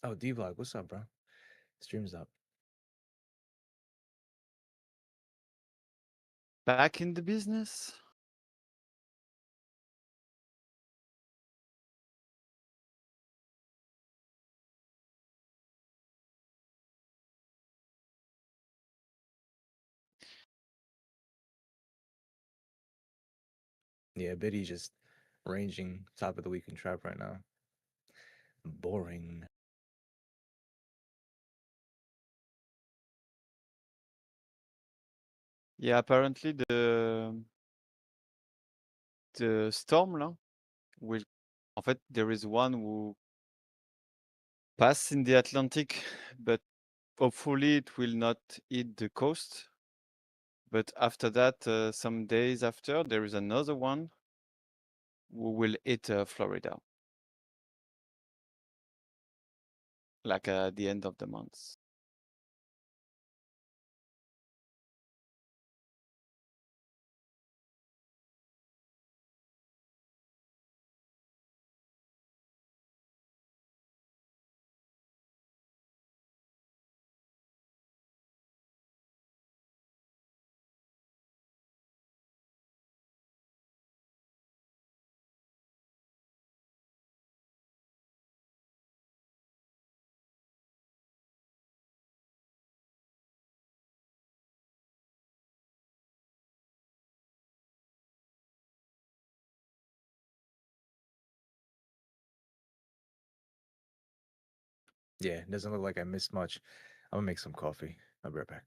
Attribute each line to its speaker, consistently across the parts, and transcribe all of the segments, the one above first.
Speaker 1: Oh, Dbloc, what's up, bro? Stream's up.
Speaker 2: Back in the business?
Speaker 1: Yeah, Biddy just ranging top of the week in trap right now. Boring.
Speaker 2: Yeah, apparently the storm là will. En fait, there is one who pass in the Atlantic, but hopefully it will not hit the coast. But after that, some days after, there is another one who will hit Florida, like at the end of the month.
Speaker 1: Yeah, doesn't look like I missed much. I'm gonna make some coffee. I'll be right back.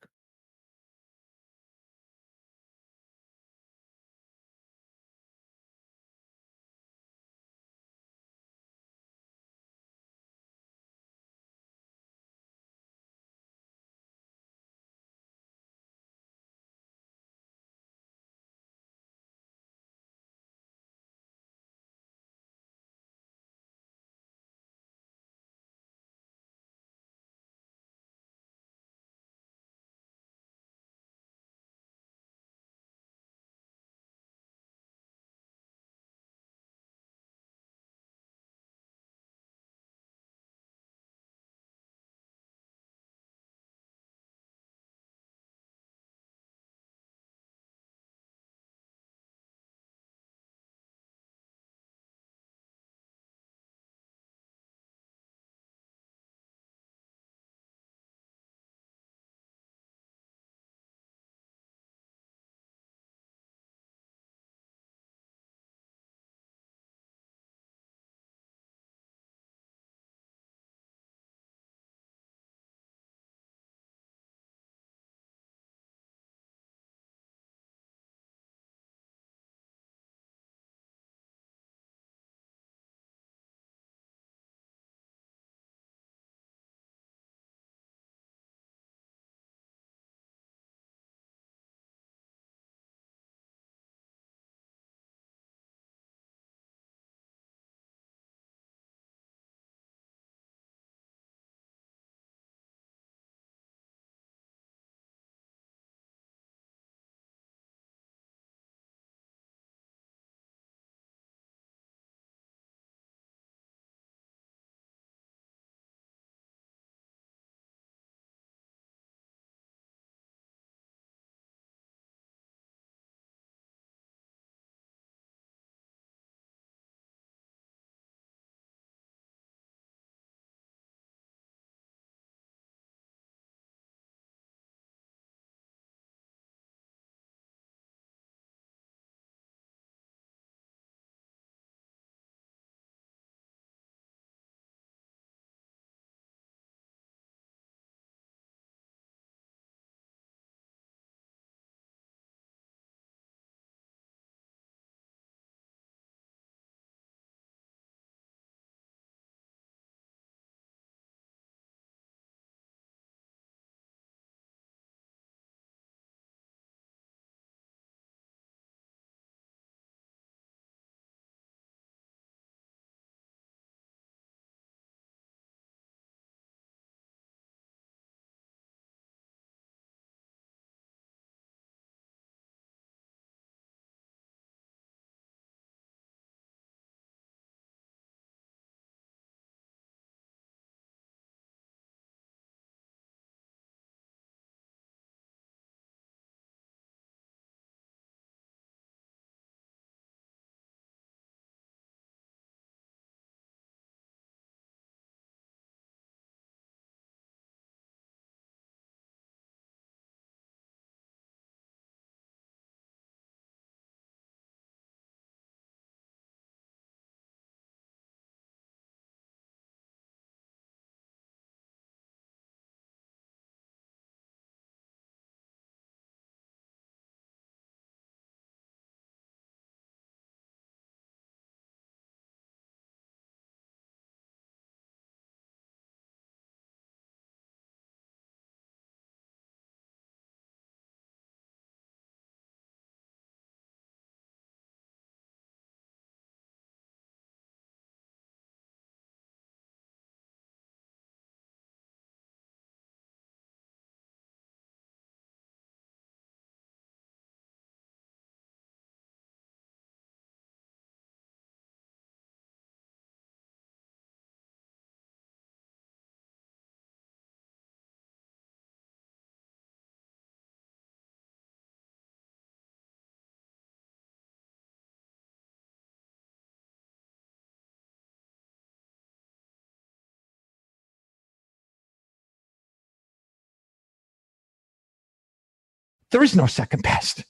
Speaker 3: There is no second best.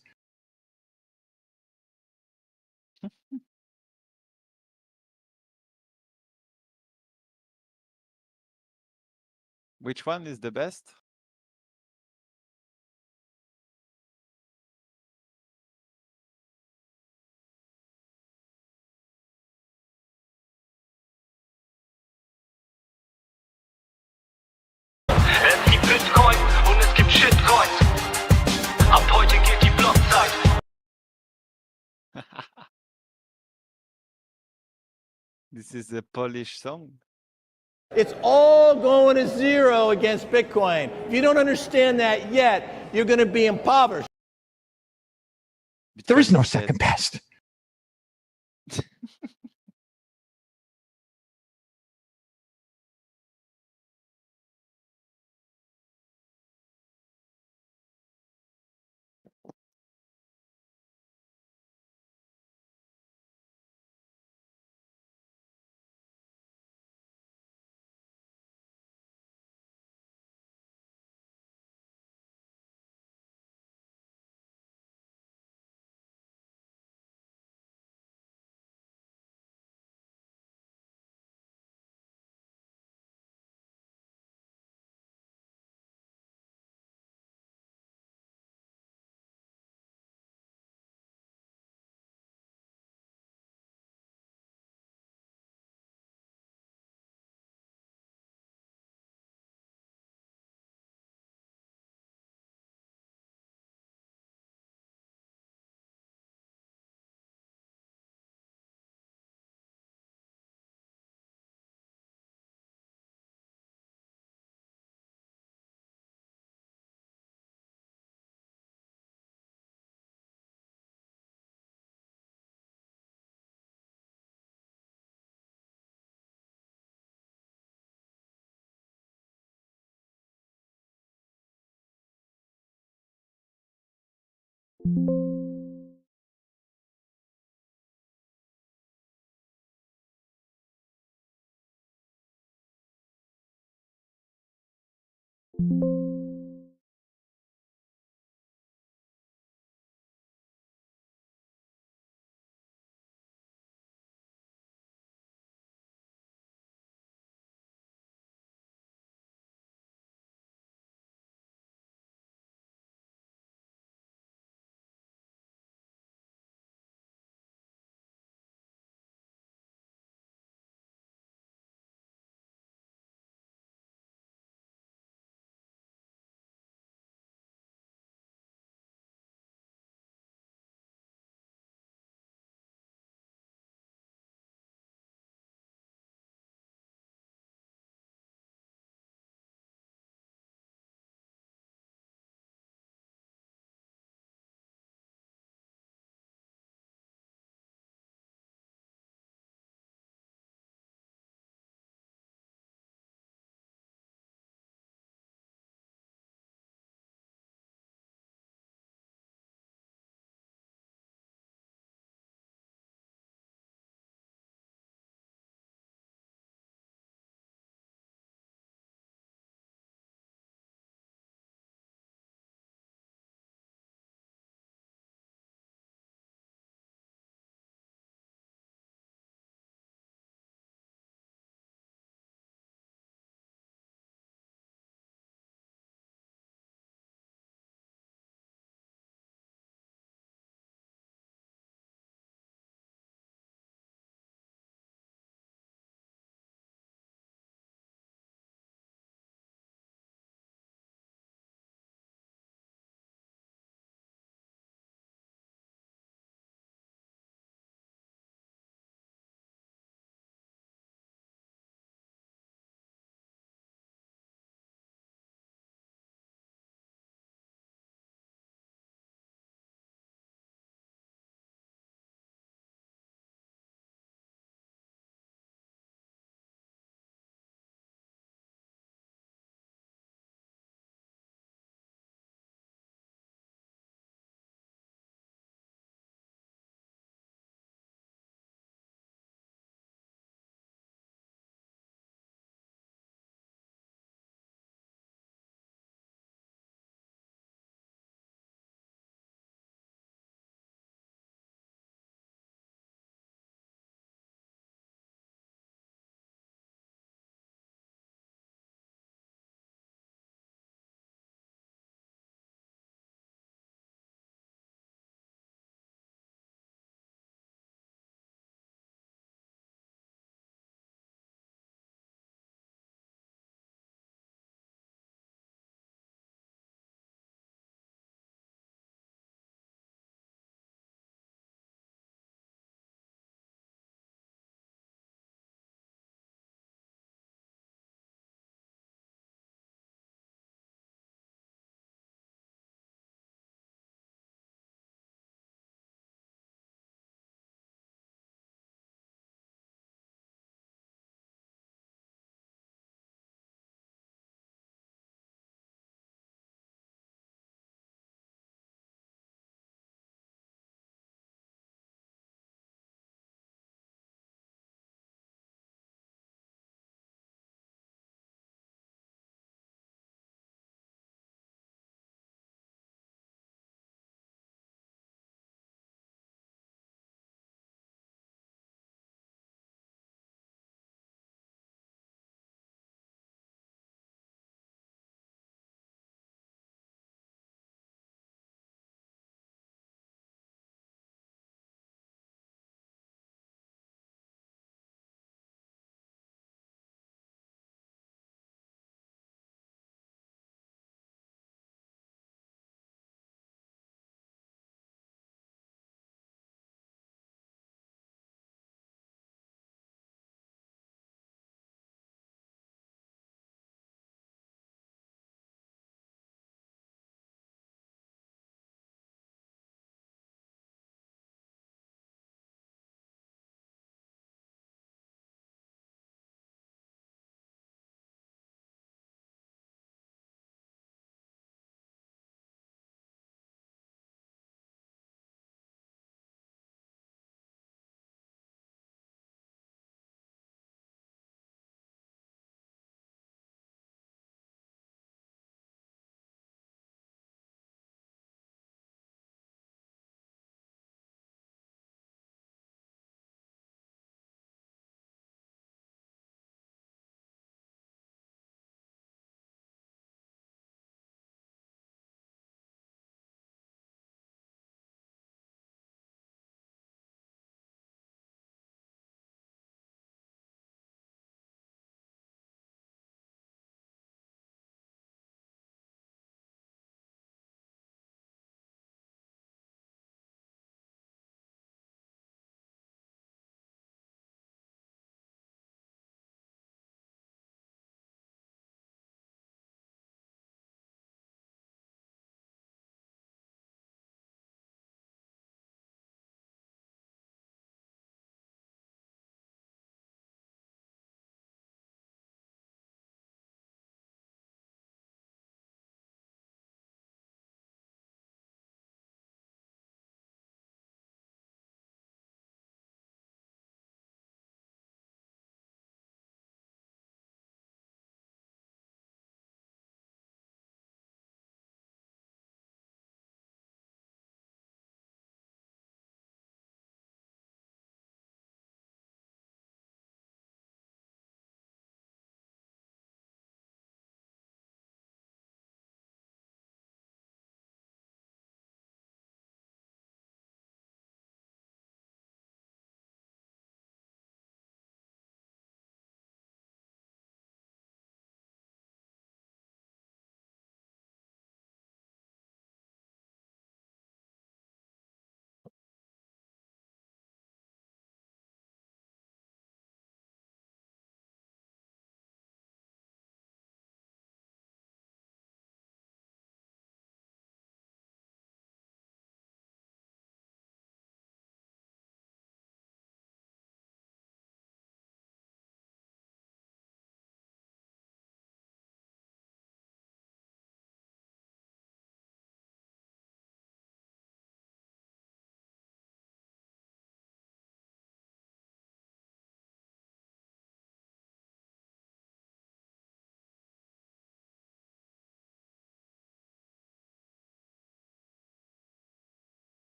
Speaker 2: Which one is the best?
Speaker 4: Es gibt Bitcoin und es gibt Shitcoins. Ab heute geht die Blockzeit.
Speaker 2: This is a Polish song.
Speaker 5: It's all going to zero against Bitcoin. If you don't understand that yet, you're going to be impoverished.
Speaker 3: There is
Speaker 2: Bitcoin
Speaker 3: no
Speaker 2: is dead.
Speaker 3: second best.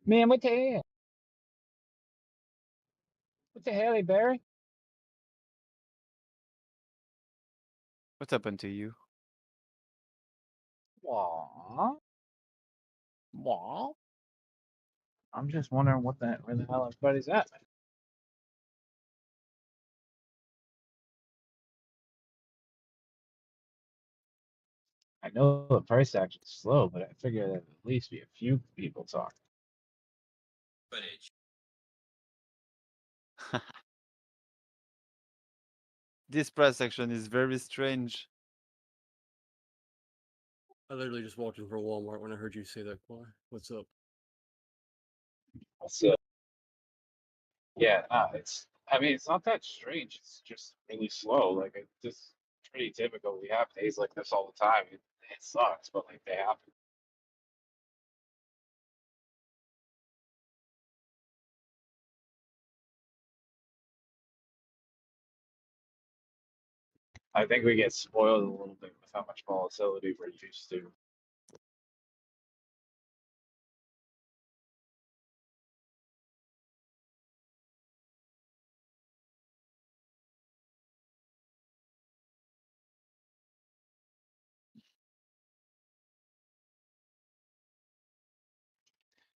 Speaker 3: Man, what the hell? What the hell, Barry?
Speaker 2: What happened to you?
Speaker 3: Aw.
Speaker 2: Wow.
Speaker 3: I'm just wondering where the hell everybody's at. I know the price action's slow, but I figure there'd at least be a few people talking.
Speaker 2: This price action is very strange.
Speaker 6: I literally just walked in for Walmart when I heard you say that, Kawhi. What's up?
Speaker 3: So, yeah, no, I mean, it's not that strange. It's just really slow. Like, it's just pretty typical. We have days like this all the time. It sucks, but like they happen. I think we get spoiled a little bit with how much volatility we're used to.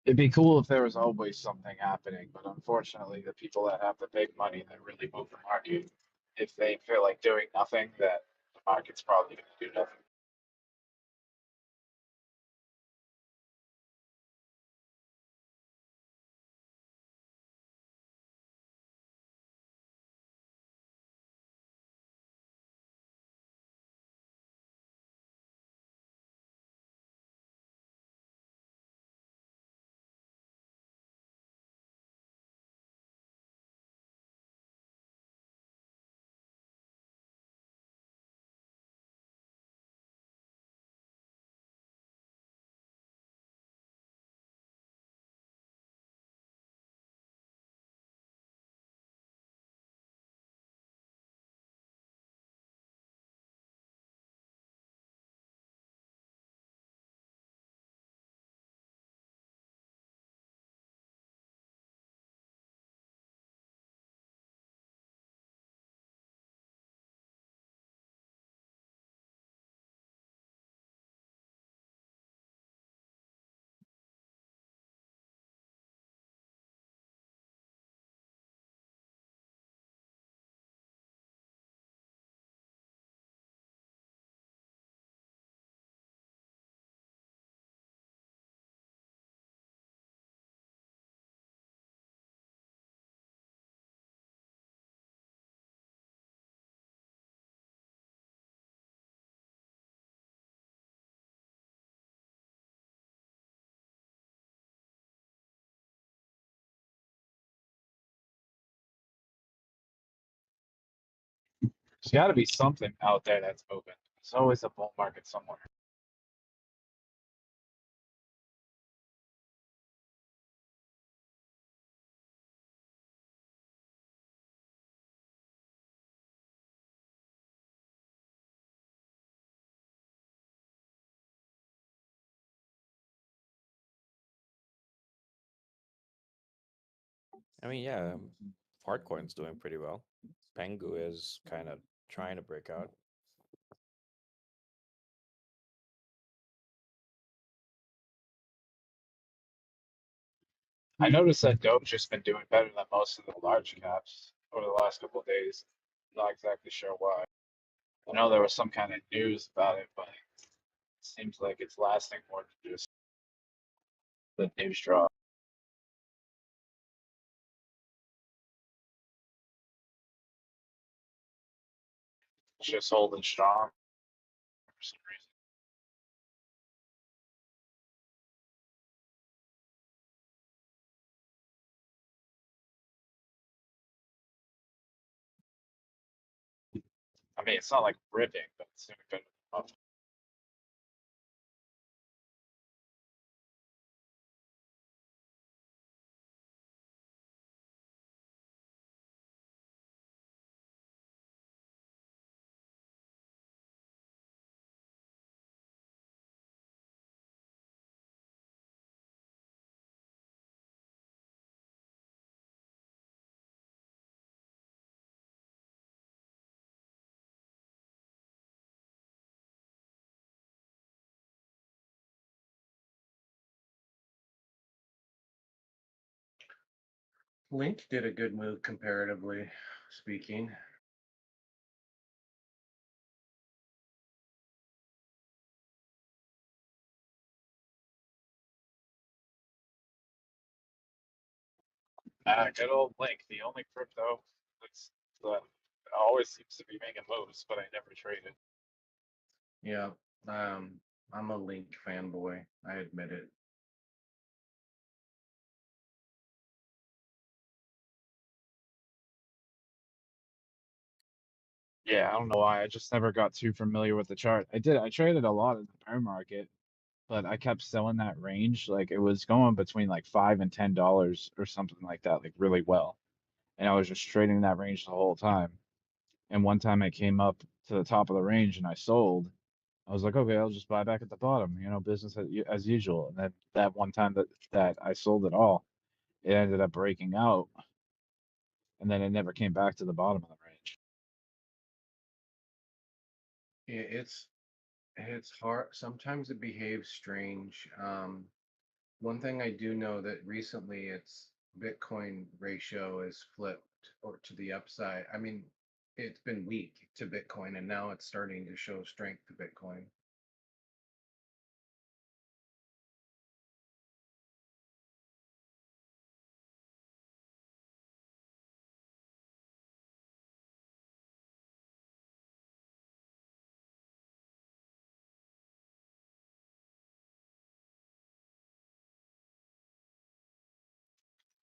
Speaker 3: It'd be cool if there was always something happening, but unfortunately, the people that have the big money that really move the market, if they feel like doing nothing, that the market's probably going to do nothing. There's got to be something out there that's moving. There's always a bull market somewhere.
Speaker 7: I mean, yeah, Altcoin's doing pretty well. Pengu is kind of trying to break out.
Speaker 3: I noticed that Dope's just been doing better than most of the large caps over the last couple of days. Not exactly sure why. I know there was some kind of news about it, but it seems like it's lasting more than just the news drop. It's just holding strong for some reason. I mean, it's not like ripping, but it's doing better than most.
Speaker 8: Link did a good move comparatively speaking.
Speaker 3: Good old Link, the only crypto that always seems to be making moves, but I never traded.
Speaker 8: Yeah, I'm a Link fanboy. I admit it.
Speaker 3: Yeah, I don't know why. I just never got too familiar with the chart. I traded a lot in the bear market, but I kept selling that range. Like it was going between like $5 and $10 or something like that, like really well. And I was just trading that range the whole time. And one time it came up to the top of the range and I sold. I was like, okay, I'll just buy back at the bottom, business as usual. And then that one time that I sold it all, it ended up breaking out, and then it never came back to the bottom of the range.
Speaker 8: Yeah, it's hard. Sometimes it behaves strange. One thing I do know that recently its Bitcoin ratio is flipped or to the upside. I mean, it's been weak to Bitcoin and now it's starting to show strength to Bitcoin.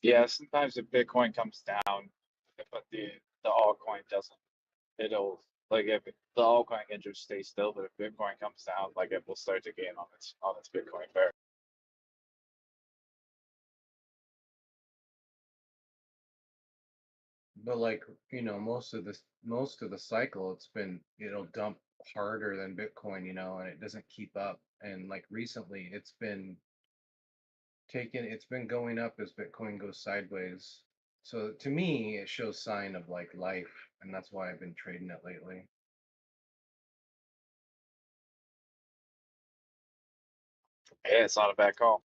Speaker 3: Yeah, sometimes if Bitcoin comes down, but the altcoin doesn't, it'll like if the altcoin can just stay still, but if Bitcoin comes down, like it will start to gain on its Bitcoin pair.
Speaker 8: But like, most of the cycle it'll dump harder than Bitcoin, and it doesn't keep up. And like recently it's been going up as Bitcoin goes sideways. So to me, it shows sign of like life, and that's why I've been trading it lately.
Speaker 3: Yeah, it's not a bad call.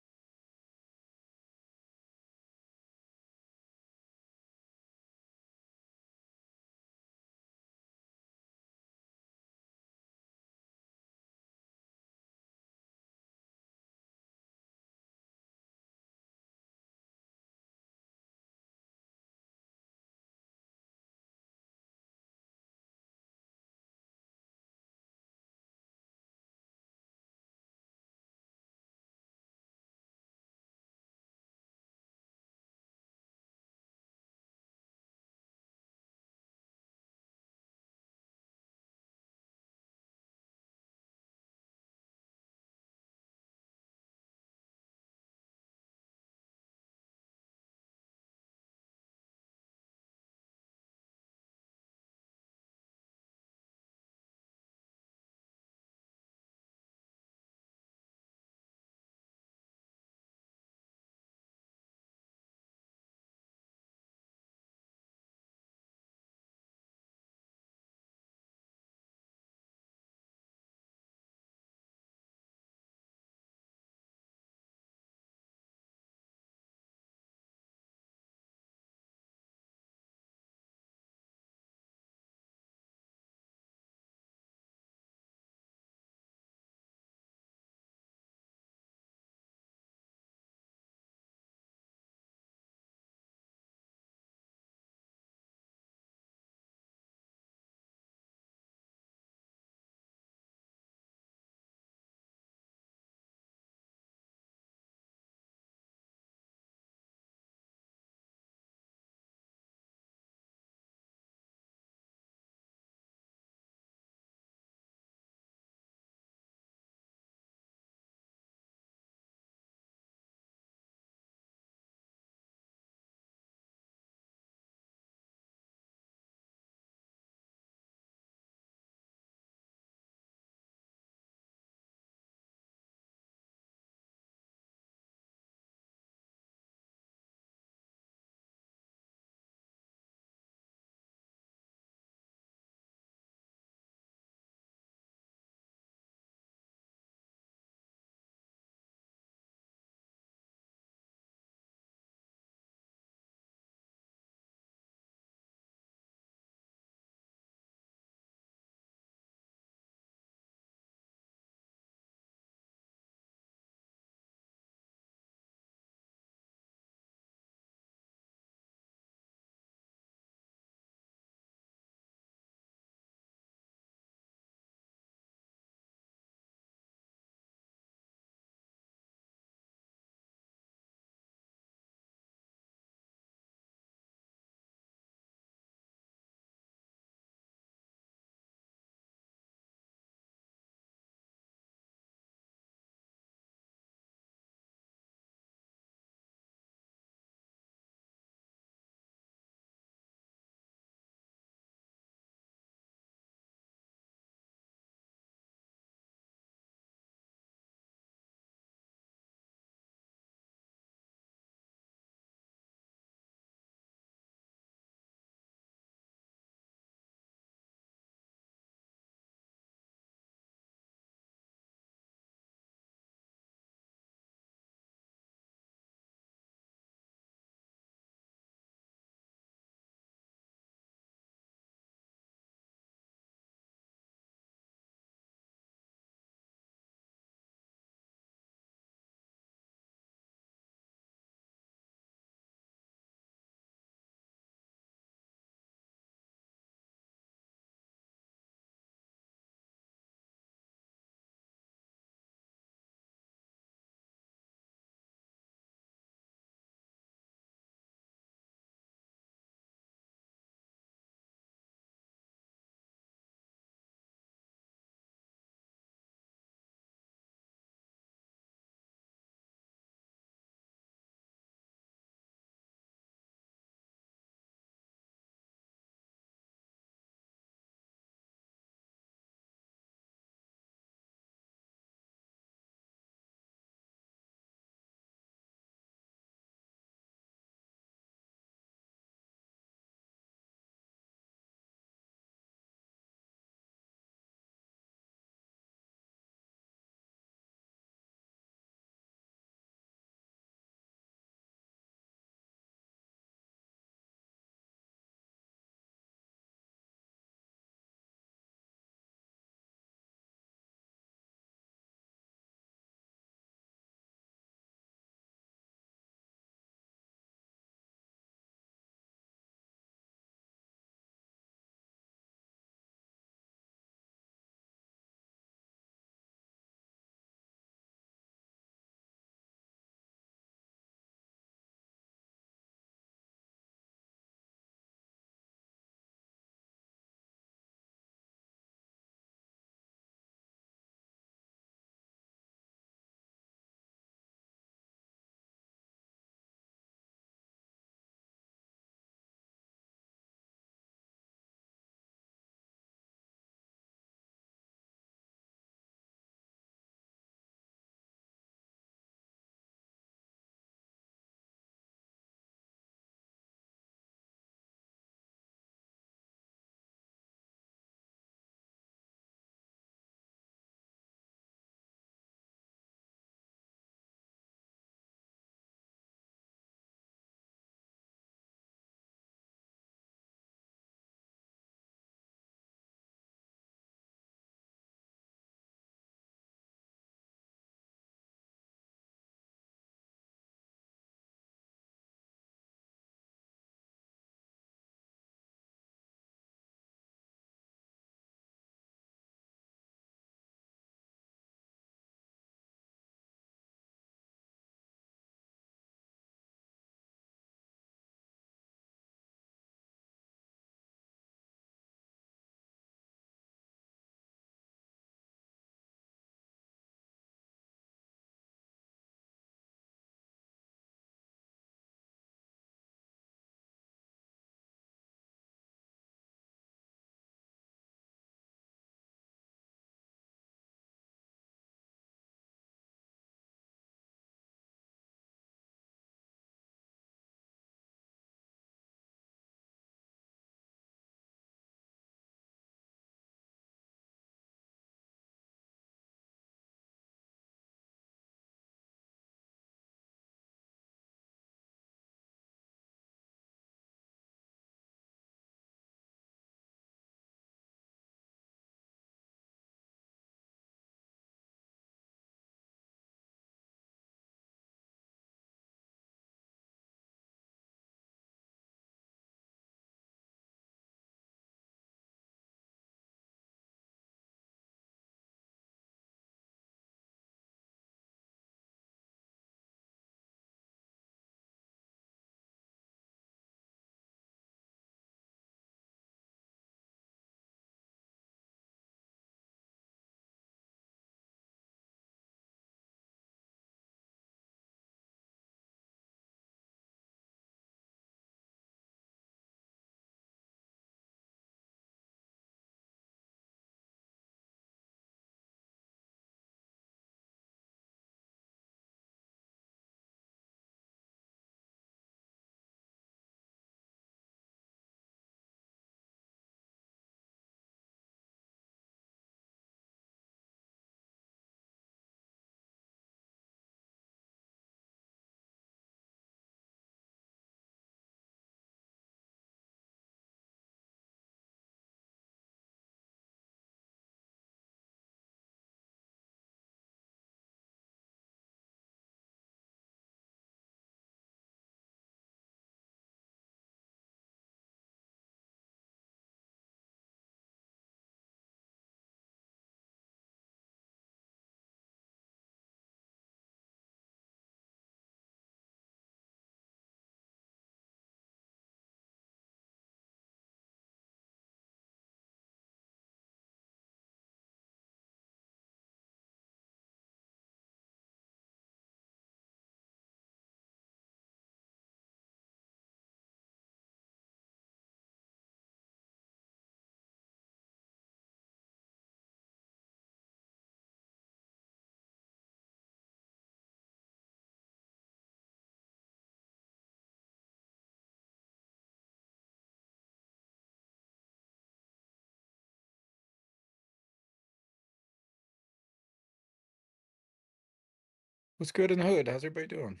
Speaker 1: What's good in the hood? How's everybody doing?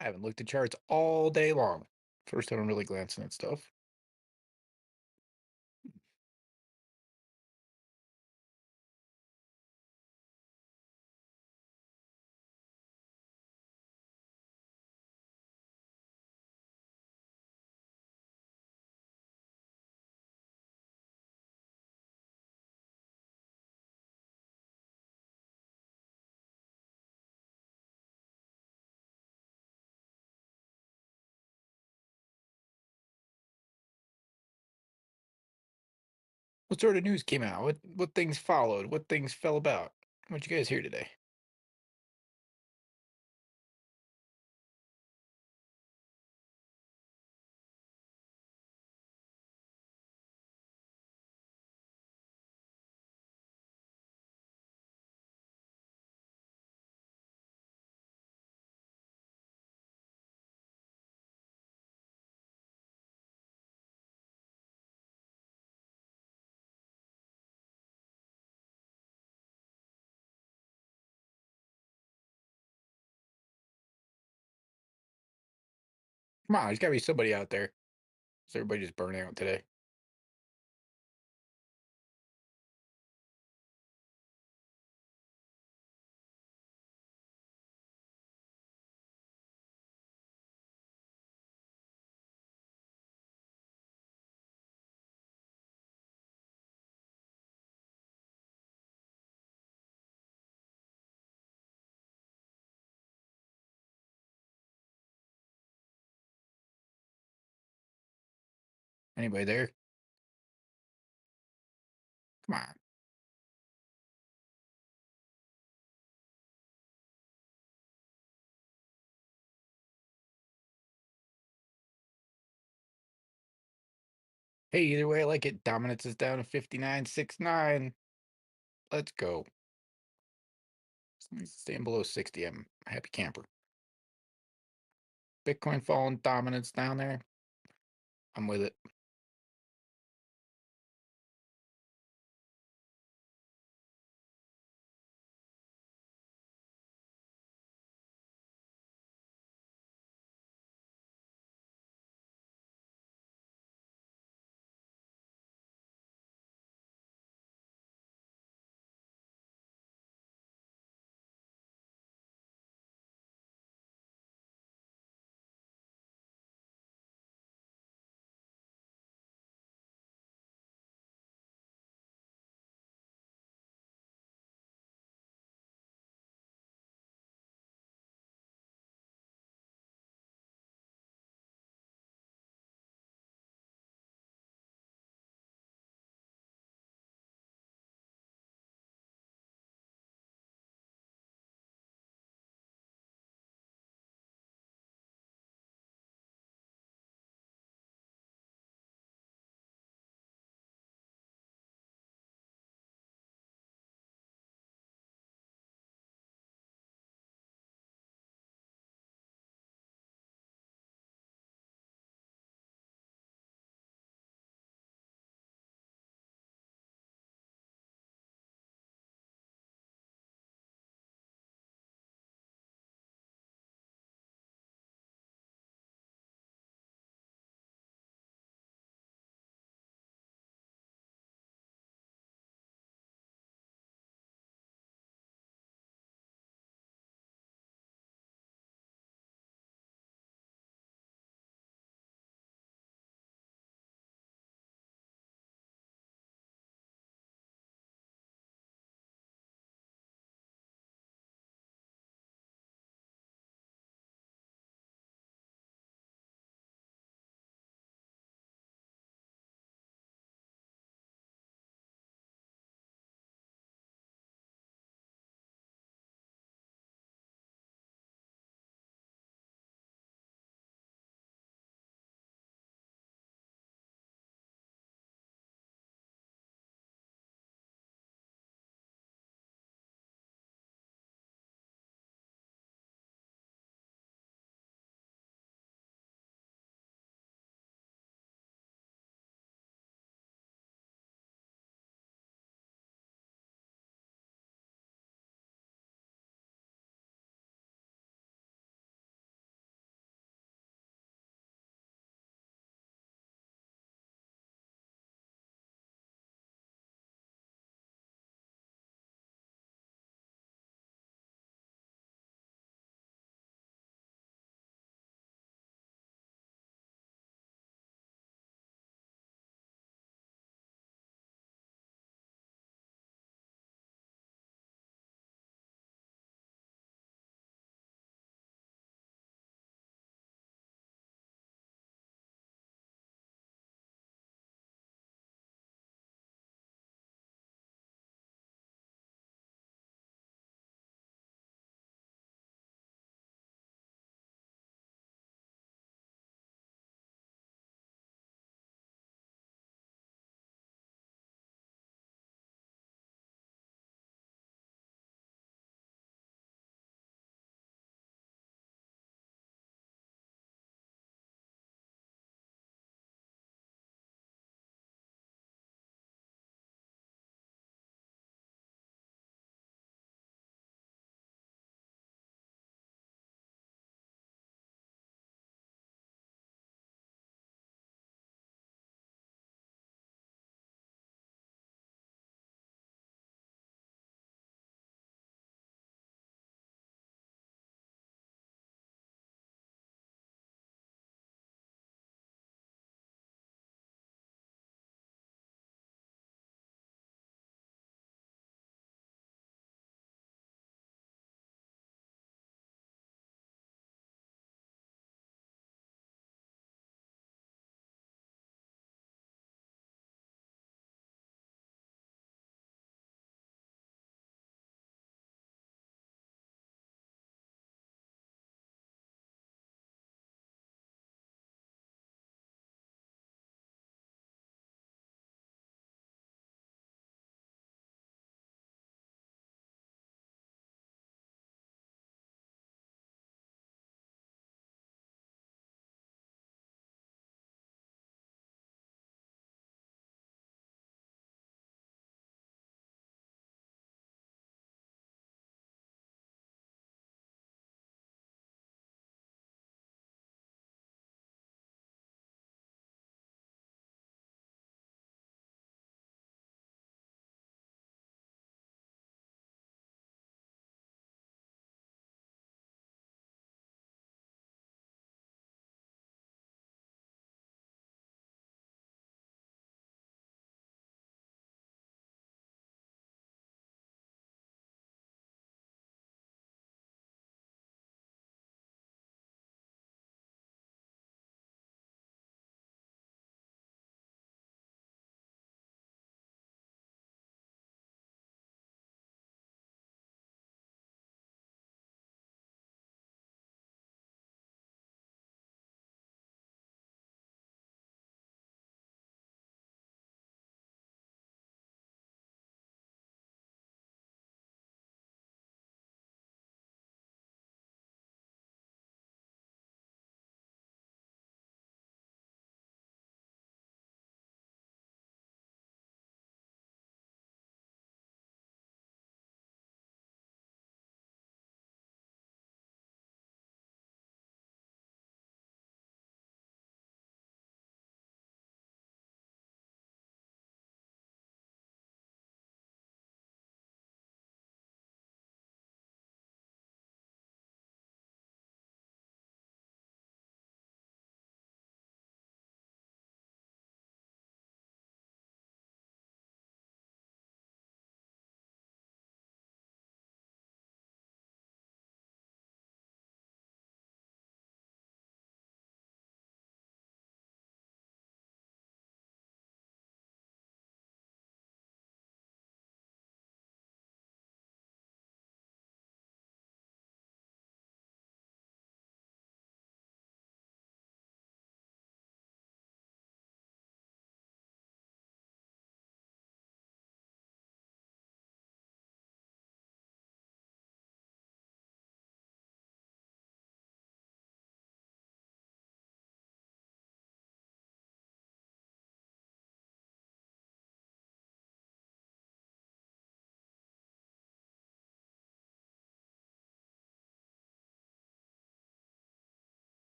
Speaker 1: I haven't looked at charts all day long. First time I'm really glancing at stuff. What sort of news came out? What things followed? What things fell about? What you guys hear today? Come on, there's gotta be somebody out there. Is everybody just burning out today? Anybody there? Come on. Hey, either way, I like it. Dominance is down to 59.69. Let's go. As long as it's staying below 60, I'm a happy camper. Bitcoin falling, dominance down there. I'm with it.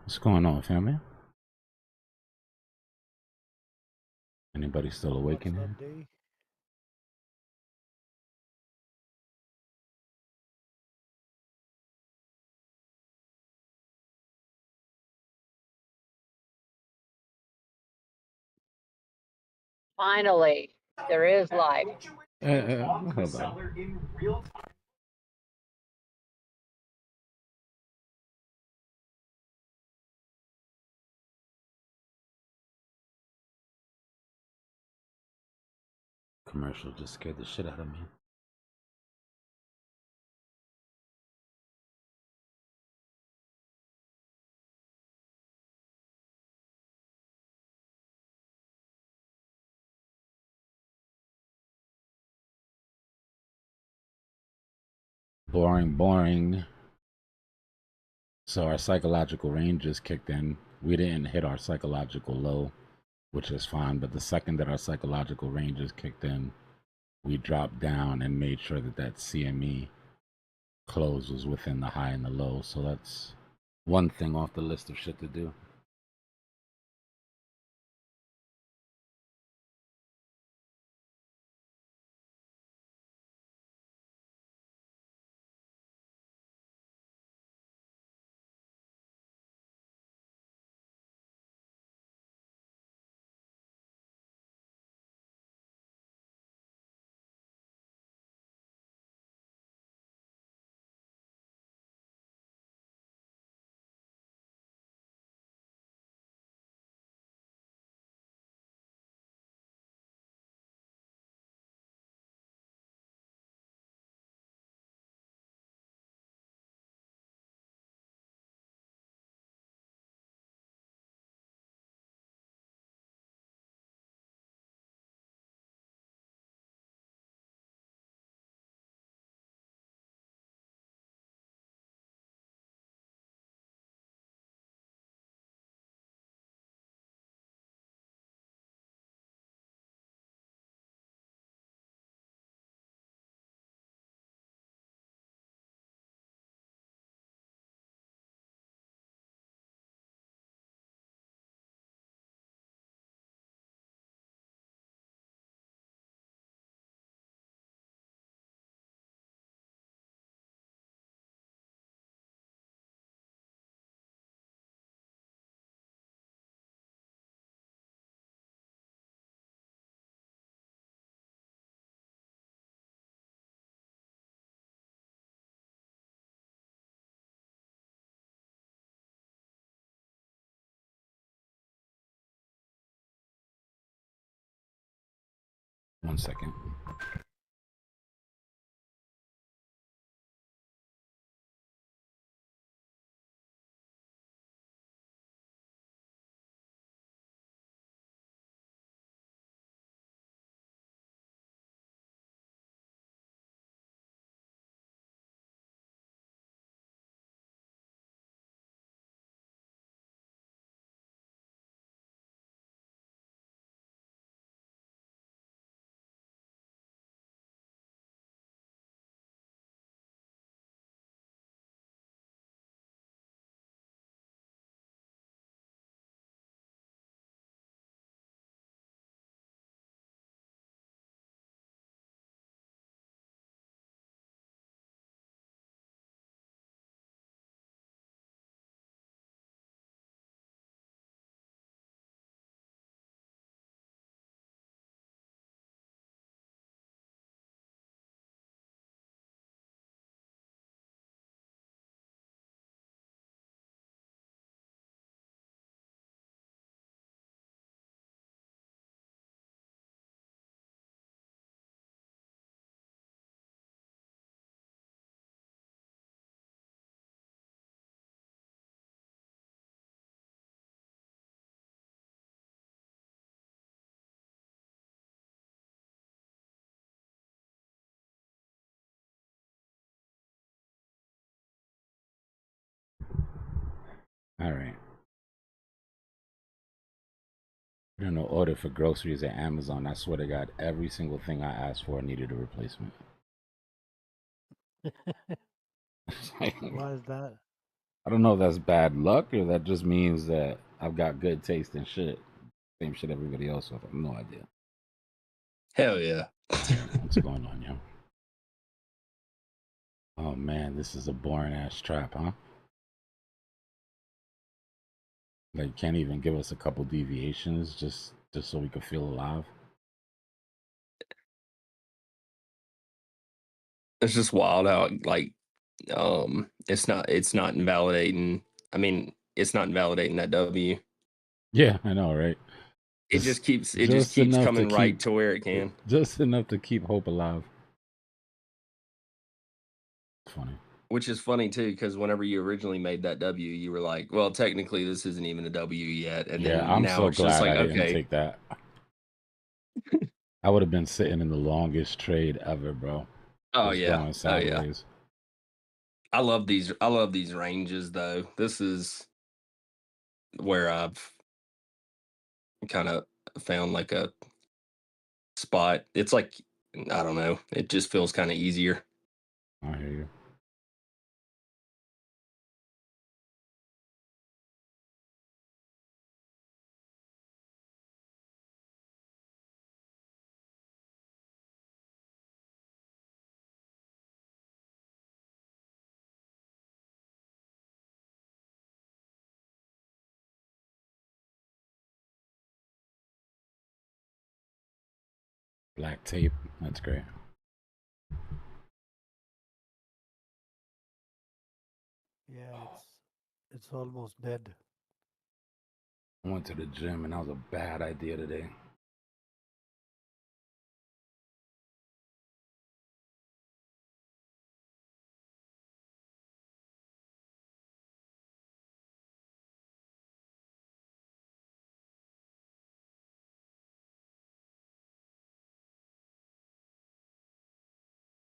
Speaker 9: What's going on, family? Anybody still awake in here?
Speaker 10: Finally, there is life.
Speaker 9: Hold on. Commercial just scared the shit out of me. Boring. So our psychological range just kicked in. We didn't hit our psychological low, which is fine. But the second that our psychological range is kicked in, we dropped down and made sure that that CME close was within the high and the low. So that's one thing off the list of shit to do. One second. All right. You know, order for groceries at Amazon. I swear to God, every single thing I asked for needed a replacement.
Speaker 11: Why is that?
Speaker 9: I don't know if that's bad luck or that just means that I've got good taste in shit. Same shit everybody else with. I have no idea.
Speaker 11: Hell yeah.
Speaker 9: What's going on, yo? Oh man, this is a boring ass trap, huh? Like, can't even give us a couple deviations just so we could feel alive.
Speaker 11: It's just wild how like it's not invalidating. I mean, it's not invalidating that W.
Speaker 9: Yeah, I know, right?
Speaker 11: It just keeps
Speaker 9: enough
Speaker 11: coming right to where it can.
Speaker 9: Just enough to keep hope alive. Funny.
Speaker 11: Which is funny too, because whenever you originally made that W, you were like, "Well, technically, this isn't even a W yet." And
Speaker 9: Yeah,
Speaker 11: then
Speaker 9: I'm
Speaker 11: now
Speaker 9: so
Speaker 11: it's just
Speaker 9: glad
Speaker 11: like,
Speaker 9: I didn't
Speaker 11: okay,
Speaker 9: take that. I would have been sitting in the longest trade ever, bro.
Speaker 11: oh
Speaker 9: Just
Speaker 11: yeah,
Speaker 9: going
Speaker 11: oh yeah.
Speaker 9: sideways.
Speaker 11: I love these ranges though. This is where I've kind of found like a spot. It's like, I don't know. It just feels kind of easier.
Speaker 9: I hear you. Black tape. That's great.
Speaker 12: Yeah, it's almost dead.
Speaker 9: I went to the gym and that was a bad idea today.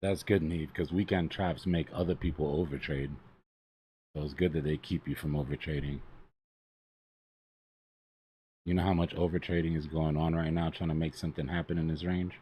Speaker 9: That's good, Neve, because weekend traps make other people overtrade. So it's good that they keep you from overtrading. You know how much overtrading is going on right now trying to make something happen in this range?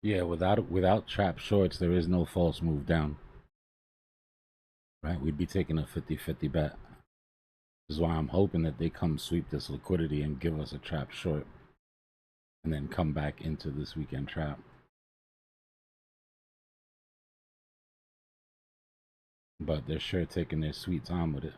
Speaker 9: Yeah, without trap shorts, there is no false move down. Right? We'd be taking a 50-50 bet. This is why I'm hoping that they come sweep this liquidity and give us a trap short. And then come back into this weekend trap. But they're sure taking their sweet time with it.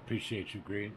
Speaker 9: appreciate you, Greed.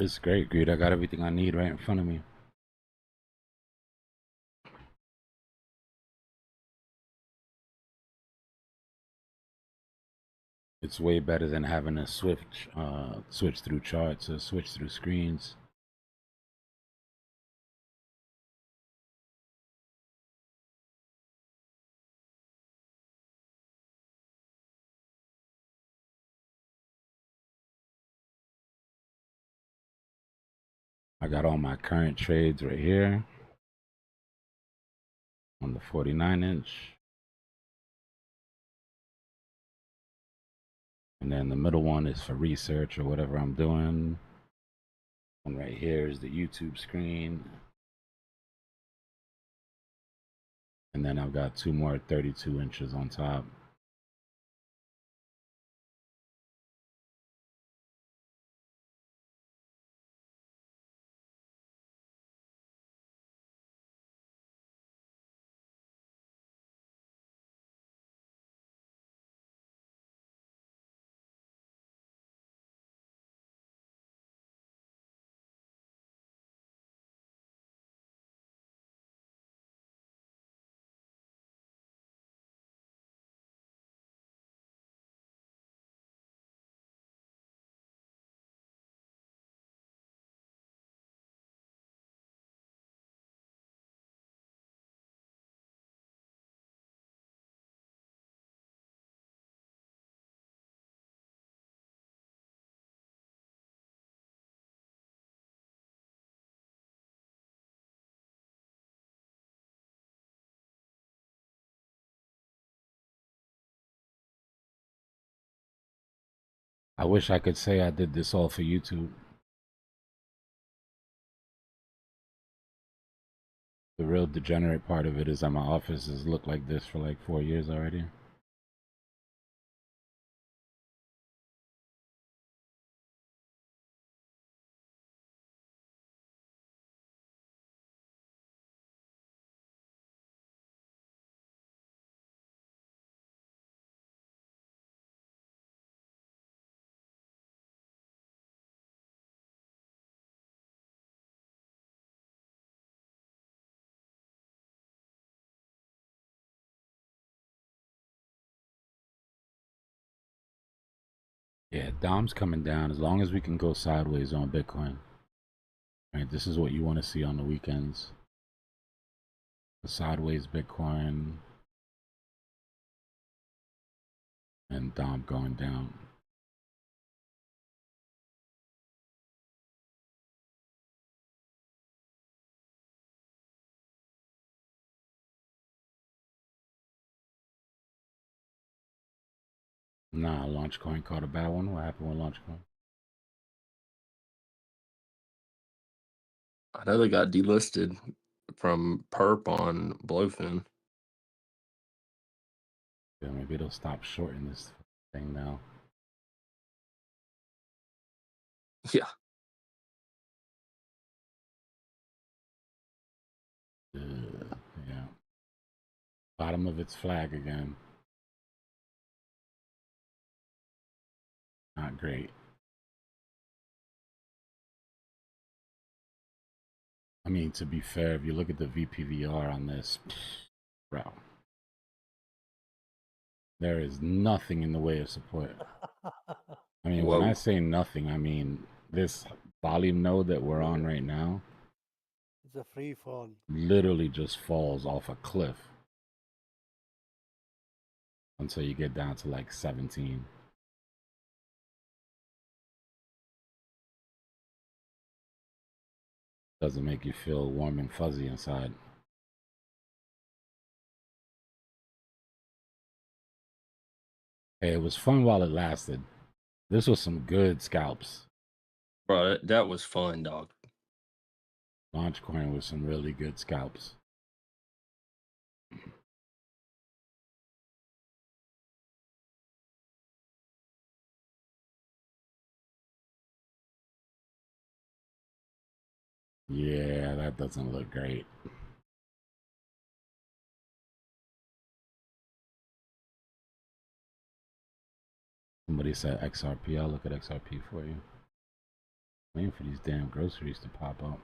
Speaker 9: It's great, Greed. I got everything I need right in front of me. It's way better than having to switch through charts or switch through screens. I got all my current trades right here on the 49-inch. And then the middle one is for research or whatever I'm doing. And right here is the YouTube screen. And then I've got two more 32 inches on top. I wish I could say I did this all for YouTube. The real degenerate part of it is that my office has looked like this for like 4 years already. Yeah, Dom's coming down as long as we can go sideways on Bitcoin. Right, this is what you want to see on the weekends. The sideways Bitcoin and Dom going down. Nah, Launchcoin caught a bad one. What happened with Launchcoin?
Speaker 11: I know they got delisted from perp on Blowfin.
Speaker 9: Yeah, maybe they'll stop shorting this thing now.
Speaker 11: Yeah.
Speaker 9: Yeah. Bottom of its flag again. Not great. I mean, to be fair, if you look at the VPVR on this, bro, there is nothing in the way of support. I mean, when I say nothing, I mean this volume node that we're on right now.
Speaker 12: It's a free fall.
Speaker 9: Literally just falls off a cliff until you get down to like 17. Doesn't make you feel warm and fuzzy inside. Hey, it was fun while it lasted. This was some good scalps.
Speaker 11: Bro, that was fun, dog.
Speaker 9: Launchcoin with some really good scalps. Yeah, that doesn't look great. Somebody said XRP. I'll look at XRP for you. Waiting for these damn groceries to pop up.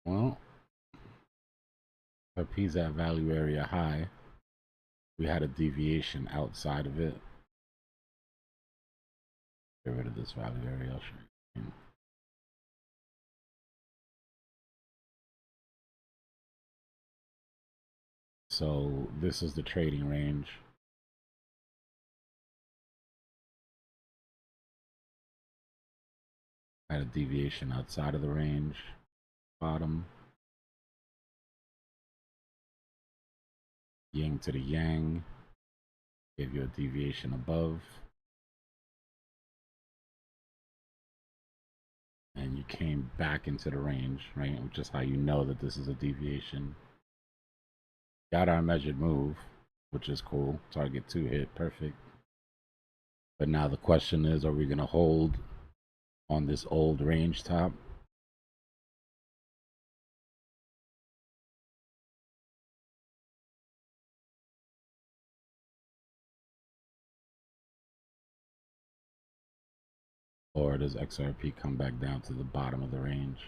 Speaker 9: Well, XRP's at value area high. We had a deviation outside of it. Get rid of this value area. I'll show you. So this is the trading range. Had a deviation outside of the range. Bottom. Yin to the yang. Gave you a deviation above. And you came back into the range, right? Which is how you know that this is a deviation. Got our measured move, which is cool. Target 2 hit, perfect. But now the question is, are we going to hold on this old range top? Or does XRP come back down to the bottom of the range?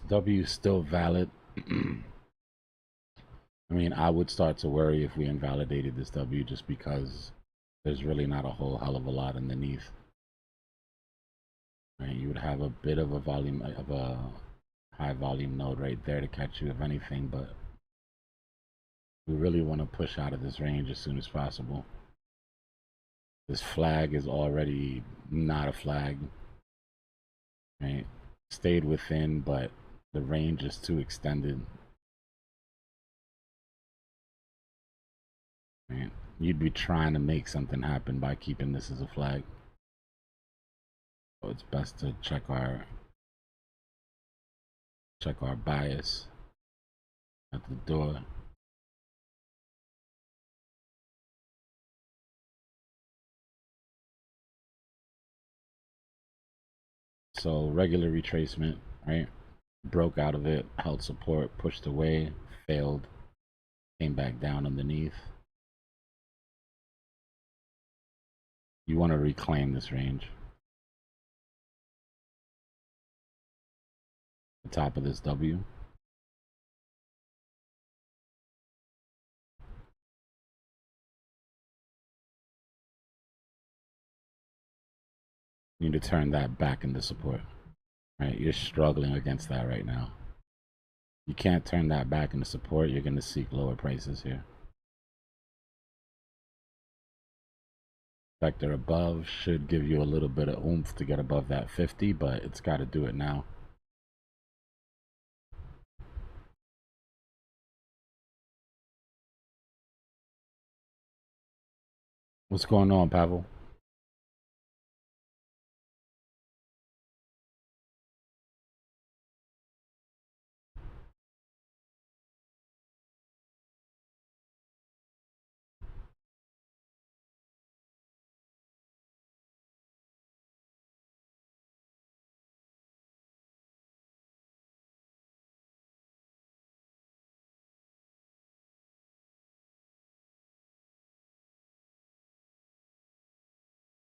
Speaker 9: W is still valid. I mean, I would start to worry if we invalidated this W just because there's really not a whole hell of a lot underneath. Right, you would have a bit of a volume of a high volume node right there to catch you if anything, but we really want to push out of this range as soon as possible. This flag is already not a flag, right? Stayed within, but the range is too extended. Right? You'd be trying to make something happen by keeping this as a flag. So it's best to check our bias at the door. So regular retracement, right? Broke out of it, held support, pushed away, failed, came back down underneath. You want to reclaim this range. The top of this W. You need to turn that back into support, right? You're struggling against that right now. You can't turn that back into support. You're going to seek lower prices here. Vector above should give you a little bit of oomph to get above that 50, but it's got to do it now. What's going on, Pavel?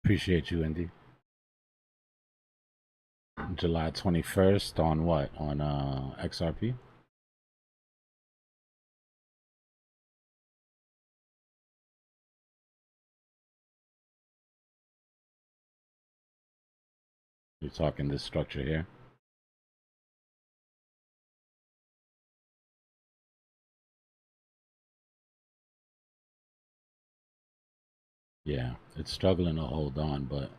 Speaker 9: Appreciate you, Indy. July 21st on what? On XRP? You're talking this structure here? Yeah, it's struggling to hold on, but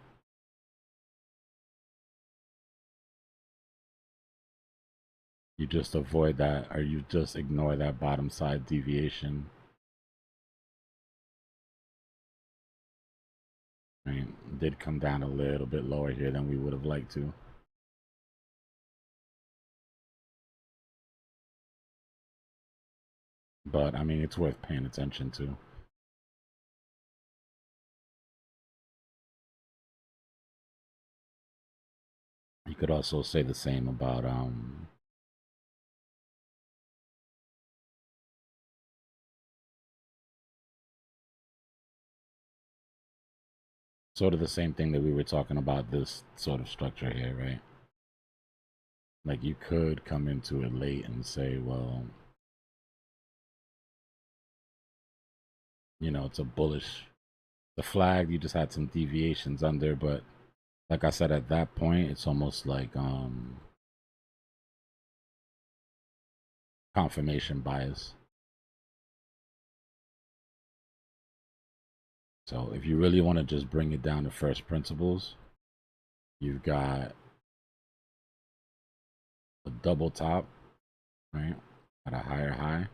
Speaker 9: you just avoid that, or you just ignore that bottom side deviation. Right, it did come down a little bit lower here than we would have liked to. But I mean, it's worth paying attention to. You could also say the same about sort of the same thing that we were talking about, this sort of structure here, right? Like you could come into it late and say, well, you know, it's a bullish, the flag, you just had some deviations under, but like I said, at that point, it's almost like confirmation bias. So if you really want to just bring it down to first principles, you've got a double top, right, at a higher high.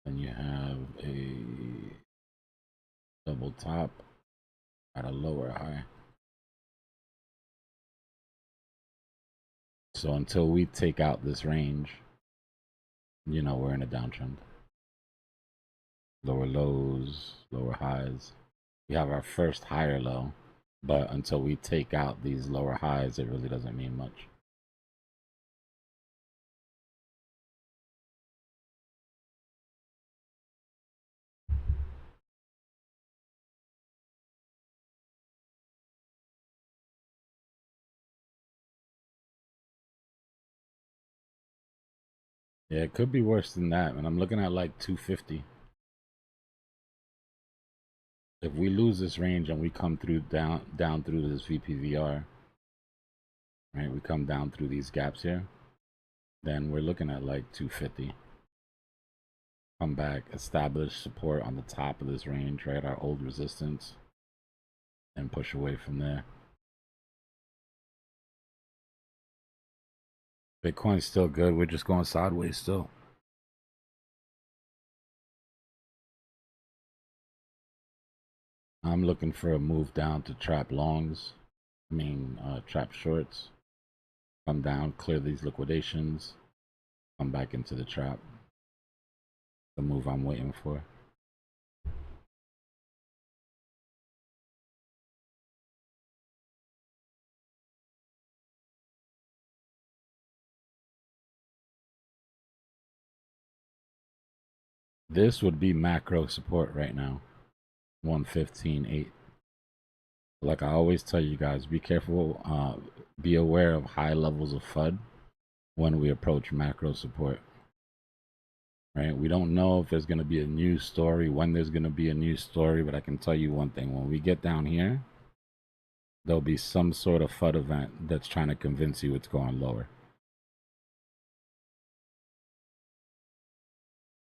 Speaker 9: Then you have a double top at a lower high. So until we take out this range, you know, we're in a downtrend. Lower lows, lower highs. We have our first higher low, but until we take out these lower highs, it really doesn't mean much. Yeah, it could be worse than that, and I'm looking at like 250. If we lose this range and we come through down through this VPVR, right? We come down through these gaps here, then we're looking at like 250. Come back, establish support on the top of this range, right? Our old resistance, and push away from there. Bitcoin's still good. We're just going sideways still. I'm looking for a move down to trap longs. I mean, trap shorts. Come down, clear these liquidations. Come back into the trap. The move I'm waiting for. This would be macro support right now. 115.8. Like I always tell you guys, be careful, be aware of high levels of FUD when we approach macro support. Right? We don't know if there's going to be a news story, when there's going to be a news story, but I can tell you one thing. When we get down here, there'll be some sort of FUD event that's trying to convince you it's going lower.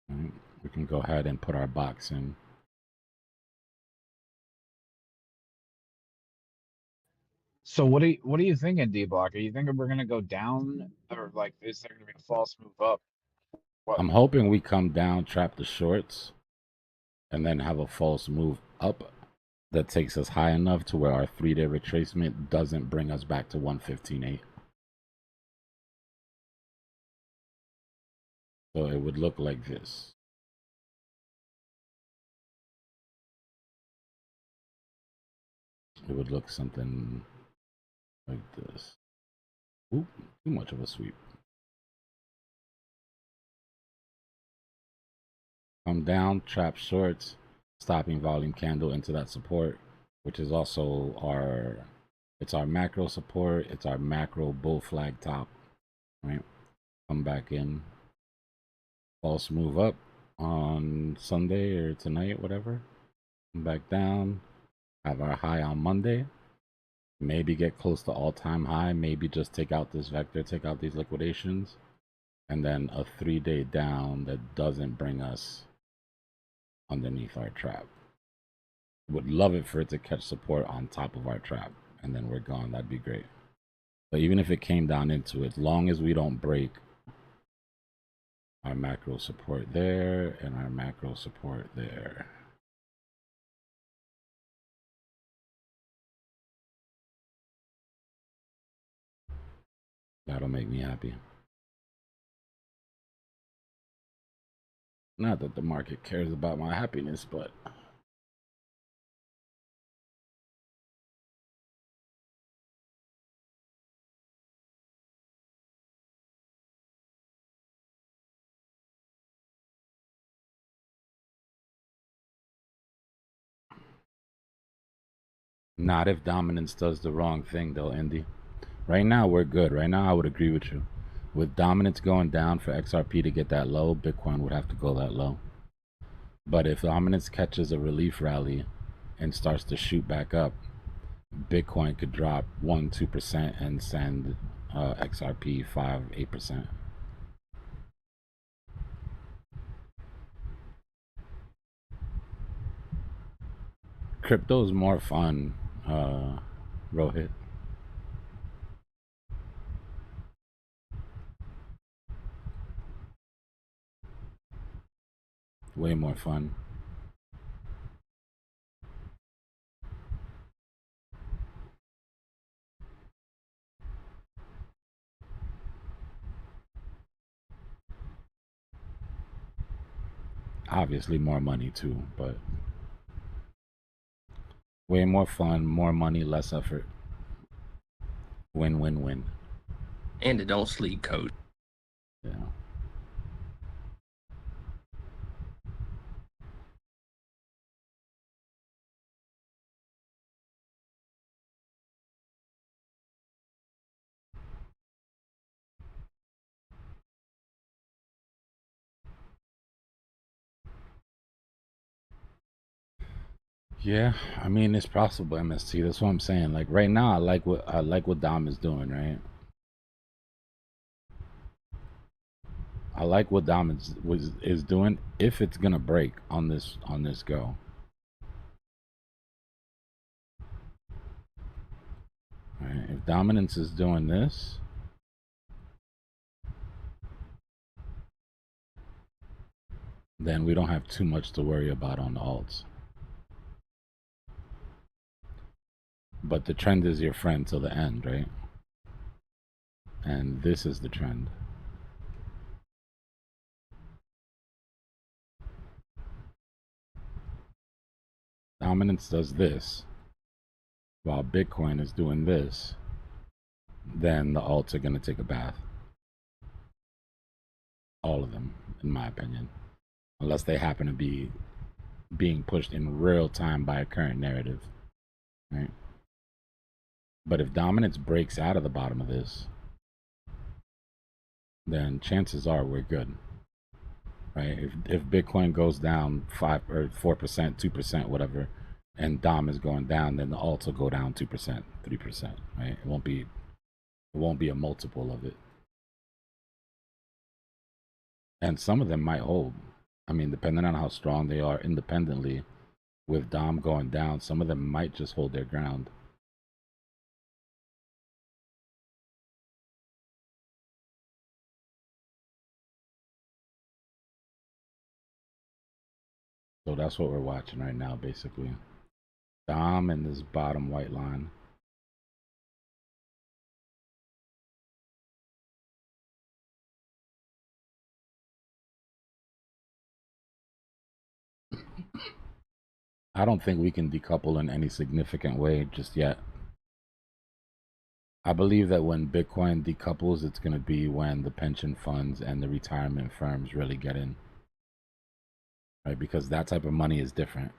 Speaker 9: Right? We can go ahead and put our box in.
Speaker 3: So what are you thinking, Dbloc? Are you thinking we're gonna go down, or like is there gonna be a false move up? What?
Speaker 9: I'm hoping we come down, trap the shorts, and then have a false move up that takes us high enough to where our 3-day retracement doesn't bring us back to 115.8. So it would look like this. It would look something like this. Oop, too much of a sweep. Come down, trap shorts, stopping volume candle into that support, which is also it's our macro support, it's our macro bull flag top, right? Come back in, false move up on Sunday or tonight, whatever. Come back down, have our high on Monday, maybe get close to all-time high, maybe just take out this vector, take out these liquidations, and then a 3-day down that doesn't bring us underneath our trap. Would love it for it to catch support on top of our trap, and then we're gone. That'd be great. But even if it came down into it, as long as we don't break our macro support there and our macro support there. That'll make me happy. Not that the market cares about my happiness, but not if dominance does the wrong thing though, Indy. Right now we're good. Right now I would agree with you. With dominance going down for XRP to get that low, Bitcoin would have to go that low. But if dominance catches a relief rally and starts to shoot back up, Bitcoin could drop 1-2% and send XRP 5-8%. Crypto's more fun, Rohit. Way more fun. Obviously more money too, but way more fun, more money, less effort. Win, win, win.
Speaker 11: And it don't sleep, coach.
Speaker 9: Yeah. Yeah, I mean it's possible, MST. That's what I'm saying. Like right now, I like what Dom is doing, right? I like what Dom is doing if it's gonna break on this go. Right? If dominance is doing this, then we don't have too much to worry about on the alts. But the trend is your friend till the end, right? And this is the trend. Dominance does this, while Bitcoin is doing this, then the alts are going to take a bath. All of them, in my opinion. Unless they happen to be being pushed in real time by a current narrative, right? But if dominance breaks out of the bottom of this, then chances are we're good, right? If Bitcoin goes down 5 or 4%, 2%, whatever, and Dom is going down, then the alts will go down 2%, 3%, right? It won't be a multiple of it. And some of them might hold. I mean, depending on how strong they are independently, with Dom going down, some of them might just hold their ground. So that's what we're watching right now, basically. Dom and this bottom white line. I don't think we can decouple in any significant way just yet. I believe that when Bitcoin decouples, it's going to be when the pension funds and the retirement firms really get in, right? Because that type of money is different.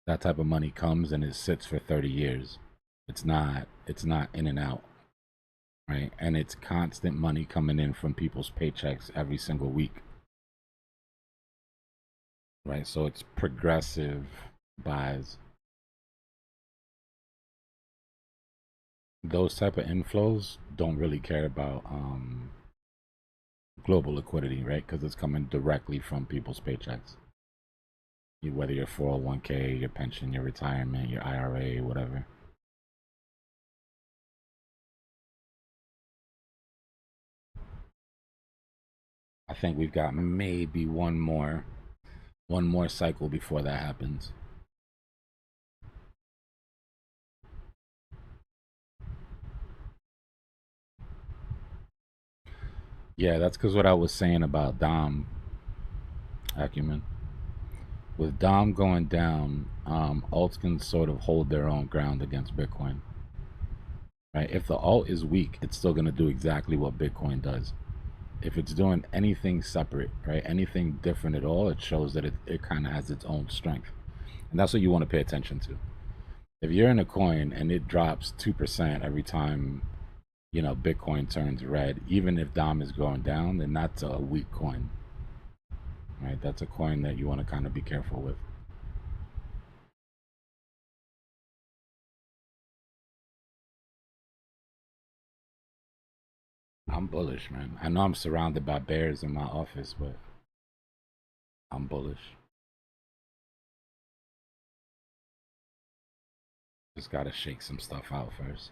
Speaker 9: That type of money comes and it sits for 30 years. It's not in and out, right? And it's constant money coming in from people's paychecks every single week, right? So it's progressive buys. Those type of inflows don't really care about global liquidity, right? Because it's coming directly from people's paychecks. Whether your 401k, your pension, your retirement, your IRA, whatever. I think we've got maybe one more cycle before that happens. Yeah, that's because what I was saying about Dom Acumen. With Dom going down, alts can sort of hold their own ground against Bitcoin. Right? If the alt is weak, it's still going to do exactly what Bitcoin does. If it's doing anything separate, right, anything different at all, it shows that it kind of has its own strength. And that's what you want to pay attention to. If you're in a coin and it drops 2% every time, you know, Bitcoin turns red, even if Dom is going down, then that's a weak coin, right? That's a coin that you want to kind of be careful with. I'm bullish, man. I know I'm surrounded by bears in my office, but I'm bullish. Just gotta shake some stuff out first.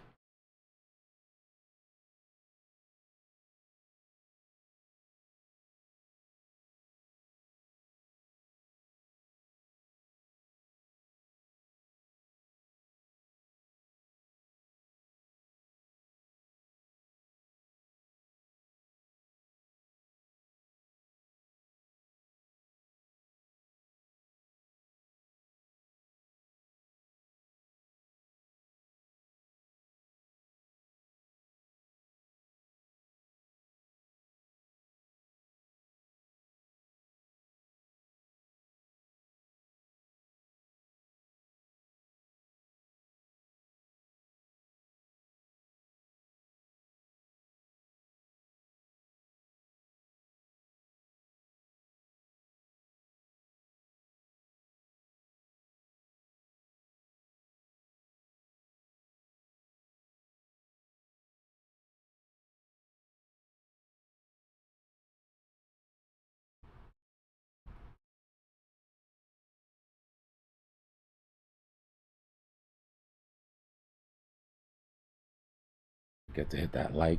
Speaker 9: Get to hit that like.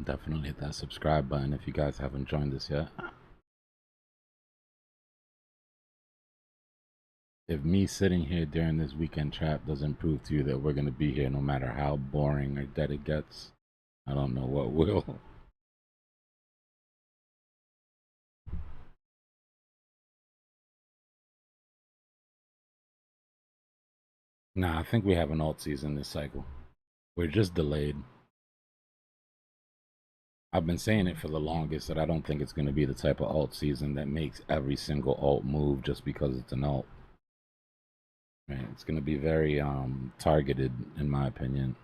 Speaker 9: Definitely hit that subscribe button if you guys haven't joined us yet. If me sitting here during this weekend trap doesn't prove to you that we're going to be here no matter how boring or dead it gets, I don't know what will. Nah, I think we have an alt season this cycle. We're just delayed. I've been saying it for the longest that I don't think it's going to be the type of alt season that makes every single alt move just because it's an alt. Right? It's going to be very targeted, in my opinion.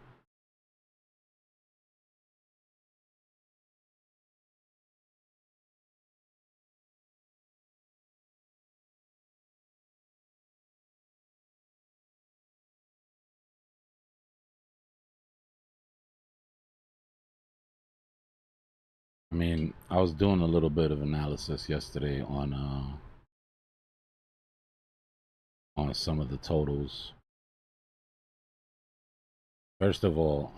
Speaker 9: I mean, I was doing a little bit of analysis yesterday on some of the totals. First of all,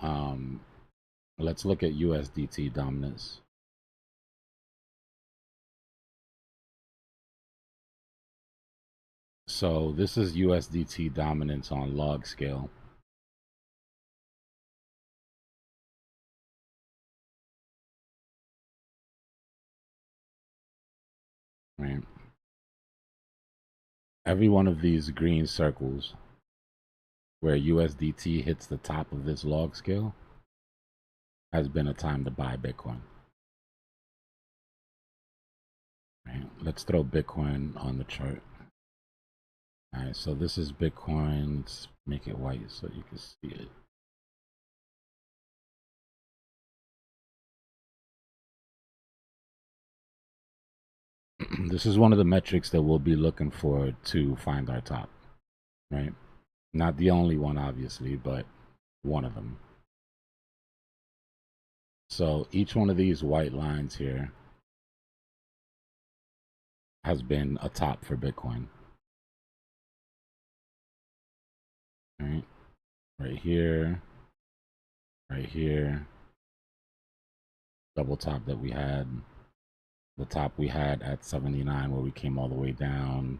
Speaker 9: let's look at USDT dominance. So this is USDT dominance on log scale. Right. Every one of these green circles where USDT hits the top of this log scale has been a time to buy Bitcoin. Right. Let's throw Bitcoin on the chart. All right, so this is Bitcoin. Let's make it white so you can see it. This is one of the metrics that we'll be looking for to find our top, right? Not the only one, obviously, but one of them. So each one of these white lines here has been a top for Bitcoin. Right? Right here, right here, double top that we had, the top we had at 79 where we came all the way down,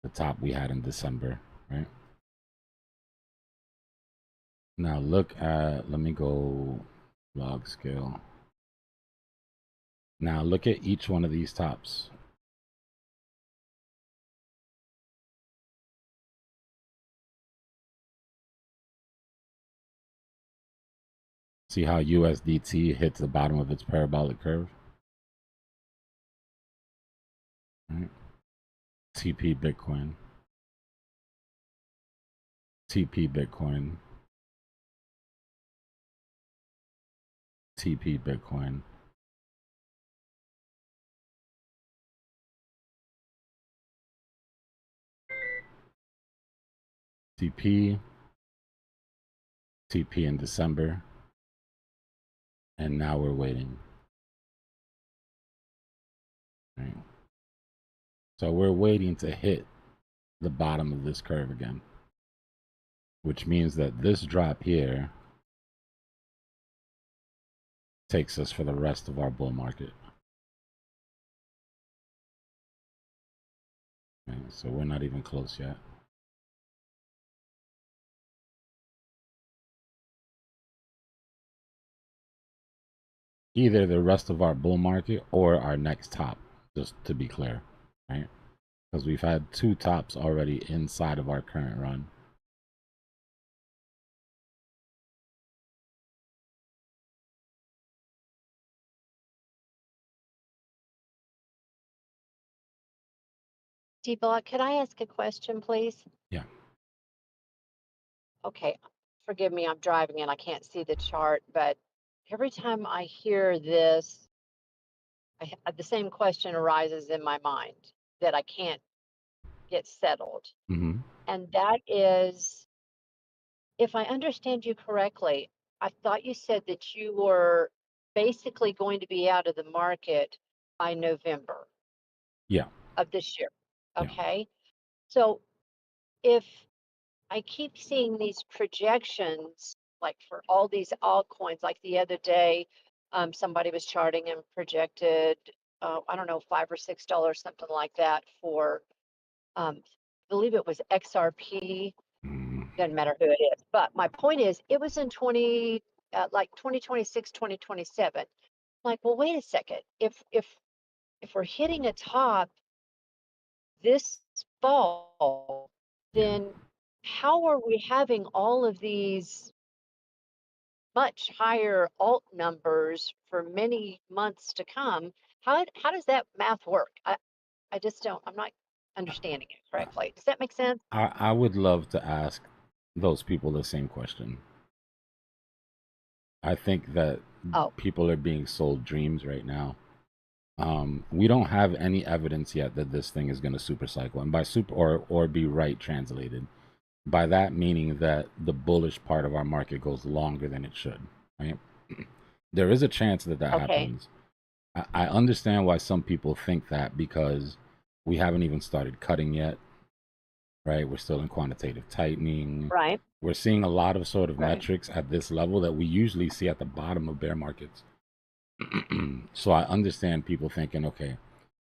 Speaker 9: the top we had in December, right? Now look at, let me go log scale. Now look at each one of these tops. See how USDT hits the bottom of its parabolic curve? Right. TP Bitcoin. TP Bitcoin. TP Bitcoin. TP. TP in December. And now we're waiting. Right. So we're waiting to hit the bottom of this curve again, which means that this drop here takes us for the rest of our bull market. Okay, so we're not even close yet. Either the rest of our bull market or our next top, just to be clear, right? Because we've had two tops already inside of our current run.
Speaker 10: Dbloc, could I ask a question, please?
Speaker 9: Yeah.
Speaker 10: Okay, forgive me, I'm driving and I can't see the chart, but every time I hear this, the same question arises in my mind that I can't get settled.
Speaker 9: Mm-hmm.
Speaker 10: And that is, if I understand you correctly, I thought you said that you were basically going to be out of the market by November.
Speaker 9: Yeah.
Speaker 10: Of this year.
Speaker 9: Yeah.
Speaker 10: Okay. So if I keep seeing these projections, like for all these altcoins, like the other day, somebody was charting and projected, I don't know, $5 or $6, something like that for, I believe it was XRP. Doesn't matter who it is. But my point is, it was in 2026, 2027. Like, well, wait a second. If we're hitting a top this fall, then how are we having all of these much higher alt numbers for many months to come? How does that math work? I just don't, I'm not understanding it correctly. Does that make sense?
Speaker 9: I would love to ask those people the same question. I think that people are being sold dreams right now. We don't have any evidence yet that this thing is going to super cycle, and by super or be right translated. By that meaning that the bullish part of our market goes longer than it should, right? There is a chance that happens. I understand why some people think that, because we haven't even started cutting yet, right? We're still in quantitative tightening.
Speaker 10: Right.
Speaker 9: We're seeing a lot of sort of metrics at this level that we usually see at the bottom of bear markets. So I understand people thinking, okay,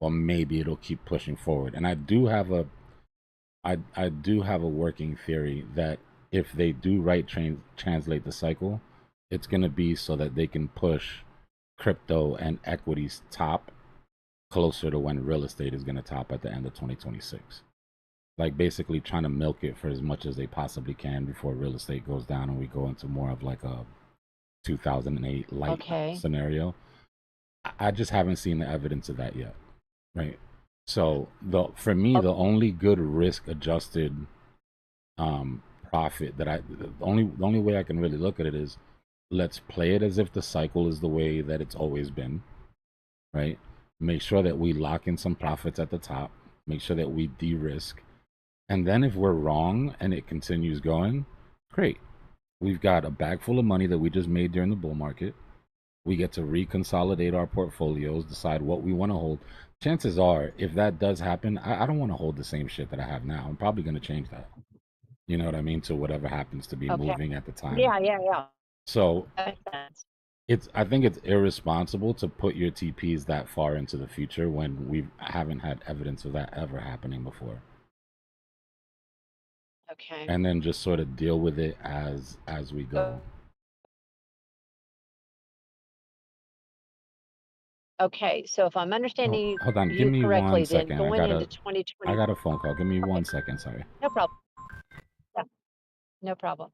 Speaker 9: well, maybe it'll keep pushing forward. And I do have a I do have a working theory that if they do translate the cycle, it's going to be so that they can push crypto and equities top closer to when real estate is going to top at the end of 2026. Like basically trying to milk it for as much as they possibly can before real estate goes down and we go into more of like a 2008 light scenario. I just haven't seen the evidence of that yet, right? So for me, the only good risk adjusted profit that the only way I can really look at it is, let's play it as if the cycle is the way that it's always been, right? Make sure that we lock in some profits at the top, make sure that we de-risk, and then if we're wrong and it continues going, great. We've got a bag full of money that we just made during the bull market. We get to reconsolidate our portfolios, decide what we want to hold. Chances are, if that does happen, I don't want to hold the same shit that I have now. I'm probably going to change that. You know what I mean? To whatever happens to be moving at the time.
Speaker 10: Yeah.
Speaker 9: So
Speaker 10: That makes sense.
Speaker 9: I think it's irresponsible to put your TPs that far into the future when we haven't had evidence of that ever happening before.
Speaker 10: Okay.
Speaker 9: And then just sort of deal with it as we go.
Speaker 10: Okay, so if I'm understanding
Speaker 9: Hold on, give
Speaker 10: you
Speaker 9: me
Speaker 10: correctly,
Speaker 9: 1
Speaker 10: then
Speaker 9: second.
Speaker 10: going into 2020.
Speaker 9: I got a phone call. Give me 1 second. Sorry.
Speaker 10: No problem. Yeah, no problem.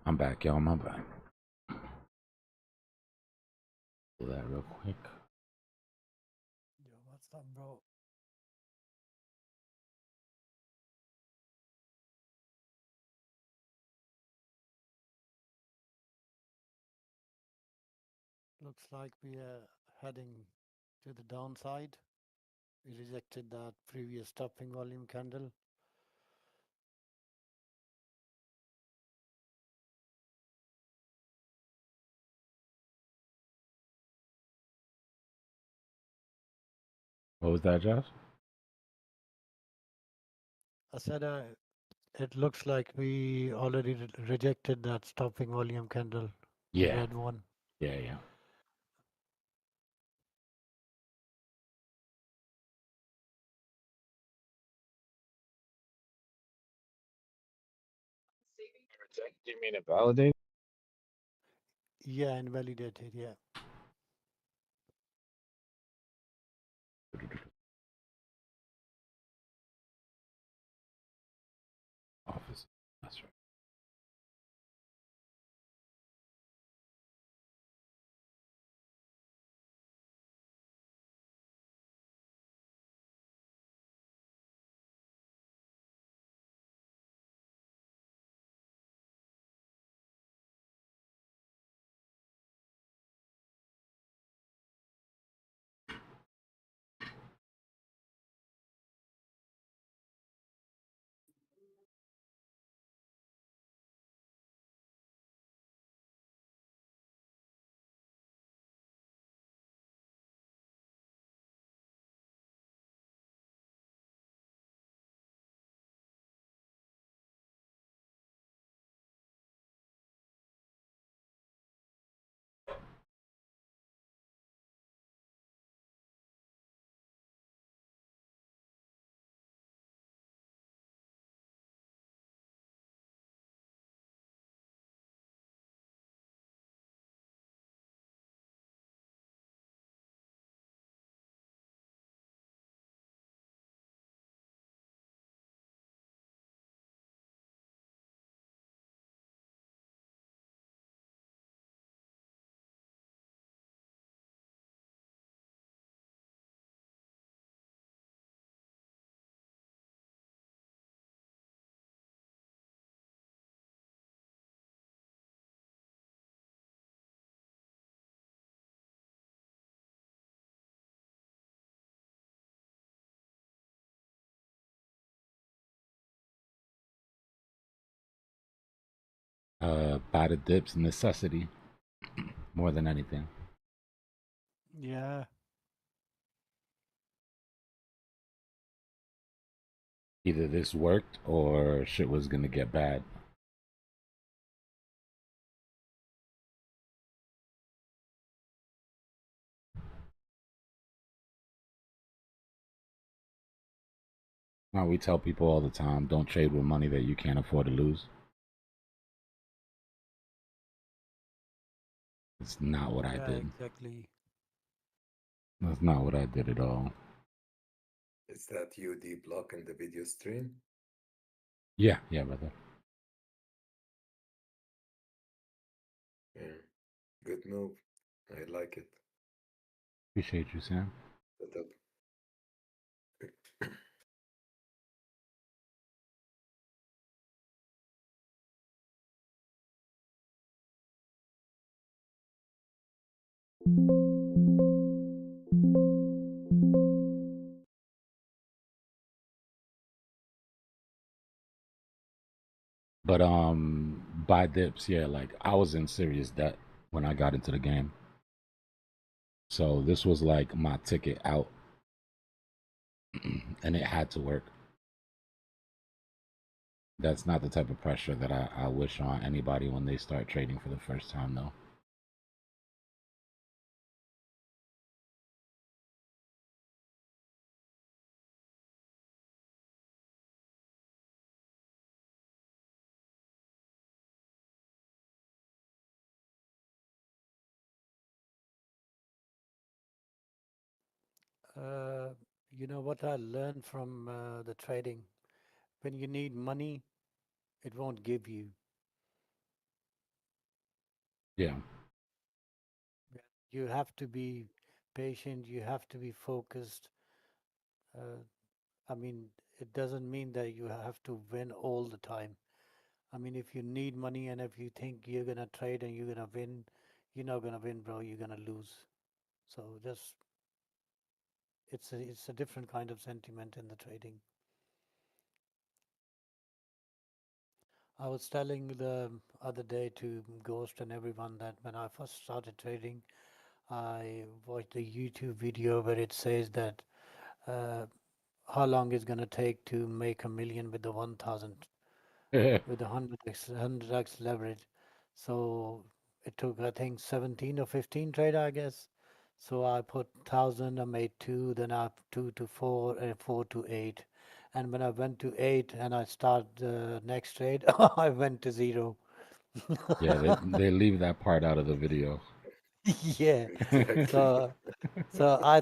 Speaker 9: I'm back, y'all. My bad. Do that real quick.
Speaker 12: Yo, what's up, bro? Looks like we are heading to the downside. We rejected that previous stopping volume candle.
Speaker 9: What was that, Josh?
Speaker 12: I said it looks like we already rejected that stopping volume candle, the
Speaker 9: Yeah.
Speaker 12: red one.
Speaker 9: Yeah.
Speaker 3: Do you mean it validated?
Speaker 12: Yeah, invalidated, yeah.
Speaker 9: Office. That's right. Buy the dips, necessity, more than anything.
Speaker 12: Yeah.
Speaker 9: Either this worked or shit was gonna get bad. Now we tell people all the time, don't trade with money that you can't afford to lose. It's not what I
Speaker 12: Yeah,
Speaker 9: did.
Speaker 12: exactly.
Speaker 9: That's not what I did at all.
Speaker 13: Is that you, Dbloc, in the video stream?
Speaker 9: Yeah, brother.
Speaker 13: Yeah. Good move. I like it.
Speaker 9: Appreciate you, Sam.
Speaker 13: Set up.
Speaker 9: But buy dips, yeah, like I was in serious debt when I got into the game. So this was like my ticket out. And it had to work. That's not the type of pressure that I wish on anybody when they start trading for the first time, though.
Speaker 12: Uh, you know what I learned from the trading? When you need money, it won't give you.
Speaker 9: Yeah.
Speaker 12: You have to be patient. You have to be focused. I mean, it doesn't mean that you have to win all the time. I mean, if you need money and if you think you're gonna trade and you're gonna win, you're not gonna win, bro. You're gonna lose. So just it's a different kind of sentiment in the trading. I was telling the other day to Ghost and everyone that when I first started trading, I watched a YouTube video where it says that how long it's gonna take to make $1 million with the 1,000 with the 100x leverage. So it took, I think, 17 or 15 trade, I guess. So I put 1,000, I made 2, then I 2 to 4, and 4 to 8. And when I went to 8 and I start the next trade, I went to 0.
Speaker 9: Yeah, they leave that part out of the video.
Speaker 12: Yeah.
Speaker 13: Exactly.
Speaker 12: So I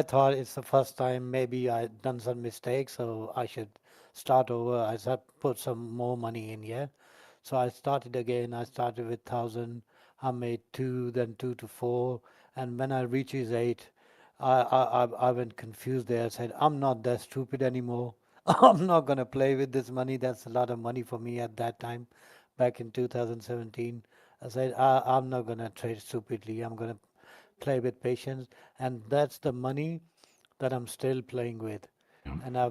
Speaker 12: thought it's the first time maybe I done some mistakes, so I should start over. I should put some more money in, yeah. So I started again. I started with 1,000. I made 2, then 2 to 4, and when I reaches 8, I went confused there. I said, I'm not that stupid anymore. I'm not gonna play with this money. That's a lot of money for me at that time, back in 2017. I said, I'm not gonna trade stupidly. I'm gonna play with patience, and that's the money that I'm still playing with. And I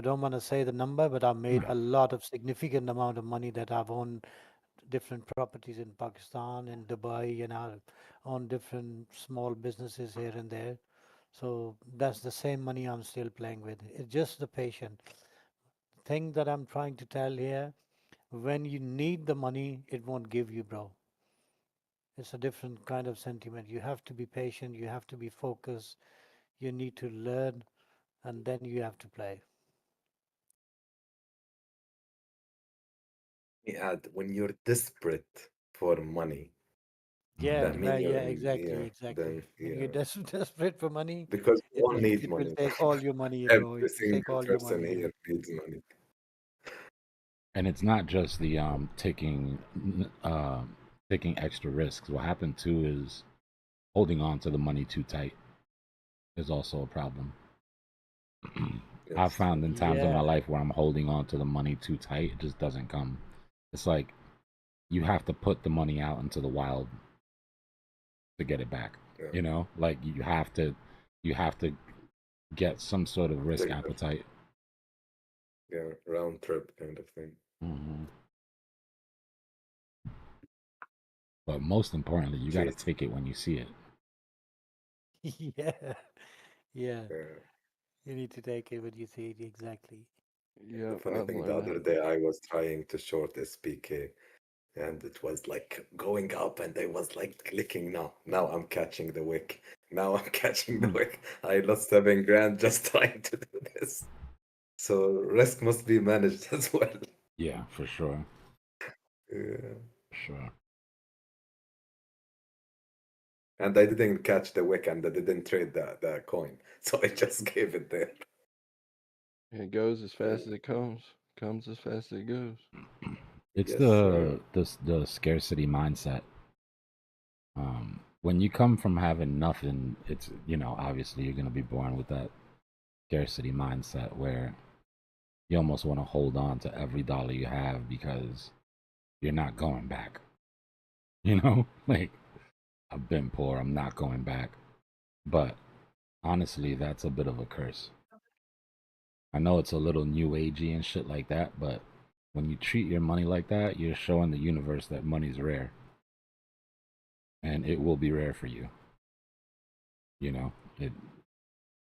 Speaker 12: don't want to say the number, but I've made a lot of significant amount of money that I've owned different properties in Pakistan and Dubai, and I own different small businesses here and there. So that's the same money I'm still playing with. It's just the patient thing that I'm trying to tell here. When you need the money, it won't give you, bro. It's a different kind of sentiment. You have to be patient, you have to be focused, you need to learn, and then you have to play.
Speaker 13: Add when you're desperate for money,
Speaker 12: Yeah,
Speaker 13: that mean you're
Speaker 12: exactly.
Speaker 13: then
Speaker 12: When you're desperate for money,
Speaker 13: because we all need
Speaker 12: it will
Speaker 13: money.
Speaker 12: take all your money, bro.
Speaker 13: Every
Speaker 12: It will take
Speaker 13: single
Speaker 12: all your
Speaker 13: person
Speaker 12: money, yeah.
Speaker 13: here needs money.
Speaker 9: And it's not just the taking extra risks. What happened too is holding on to the money too tight is also a problem. I've found in times in my life where I'm holding on to the money too tight, it just doesn't come. It's like you have to put the money out into the wild to get it back.
Speaker 13: Yeah.
Speaker 9: You know, like you have to get some sort of risk appetite.
Speaker 13: Yeah, round trip kind of thing.
Speaker 9: Mm-hmm. But most importantly, you got to take it when you see it.
Speaker 12: Yeah. You need to take it when you see it, exactly.
Speaker 2: Yeah.
Speaker 13: The funny thing, the other day I was trying to short SPK and it was like going up and I was like clicking now I'm catching the wick. Now I'm catching the wick. I lost 7 grand just trying to do this. So risk must be managed as well.
Speaker 9: Yeah, for sure.
Speaker 13: Yeah.
Speaker 9: Sure.
Speaker 13: And I didn't catch the wick and I didn't trade the coin. So I just gave it there.
Speaker 14: It goes as fast as it comes as fast as it goes.
Speaker 9: It's
Speaker 13: Yes,
Speaker 9: the scarcity mindset. When you come from having nothing, it's, you know, obviously you're gonna be born with that scarcity mindset where you almost want to hold on to every dollar you have because you're not going back. You know, like I've been poor, I'm not going back. But honestly, that's a bit of a curse. I know it's a little new agey and shit like that, but when you treat your money like that, you're showing the universe that money's rare. And it will be rare for you. You know, it's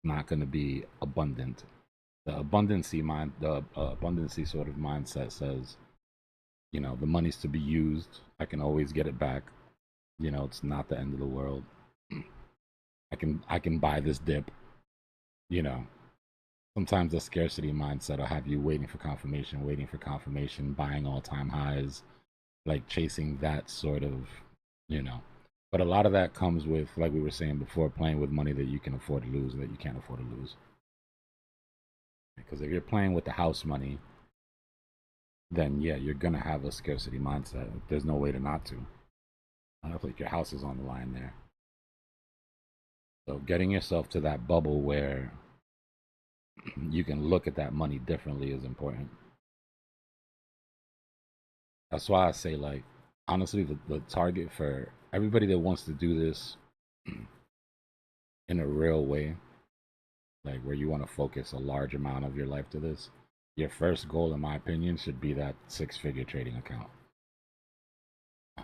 Speaker 9: not going to be abundant. The abundancy sort of mindset says, you know, the money's to be used. I can always get it back. You know, it's not the end of the world. I can buy this dip. You know, sometimes the scarcity mindset will have you waiting for confirmation, buying all-time highs, like chasing that sort of, you know. But a lot of that comes with, like we were saying before, playing with money that you can afford to lose, that you can't afford to lose. Because if you're playing with the house money, then yeah, you're gonna have a scarcity mindset. There's no way to not to. Like your house is on the line there. So getting yourself to that bubble where you can look at that money differently is important. That's why I say, like, honestly, the target for everybody that wants to do this in a real way, like where you want to focus a large amount of your life to this, your first goal, in my opinion, should be that 6-figure trading account.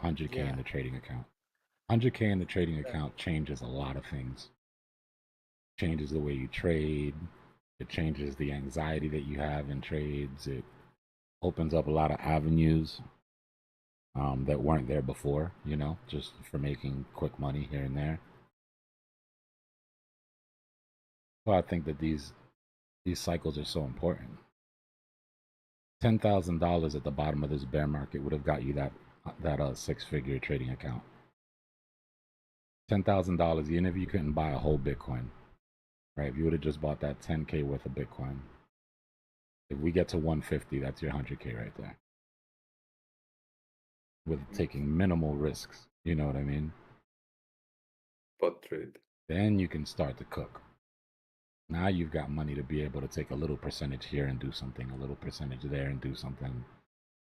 Speaker 9: 100K in the trading account. 100K in the trading account changes a lot of things. Changes the way you trade. It changes the anxiety that you have in trades. It opens up a lot of avenues that weren't there before, you know, just for making quick money here and there. So I think that these cycles are so important. $10,000 at the bottom of this bear market would have got you that 6-figure trading account. $10,000, even if you couldn't buy a whole Bitcoin, right? If you would have just bought that 10K worth of Bitcoin, if we get to 150, that's your 100K right there. With taking minimal risks, you know what I mean?
Speaker 13: Spot trade.
Speaker 9: Then you can start to cook. Now you've got money to be able to take a little percentage here and do something, a little percentage there and do something.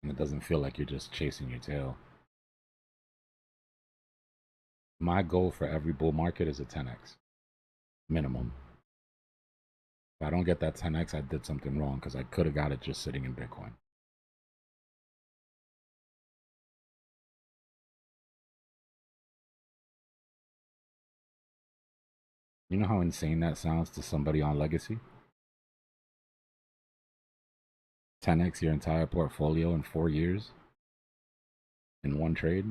Speaker 9: And it doesn't feel like you're just chasing your tail. My goal for every bull market is a 10x minimum. If I don't get that 10x, I did something wrong because I could have got it just sitting in Bitcoin. You know how insane that sounds to somebody on Legacy? 10x your entire portfolio in 4 years in one trade?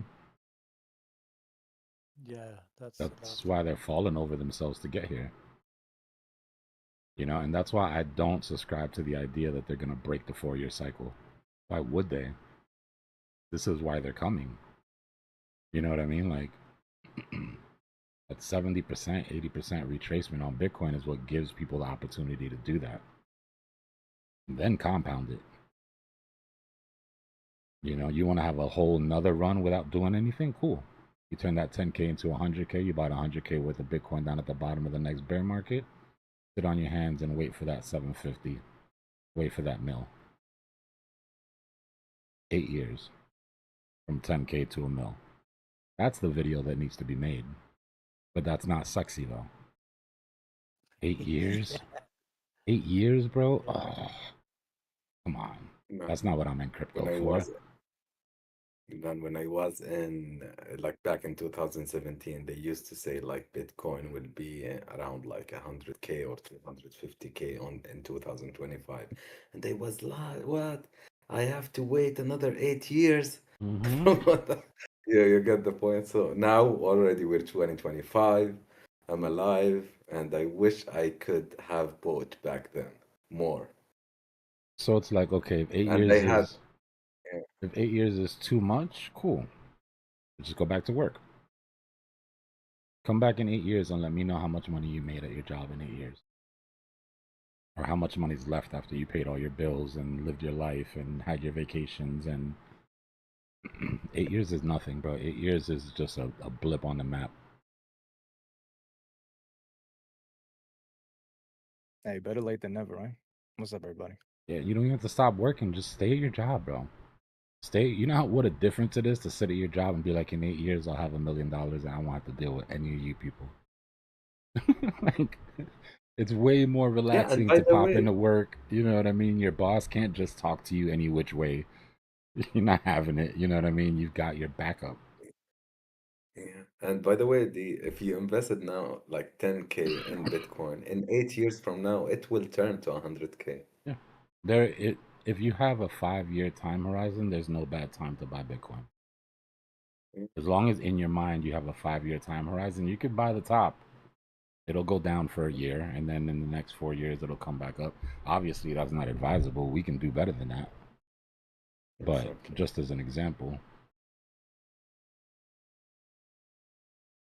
Speaker 12: Yeah,
Speaker 9: that's why they're falling over themselves to get here. You know, and that's why I don't subscribe to the idea that they're going to break the 4-year cycle. Why would they? This is why they're coming. You know what I mean? Like, at 70%, 80% retracement on Bitcoin is what gives people the opportunity to do that. And then compound it. You know, you want to have a whole nother run without doing anything? Cool. You turn that 10K into 100K. You bought 100K worth of Bitcoin down at the bottom of the next bear market. Sit on your hands and wait for that 750. Wait for that mill. 8 years from 10K to a mill. That's the video that needs to be made. But that's not sexy though. 8 years? 8 years, bro? Oh, come on.
Speaker 13: No.
Speaker 9: That's not what I'm in crypto
Speaker 13: When I
Speaker 9: for.
Speaker 13: when I was in like back in 2017, they used to say like Bitcoin will be around like 100K or 250K in 2025, and they was like, what? I have to wait another 8 years. Yeah, you get the point. So now already we're 2025. I'm alive, and I wish I could have bought back then more.
Speaker 9: So it's like, okay, if 8
Speaker 13: And
Speaker 9: years
Speaker 13: they had,
Speaker 9: is if 8 years is too much, cool. Just go back to work. Come back in 8 years and let me know how much money you made at your job in 8 years. Or how much money's left after you paid all your bills and lived your life and had your vacations. And 8 years is nothing, bro. 8 years is just a blip on the map.
Speaker 15: Hey, better late than never, right? What's up, everybody?
Speaker 9: Yeah, you don't even have to stop working. Just stay at your job, bro. Stay. You know what a difference it is to sit at your job and be like, in 8 years, I'll have $1 million and I won't have to deal with any of you people. Like, it's way more relaxing
Speaker 13: by
Speaker 9: to
Speaker 13: the
Speaker 9: pop
Speaker 13: way,
Speaker 9: into work. You know what I mean? Your boss can't just talk to you any which way. You're not having it. You know what I mean? You've got your backup.
Speaker 13: yeah. And by the way, if you invested now like 10K in Bitcoin, in 8 years from now, it will turn to 100K.
Speaker 9: Yeah. If you have a 5-year time horizon, there's no bad time to buy Bitcoin. As long as in your mind you have a 5-year time horizon, you could buy the top. It'll go down for a year, and then in the next 4 years, it'll come back up. Obviously, that's not advisable. We can do better than that. But
Speaker 13: Exactly.
Speaker 9: just as an example,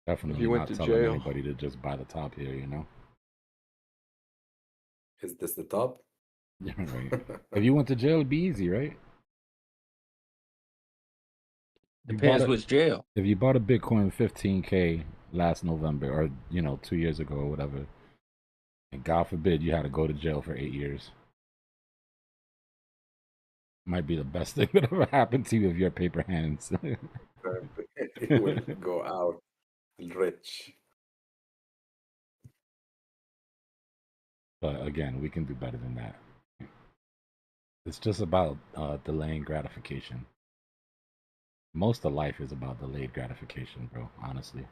Speaker 9: definitely
Speaker 14: went
Speaker 9: not
Speaker 14: to
Speaker 9: telling
Speaker 14: jail.
Speaker 9: anybody to just buy the top here, you know?
Speaker 13: Is this the top?
Speaker 9: Yeah, right. If you went to jail, it'd be easy, right?
Speaker 11: Depends which jail.
Speaker 9: If you bought a Bitcoin 15K last November, or 2 years ago or whatever, and God forbid you had to go to jail for 8 years, might be the best thing that ever happened to you of your paper hands.
Speaker 13: You will go out rich.
Speaker 9: But again, we can do better than that. It's just about delaying gratification. Most of life is about delayed gratification, bro, honestly.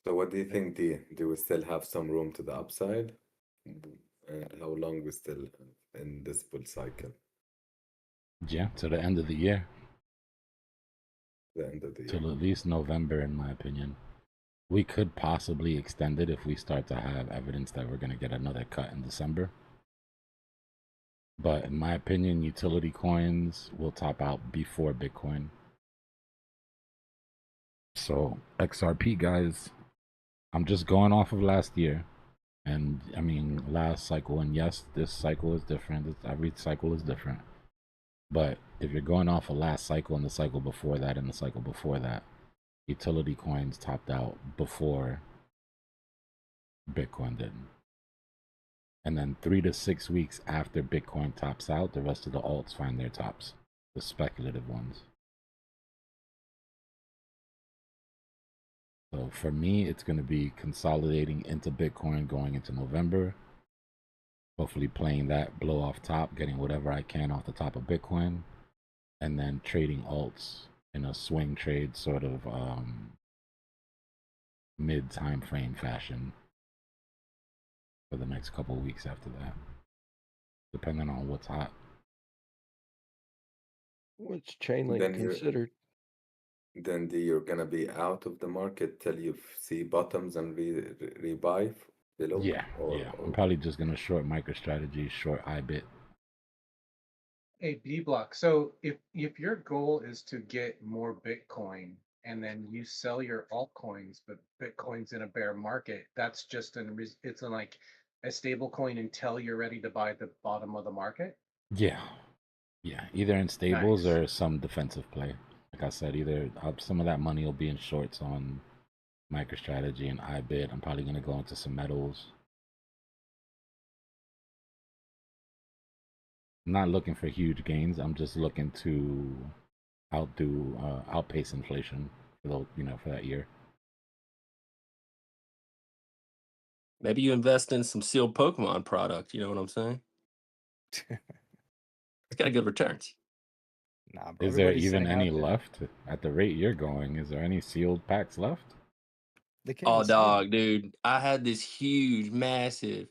Speaker 13: So what do you think? Do we still have some room to the upside? And how long we still have in this bull cycle?
Speaker 9: Yeah, to the end of the year.
Speaker 13: The end of the year.
Speaker 9: Till at least November, in my opinion. We could possibly extend it if we start to have evidence that we're going to get another cut in December. But in my opinion, utility coins will top out before Bitcoin. So XRP, guys, I'm just going off of last year. And I mean, last cycle. And yes, this cycle is different. Every cycle is different. But if you're going off of last cycle and the cycle before that and the cycle before that, utility coins topped out before Bitcoin did. And then 3 to 6 weeks after Bitcoin tops out, the rest of the alts find their tops, the speculative ones. So for me, it's going to be consolidating into Bitcoin going into November. Hopefully playing that, blow off top, getting whatever I can off the top of Bitcoin. And then trading alts in a swing trade sort of mid time frame fashion for the next couple of weeks after that, depending on what's hot.
Speaker 14: What's Chainlink considered?
Speaker 13: Then you're gonna be out of the market till you see bottoms and rebuy below.
Speaker 9: Yeah, I'm probably just gonna short MicroStrategy, short IBIT.
Speaker 8: Hey, Dbloc. So if your goal is to get more Bitcoin and then you sell your altcoins, but Bitcoin's in a bear market, that's just it's like a stable coin until you're ready to buy the bottom of the market?
Speaker 9: Yeah, either in stables or some defensive play. Like I said, either some of that money will be in shorts on MicroStrategy and IBIT. I'm probably gonna go into some metals. I'm not looking for huge gains. I'm just looking to outpace inflation for for that year.
Speaker 11: Maybe you invest in some sealed Pokemon product. You know what I'm saying? It's got good returns.
Speaker 15: Nah, bro.
Speaker 9: Is there even any left at the rate you're going? Is there any sealed packs left?
Speaker 11: Oh, dog, dude. I had this huge, massive,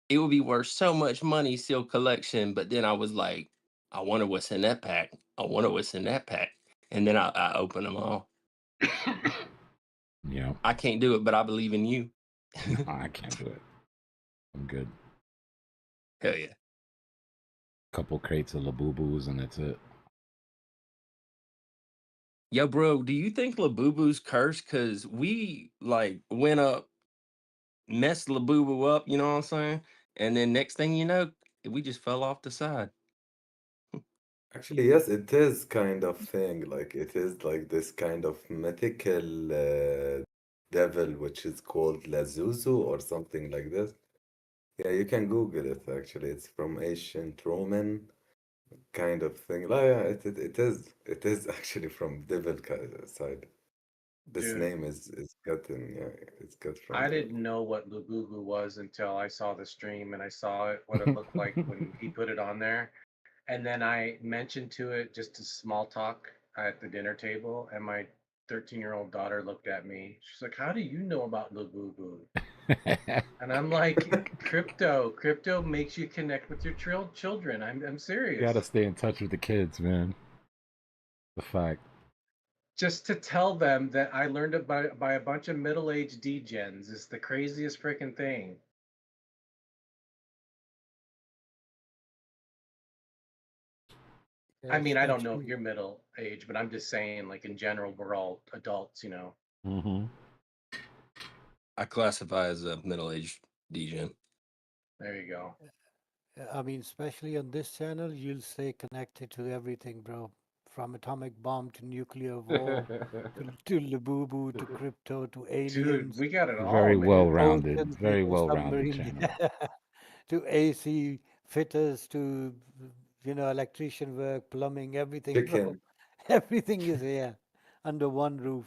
Speaker 11: it would be worth so much money sealed collection, but then I was like, I wonder what's in that pack. I wonder what's in that pack. And then I open them all.
Speaker 9: Yeah.
Speaker 11: I can't do it, but I believe in you.
Speaker 9: No, I can't do it. I'm good.
Speaker 11: Hell yeah.
Speaker 9: Couple crates of Labubus and that's it.
Speaker 11: Yo, bro, do you think Labubu's cursed? Because we like went up, messed Labubu up, you know what I'm saying? And then next thing you know, we just fell off the side.
Speaker 13: Actually, yes, it is kind of thing. Like it is like this kind of mythical devil, which is called Lazuzu or something like this. Yeah, you can Google it. Actually, it's from ancient Roman kind of thing. Like, yeah, it is actually from devil side. This
Speaker 8: Dude.
Speaker 13: name is gotten, yeah, it's got from
Speaker 8: I
Speaker 13: the
Speaker 8: didn't know what Labubu was until I saw the stream and I saw it, what it looked like when he put it on there. And then I mentioned to it just a small talk at the dinner table, and my 13-year-old daughter looked at me. She's like, "How do you know about Labubu?" And I'm like, crypto makes you connect with your children. I'm serious.
Speaker 9: You gotta stay in touch with the kids, man. The fact.
Speaker 8: Just to tell them that I learned it by a bunch of middle-aged degens is the craziest freaking thing. I mean, I don't know if you're middle age, but I'm just saying, like in general, we're all adults, you know.
Speaker 9: Mm-hmm.
Speaker 11: I classify as a middle-aged degen.
Speaker 8: There you go.
Speaker 12: I mean, especially on this channel, you'll stay connected to everything, bro. From atomic bomb to nuclear war, to Labubu, to crypto, to
Speaker 8: Dude,
Speaker 12: aliens,
Speaker 8: we got it
Speaker 9: Very
Speaker 8: all,
Speaker 9: well
Speaker 8: man.
Speaker 9: rounded,
Speaker 12: oceans,
Speaker 9: very well rounded
Speaker 12: submarine,
Speaker 9: channel.
Speaker 12: to AC fitters, to electrician work, plumbing, everything, bro.
Speaker 13: Chicken.
Speaker 12: Everything is here under one roof.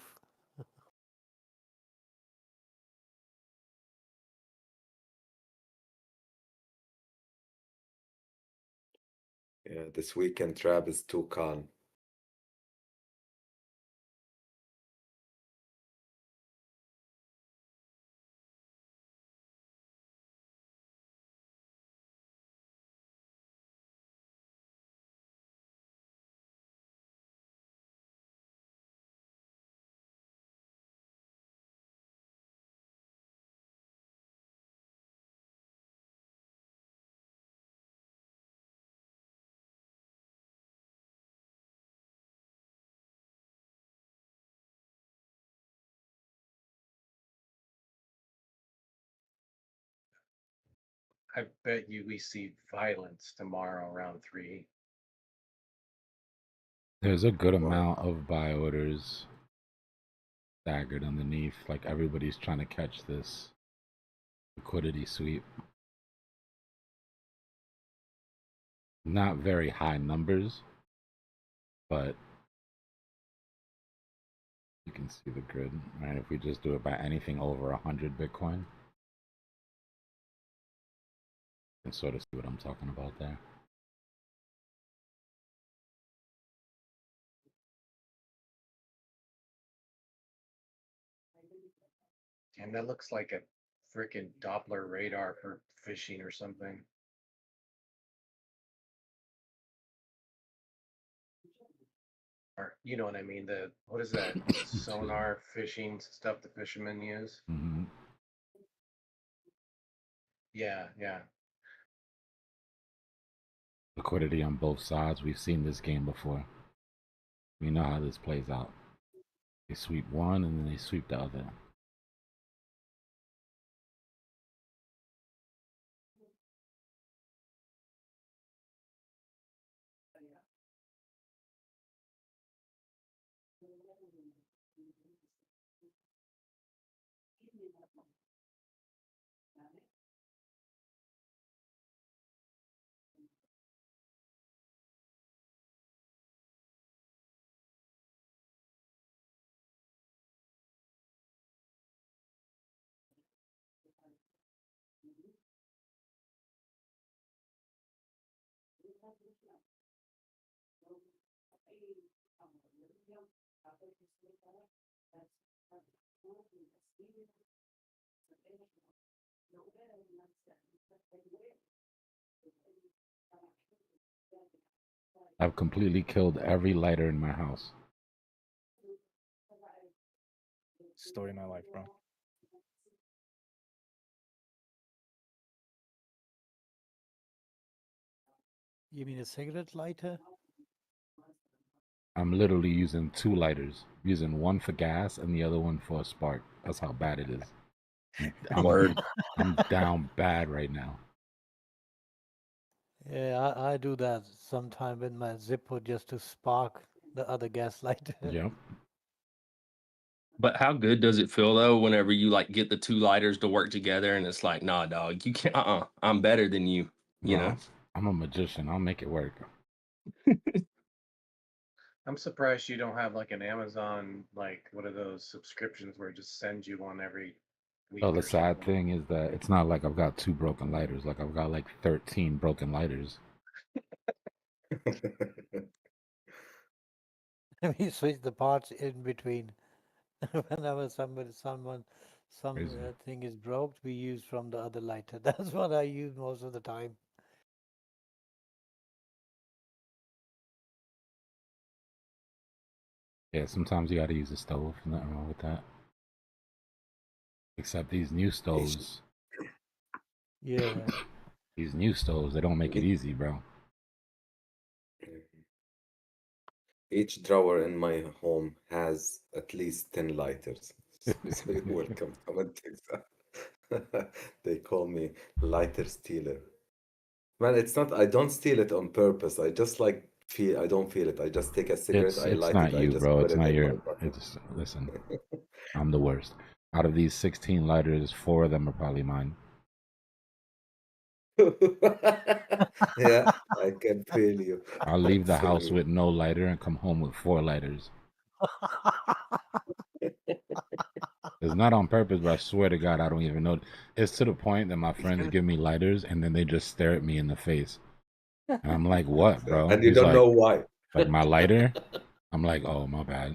Speaker 13: Yeah, this weekend trap is too calm.
Speaker 8: I bet you we see violence tomorrow around 3.
Speaker 9: There's a good
Speaker 13: Why?
Speaker 9: amount of buy orders staggered underneath. Like everybody's trying to catch this liquidity sweep. Not very high numbers, but you can see the grid, right? If we just do it by anything over 100 Bitcoin, you can sort of see what I'm talking about there.
Speaker 8: Damn, that looks like a freaking Doppler radar for fishing or something. Or you know what I mean? What is that sonar fishing stuff the fishermen use?
Speaker 9: Mm-hmm.
Speaker 8: Yeah, yeah.
Speaker 9: Liquidity on both sides. We've seen this game before. We know how this plays out. They sweep one and then they sweep the other. I've completely killed every lighter in my house.
Speaker 15: Story of my life, bro.
Speaker 12: You mean a cigarette lighter?
Speaker 9: I'm literally using 2 lighters, using one for gas and the other one for a spark. That's how bad it is.
Speaker 11: Word.
Speaker 9: I'm down bad right now.
Speaker 12: Yeah, I do that sometime with my Zippo just to spark the other gas lighter.
Speaker 9: Yep.
Speaker 11: But how good does it feel though whenever you like get the 2 lighters to work together and it's like, nah, dog, you can't. I'm better than you. You know.
Speaker 9: Well, I'm a magician. I'll make it work.
Speaker 8: I'm surprised you don't have like an Amazon, like what are those subscriptions where it just sends you one every week
Speaker 9: So the
Speaker 8: or
Speaker 9: sad
Speaker 8: something.
Speaker 9: thing is that it's not like I've got 2 broken lighters. Like I've got like 13 broken lighters.
Speaker 12: We switch the parts in between. Whenever some
Speaker 9: Crazy.
Speaker 12: thing is broke, we use from the other lighter. That's what I use most of the time.
Speaker 9: Yeah, sometimes you gotta use a stove. Nothing wrong with that. Except these new stoves.
Speaker 12: Yeah.
Speaker 9: These new stoves, they don't make it easy, bro.
Speaker 13: Each drawer in my home has at least 10 lighters. So you're welcome. Come and take that. They call me lighter stealer. Man, it's not. I don't steal it on purpose. I just like feel. I don't feel it. I just take a cigarette. I
Speaker 9: It's
Speaker 13: light
Speaker 9: not
Speaker 13: it. I
Speaker 9: you,
Speaker 13: just
Speaker 9: bro.
Speaker 13: put
Speaker 9: It's
Speaker 13: it
Speaker 9: not
Speaker 13: in my
Speaker 9: your.
Speaker 13: pocket.
Speaker 9: It's listen. I'm the worst. Out of these 16 lighters, 4 of them are probably mine.
Speaker 13: Yeah, I can feel you.
Speaker 9: I'll leave
Speaker 13: I
Speaker 9: the
Speaker 13: feel
Speaker 9: house
Speaker 13: you.
Speaker 9: with no lighter and come home with 4 lighters. It's not on purpose, but I swear to God, I don't even know. It's to the point that my friends give me lighters and then they just stare at me in the face. And I'm like, what, bro?
Speaker 13: And you
Speaker 9: He's
Speaker 13: don't know why.
Speaker 9: like my lighter? I'm like, oh, my bad.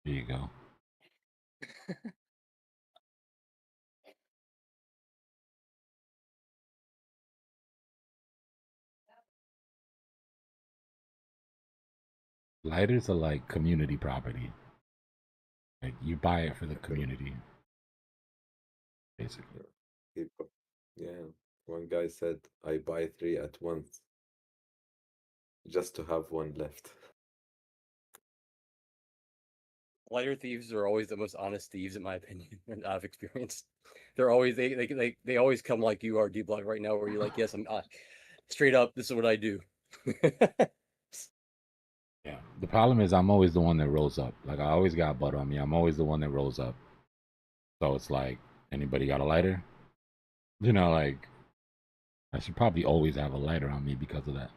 Speaker 9: Here you go. Lighters are like community property. Like you buy it for the community, basically.
Speaker 13: People. Yeah. One guy said, I buy 3 at once just to have one left.
Speaker 6: Lighter thieves are always the most honest thieves, in my opinion, and I've experienced. They're always they always come like you are, Dbloc, right now, where you're like, yes, I'm straight up. This is what I do.
Speaker 9: Yeah. The problem is I'm always the one that rolls up. Like I always got butt on me. I'm always the one that rolls up. So it's like, anybody got a lighter? You know, like I should probably always have a lighter on me because of that.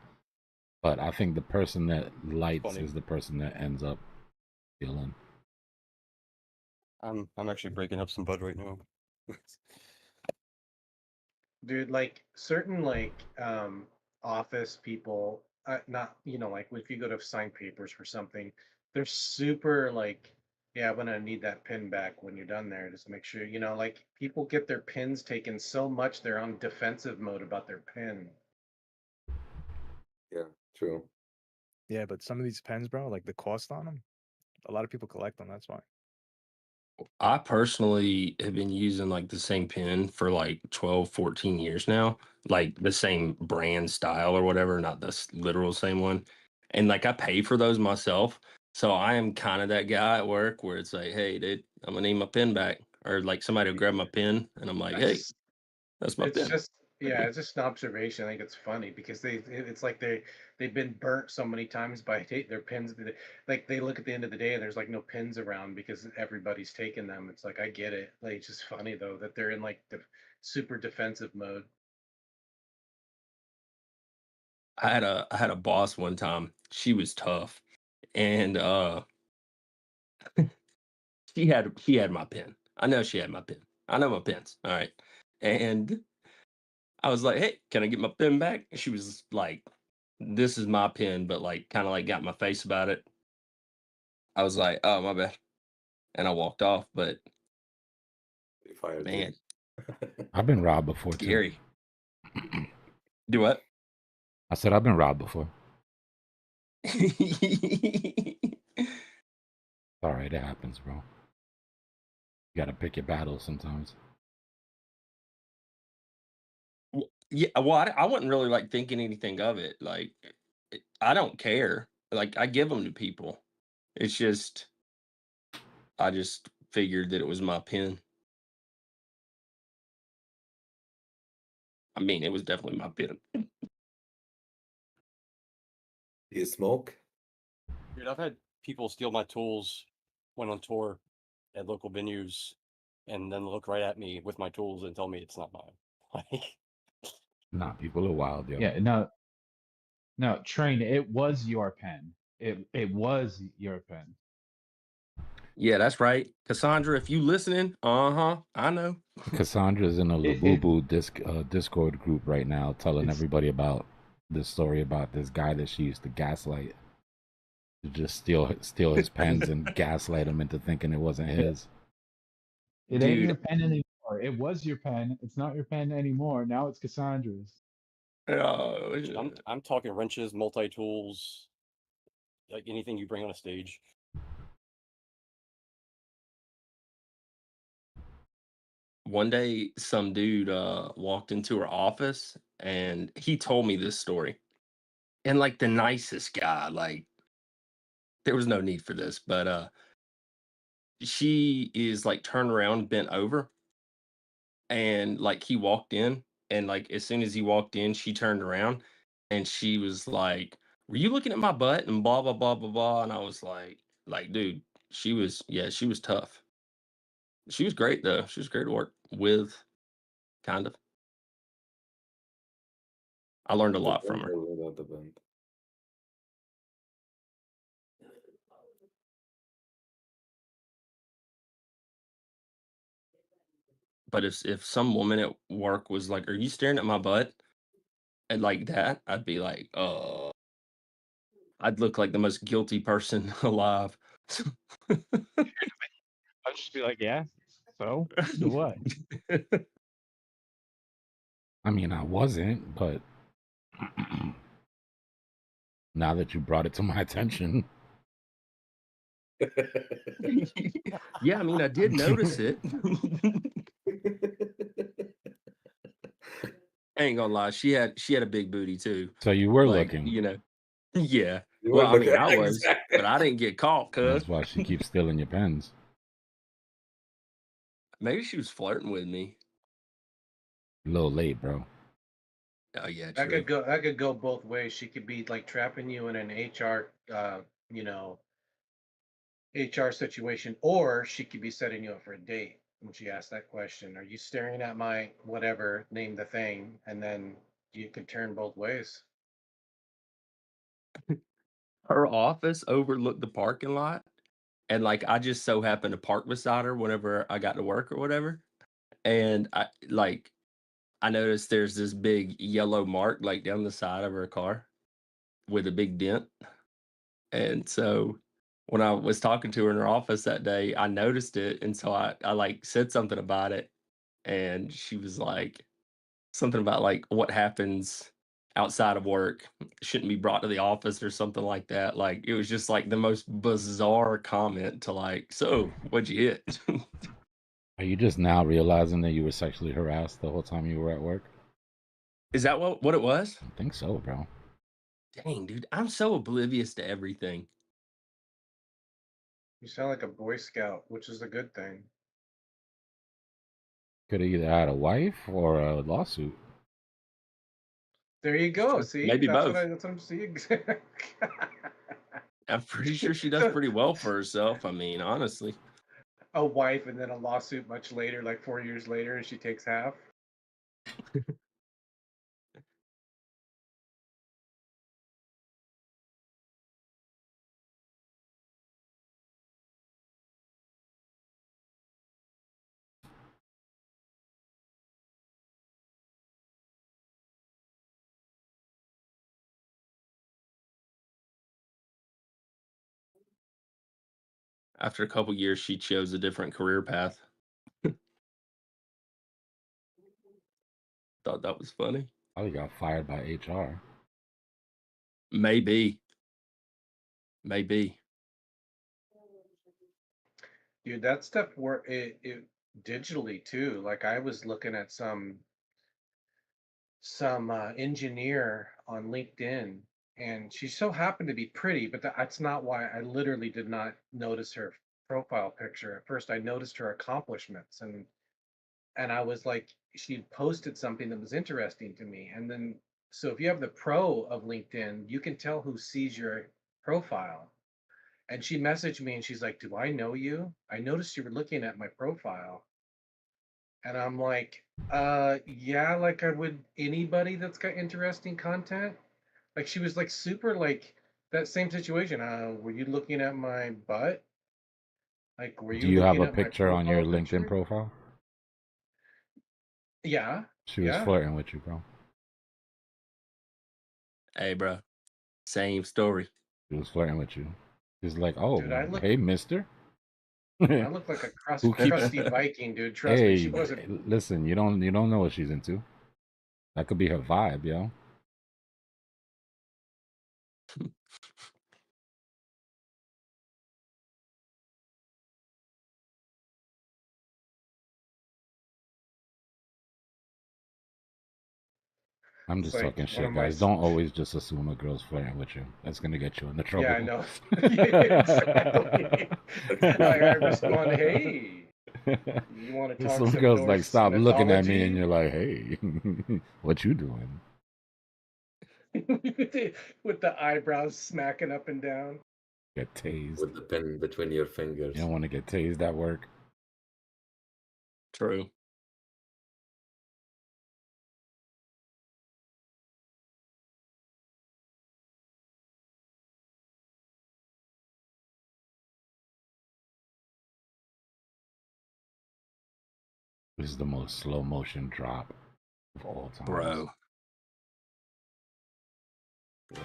Speaker 9: But I think the person that lights is the person that ends up stealing.
Speaker 6: I'm actually breaking up some bud right now.
Speaker 8: Dude, like certain office people, not like if you go to sign papers for something, they're super like, yeah, I'm gonna need that pin back when you're done there. Just make sure, like people get their pins taken so much they're on defensive mode about their pin.
Speaker 13: Yeah, true.
Speaker 15: Yeah, but some of these pens, bro, like the cost on them, a lot of people collect them. That's why.
Speaker 11: I personally have been using like the same pen for like 12, 14 years now, like the same brand style or whatever, not the literal same one. And like I pay for those myself. So I am kind of that guy at work where it's like, hey, dude, I'm gonna need my pen back. Or like somebody will grab my pen and I'm like, hey, that's my
Speaker 8: It's
Speaker 11: pen.
Speaker 8: just it's just an observation. I think it's funny because it's like they've been burnt so many times by their pins. Like they look at the end of the day and there's like no pins around because everybody's taken them. It's like I get it. Like it's just funny though that they're in like the super defensive mode.
Speaker 11: I had a boss one time. She was tough. And she had my pen. I know she had my pen. I know my pens. All right. And I was like, "Hey, can I get my pen back?" And she was like, "This is my pen," but like kind of like got in my face about it. I was like, "Oh, my bad." And I walked off, but
Speaker 13: They fired
Speaker 11: man,
Speaker 9: I've been robbed before too.
Speaker 11: scary. Do what?
Speaker 9: I said I've been robbed before. All right, it happens, bro. You gotta pick your battles sometimes.
Speaker 11: Yeah, well, I wasn't really like thinking anything of it. Like, I don't care. Like, I give them to people. It's just, I just figured that it was my pen. I mean, it was definitely my pen.
Speaker 13: You smoke?
Speaker 6: Dude, I've had people steal my tools when on tour at local venues, and then look right at me with my tools and tell me it's not mine. Like,
Speaker 9: Nah, people are wild, yo.
Speaker 16: Yeah, no, Train, it was your pen. It was your pen.
Speaker 11: Yeah, that's right. Cassandra, if you listening, I know.
Speaker 9: Cassandra's in a Labubu Discord group right now telling everybody about this story about this guy that she used to gaslight. To just steal his pens and gaslight him into thinking it wasn't his.
Speaker 16: It ain't your pen anymore. It was your pen. It's not your pen anymore. Now it's Cassandra's.
Speaker 6: I'm talking wrenches, multi tools, like anything you bring on a stage.
Speaker 11: One day some dude walked into her office and he told me this story. And like the nicest guy, like there was no need for this, but she is like turned around, bent over, and like he walked in And like as soon as he walked in, she turned around and she was like, "Were you looking at my butt?" And blah blah blah blah blah. And I was like, dude, she was tough. She was great though. She was great to work with, kind of. I learned a lot from her.
Speaker 13: Without the band.
Speaker 11: But if some woman at work was like, "Are you staring at my butt?" and like that, I'd be like, "Oh." I'd look like the most guilty person alive.
Speaker 16: I'd just be like, yeah. So what?
Speaker 9: I mean, I wasn't, but now that you brought it to my attention.
Speaker 11: Yeah, I mean, I did notice it. I ain't gonna lie, she had a big booty too.
Speaker 9: So you were
Speaker 11: Like,
Speaker 9: looking.
Speaker 11: you know, yeah.
Speaker 13: You
Speaker 11: Well,
Speaker 13: were
Speaker 11: I mean,
Speaker 13: looking-
Speaker 11: I was,
Speaker 13: exactly.
Speaker 11: but I didn't get caught, cuz.
Speaker 9: That's why she keeps stealing your pens.
Speaker 11: Maybe she was flirting with me.
Speaker 9: A little late, bro.
Speaker 11: Oh yeah,
Speaker 8: That
Speaker 11: true.
Speaker 8: could go both ways. She could be like trapping you in an HR, you know, HR situation, or she could be setting you up for a date. When she asked that question, "Are you staring at my whatever? Name the thing," and then you could turn both ways.
Speaker 11: Her office overlooked the parking lot, and like I just so happened to park beside her whenever I got to work or whatever. And I noticed there's this big yellow mark like down the side of her car with a big dent. And so when I was talking to her in her office that day, I noticed it. And so I like said something about it. And she was like, something about like what happens outside of work shouldn't be brought to the office or something like that. Like it was just like the most bizarre comment to like, so what'd you hit?
Speaker 9: Are you just now realizing that you were sexually harassed the whole time you were at work?
Speaker 11: Is that what it was?
Speaker 9: I think so, bro.
Speaker 11: Dang, dude, I'm so oblivious to everything.
Speaker 8: You sound like a Boy Scout, which is a good thing.
Speaker 9: Could have either had a wife or a lawsuit.
Speaker 8: There you go. See,
Speaker 11: Maybe
Speaker 8: that's
Speaker 11: both.
Speaker 8: what I'm seeing.
Speaker 11: I'm pretty sure she does pretty well for herself. I mean, honestly.
Speaker 8: A wife and then a lawsuit much later, like 4 years later, and she takes half.
Speaker 11: After a couple years, she chose a different career path. Thought that was funny.
Speaker 9: Probably got fired by HR.
Speaker 11: Maybe.
Speaker 8: Dude, that stuff work it digitally too. Like I was looking at some engineer on LinkedIn, and she so happened to be pretty, but that's not why I literally did not notice her profile picture. At first, I noticed her accomplishments, and I was like, she posted something that was interesting to me, and then so if you have the pro of LinkedIn, you can tell who sees your profile. And she messaged me and she's like, "Do I know you? I noticed you were looking at my profile." And I'm like, yeah, like I would anybody that's got interesting content. Like she was like super like that same situation. Were you looking at my butt? Like, were
Speaker 9: Do
Speaker 8: you
Speaker 9: you have
Speaker 8: looking
Speaker 9: a
Speaker 8: at my
Speaker 9: picture on your
Speaker 8: profile
Speaker 9: LinkedIn
Speaker 8: picture?
Speaker 9: profile?
Speaker 8: Yeah.
Speaker 9: She was
Speaker 8: Yeah.
Speaker 9: flirting with you, bro.
Speaker 11: Hey, bro. Same story.
Speaker 9: She was flirting with you. She's like, oh,
Speaker 8: Dude, I look
Speaker 9: hey, mister.
Speaker 8: I look like a
Speaker 9: Who keeps-
Speaker 8: crusty Viking, dude. Trust me, she wasn't.
Speaker 9: Listen, you don't know what she's into. That could be her vibe, yo. I'm just
Speaker 8: It's like
Speaker 9: talking
Speaker 8: one
Speaker 9: shit,
Speaker 8: of my
Speaker 9: guys. Don't always just assume a girl's flirting with you. That's gonna get you into trouble.
Speaker 8: Yeah, I know. Yeah, exactly. That's why I respond, hey. You want to
Speaker 9: There's
Speaker 8: talk
Speaker 9: some
Speaker 8: some
Speaker 9: girls like, stop looking at me, and
Speaker 8: Norsetology?
Speaker 9: you're like, hey, what you doing?
Speaker 8: With the eyebrows smacking up and down.
Speaker 9: Get tased.
Speaker 13: With the pen between your
Speaker 9: You
Speaker 13: fingers.
Speaker 9: don't want to get tased at work.
Speaker 11: True.
Speaker 9: This is the most slow motion drop of all time.
Speaker 11: Bro.
Speaker 13: You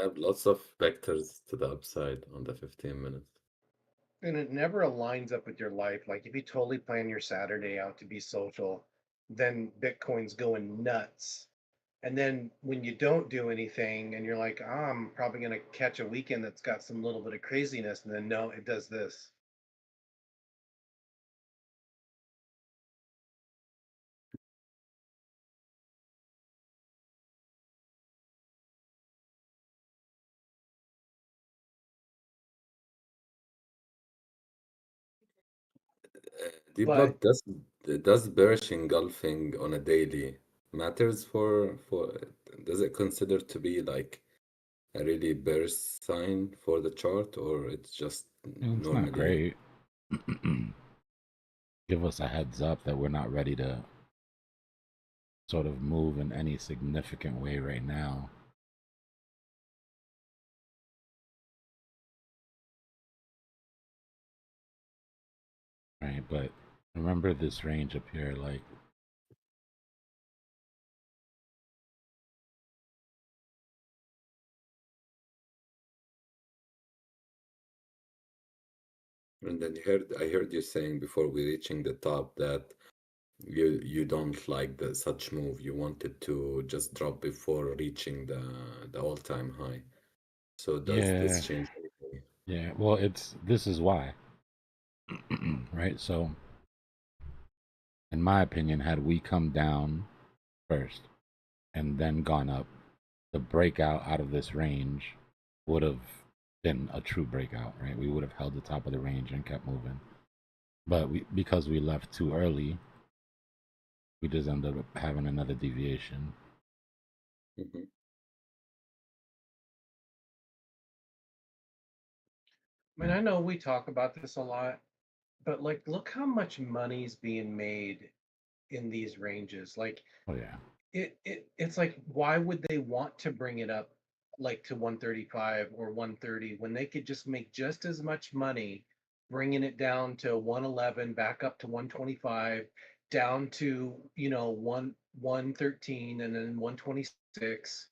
Speaker 13: have lots of vectors to the upside on the 15 minutes.
Speaker 8: And it never aligns up with your life. Like if you totally plan your Saturday out to be social, then Bitcoin's going nuts. And then when you don't do anything and you're like, I'm probably going to catch a weekend that's got some little bit of craziness, and then no, it does this.
Speaker 13: Dbloc, does bearish engulfing on a daily matters for does it consider to be like a really bearish sign for the chart, or it's just
Speaker 9: It's
Speaker 13: normally
Speaker 9: not great. Give us a heads up that we're not ready to sort of move in any significant way right now. Right, but remember this range up here, like
Speaker 13: And then I heard you saying before we reaching the top that you don't like the such move. You wanted to just drop before reaching the all-time high. So does this change anything?
Speaker 9: Yeah, well, this is why. Right? So in my opinion, had we come down first and then gone up, the breakout out of this range would have been a true breakout, right? We would have held the top of the range and kept moving. But because we left too early, we just ended up having another deviation.
Speaker 8: I mean, I know we talk about this a lot, but like, look how much money's being made in these ranges. Like,
Speaker 9: oh yeah,
Speaker 8: it's like, why would they want to bring it up like to 135 or 130 when they could just make just as much money bringing it down to 111, back up to 125, down to 113, and then 126.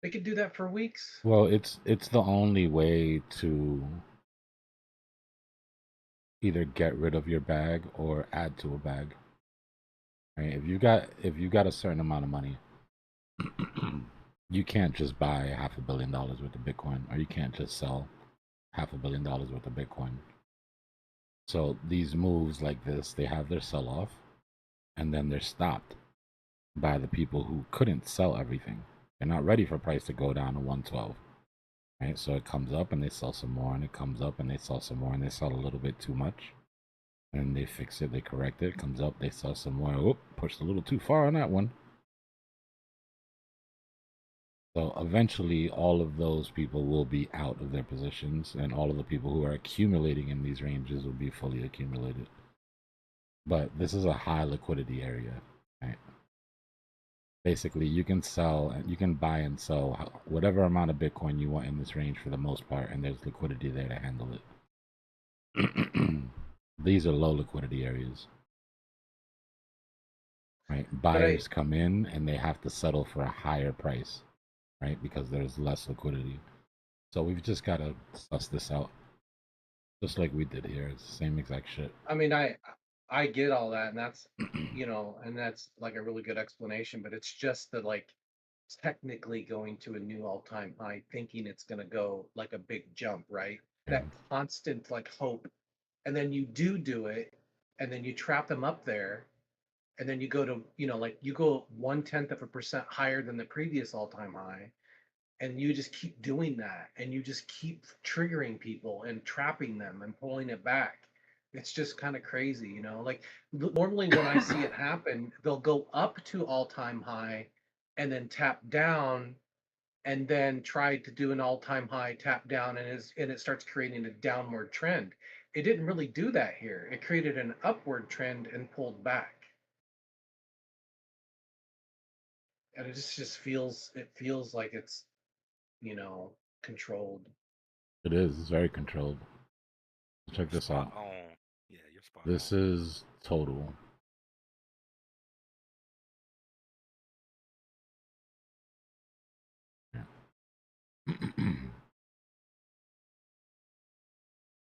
Speaker 8: They could do that for weeks.
Speaker 9: well, it's the only way to either get rid of your bag or add to a bag. Right? If you got a certain amount of money, you can't just buy $500 million worth of Bitcoin, or you can't just sell $500 million worth of Bitcoin. So these moves like this, they have their sell off, and then they're stopped by the people who couldn't sell everything. They're not ready for price to go down to 112. Right? So it comes up and they sell some more, and it comes up and they sell some more, and they sell a little bit too much. And they fix it, they correct it, comes up, they sell some more. Oop, pushed a little too far on that one. So eventually all of those people will be out of their positions, and all of the people who are accumulating in these ranges will be fully accumulated. But this is a high liquidity area, right? Basically, you can sell, you can buy and sell whatever amount of Bitcoin you want in this range for the most part, and there's liquidity there to handle it. These are low liquidity areas. Right? Buyers come in and they have to settle for a higher price, right? Because there's less liquidity. So we've just got to suss this out. Just like we did here. It's the same exact shit.
Speaker 8: I mean, I get all that, and that's and that's like a really good explanation, but it's just that, like, technically going to a new all-time high, thinking it's going to go like a big jump, right? That constant like hope, and then you do it, and then you trap them up there, and then you go to, you know, like you go 0.1% higher than the previous all-time high, and you just keep doing that, and you just keep triggering people and trapping them and pulling it back. It's just kind of crazy, you know. Like normally when I see it happen, they'll go up to all-time high and then tap down and then try to do an all-time high, tap down, and it starts creating a downward trend. It didn't really do that here. It created an upward trend and pulled back. And it just feels like it's, you know, controlled.
Speaker 9: It is. It's very controlled. Check this out.
Speaker 17: Yeah, you're spot
Speaker 9: This is total. Yeah.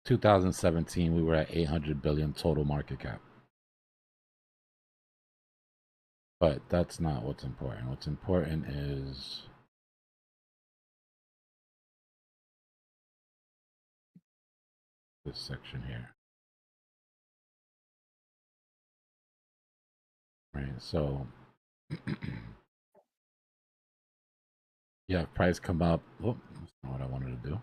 Speaker 9: 2017, we were at 800 billion total market cap. But that's not what's important. What's important is this section here. Right, so you have price come up. Oh, that's not what I wanted to do.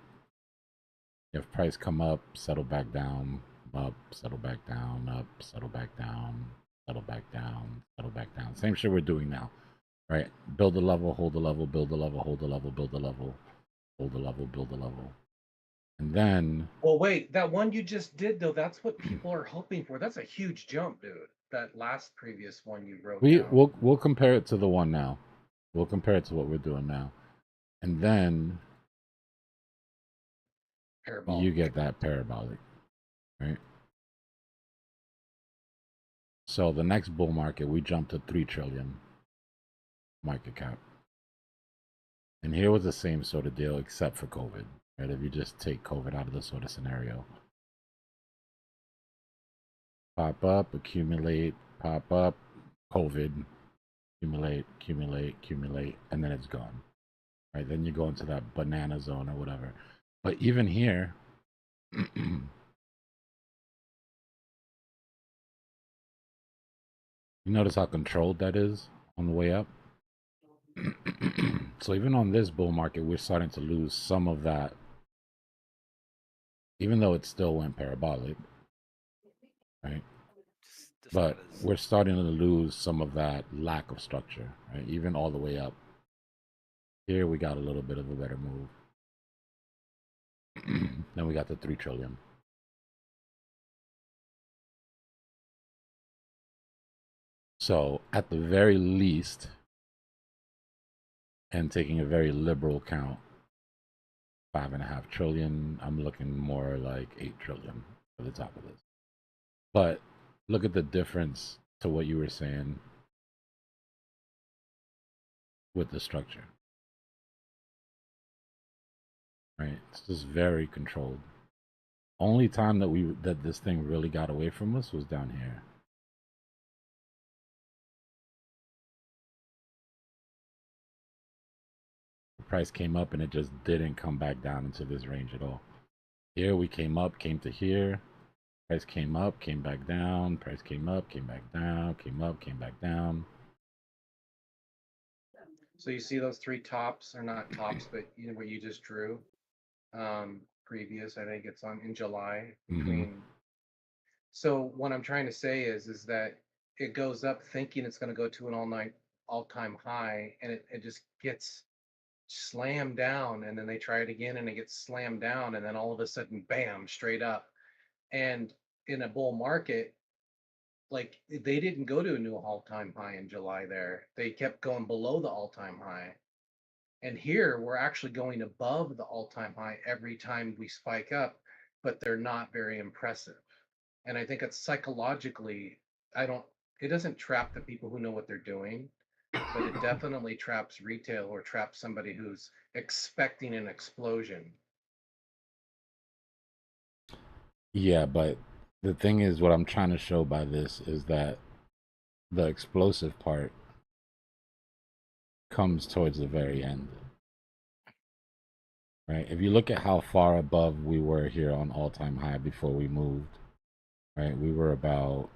Speaker 9: You have price come up, settle back down, up, settle back down, up, settle back down, settle back down, settle back down. Same shit we're doing now, right? Build a level, hold a level, build a level, hold a level, build a level, hold a level, build a level. And then,
Speaker 8: Well, wait, that one you just did though, that's what people are hoping for. That's a huge jump, dude. That last previous one you wrote down.
Speaker 9: we'll compare it to the one now. We'll compare it to what we're doing now. And then
Speaker 8: Parabolic.
Speaker 9: you get that parabolic, right? So the next bull market, we jumped to 3 trillion market cap. And here was the same sort of deal except for COVID, right? If you just take COVID out of the sort of scenario. Pop up, accumulate, pop up, COVID, accumulate, accumulate, accumulate, and then it's gone, right? Then you go into that banana zone or whatever. But even here, you notice how controlled that is on the way up? So even on this bull market, we're starting to lose some of that, even though it still went parabolic, right? But we're starting to lose some of that lack of structure, right? Even all the way up. Here we got a little bit of a better move. Then we got the 3 trillion. So at the very least, and taking a very liberal count, 5.5 trillion, I'm looking more like 8 trillion for the top of this. But look at the difference to what you were saying with the structure, right? It's just very controlled. Only time that this thing really got away from us was down here. The price came up and it just didn't come back down into this range at all. Here we came up, came to here. Price came up, came back down. Price came up, came back down, came up, came back down.
Speaker 8: So you see those 3 tops, or not tops, but you know what you just drew. Previous, I think it's on in July between. So what I'm trying to say is that it goes up thinking it's going to go to an all-time high, and it just gets slammed down, and then they try it again and it gets slammed down, and then all of a sudden, bam, straight up. And in a bull market, like they didn't go to a new all-time high in July there. They kept going below the all-time high. And here we're actually going above the all-time high every time we spike up, but they're not very impressive. And I think it's psychologically, it doesn't trap the people who know what they're doing, but it definitely traps retail or traps somebody who's expecting an explosion.
Speaker 9: Yeah, but the thing is, what I'm trying to show by this is that the explosive part comes towards the very end. Right? If you look at how far above we were here on all-time high before we moved, right? We were about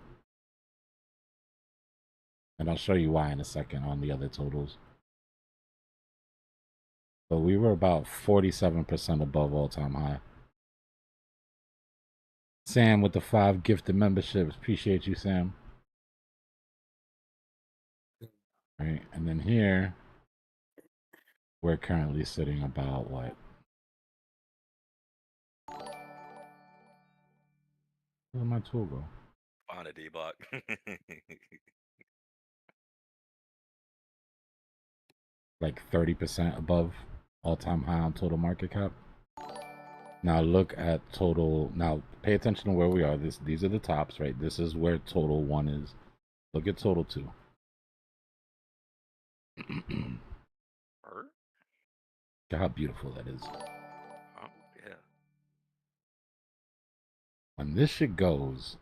Speaker 9: And I'll show you why in a second on the other totals. But we were about 47% above all-time high. Sam with the 5 gifted memberships. Appreciate you, Sam. All right, and then here, we're currently sitting about what? Where'd my tool go?
Speaker 17: On a Dbloc.
Speaker 9: Like 30% above all-time high on total market cap. Now look at total. Now pay attention to where we are. These are the tops, right? This is where total 1 is. Look at total 2. Look how beautiful that is.
Speaker 17: Oh, yeah.
Speaker 9: When this shit goes,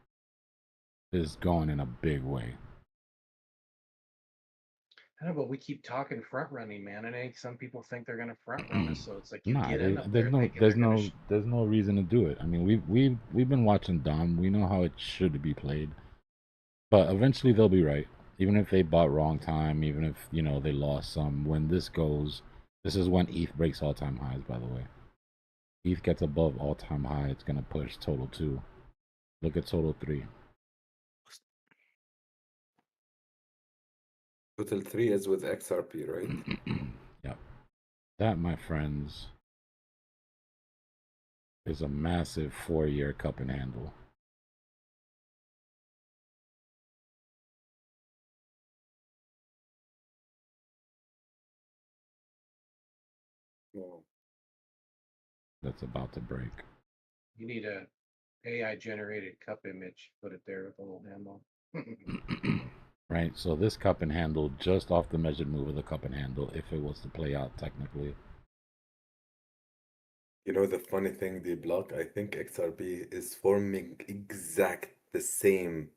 Speaker 9: it's going in a big way.
Speaker 8: I know, but we keep talking front running, man. And I think some people think they're gonna front run us, so it's like you
Speaker 9: Nah,
Speaker 8: get in up
Speaker 9: there's
Speaker 8: there
Speaker 9: no
Speaker 8: thinking
Speaker 9: there's
Speaker 8: they're gonna
Speaker 9: no there's no reason to do it. I mean, we've been watching Dom. We know how it should be played. But eventually they'll be right. Even if they bought wrong time, even if, you know, they lost some, when this goes, this is when ETH breaks all-time highs, by the way. ETH gets above all-time high, it's going to push total 2. Look at total 3.
Speaker 13: Total 3 is with XRP, right?
Speaker 9: Yep. That, my friends, is a massive 4-year cup and handle.
Speaker 13: Wow.
Speaker 9: That's about to break.
Speaker 8: You need a AI generated cup image, put it there with a little handle.
Speaker 9: Right, so this cup and handle just off the measured move of the cup and handle, if it was to play out technically.
Speaker 13: You know the funny thing, Dbloc, I think XRP is forming exact the same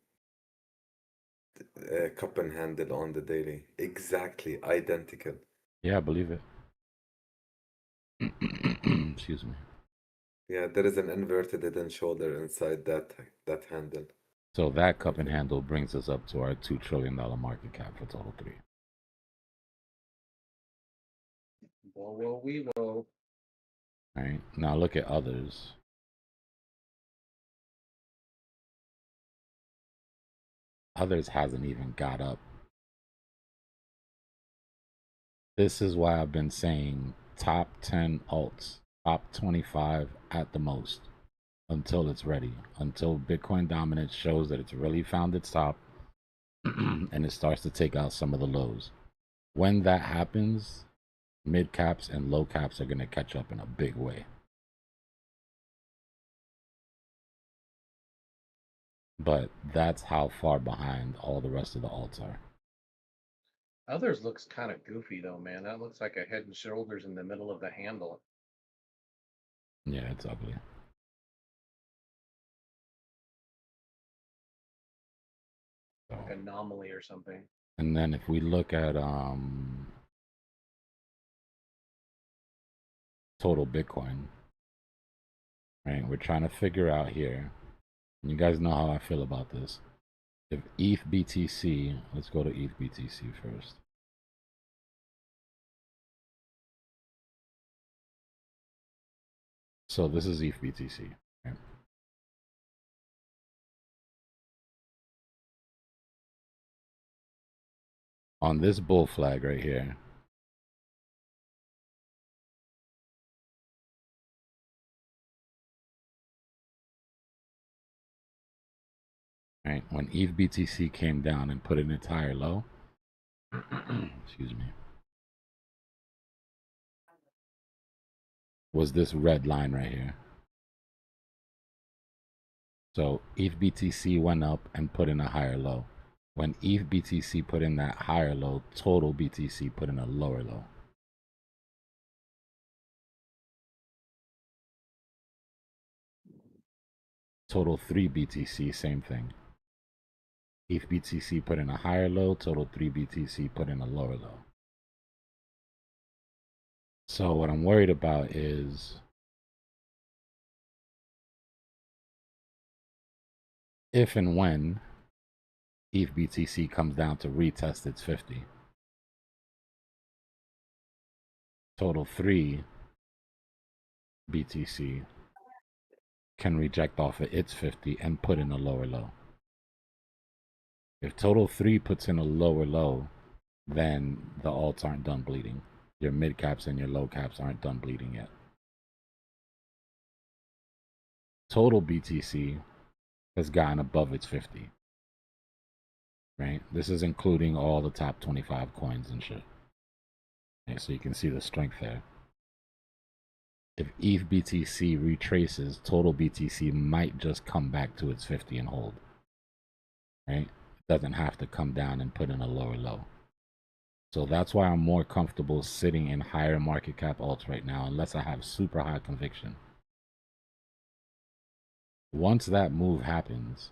Speaker 13: cup and handle on the daily. Exactly identical.
Speaker 9: Yeah, I believe it. Excuse me.
Speaker 13: Yeah, there is an inverted head and shoulder inside that handle.
Speaker 9: So that cup and handle brings us up to our $2 trillion market cap for total 3.
Speaker 8: Whoa, we will.
Speaker 9: All right, now look at others. Others hasn't even got up. This is why I've been saying top 10 alts, top 25 at the most, until it's ready, until Bitcoin dominance shows that it's really found its top and it starts to take out some of the lows. When that happens, mid caps and low caps are going to catch up in a big way. But that's how far behind all the rest of the alts are.
Speaker 8: Others looks kind of goofy though, man. That looks like a head and shoulders in the middle of the handle.
Speaker 9: Yeah, it's ugly.
Speaker 8: Like anomaly or something.
Speaker 9: And then if we look at total Bitcoin, right? We're trying to figure out here. And you guys know how I feel about this. If ETH BTC, let's go to ETH BTC first. So this is ETH BTC. Right? On this bull flag right here, right? When ETH BTC came down and put an entire low, excuse me, was this red line right here. So ETH BTC went up and put in a higher low. When ETH BTC put in that higher low, total BTC put in a lower low. Total 3 BTC, same thing. ETH BTC put in a higher low, total 3 BTC put in a lower low. So what I'm worried about is if and when ETH BTC comes down to retest its 50. Total 3 BTC can reject off of its 50 and put in a lower low. If total 3 puts in a lower low, then the alts aren't done bleeding. Your mid caps and your low caps aren't done bleeding yet. Total BTC has gotten above its 50. Right? This is including all the top 25 coins and shit. Okay, so you can see the strength there. If ETH BTC retraces, total BTC might just come back to its 50 and hold. Right? It doesn't have to come down and put in a lower low. So that's why I'm more comfortable sitting in higher market cap alts right now, unless I have super high conviction. Once that move happens,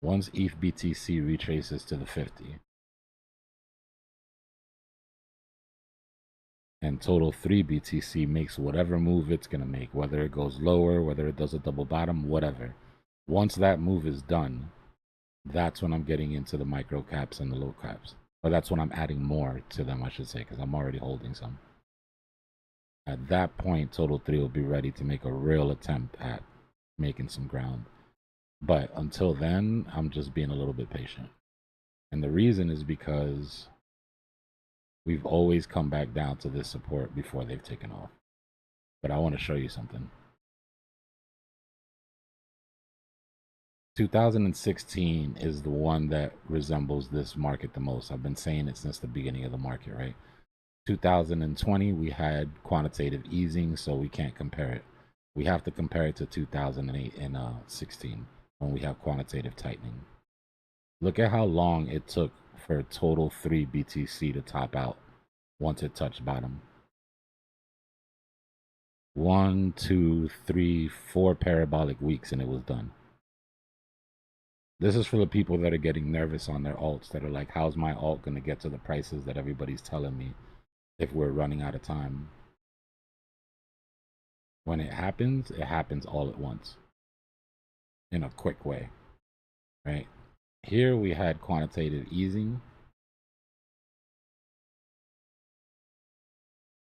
Speaker 9: once ETH BTC retraces to the 50, and total 3 BTC makes whatever move it's going to make, whether it goes lower, whether it does a double bottom, whatever. Once that move is done, that's when I'm getting into the micro caps and the low caps. Or that's when I'm adding more to them, I should say, because I'm already holding some. At that point, total 3 will be ready to make a real attempt at making some ground. But until then, I'm just being a little bit patient. And the reason is because we've always come back down to this support before they've taken off. But I want to show you something. 2016 is the one that resembles this market the most. I've been saying it since the beginning of the market, right? 2020, we had quantitative easing, so we can't compare it. We have to compare it to 2008 and 16 when we have quantitative tightening. Look at how long it took for total 3 BTC to top out once it touched bottom. 1, 2, 3, 4 parabolic weeks and it was done. This is for the people that are getting nervous on their alts, that are like, how's my alt going to get to the prices that everybody's telling me if we're running out of time? When it happens all at once in a quick way, right? Here we had quantitative easing.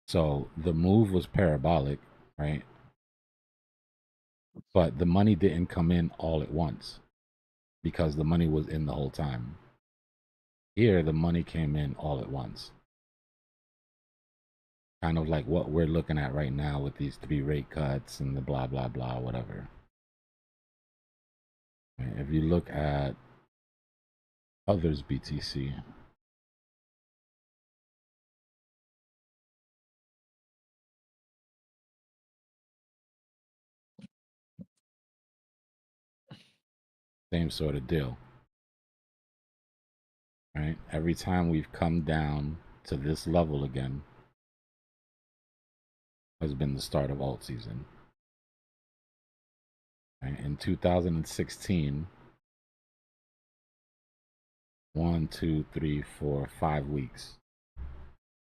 Speaker 9: So the move was parabolic, right? But the money didn't come in all at once because the money was in the whole time. Here, the money came in all at once. Kind of like what we're looking at right now with these 3 rate cuts and the blah, blah, blah, whatever. If you look at others BTC, same sort of deal, right? Every time we've come down to this level again has been the start of alt season. Right? In 2016, 1, 2, 3, 4, 5 weeks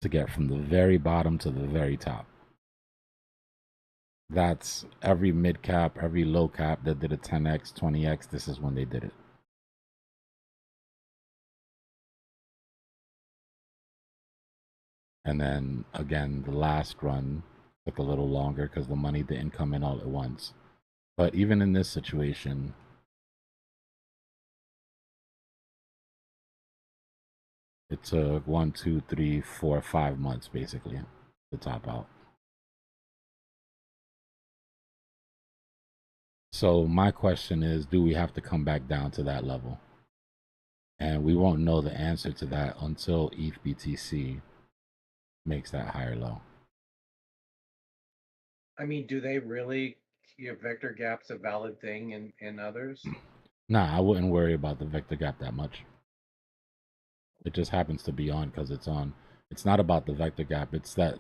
Speaker 9: to get from the very bottom to the very top. That's every mid cap, every low cap that did a 10x, 20x. This is when they did it. And then again, the last run took a little longer because the money didn't come in all at once. But even in this situation, it took 1, 2, 3, 4, 5 months basically to top out. So my question is, do we have to come back down to that level? And we won't know the answer to that until ETH BTC makes that higher low.
Speaker 8: I mean, do they really, vector gap's a valid thing in others?
Speaker 9: Nah, I wouldn't worry about the vector gap that much. It just happens to be on because it's on. It's not about the vector gap. It's that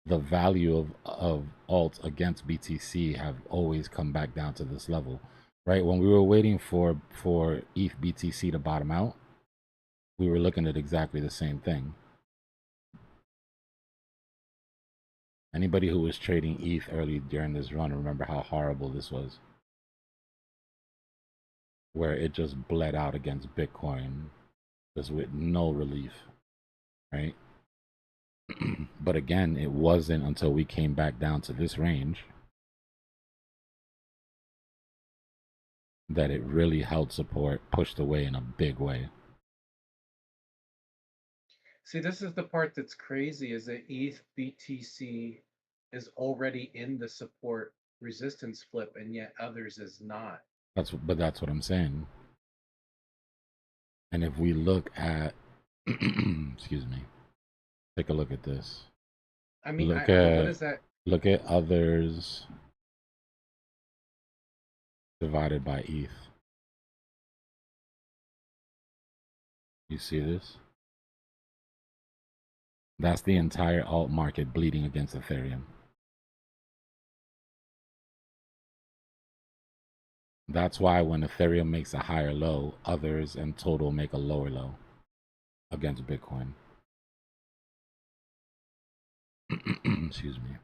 Speaker 9: the value of alts against BTC have always come back down to this level, right? When we were waiting for ETH BTC to bottom out, we were looking at exactly the same thing. Anybody who was trading ETH early during this run, remember how horrible this was. where it just bled out against Bitcoin, just with no relief, right? But again, it wasn't until we came back down to this range that it really held support, pushed away in a big way.
Speaker 8: See, this is the part that's crazy, is that ETH BTC is already in the support resistance flip, and yet others is not.
Speaker 9: But that's what I'm saying. And if we look at, excuse me, take a look at this.
Speaker 8: I mean,
Speaker 9: Look
Speaker 8: what is that?
Speaker 9: Look at others divided by ETH. You see this? That's the entire alt market bleeding against Ethereum. That's why when Ethereum makes a higher low, others and total make a lower low against Bitcoin. Excuse me.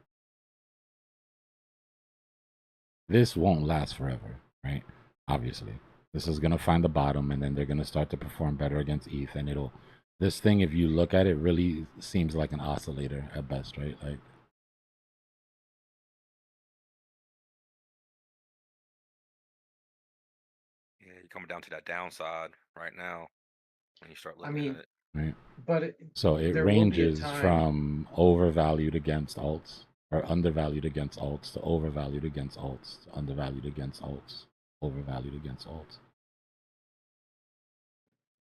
Speaker 9: This won't last forever, right? Obviously. This is going to find the bottom, and then they're going to start to perform better against ETH, and it'll... This thing, if you look at it, really seems like an oscillator at best, right? Like,
Speaker 17: Yeah, you're coming down to that downside right now when you start
Speaker 8: I
Speaker 17: looking
Speaker 8: mean,
Speaker 17: at it.
Speaker 9: right?
Speaker 8: but
Speaker 9: So it
Speaker 8: there will be a
Speaker 9: ranges
Speaker 8: time.
Speaker 9: from overvalued against alts, or undervalued against alts, to overvalued against alts, to undervalued against alts, overvalued against alts.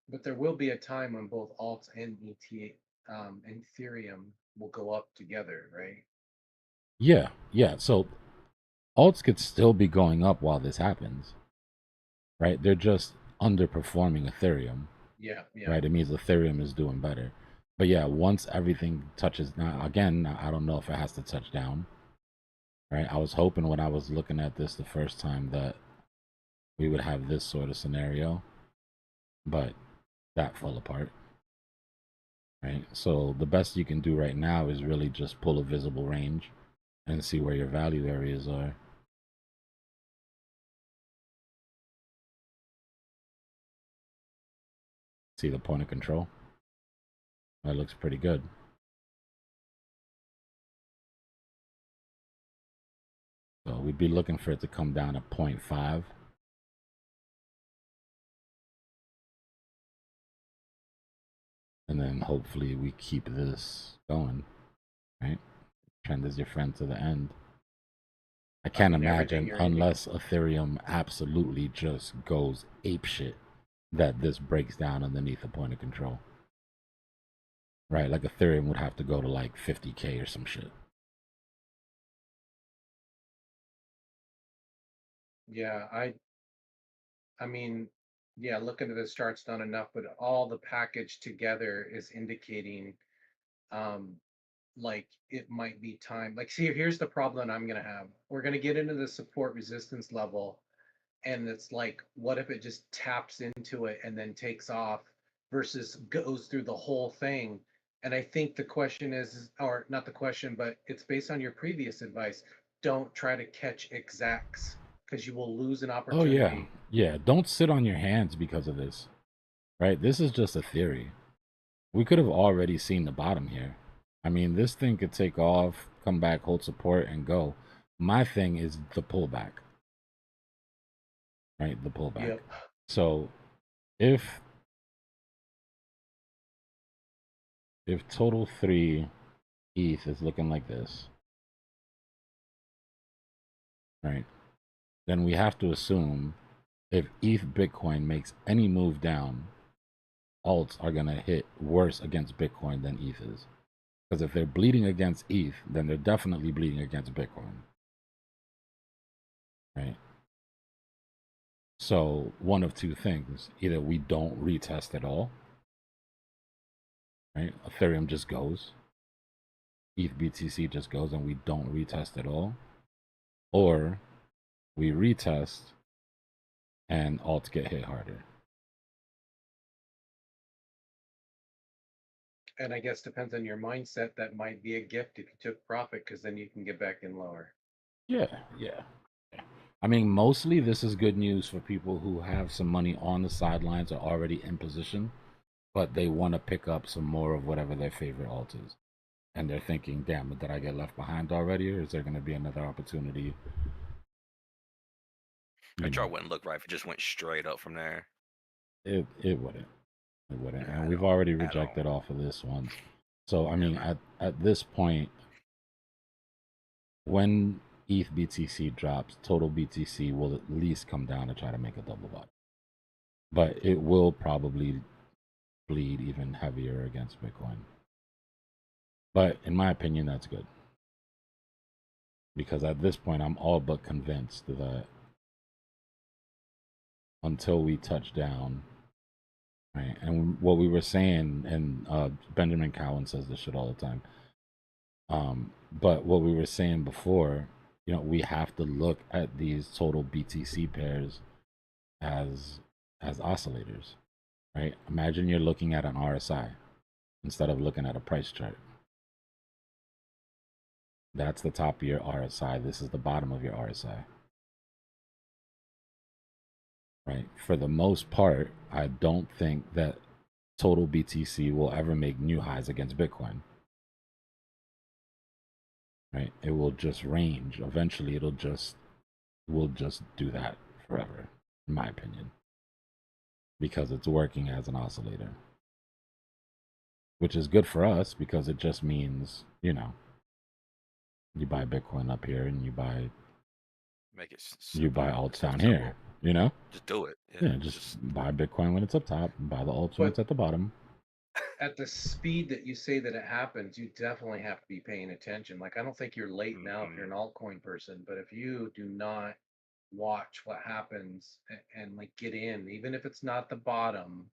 Speaker 8: But there will be a time when both alts and and Ethereum will go up together, right?
Speaker 9: Yeah, yeah. So alts could still be going up while this happens, right? They're just underperforming Ethereum,
Speaker 8: Yeah, yeah.
Speaker 9: right? It means Ethereum is doing better. But yeah, once everything touches, now again, I don't know if it has to touch down, right? I was hoping when I was looking at this the first time that we would have this sort of scenario, but that fell apart, right? So the best you can do right now is really just pull a visible range and see where your value areas are. See the point of control? That looks pretty good. So we'd be looking for it to come down to 0.5. And then hopefully we keep this going, right? Trend is your friend to the end. I can't imagine, unless Ethereum absolutely just goes apeshit, that this breaks down underneath the point of control. Right? Like Ethereum would have to go to like 50K or some shit.
Speaker 8: Yeah, I mean, yeah, looking at this chart's not enough, but all the package together is indicating like it might be time. Like, see, here's the problem I'm gonna have. We're gonna get into the support resistance level, and it's like, what if it just taps into it and then takes off versus goes through the whole thing? And I think the question is, or not the question, but it's based on your previous advice. Don't try to catch exacts because you will lose an
Speaker 9: Oh
Speaker 8: opportunity.
Speaker 9: yeah. Yeah, don't sit on your hands because of this. Right? This is just a theory. We could have already seen the bottom here. I mean, this thing could take off, come back, hold support, and go. My thing is the pullback. Right? The pullback.
Speaker 8: Yep.
Speaker 9: So if total 3 ETH is looking like this, right? Then we have to assume if ETH Bitcoin makes any move down, alts are going to hit worse against Bitcoin than ETH is. Because if they're bleeding against ETH, then they're definitely bleeding against Bitcoin. Right? So one of two things. Either we don't retest at all, right? Ethereum just goes. ETH BTC just goes and we don't retest at all. Or we retest and alts get hit harder.
Speaker 8: And I guess depends on your mindset. That might be a gift if you took profit, because then you can get back in lower.
Speaker 9: Yeah, yeah. I mean, mostly this is good news for people who have some money on the sidelines or already in position, but they want to pick up some more of whatever their favorite alt is. And they're thinking, damn, did I get left behind already? Or is there going to be another opportunity?
Speaker 17: That chart wouldn't look right if it just went straight up from there.
Speaker 9: It wouldn't. It wouldn't.
Speaker 17: Yeah,
Speaker 9: And we've already rejected off of this once. So, I mean, at this point, when ETH BTC drops, total BTC will at least come down to try to make a double bottom. But it will probably bleed even heavier against Bitcoin. But in my opinion, that's good. Because at this point, I'm all but convinced that until we touch down, right? And what we were saying, and Benjamin Cowan says this shit all the time. But what we were saying before, you know, we have to look at these total BTC pairs as oscillators, right? Imagine you're looking at an RSI instead of looking at a price chart. That's the top of your RSI. This is the bottom of your RSI. Right? For the most part, I don't think that total BTC will ever make new highs against Bitcoin. Right? It will just range. Eventually, will just do that forever, in my opinion. Because it's working as an oscillator. Which is good for us because it just means, you know, you buy Bitcoin up here and you buy alts down here, you know?
Speaker 17: Just do it.
Speaker 9: Yeah, just buy Bitcoin when it's up top, and buy the alts when it's at the bottom.
Speaker 8: At the speed that you say that it happens, you definitely have to be paying attention. Like, I don't think you're late now if you're an altcoin person, but if you do not watch what happens and like get in, even if it's not the bottom,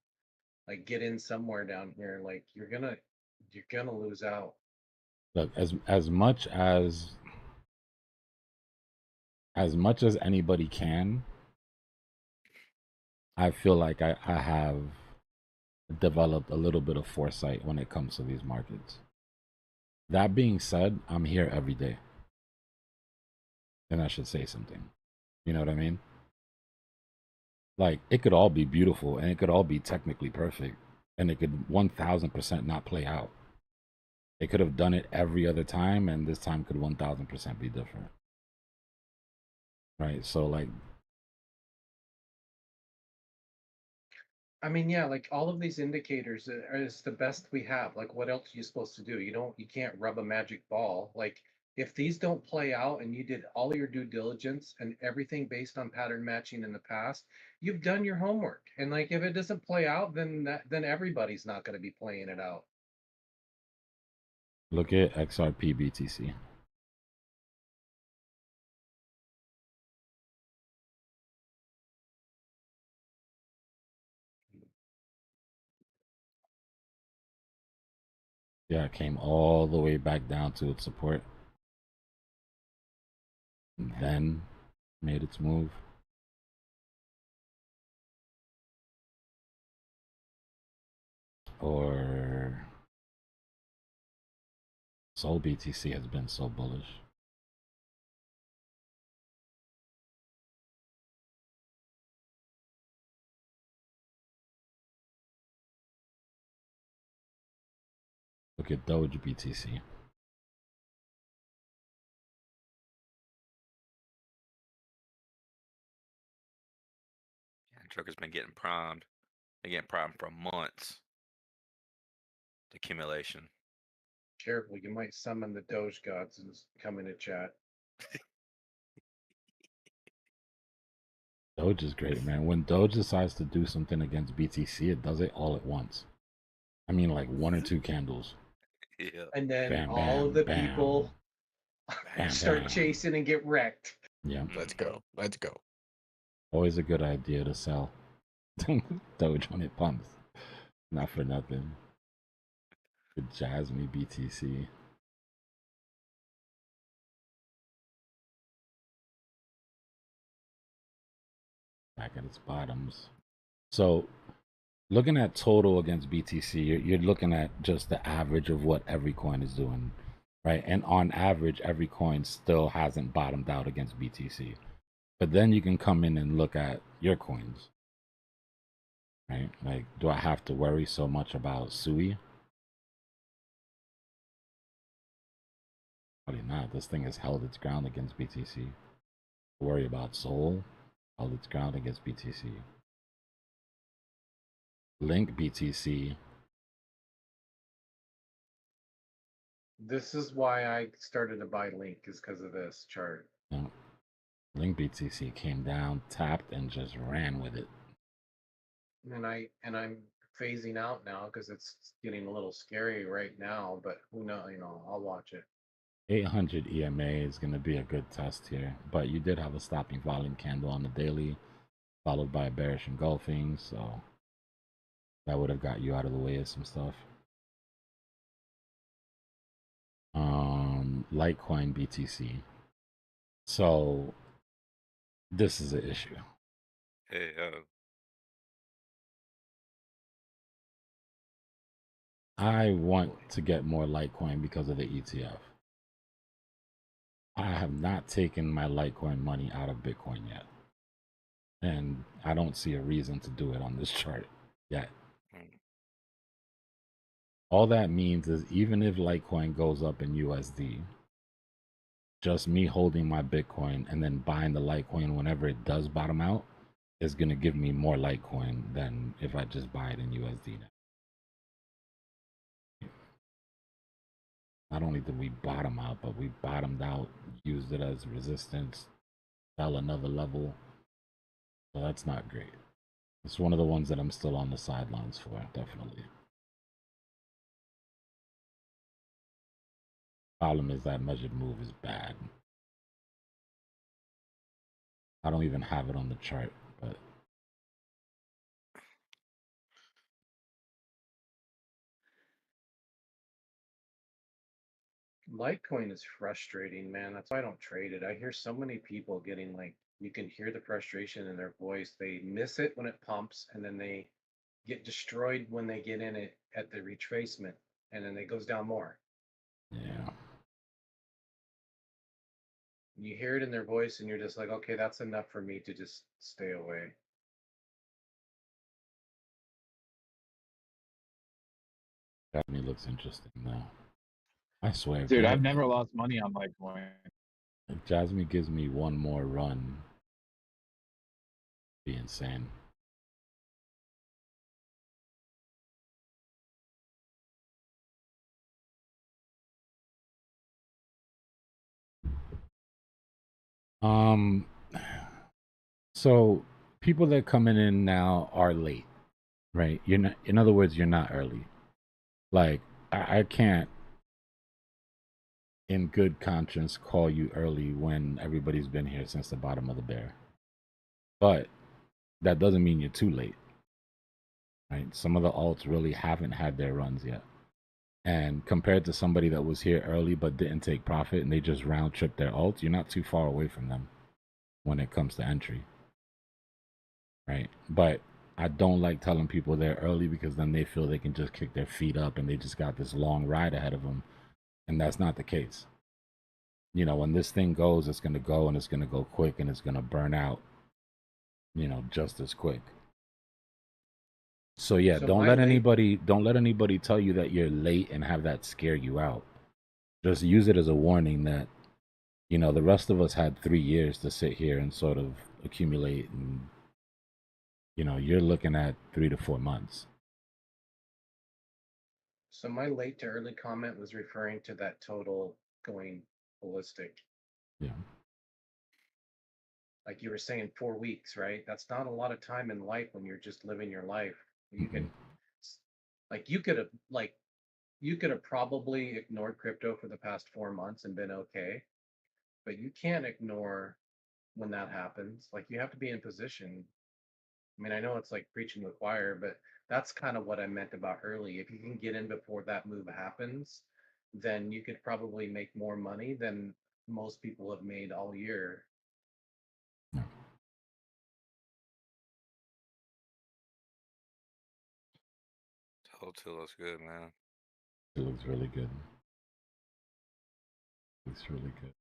Speaker 8: like get in somewhere down here, like you're gonna lose out.
Speaker 9: Look, as much as anybody can, I feel like I have developed a little bit of foresight when it comes to these markets. That being said, I'm here every day. And I should say something. You know what I mean? Like, it could all be beautiful and it could all be technically perfect. And it could 1000% not play out. It could have done it every other time, and this time could 1000% be different. Right? So, like,
Speaker 8: I mean, yeah, like all of these indicators is the best we have. Like, what else are you supposed to do? You can't rub a magic ball. Like, if these don't play out and you did all your due diligence and everything based on pattern matching in the past, you've done your homework. And like, if it doesn't play out, then everybody's not going to be playing it out.
Speaker 9: look at XRP BTC. Yeah, it came all the way back down to its support. And then made its move. Or Sol BTC has been so bullish. Look at Doge BTC.
Speaker 17: Joker's been getting primed. Been getting primed for months. The accumulation.
Speaker 8: Careful, you might summon the Doge gods and come into chat.
Speaker 9: Doge is great, man. When Doge decides to do something against BTC, it does it all at once. I mean, like 1 or 2 candles.
Speaker 17: Yeah.
Speaker 8: And then
Speaker 9: bam,
Speaker 8: all of the
Speaker 9: bam,
Speaker 8: people start
Speaker 9: bam.
Speaker 8: chasing and get wrecked.
Speaker 9: Yeah.
Speaker 1: Let's go. Let's go.
Speaker 9: Always a good idea to sell Doge when it pumps. Not for nothing. Good Jasmine BTC. Back at its bottoms. So looking at total against BTC, you're looking at just the average of what every coin is doing, right? And on average, every coin still hasn't bottomed out against BTC. But then you can come in and look at your coins, right? Like, do I have to worry so much about Sui? Probably not. This thing has held its ground against BTC. Worry about Sol, held its ground against BTC. Link BTC.
Speaker 8: This is why I started to buy Link, is because of this chart.
Speaker 9: No. Link BTC came down, tapped, and just ran with it.
Speaker 8: And I'm phasing out now because it's getting a little scary right now. But who knows? You know, I'll watch it.
Speaker 9: 800 EMA is going to be a good test here, but you did have a stopping volume candle on the daily, followed by a bearish engulfing, so that would have got you out of the way of some stuff. Litecoin BTC. So this is an issue.
Speaker 17: Hey,
Speaker 9: I want to get more Litecoin because of the ETF. I have not taken my Litecoin money out of Bitcoin yet. And I don't see a reason to do it on this chart yet. All that means is even if Litecoin goes up in USD, just me holding my Bitcoin and then buying the Litecoin whenever it does bottom out is going to give me more Litecoin than if I just buy it in USD now. Not only did we bottom out, but we bottomed out, used it as resistance, fell another level. So that's not great. It's one of the ones that I'm still on the sidelines for, definitely. Problem is that measured move is bad. I don't even have it on the chart, but
Speaker 8: Litecoin is frustrating, man. That's why I don't trade it. I hear so many people getting like, you can hear the frustration in their voice. They miss it when it pumps, and then they get destroyed when they get in it at the retracement, and then it goes down more.
Speaker 9: yeah.
Speaker 8: You hear it in their voice, and you're just like, okay, that's enough for me to just stay away.
Speaker 9: Definitely looks interesting now. I swear.
Speaker 16: Dude, I've never lost money on Litecoin.
Speaker 9: If Jasmine gives me one more run, it'd be insane. So people that coming in now are late, right? You're not, in other words, you're not early. Like I can't in good conscience call you early when everybody's been here since the bottom of the bear. But that doesn't mean you're too late. Right? Some of the alts really haven't had their runs yet. And compared to somebody that was here early but didn't take profit and they just round trip their alts, you're not too far away from them when it comes to entry. Right? But I don't like telling people they're early because then they feel they can just kick their feet up and they just got this long ride ahead of them. And that's not the case. You know, when this thing goes, it's going to go and it's going to go quick and it's going to burn out, you know, just as quick. So yeah,
Speaker 8: So
Speaker 9: don't let anybody tell you that you're late and have that scare you out. Just use it as a warning that, you know, the rest of us had 3 years to sit here and sort of accumulate, and you know, you're looking at 3 to 4 months.
Speaker 8: So my late to early comment was referring to that total going ballistic.
Speaker 9: Yeah.
Speaker 8: Like you were saying, 4 weeks, right? That's not a lot of time in life when you're just living your life. You can, like, you could have probably ignored crypto for the past 4 months and been okay, but you can't ignore when that happens. Like, you have to be in position. I mean, I know it's like preaching to the choir, but that's kind of what I meant about early. If you can get in before that move happens, then you could probably make more money than most people have made all year.
Speaker 17: whole two looks good, man.
Speaker 9: It looks really good. Looks really good.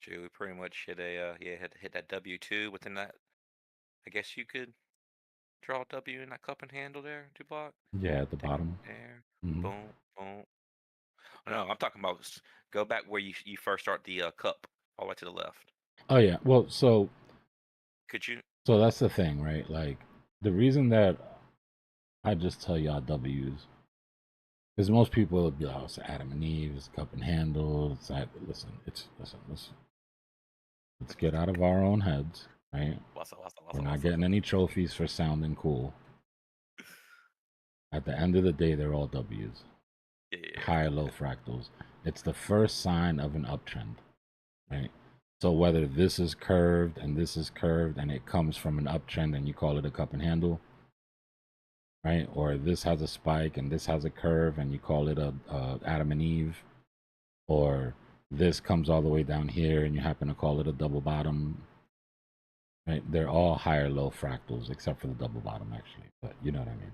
Speaker 17: Shoot, we pretty much hit a had to hit that W2 within that. I guess you could draw W in that cup and handle there, Dbloc.
Speaker 9: Yeah, at the bottom.
Speaker 17: There,
Speaker 9: Mhm.
Speaker 17: boom, boom. No, I'm talking about go back where you first start the cup all the way to the left.
Speaker 9: Oh yeah. Well, so
Speaker 17: Could you?
Speaker 9: so that's the thing, right? Like the reason that I just tell y'all W's because most people would be like, oh, it's Adam and Eve, it's cup and handle. It's that. Listen, let's get out of our own heads, right? We're not getting any trophies for sounding cool. At the end of the day, they're all W's.
Speaker 17: Yeah.
Speaker 9: High or low fractals. It's the first sign of an uptrend, right? So whether this is curved and this is curved and it comes from an uptrend and you call it a cup and handle, right? Or this has a spike and this has a curve and you call it a Adam and Eve, or this comes all the way down here and you happen to call it a double bottom, right? They're all high or low fractals except for the double bottom, actually, but you know what I mean.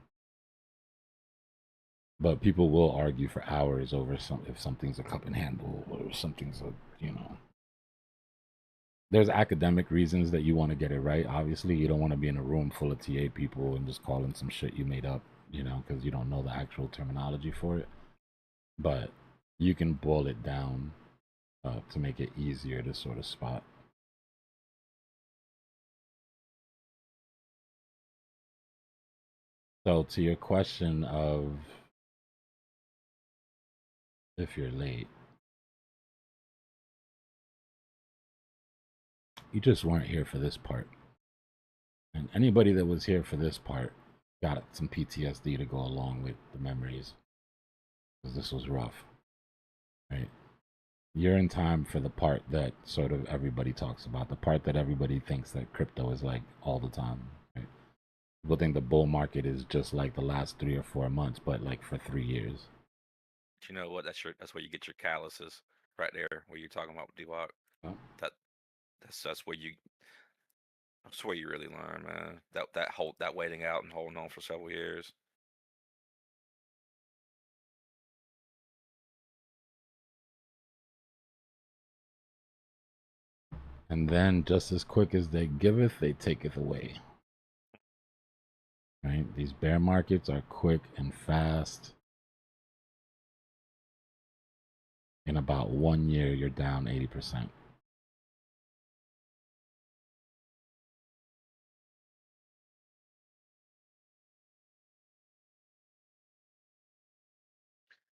Speaker 9: But people will argue for hours over if something's a cup and handle or something's a, you know. There's academic reasons that you want to get it right. Obviously, you don't want to be in a room full of TA people and just calling some shit you made up, you know, because you don't know the actual terminology for it. But you can boil it down to make it easier to sort of spot. So to your question of if you're late, you just weren't here for this part. And anybody that was here for this part got some PTSD to go along with the memories. Because this was rough, right? You're in time for the part that sort of everybody talks about, the part that everybody thinks that crypto is like all the time, right? People think the bull market is just like the last 3 or 4 months, but like for 3 years.
Speaker 17: You know what? That's where you get your calluses right there, where you're talking about Dbloc.
Speaker 9: Oh.
Speaker 17: That's where you. That's where you really learn, man. That waiting out and holding on for several years.
Speaker 9: And then just as quick as they giveth, they taketh away. Right? These bear markets are quick and fast. In about 1 year, you're down 80%.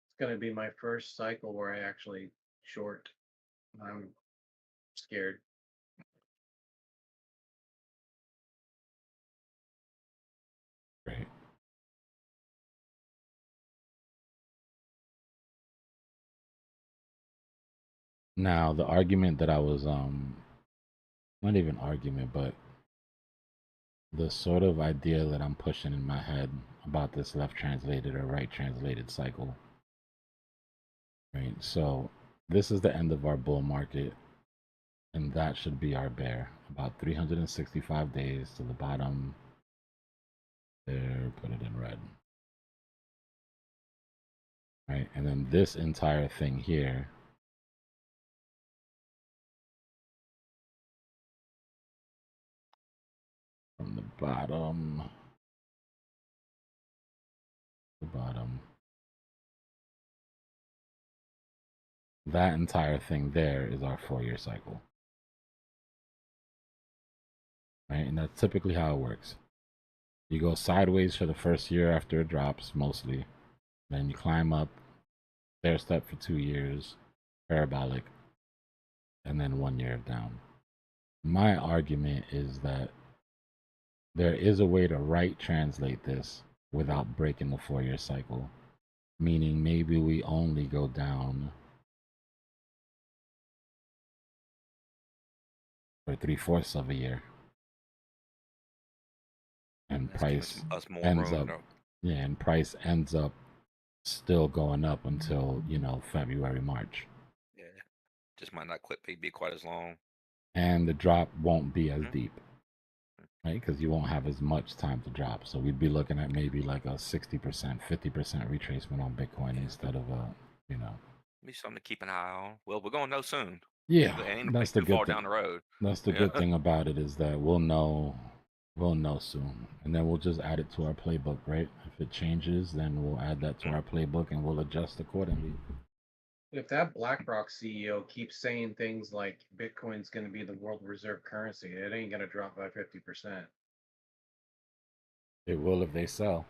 Speaker 8: It's going to be my first cycle where I actually short. I'm scared.
Speaker 9: Right. Now, the argument that I was, not even argument, but the sort of idea that I'm pushing in my head about this left translated or right translated cycle. Right. So this is the end of our bull market, and that should be our bear. About 365 days to the bottom. There, put it in red. Right. And then this entire thing here from the bottom, that entire thing there is our 4-year cycle. Right? And that's typically how it works. You go sideways for the first year after it drops, mostly. Then you climb up, stair step for 2 years, parabolic, and then 1 year of down. My argument is that there is a way to right translate this without breaking the 4-year cycle. Meaning maybe we only go down for 3/4 of a year. And price ends up, yeah, and price ends up still going up until, you know, February, March.
Speaker 17: Yeah, just might not be quite as long.
Speaker 9: And the drop won't be as deep, right? Because you won't have as much time to drop. So we'd be looking at maybe like a 60%, 50% retracement on Bitcoin instead of a, you know.
Speaker 17: Be something to keep an eye on. Well, we're gonna know soon.
Speaker 9: Yeah,
Speaker 17: Ain't no
Speaker 9: that's
Speaker 17: place
Speaker 9: the
Speaker 17: too
Speaker 9: good
Speaker 17: far
Speaker 9: thing.
Speaker 17: down the road.
Speaker 9: That's the
Speaker 17: Yeah.
Speaker 9: good thing about it is that we'll know soon, and then we'll just add it to our playbook, right? If it changes, then we'll add that to our playbook and we'll adjust accordingly.
Speaker 8: If that BlackRock CEO keeps saying things like Bitcoin's going to be the world reserve currency, it ain't going to drop by 50%.
Speaker 9: It will if they sell.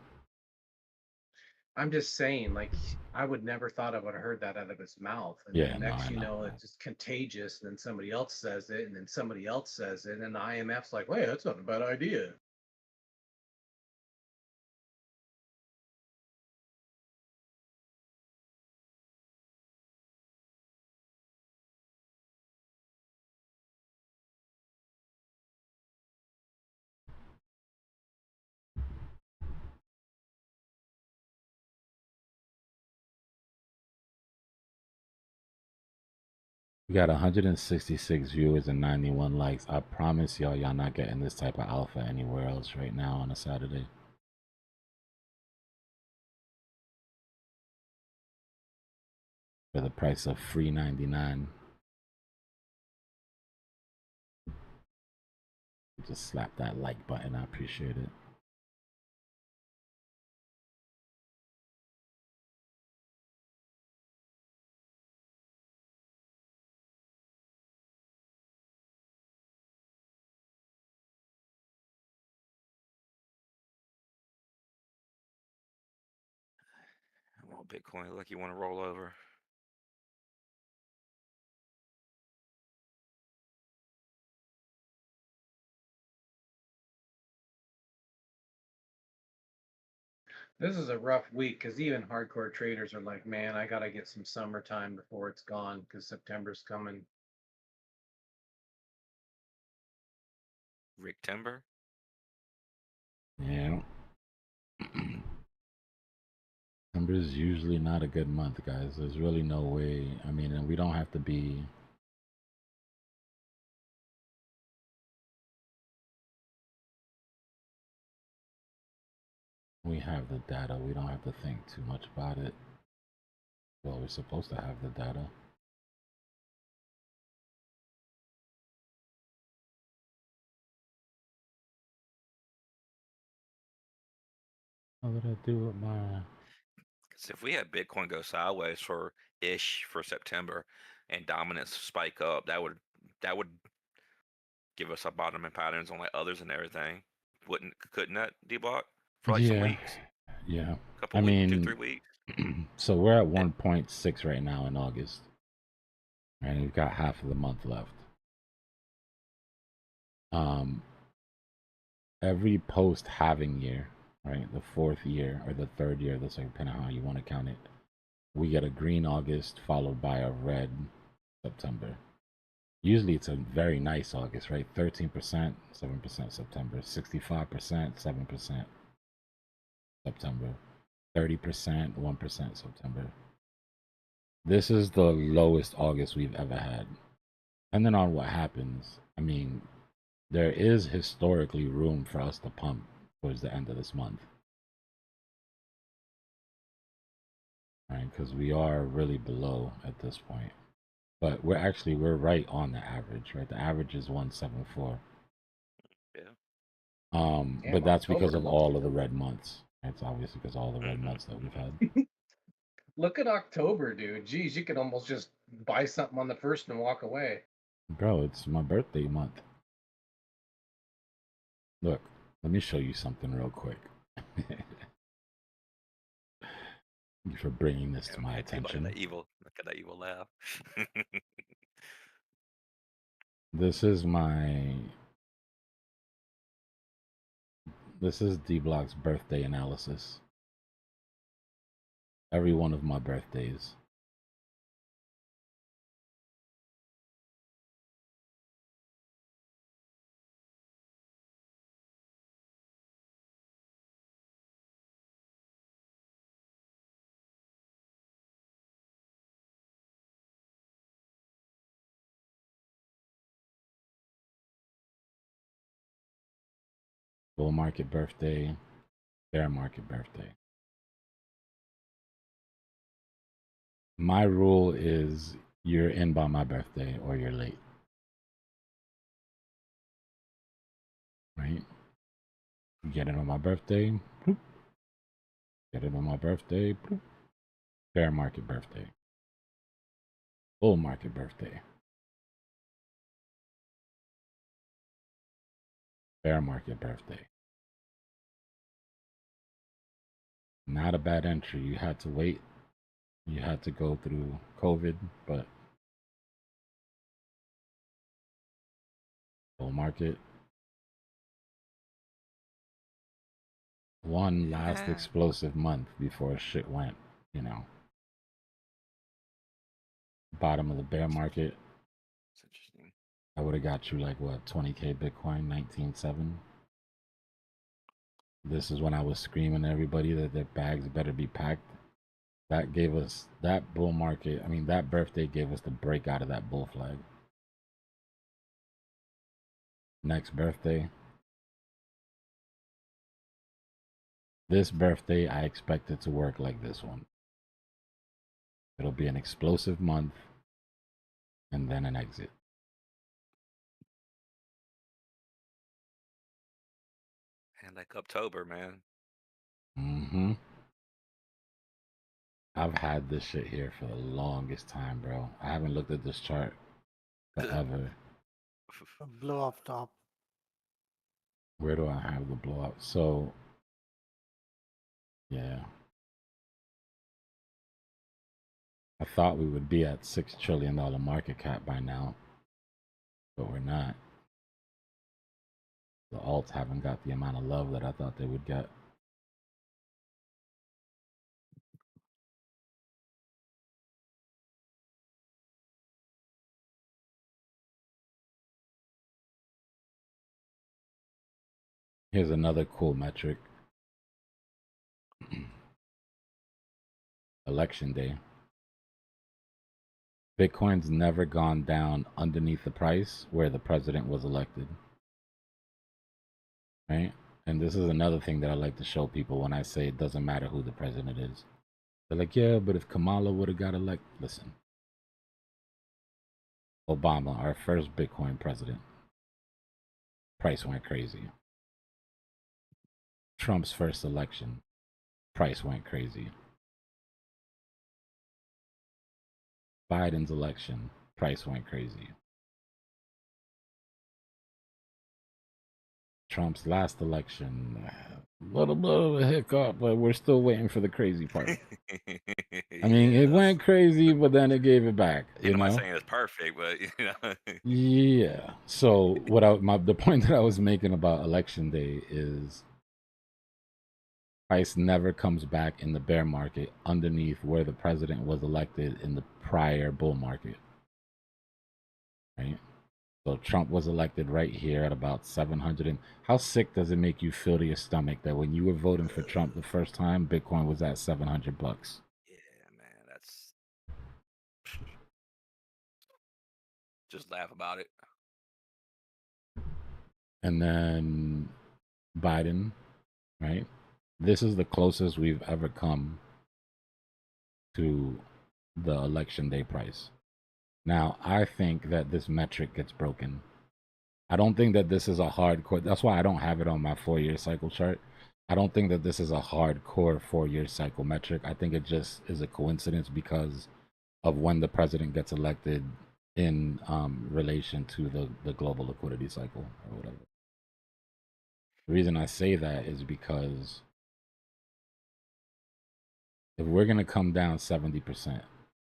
Speaker 8: I'm just saying, like, I would never thought I would have heard that out of his mouth. And
Speaker 9: Yeah,
Speaker 8: then
Speaker 9: no,
Speaker 8: next,
Speaker 9: I
Speaker 8: you
Speaker 9: know.
Speaker 8: know, it's just contagious. And then somebody else says it, and then somebody else says it, and the IMF's like, wait, that's not a bad idea.
Speaker 9: We got 166 viewers and 91 likes. I promise y'all not getting this type of alpha anywhere else right now on a Saturday. For the price of free 99. Just slap that like button. I appreciate it.
Speaker 17: Well, Bitcoin, like you want to roll over.
Speaker 8: This is a rough week because even hardcore traders are like, man, I got to get some summertime before it's gone because September's coming.
Speaker 17: Rick Timber.
Speaker 9: Yeah. September is usually not a good month, guys. There's really no way. I mean, and we don't have to be. We have the data. We don't have to think too much about it. Well, we're supposed to have the data. What did I do with my...
Speaker 17: Because if we had Bitcoin go sideways for September and dominance spike up, that would give us a bottom in patterns on like others and everything. Couldn't that Dbloc for like some weeks?
Speaker 9: Yeah.
Speaker 17: Couple
Speaker 9: I
Speaker 17: weeks,
Speaker 9: mean,
Speaker 17: 2-3 weeks.
Speaker 9: So we're at 1.6 right now in August. And we've got half of the month left. Every post halving year, right? The fourth year or the third year, that's like depending on how you want to count it. We get a green August followed by a red September. Usually it's a very nice August, right? 13%, 7% September, 65%, 7% September, 30%, 1% September. This is the lowest August we've ever had. And then on what happens, I mean, there is historically room for us to pump towards the end of this month. Right? Because we are really below at this point. But we're right on the average, right? The average is 174.
Speaker 17: Yeah.
Speaker 9: But that's because of all of the red months. It's obviously because of all the red months that we've had.
Speaker 8: Look at October, dude. Geez, you could almost just buy something on the first and walk away.
Speaker 9: Bro, it's my birthday month. Look, let me show you something real quick. Thank you for bringing this to my attention.
Speaker 17: Look at that evil laugh.
Speaker 9: This is Dbloc's birthday analysis. Every one of my birthdays. Bull market birthday, bear market birthday. My rule is you're in by my birthday or you're late. Right? Get it on my birthday. Bloop. Get it on my birthday. Bloop. Bear market birthday. Bull market birthday. Bear market birthday. Not a bad entry. You had to wait. You had to go through COVID, but bull market. One last explosive month before shit went, you know. Bottom of the bear market.
Speaker 17: It's interesting.
Speaker 9: I would have got you like what, 20K Bitcoin, 19.7. This is when I was screaming at everybody that their bags better be packed. That gave us that bull market. I mean, that birthday gave us the break out of that bull flag. Next birthday. This birthday, I expect it to work like this one. It'll be an explosive month and then an exit.
Speaker 17: And like October, man.
Speaker 9: Mm-hmm. I've had this shit here for the longest time, bro. I haven't looked at this chart forever.
Speaker 12: Blow off top.
Speaker 9: Where do I have the blow up? So, yeah. I thought we would be at $6 trillion market cap by now, but we're not. The alts haven't got the amount of love that I thought they would get. Here's another cool metric. Election day. Bitcoin's never gone down underneath the price where the president was elected. Right? And this is another thing that I like to show people when I say it doesn't matter who the president is. They're like, yeah, but if Kamala would have got elected, listen. Obama, our first Bitcoin president. Price went crazy. Trump's first election. Price went crazy. Biden's election. Price went crazy. Trump's last election, a little bit of a hiccup, but we're still waiting for the crazy part. I mean, it went crazy, but then it gave it back.
Speaker 17: I'm not saying it's perfect, but you know.
Speaker 9: Yeah. So what the point that I was making about election day is price never comes back in the bear market underneath where the president was elected in the prior bull market. Right? So Trump was elected right here at about 700. And how sick does it make you feel to your stomach that when you were voting for Trump the first time, Bitcoin was at $700?
Speaker 17: Yeah, man, that's just laugh about it.
Speaker 9: And then Biden, right? This is the closest we've ever come to the election day price. Now, I think that this metric gets broken. I don't think that this is a hardcore. That's why I don't have it on my 4-year cycle chart. I don't think that this is a hardcore 4-year cycle metric. I think it just is a coincidence because of when the president gets elected in relation to the global liquidity cycle or whatever. The reason I say that is because if we're going to come down 70%,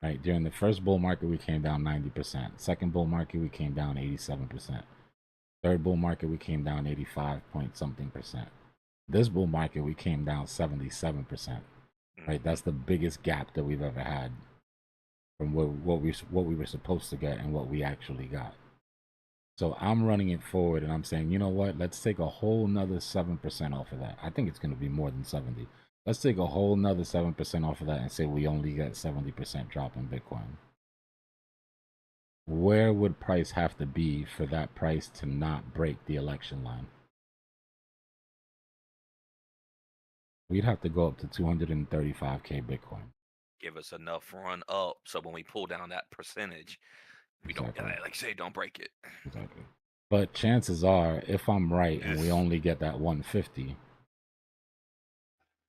Speaker 9: right? During the first bull market, we came down 90%. Second bull market, we came down 87%. Third bull market, we came down 85 point something percent. This bull market, we came down 77%. Right? That's the biggest gap that we've ever had from what we were supposed to get and what we actually got. So I'm running it forward and I'm saying, you know what? Let's take a whole nother 7% off of that. I think it's going to be more than 70. Let's take a whole nother 7% off of that and say we only get 70% drop in Bitcoin. Where would price have to be for that price to not break the election line? We'd have to go up to 235K Bitcoin.
Speaker 17: give us enough run up so when we pull down that percentage, we don't,
Speaker 9: Exactly.
Speaker 17: like say, don't break it.
Speaker 9: Exactly. But chances are, if I'm right and we only get that 150,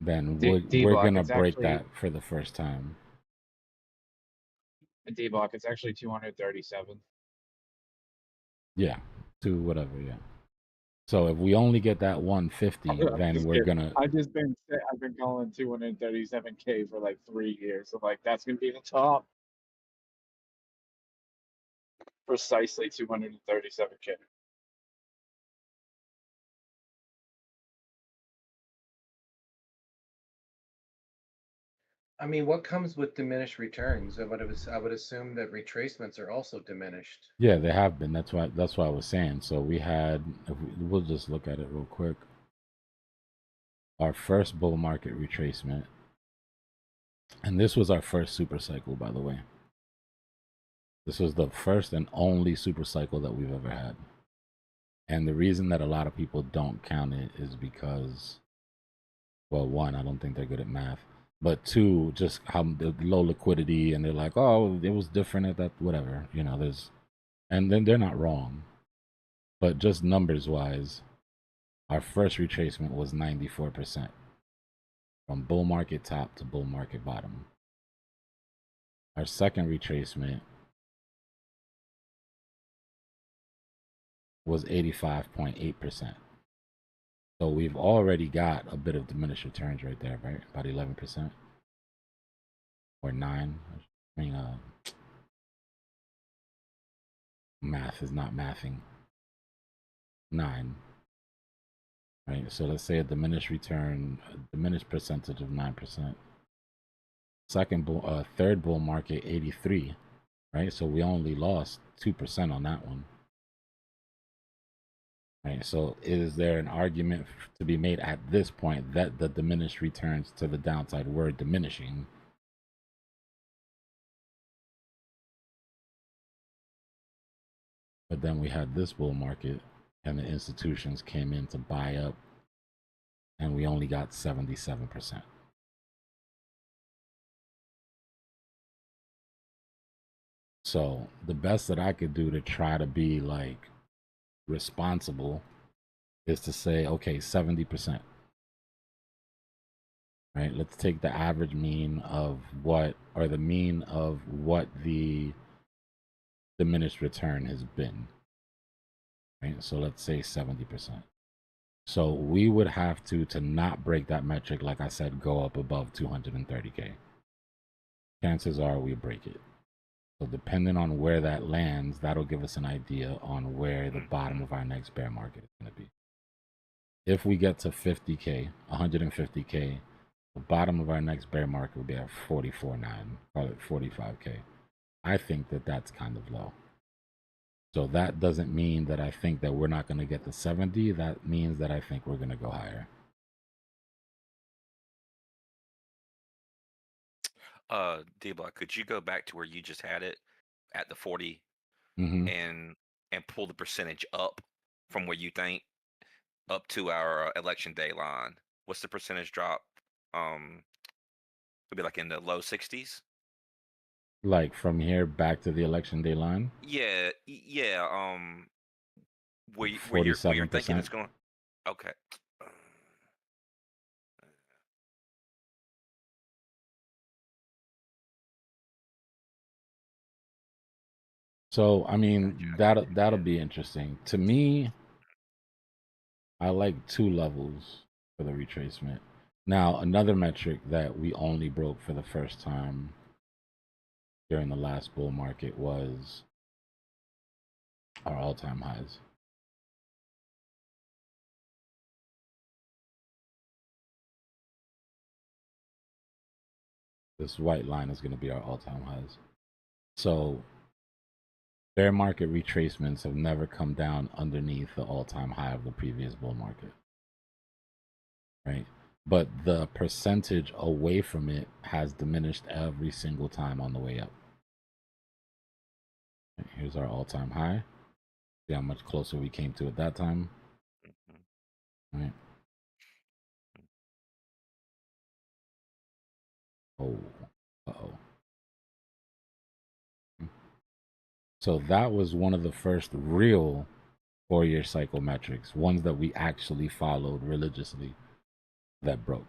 Speaker 9: then we're
Speaker 3: Dbloc,
Speaker 9: gonna
Speaker 3: it's
Speaker 9: break
Speaker 3: actually
Speaker 9: that for the first time.
Speaker 3: Dbloc, it's actually 237.
Speaker 9: Yeah, to whatever. Yeah. So if we only get that 150, then we're gonna.
Speaker 3: I've been calling 237K for like 3 years. So like that's gonna be the top. Precisely 237K.
Speaker 8: I mean, what comes with diminished returns? I would assume that retracements are also diminished.
Speaker 9: Yeah, they have been. That's why I was saying. So we had. We'll just look at it real quick. Our first bull market retracement, and this was our first super cycle, by the way. This was the first and only super cycle that we've ever had. And the reason that a lot of people don't count it is because, well, one, I don't think they're good at math, but two, just how the low liquidity, and they're like, oh, it was different at that, whatever, you know, and then they're not wrong. But just numbers wise, our first retracement was 94% from bull market top to bull market bottom. Our second retracement was 85.8%. So we've already got a bit of diminished returns right there, right? About 11% or 9. I mean, math is not mathing. 9. Right? So let's say a diminished return, a diminished percentage of 9%. Third bull market, 83, right? So we only lost 2% on that one. Right, so is there an argument to be made at this point that the diminished returns to the downside were diminishing? But then we had this bull market and the institutions came in to buy up and we only got 77%. So the best that I could do to try to be like responsible is to say, okay, 70%. Right? Let's take the average mean of what, or the mean of what the diminished return has been. Right? So let's say 70%. So we would have to not break that metric, like I said, go up above 230K. Chances are we break it. So depending on where that lands, that'll give us an idea on where the bottom of our next bear market is going to be. If we get to 50K, 150K, the bottom of our next bear market will be at 44.9, call it 45K. I think that that's kind of low. So that doesn't mean that I think that we're not going to get the 70. That means that I think we're going to go higher.
Speaker 17: Dbloc, could you go back to where you just had it at the 40
Speaker 9: Mm-hmm.
Speaker 17: and pull the percentage up from where you think up to our election day line? What's the percentage drop? It'll be like in the low 60s.
Speaker 9: Like from here back to the election day line?
Speaker 17: Yeah, yeah. Where you're
Speaker 9: 47%.
Speaker 17: thinking it's going. Okay.
Speaker 9: So I mean that'll be interesting. To me, I like 2 levels for the retracement. Now another metric that we only broke for the first time during the last bull market was our all-time highs. This white line is going to be our all-time highs. So bear market retracements have never come down underneath the all-time high of the previous bull market, right? But the percentage away from it has diminished every single time on the way up. Here's our all-time high. See how much closer we came to at that time. Right. Oh, uh-oh. So that was one of the first real 4-year cycle metrics, ones that we actually followed religiously, that broke.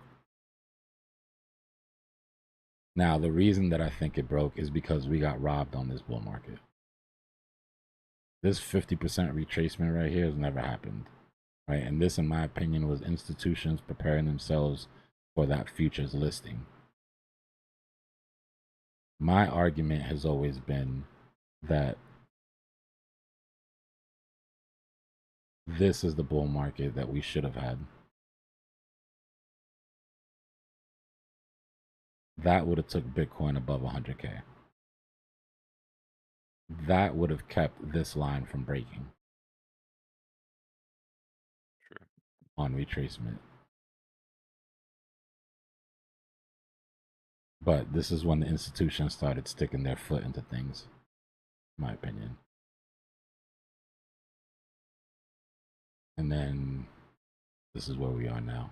Speaker 9: Now, the reason that I think it broke is because we got robbed on this bull market. This 50% retracement right here has never happened, right? And this, in my opinion, was institutions preparing themselves for that futures listing. My argument has always been that this is the bull market that we should have had. That would have took Bitcoin above 100K. That would have kept this line from breaking.
Speaker 17: True.
Speaker 9: On retracement. But this is when the institutions started sticking their foot into things, in my opinion. And then this is where we are now.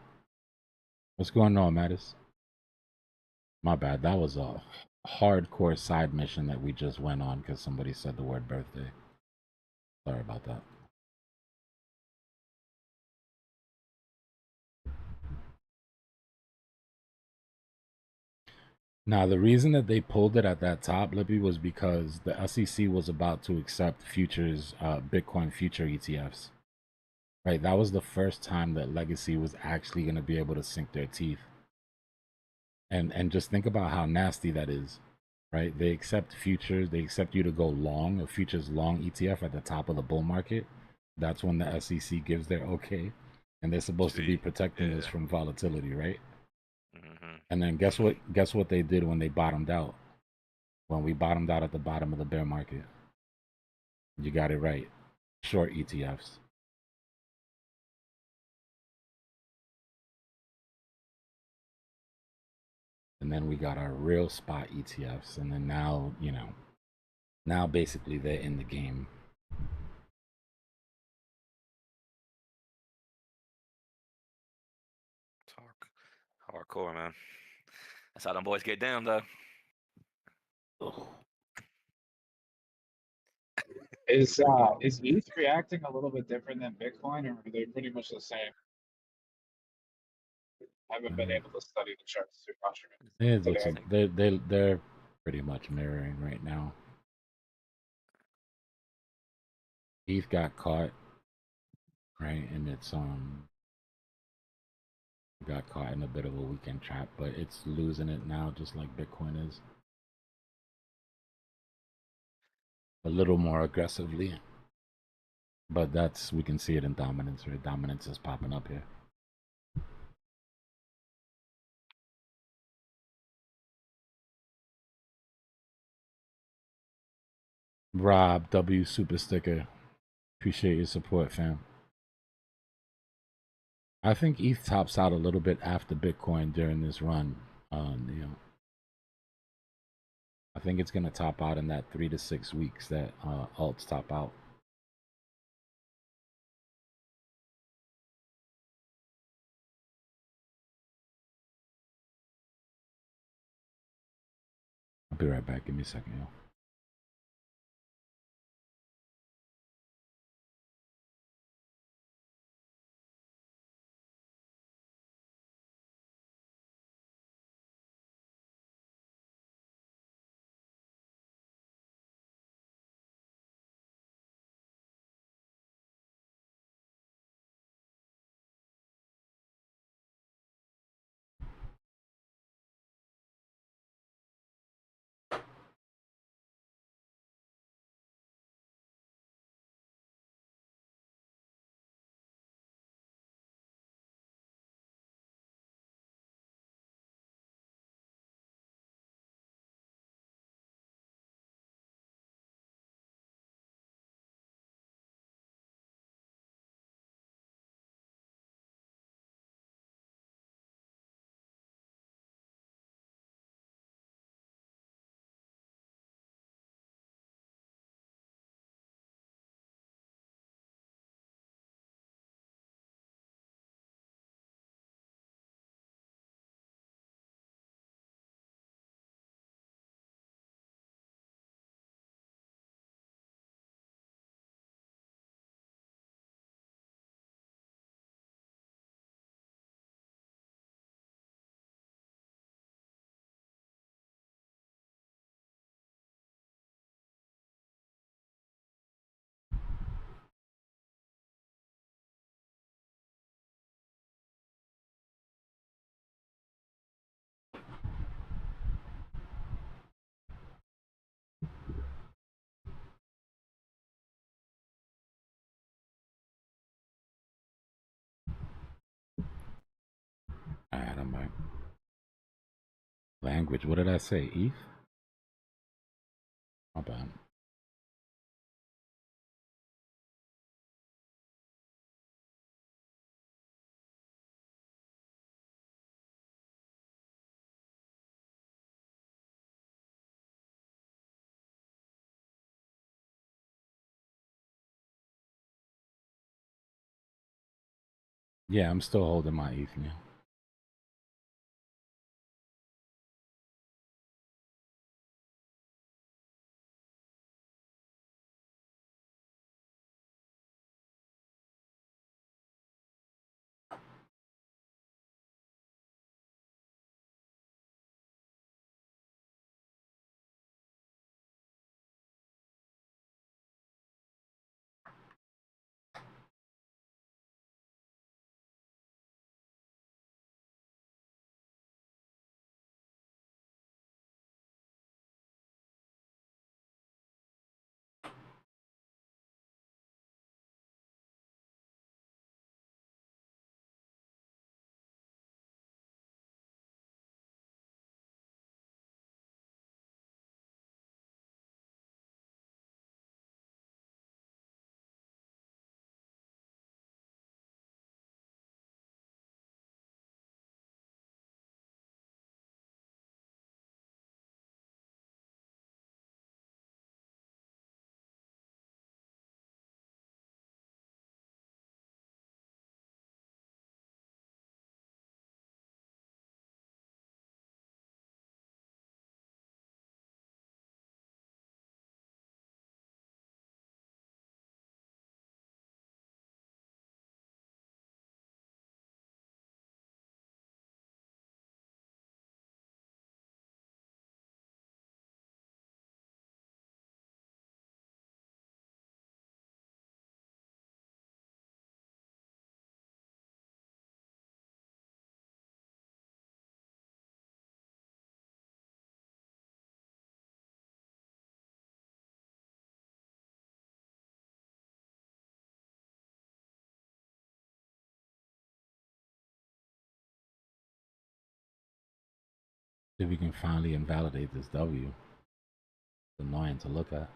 Speaker 9: What's going on, Mattis? My bad. That was a hardcore side mission that we just went on because somebody said the word birthday. Sorry about that. Now, the reason that they pulled it at that top, Lippy, was because the SEC was about to accept futures, Bitcoin future ETFs. Right? That was the first time that Legacy was actually going to be able to sink their teeth. And just think about how nasty that is, right? They accept futures. They accept you to go long, a futures long ETF at the top of the bull market. That's when the SEC gives their okay. And they're supposed to be protecting us from volatility, right? And then guess what they did when they bottomed out? When we bottomed out at the bottom of the bear market. You got it right. Short ETFs. And then we got our real spot ETFs. And then now, you know, now basically they're in the game.
Speaker 17: Hardcore, man. That's how them boys get down, though.
Speaker 3: Is ETH reacting a little bit different than Bitcoin, or are they pretty much the same? I haven't been able to study the charts too much.
Speaker 9: It looks like they're pretty much mirroring right now. ETH got caught, right? And it's got caught in a bit of a weekend trap, but it's losing it now, just like Bitcoin is. A little more aggressively. But that's, we can see it in dominance, right? Dominance is popping up here. Rob W Super Sticker. Appreciate your support, fam. I think ETH tops out a little bit after Bitcoin during this run. You know, I think it's gonna top out in that 3 to 6 weeks that alts top out. I'll be right back. Give me a second, yo. Alright, I'm back. Language, what did I say? ETH? My bad. Yeah, I'm still holding my ETH now. See if we can finally invalidate this W. It's annoying to look at.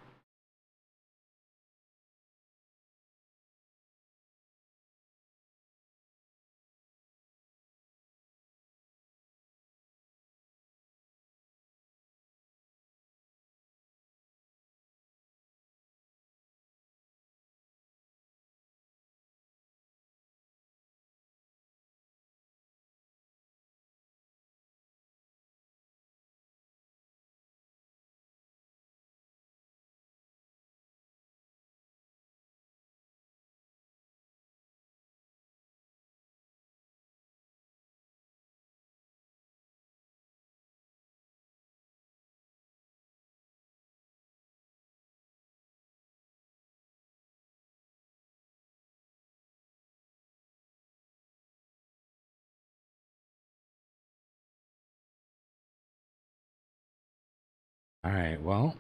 Speaker 9: All right, well,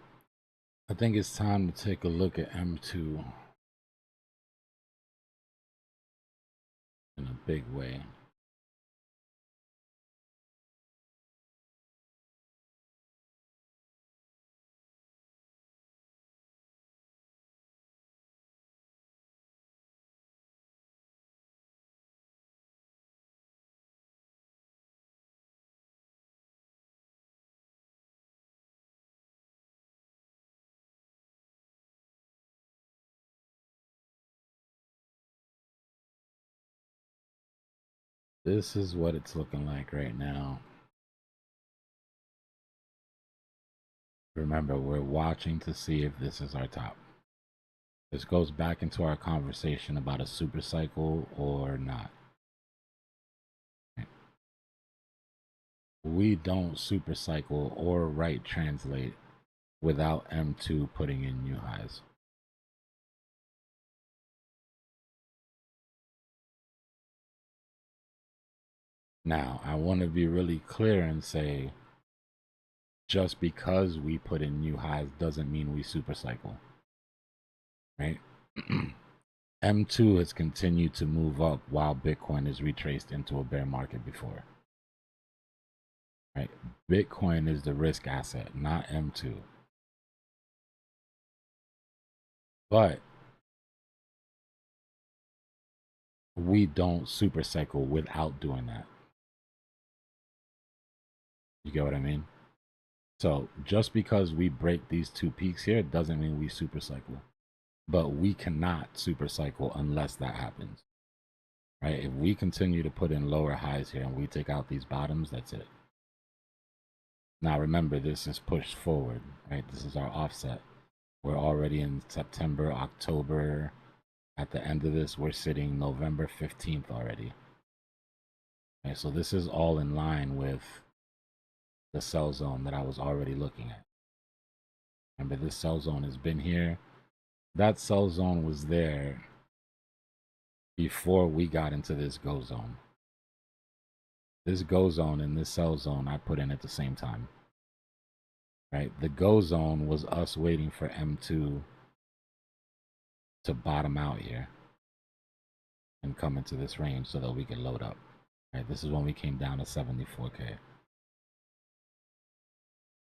Speaker 9: I think it's time to take a look at M2 in a big way. This is what it's looking like right now. Remember, we're watching to see if this is our top. This goes back into our conversation about a super cycle or not. We don't super cycle or right translate without M2 putting in new highs. Now, I want to be really clear and say, just because we put in new highs doesn't mean we super cycle, right? M2 has continued to move up while Bitcoin is retraced into a bear market before. right? Bitcoin is the risk asset, not M2. But we don't super cycle without doing that. You get what I mean? So just because we break these two peaks here doesn't mean we super cycle. But we cannot super cycle unless that happens. Right? If we continue to put in lower highs here and we take out these bottoms, that's it. Now remember, this is pushed forward, right? This is our offset. We're already in September, October. At the end of this, we're sitting November 15th already. Okay, so this is all in line with the sell zone that I was already looking at. Remember, this sell zone has been here. That sell zone was there before we got into this go zone. This go zone and this sell zone I put in at the same time. Right? The go zone was us waiting for M2 to bottom out here and come into this range so that we could load up. Right? This is when we came down to 74K.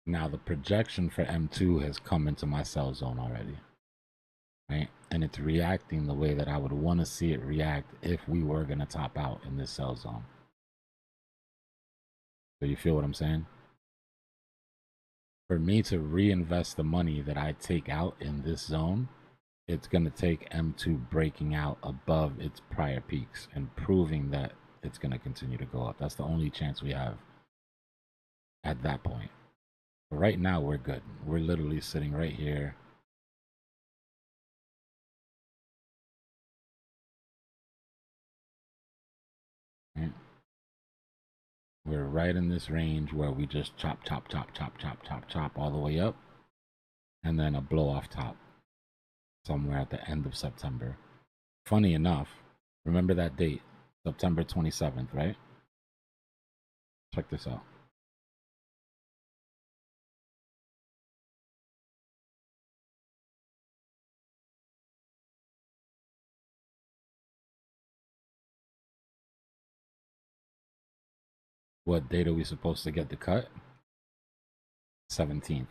Speaker 9: Now the projection for M2 has come into my sell zone already. Right? And it's reacting the way that I would want to see it react if we were going to top out in this sell zone. So you feel what I'm saying? For me to reinvest the money that I take out in this zone, it's going to take M2 breaking out above its prior peaks and proving that it's going to continue to go up. That's the only chance we have at that point. But right now, we're good. We're literally sitting right here. Right? We're right in this range where we just chop, chop, chop, chop, chop, chop, chop all the way up. And then a blow off top somewhere at the end of September. Funny enough, remember that date, September 27th, right? Check this out. What date are we supposed to get the cut? 17th.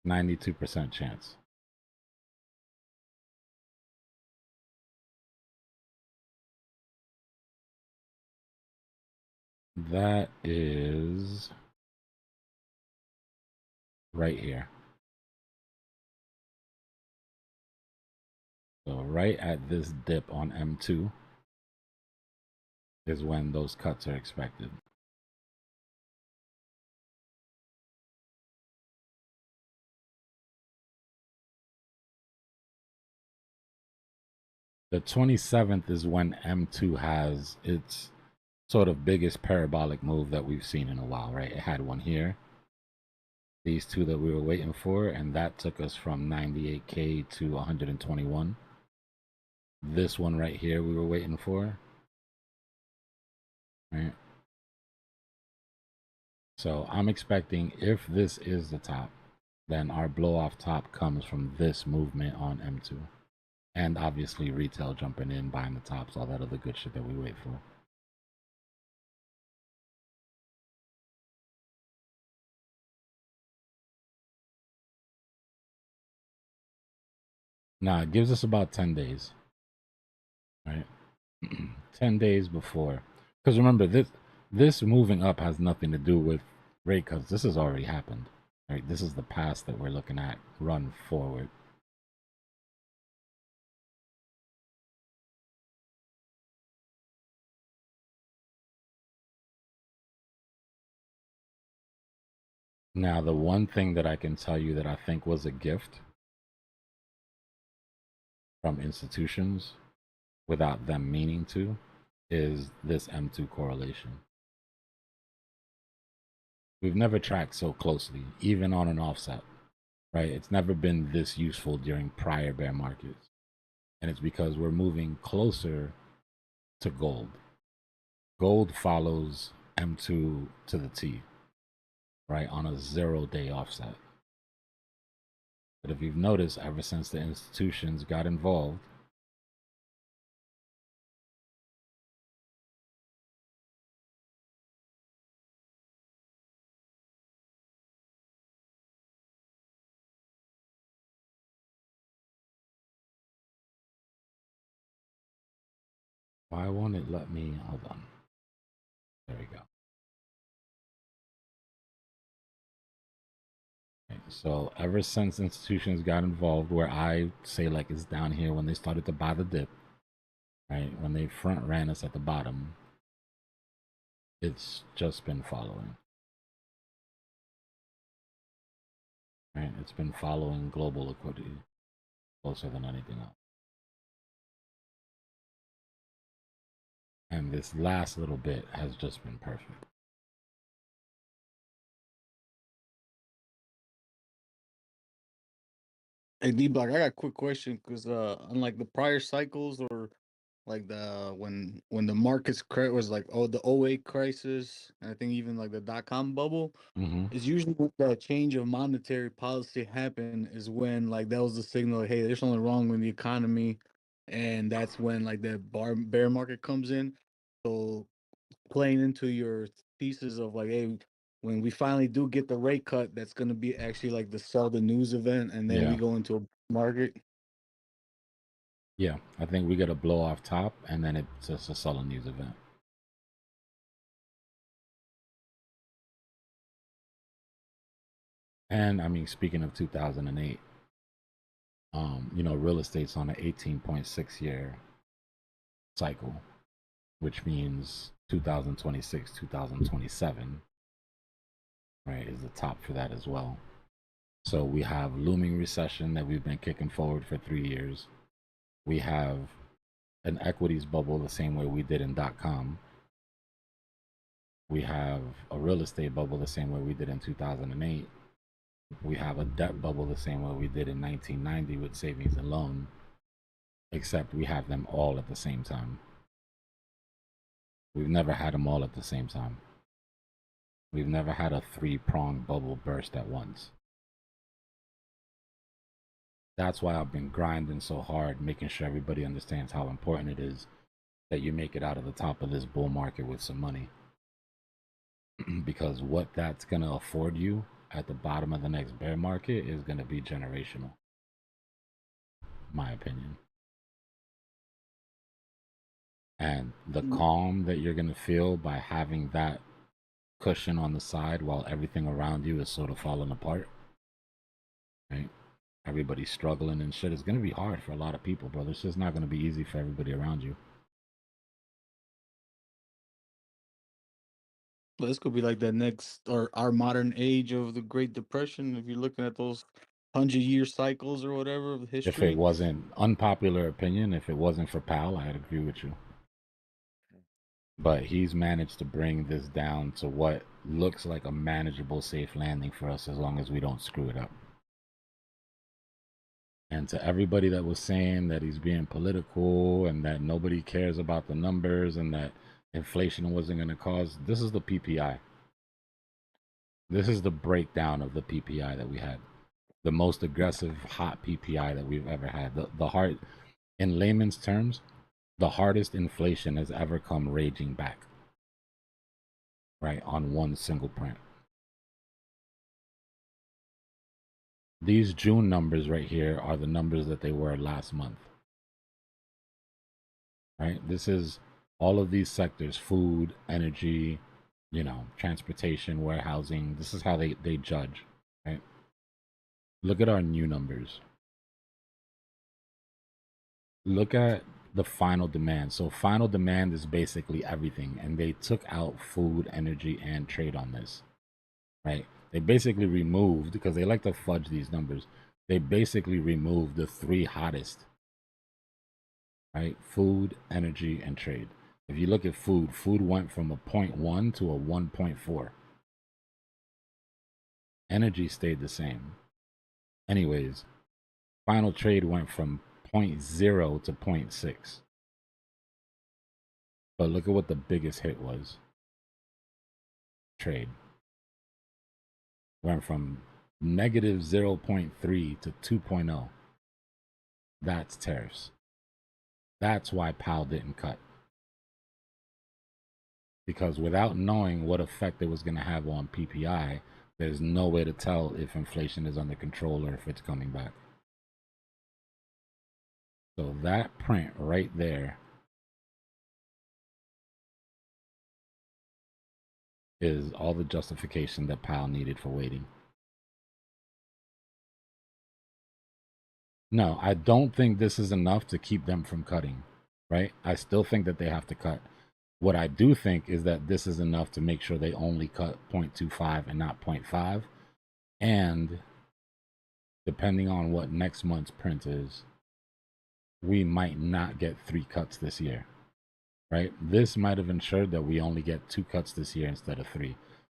Speaker 9: 92% chance. That is right here. So right at this dip on M2 is when those cuts are expected. The 27th is when M2 has its sort of biggest parabolic move that we've seen in a while, right? It had one here. These two that we were waiting for, and that took us from 98K to 121. This one right here we were waiting for. Right? So I'm expecting if this is the top, then our blow off top comes from this movement on M2. And obviously retail jumping in, buying the tops, all that other good shit that we wait for. Now it gives us about 10 days, right? 10 days before. Because remember, this moving up has nothing to do with rate cuts. This has already happened, right? This is the past that we're looking at run forward. Now, the one thing that I can tell you that I think was a gift from institutions without them meaning to is this M2 correlation. We've never tracked so closely, even on an offset, right? It's never been this useful during prior bear markets. And it's because we're moving closer to gold. Gold follows M2 to the T, right? On a 0-day offset. But if you've noticed, ever since the institutions got involved, Why won't it let me? Hold on. There we go. Okay, so ever since institutions got involved, where I say like it's down here when they started to buy the dip, right? When they front ran us at the bottom, it's just been following. Right? It's been following global liquidity closer than anything else. And this last little bit has just been perfect.
Speaker 1: Hey, Dbloc, I got a quick question because unlike the prior cycles or like the when the markets was like the '08 crisis, and I think even like the .com bubble, it's usually when the change of monetary policy happened is when like that was the signal, hey, there's something wrong with the economy, and that's when like the bear market comes in. So playing into your thesis of like, hey, when we finally do get the rate cut, that's going to be actually like the sell the news event, and then we
Speaker 9: Yeah.
Speaker 1: go into a market.
Speaker 9: Yeah, I think we get a blow off top, and then it's just a sullen news event. And I mean, speaking of 2008, you know, real estate's on an 18.6 year cycle, which means 2026, 2027, right, is the top for that as well. So we have looming recession that we've been kicking forward for 3 years. We have an equities bubble the same way we did in .com. We have a real estate bubble the same way we did in 2008. We have a debt bubble the same way we did in 1990 with savings and loan, except we have them all at the same time. We've never had them all at the same time. We've never had a three-pronged bubble burst at once. That's why I've been grinding so hard, making sure everybody understands how important it is that you make it out of the top of this bull market with some money. Because what that's going to afford you at the bottom of the next bear market is going to be generational, my opinion. And the calm that you're going to feel by having that cushion on the side while everything around you is sort of falling apart, right? Everybody's struggling and shit. It's going to be hard for a lot of people, bro. It's just not going to be easy for everybody around you.
Speaker 1: Well, this could be like the next or our modern age of the Great Depression. If you're looking at those 100-year cycles or whatever of history.
Speaker 9: If it wasn't unpopular opinion, if it wasn't for Powell, I'd agree with you. But he's managed to bring this down to what looks like a manageable, safe landing for us as long as we don't screw it up. And to everybody that was saying that he's being political and that nobody cares about the numbers and that inflation wasn't going to cause, this is the PPI. This is the breakdown of the PPI that we had. The most aggressive, hot PPI that we've ever had. The hard, in layman's terms, the hardest inflation has ever come raging back, right, on one single print. These June numbers right here are the numbers that they were last month, right? This is all of these sectors: food, energy, you know, transportation, warehousing. This is how they judge, right? Look at our new numbers. Look at the final demand. So final demand is basically everything, and they took out food, energy, and trade on this, right? They basically removed, because they like to fudge these numbers, they basically removed the three hottest, right? Food, energy, and trade. If you look at food, food went from a 0.1 to a 1.4. Energy stayed the same. Anyways, final trade went from 0.0 to 0.6. But look at what the biggest hit was. Trade went from negative 0.3 to 2.0. That's tariffs. That's why Powell didn't cut. Because without knowing what effect it was going to have on PPI, there's no way to tell if inflation is under control or if it's coming back. So that print right there is all the justification that Powell needed for waiting. No, I don't think this is enough to keep them from cutting, right? I still think that they have to cut. What I do think is that this is enough to make sure they only cut 0.25 and not 0.5. And depending on what next month's print is, we might not get 3 cuts this year, right? This might have ensured that we only get 2 cuts this year instead of 3.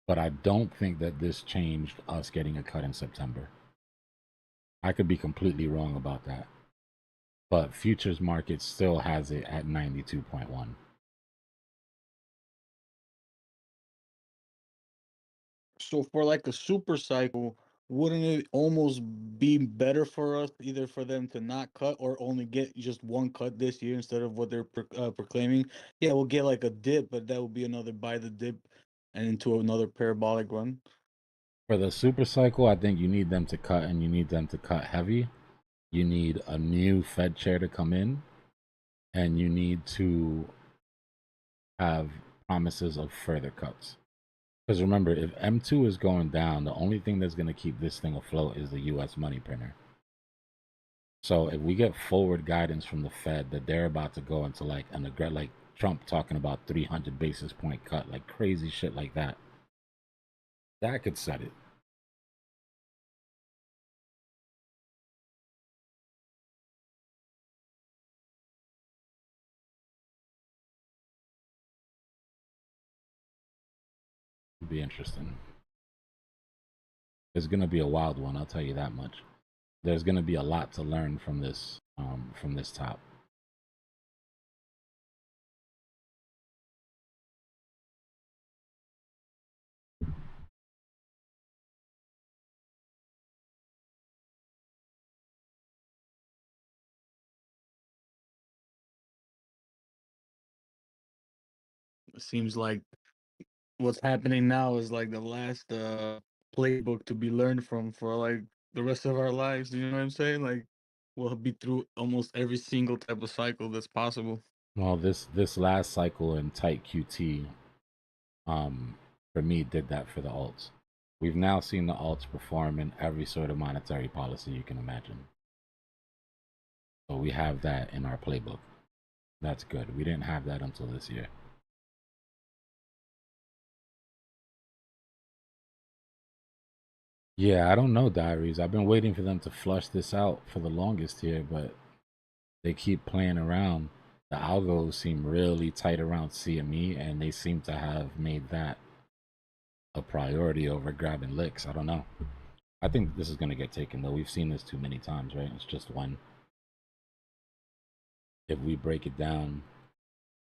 Speaker 9: But I don't think that this changed us getting a cut in September. I could be completely wrong about that. But futures market still has it at 92.1.
Speaker 1: So for like a super cycle, wouldn't it almost be better for us either for them to not cut or only get just 1 cut this year instead of what they're proclaiming? Yeah, we'll get like a dip, but that will be another buy the dip and into another parabolic run.
Speaker 9: For the super cycle, I think you need them to cut, and you need them to cut heavy. You need a new Fed chair to come in, and you need to have promises of further cuts. Because remember, if M2 is going down, the only thing that's going to keep this thing afloat is the US money printer. So if we get forward guidance from the Fed that they're about to go into like like Trump talking about 300 basis point cut, like crazy shit like that, that could set it. It'd be interesting. It's going to be a wild one, I'll tell you that much. There's going to be a lot to learn from this top.
Speaker 1: It seems like what's happening now is like the last playbook to be learned from for like the rest of our lives. You know what I'm saying? Like we'll be through almost every single type of cycle that's possible.
Speaker 9: Well, this last cycle in tight QT, for me, did that for the alts. We've now seen the alts perform in every sort of monetary policy you can imagine. So we have that in our playbook. That's good. We didn't have that until this year. Yeah, I don't know, Diaries. I've been waiting for them to flush this out for the longest here, but they keep playing around. The algos seem really tight around CME, and they seem to have made that a priority over grabbing licks. I don't know. I think this is going to get taken, though. We've seen this too many times, right? It's just one. If we break it down,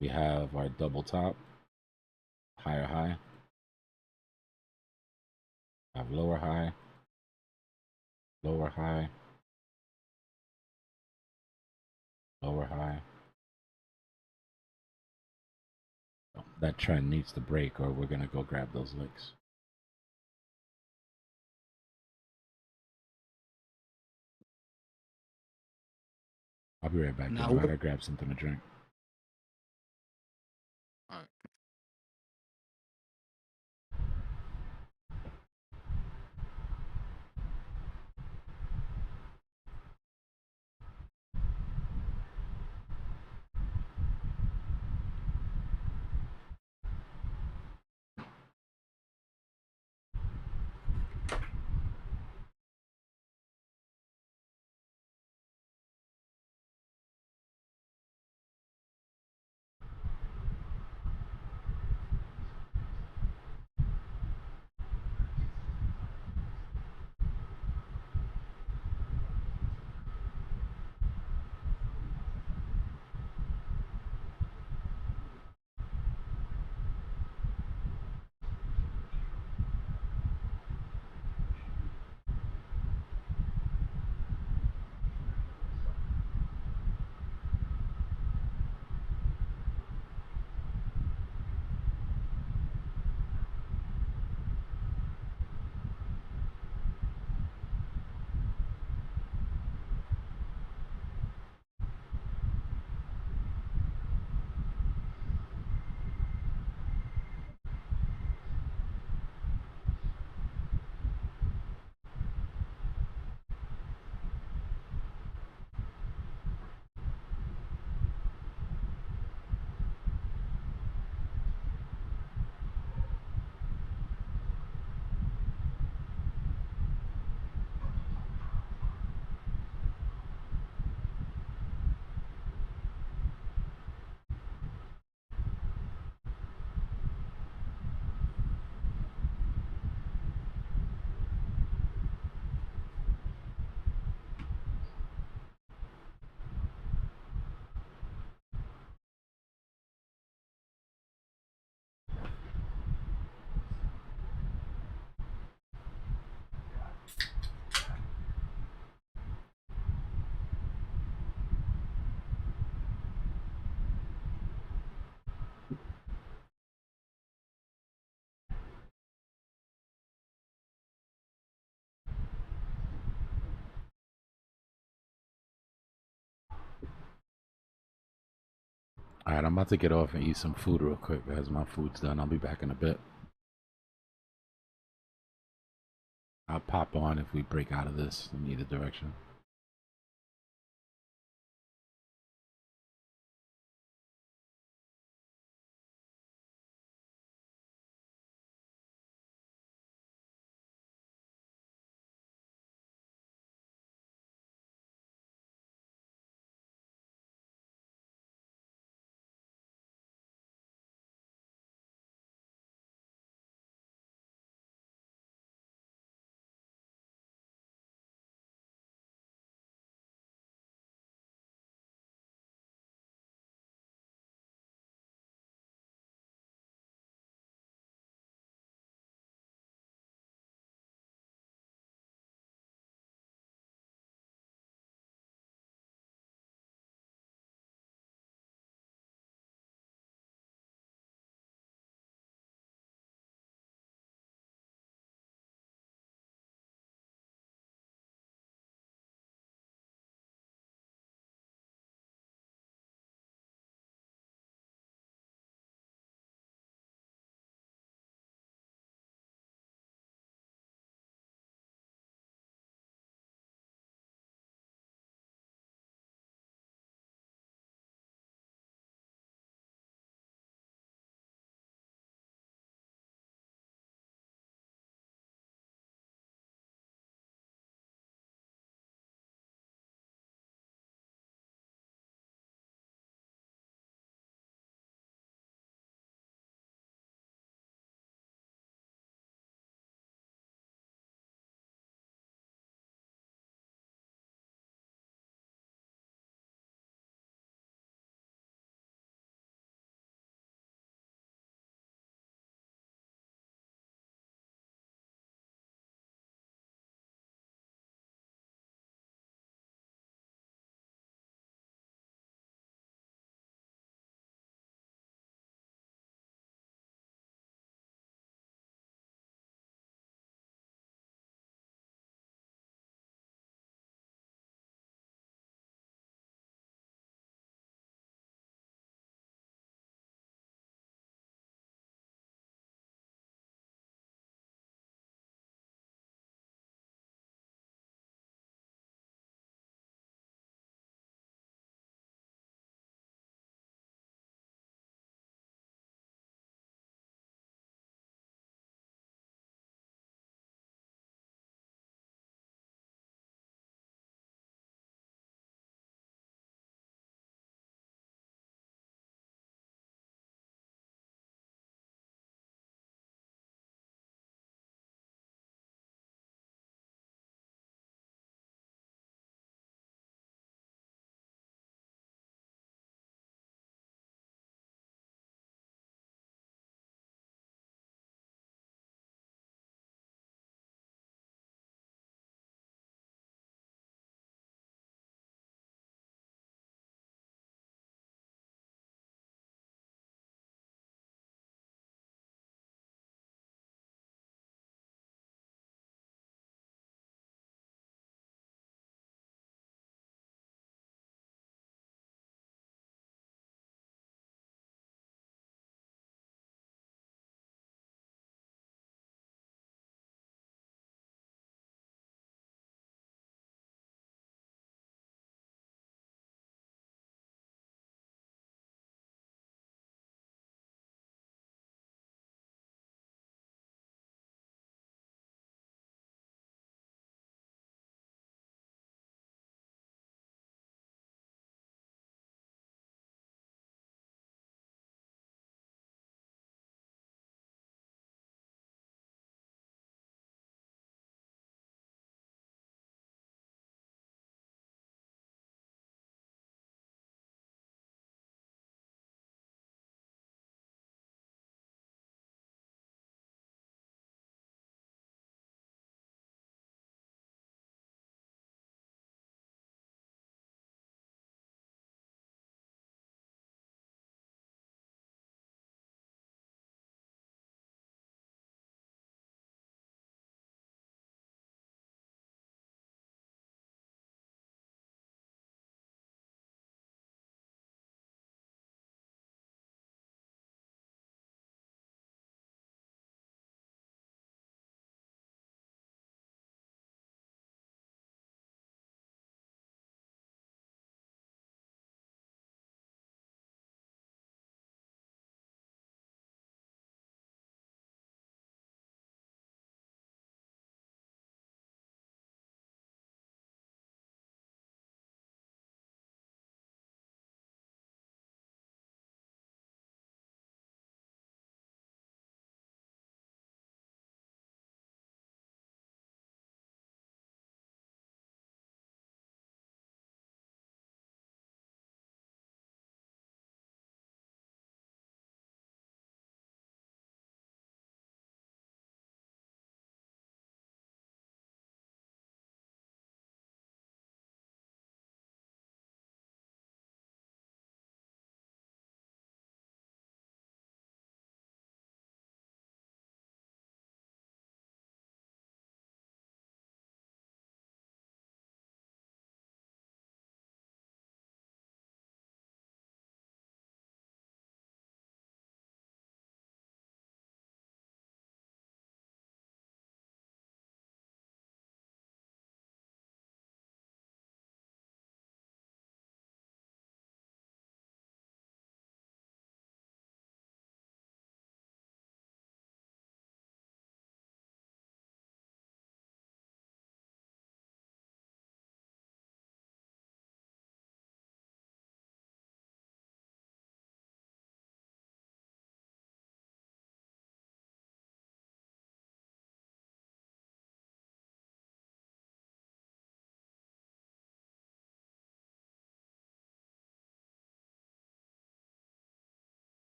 Speaker 9: we have our double top, higher high, have lower high, lower high, lower high. That trend needs to break, or we're going to go grab those licks. I'll be right back. I gotta grab something to drink. All right, I'm about to get off and eat some food real quick. As my food's done, I'll be back in a bit. I'll pop on if we break out of this in either direction.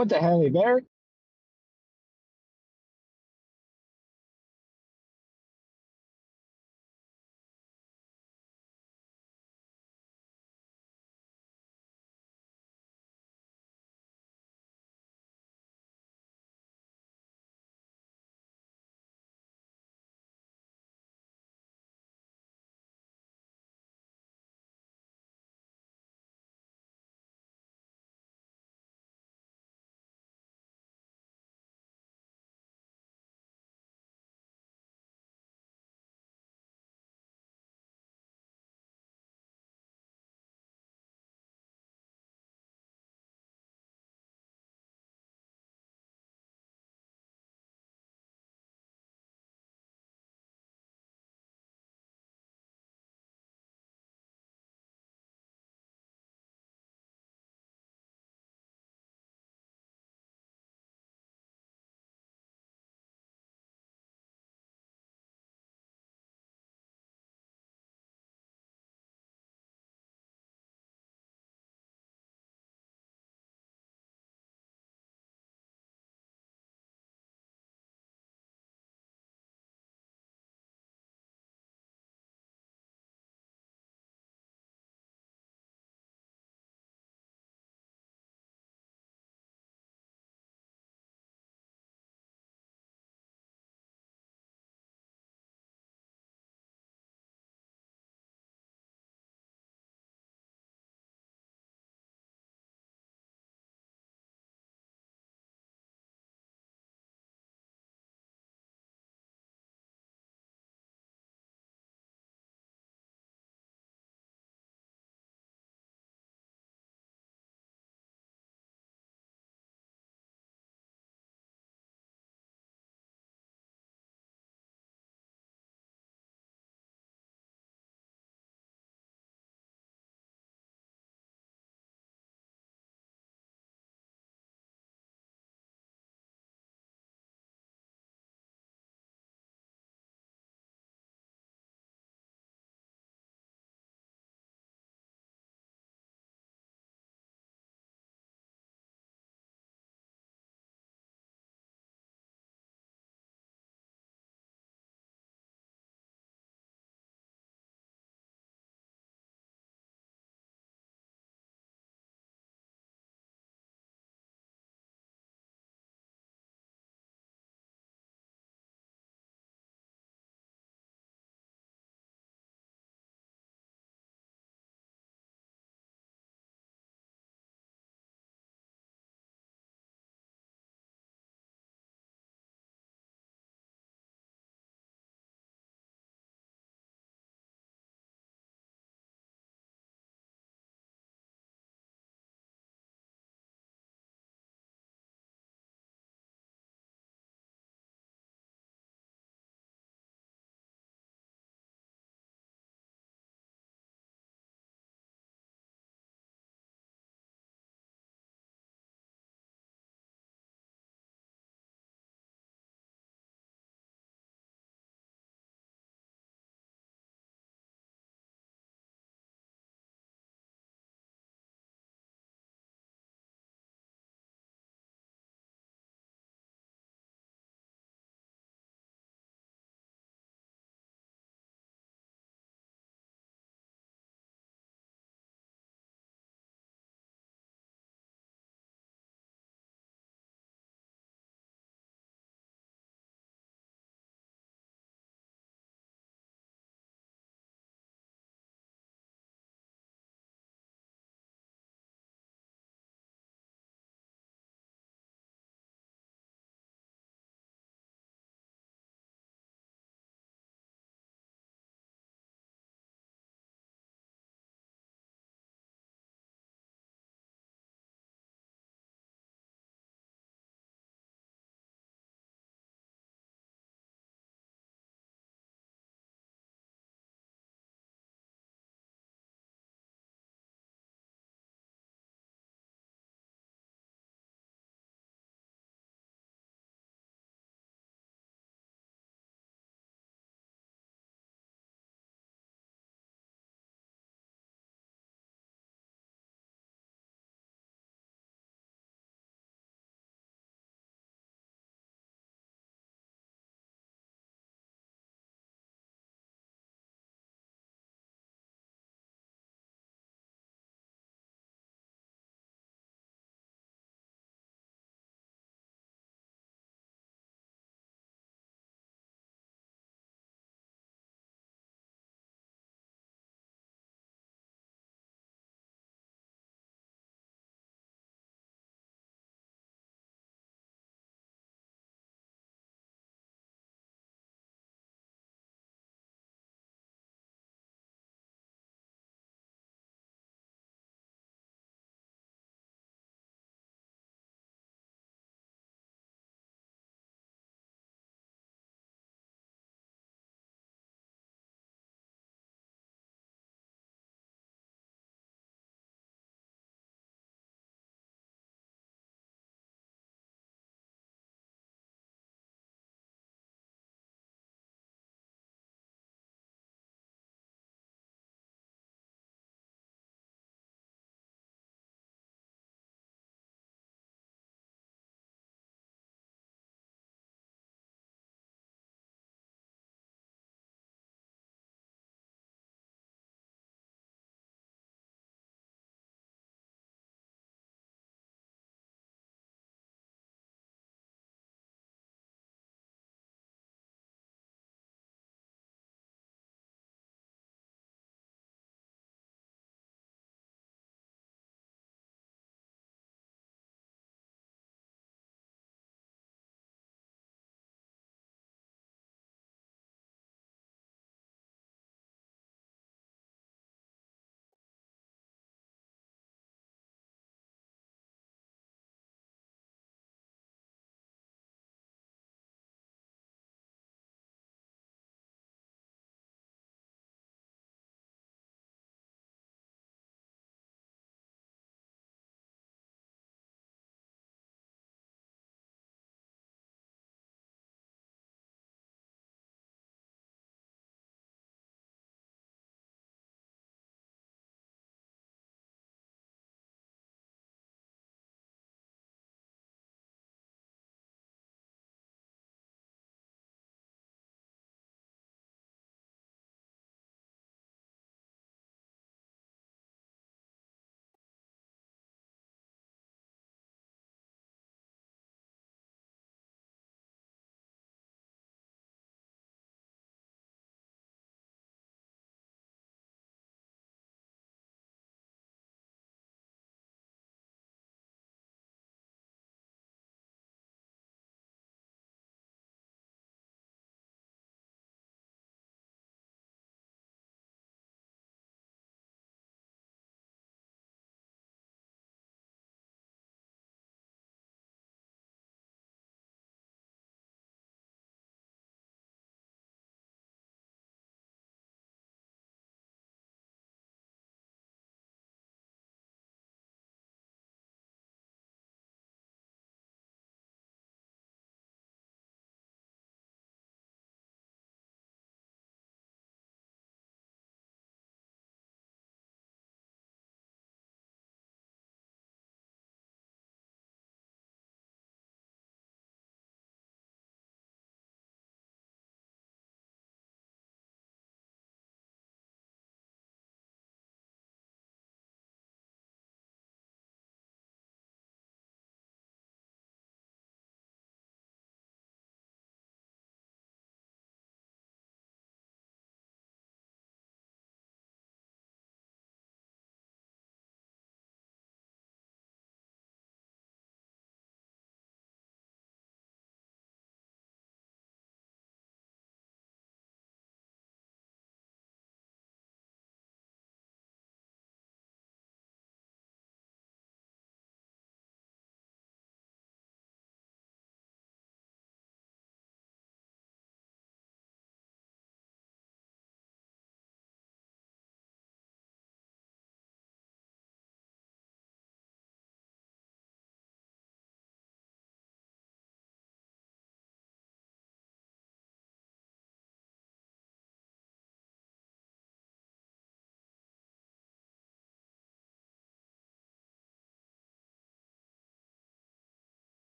Speaker 18: What the hell, Barry?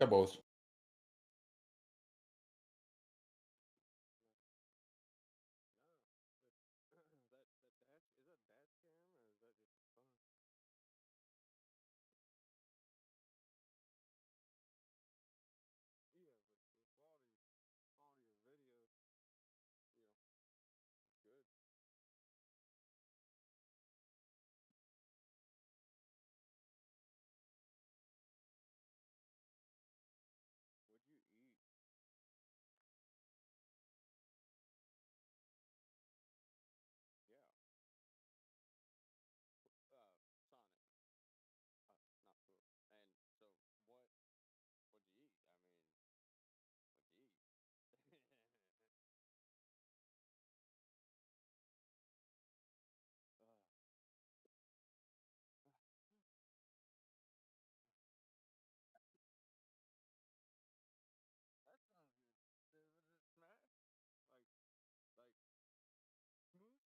Speaker 9: They're both.
Speaker 7: That dash is that dash cam or is that just fun? Yeah, but the quality of video, you know, it's good. What'd you eat? Yeah. Sonic. Not cool. And so what'd you eat? I mean, what'd you eat?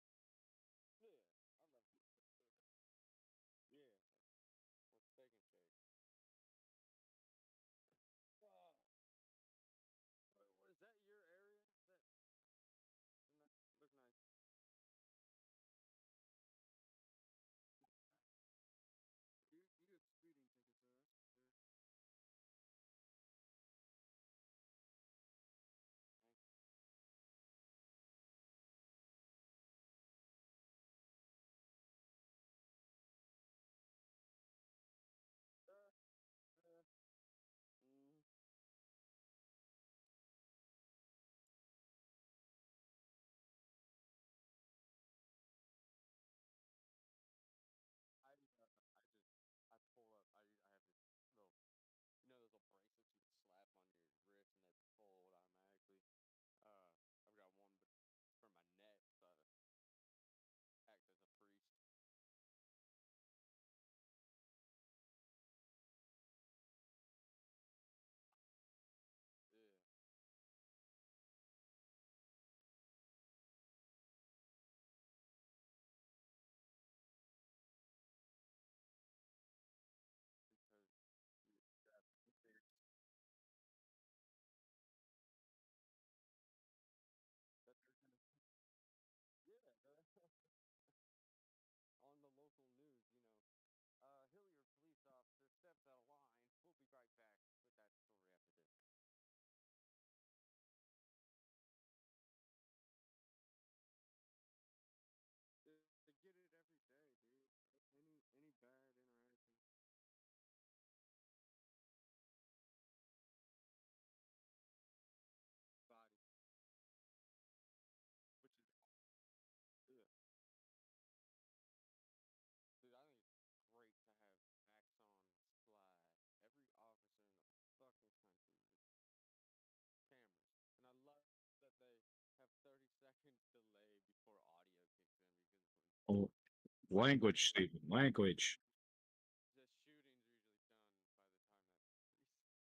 Speaker 7: uh, that sounds good. Was it smash? Like smooth? Yeah, I love it. Yeah, or steak and shake. Oh, is that your area? That look nice. You get speeding tickets, though. That's fair. Thank mm. I pull up. I have this little, those little bracelets you can slap on your wrist and they fold automatically. I've got one, but for my neck, so I act as a priest. Yeah. Because you got that they're gonna, yeah, on the local news, Hilliard police officer steps out of line. We'll be right back with that story after this. They get it every day, dude. Any bad interaction. Body, which is yeah. Dude, I think it's great to have Axon Slide. Every officer in the fucking country with cameras. And I love that they have 30-second delay before audio kicks in because
Speaker 18: Oh, language, Stephen, language.
Speaker 7: the shootings are usually done by the time that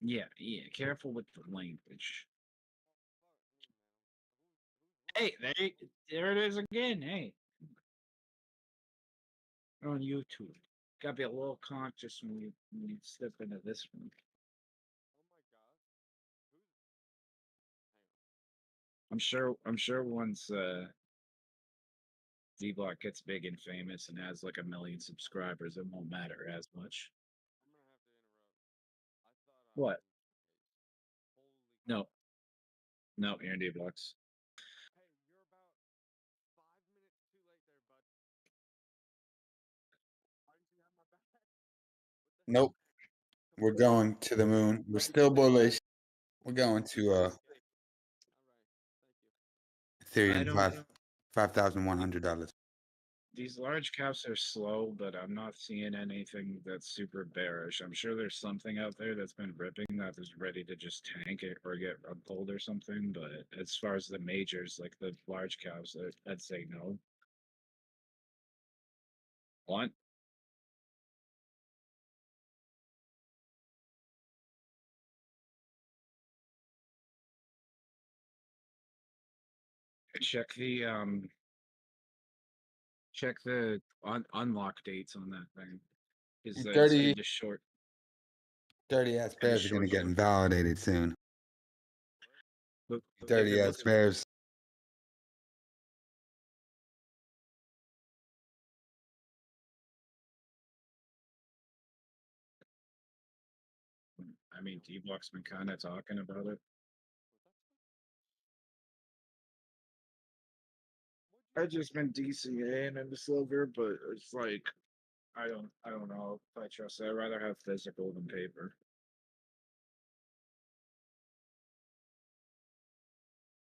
Speaker 7: yeah.
Speaker 18: Yeah, careful with the language.
Speaker 7: Oh fuck me, man.
Speaker 18: Hey, there it is again. Hey, on YouTube. Gotta be a little conscious when you step into this one.
Speaker 7: Oh my god. Who's hang on.
Speaker 18: I'm sure once Dbloc gets big and famous and has like 1 million subscribers, it won't matter as much.
Speaker 7: I'm gonna have to interrupt. I thought I was
Speaker 18: What?
Speaker 7: in space. Holy
Speaker 18: No,
Speaker 7: crap.
Speaker 18: no, you're in Dbloc's.
Speaker 7: Hey, you're about 5 minutes too late there, bud. Why didn't you have my back? What the hell?
Speaker 19: Nope. We're going to the moon. We're still bullish. We're going to
Speaker 7: All right. Thank you.
Speaker 19: Ethereum $5,100.
Speaker 18: These large caps are slow, but I'm not seeing anything that's super bearish. I'm sure there's something out there that's been ripping that is ready to just tank it or get rug pulled or something. But as far as the majors, like the large caps, I'd say no. What? Check the unlock dates on that thing. Is that it's
Speaker 19: 30
Speaker 18: good to short
Speaker 19: 30 ass
Speaker 18: and
Speaker 19: bears are gonna get invalidated soon.
Speaker 18: Look,
Speaker 19: 30
Speaker 18: it
Speaker 19: ass
Speaker 18: looks
Speaker 19: bears.
Speaker 18: I mean, Dbloc's been kind of talking about it. I just been DCAing into silver, but it's like I don't know if I trust it. I'd rather have physical than paper.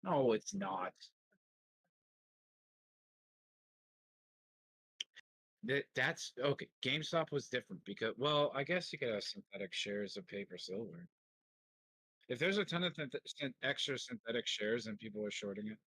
Speaker 18: No, it's not. That's okay. GameStop was different because, well, I guess you could have synthetic shares of paper silver. If there's a ton of extra synthetic shares and people are shorting it,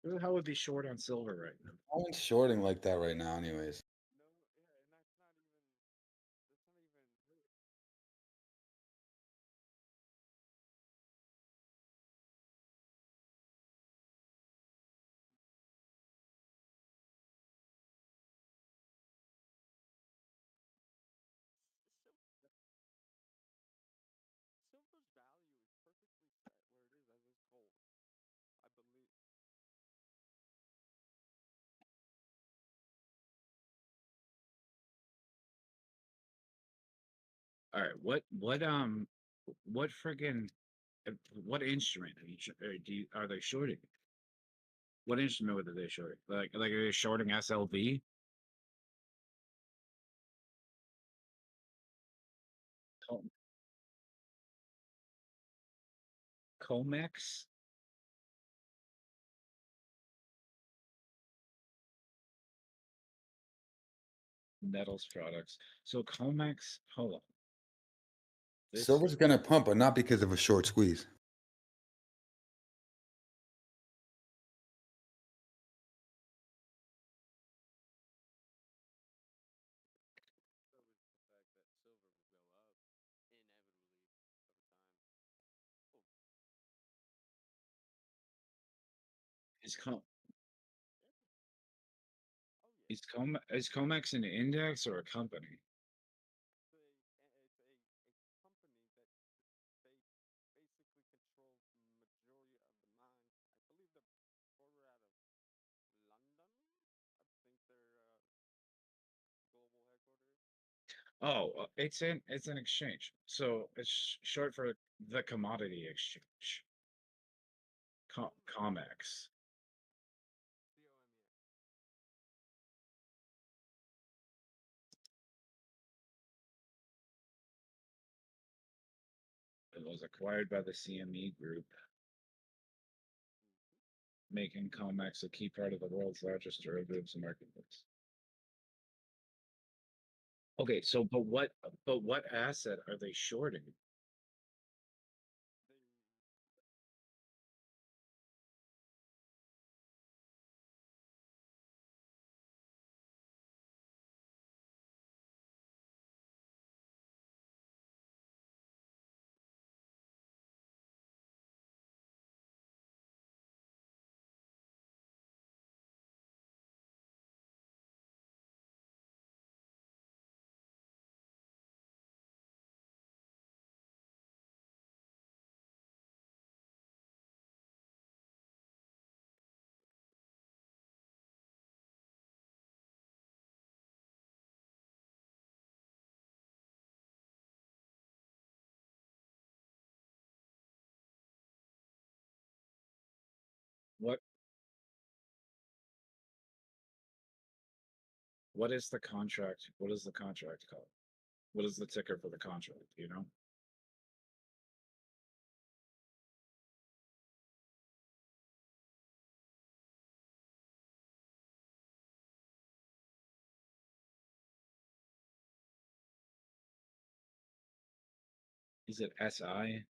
Speaker 18: who the hell would be short on silver right now?
Speaker 19: No one's shorting like that right now, anyways.
Speaker 7: Silver's value is perfectly set where it is as is gold. I believe.
Speaker 18: All right, what friggin' what instrument are they shorting? What instrument are they shorting? Like are they shorting SLV? Comex? Metals products. So Comex, hold on.
Speaker 19: Silver's gonna pump, but not because of a short squeeze.
Speaker 18: Is Comex an index or a company?
Speaker 7: It's a company that they basically control majority of the mines. I believe they're border out of London. I think their global headquarters.
Speaker 18: Oh, it's an exchange. So it's short for the commodity exchange. Comex. It was acquired by the CME Group, making Comex a key part of the world's largest derivatives marketplace. Okay, so but what asset are they shorting? What is the contract? What is the contract called? What is the ticker for the contract? Do you know? Is it SI?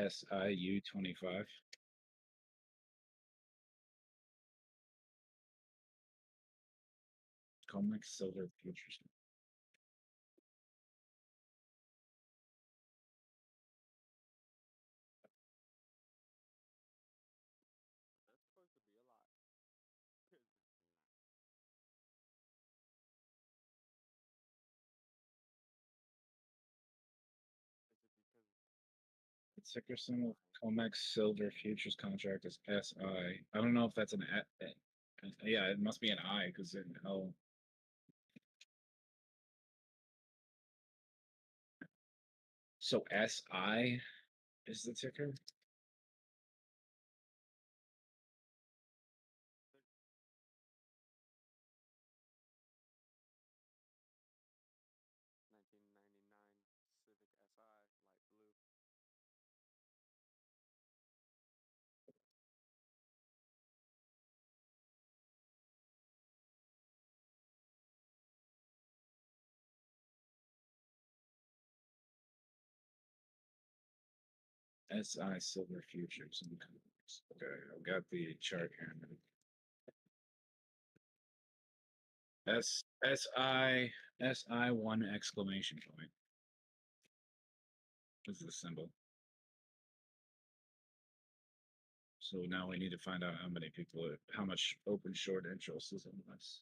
Speaker 18: SIU25. COMEX Silver Futures.
Speaker 7: That's supposed to be a lot. 'Cause it's not. Is it because
Speaker 18: The ticker symbol COMEX Silver Futures contract is SI. I don't know if that's an yeah, it must be an I because it L. So SI is the ticker.
Speaker 7: 1999 Civic SI, light blue?
Speaker 18: SI Silver Futures. Okay, I've got the chart here. SI 1 exclamation point is the symbol. So now we need to find out how many people, how much open short interest is in this.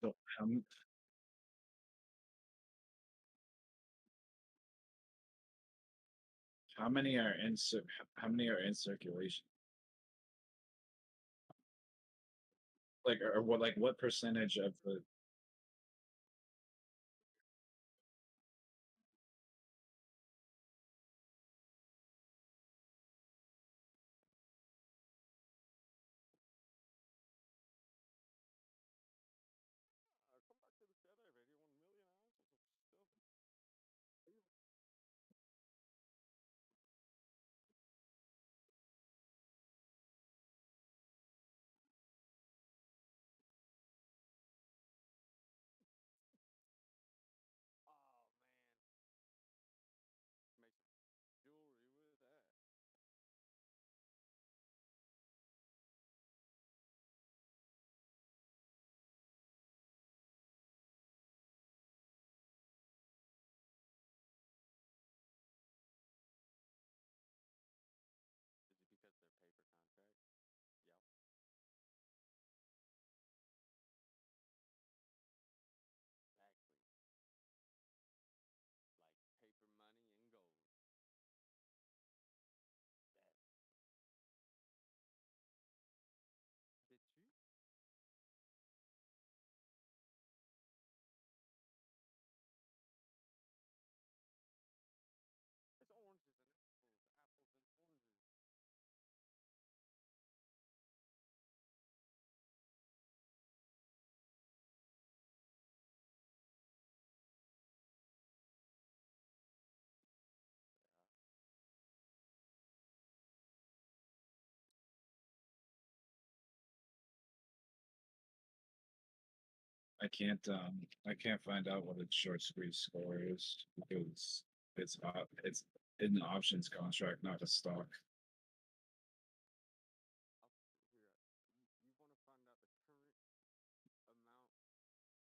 Speaker 18: So how many are in circulation? Like or what percentage of the
Speaker 7: Come back to the chat. I have 81 million ounces of silver. Oh man, make some jewelry with that. Is it because they're paper contracts? Yep. Exactly. Like paper money and gold. That. Did you? It's oranges and apples, apples and oranges. Yeah.
Speaker 18: I can't find out what its short squeeze score is because it's in the options contract, not a stock.
Speaker 7: Here, you want to find out the current amount shorted right now on silver paper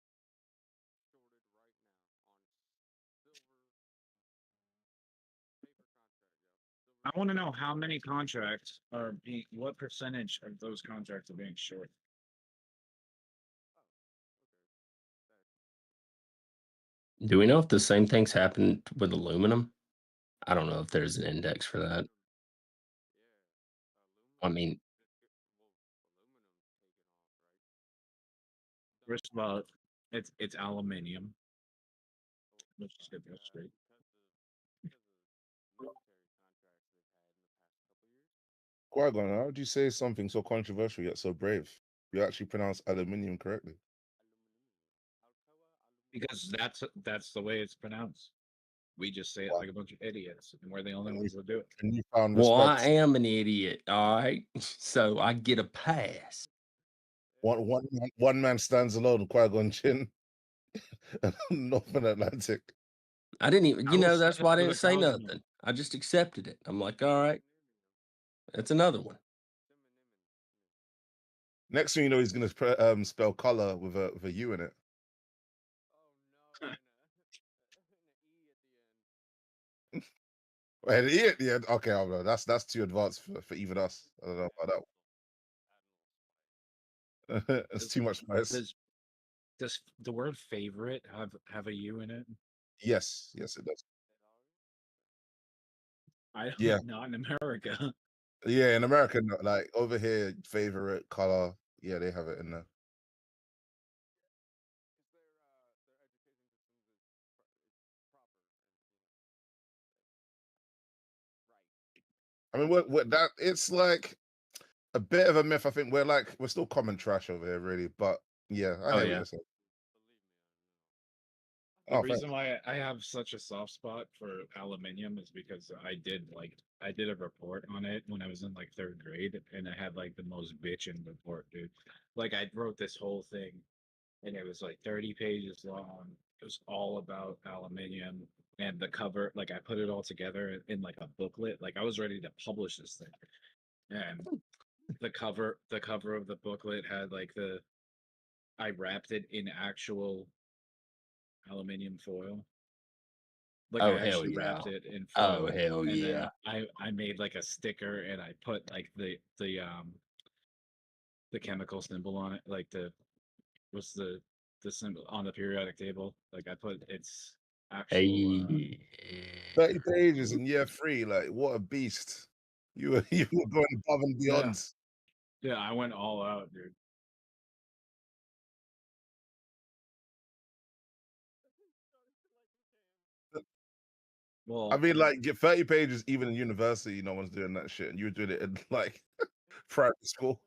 Speaker 7: contract. Yep. Silver.
Speaker 18: I want to know how many contracts are being, what percentage of those contracts are being short.
Speaker 7: Oh, okay. That.
Speaker 11: Do we know if the same things happened with aluminum? I don't know if there's an index for that.
Speaker 7: Yeah.
Speaker 11: I mean,
Speaker 7: Well, aluminum's taken off, right?
Speaker 18: First of all, it's aluminium. Let's just get that straight.
Speaker 20: Qui-Gon, how would you say something so controversial yet so brave? You actually pronounce aluminium correctly.
Speaker 18: Because that's the way it's pronounced. We just say it like a bunch of idiots, and we're the only ones that do it.
Speaker 20: And you found
Speaker 11: Well, I
Speaker 20: respect.
Speaker 11: am an idiot, all right? So I get a pass.
Speaker 20: One man stands alone, Qui-Gon Jinn, Northern Atlantic.
Speaker 11: I didn't even,
Speaker 18: I
Speaker 11: you know,
Speaker 18: was
Speaker 11: that's
Speaker 18: saying
Speaker 11: why I
Speaker 18: for
Speaker 11: didn't
Speaker 18: the
Speaker 11: say
Speaker 18: cosmos.
Speaker 11: nothing. I just accepted it. I'm like, all right, that's another one.
Speaker 20: Next thing you know, he's gonna spell color with a U in it. And E at the end. Okay, I don't know. That's too advanced for even us. I don't know about that. It's too much spice.
Speaker 18: Does the word favorite have a U in it?
Speaker 20: Yes, yes, it does.
Speaker 18: I don't
Speaker 20: Yeah.
Speaker 18: not in America.
Speaker 20: Yeah, in America, no, like over here, favorite color. Yeah, they have it in there. I mean, we're that it's like a bit of a myth. I think we're still common trash over here, really. But yeah, I
Speaker 11: Oh,
Speaker 20: hear what
Speaker 11: yeah.
Speaker 20: you're saying.
Speaker 18: The
Speaker 20: Oh,
Speaker 18: reason why I have such a soft spot for aluminium is because I did a report on it when I was in like 3rd grade, and I had like the most bitchin' report, dude. Like I wrote this whole thing, and it was like 30 pages long. It was all about aluminium, and the cover, like I put it all together in like a booklet. Like I was ready to publish this thing, and the cover of the booklet had like I wrapped it in actual aluminium foil. Like I
Speaker 11: Oh, hell
Speaker 18: actually
Speaker 11: yeah.
Speaker 18: wrapped it in
Speaker 11: Oh,
Speaker 18: foil,
Speaker 11: hell
Speaker 18: and
Speaker 11: yeah.
Speaker 18: then I made like a sticker, and I put like the chemical symbol on it, like what's the symbol on the periodic table. Like I put its actual.
Speaker 11: Hey.
Speaker 20: 30 pages in year 3. Like, what a beast! You were going above and
Speaker 18: Yeah,
Speaker 20: beyond.
Speaker 18: yeah, I went all out, dude. Well,
Speaker 20: I mean, like, get 30 pages even in university. No one's doing that shit, and you were doing it in like private school.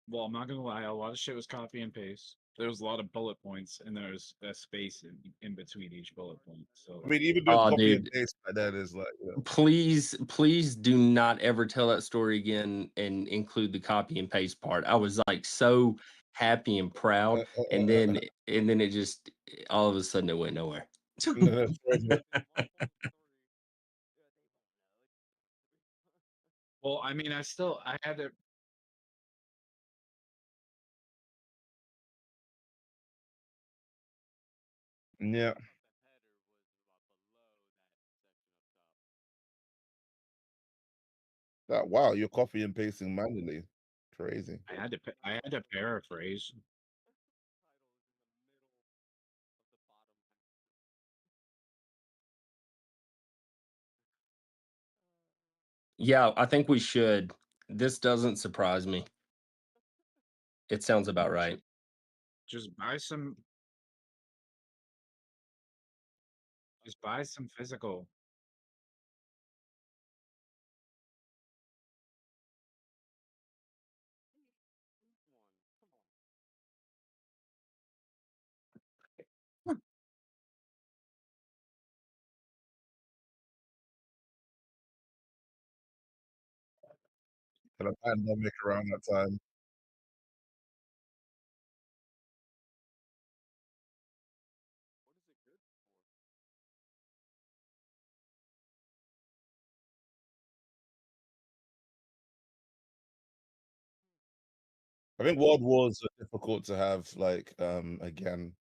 Speaker 18: Well, I'm not gonna lie, a lot of shit was copy and paste. There was a lot of bullet points, and there's a space in between each bullet point. So,
Speaker 20: I mean, even doing
Speaker 11: Oh,
Speaker 20: copy and
Speaker 11: dude.
Speaker 20: paste like that is like,
Speaker 11: Please do not ever tell that story again and include the copy and paste part. I was like so happy and proud, and then it just all of a sudden it went nowhere.
Speaker 18: well, I mean, I had to.
Speaker 20: Yeah. That wow, you're copy and pasting manually. Crazy.
Speaker 18: I had to paraphrase.
Speaker 11: Yeah, I think we should. This doesn't surprise me. It sounds about right.
Speaker 18: Just buy some. Just buy some physical.
Speaker 20: And a pandemic around that time. I think world wars are difficult to have, like, again,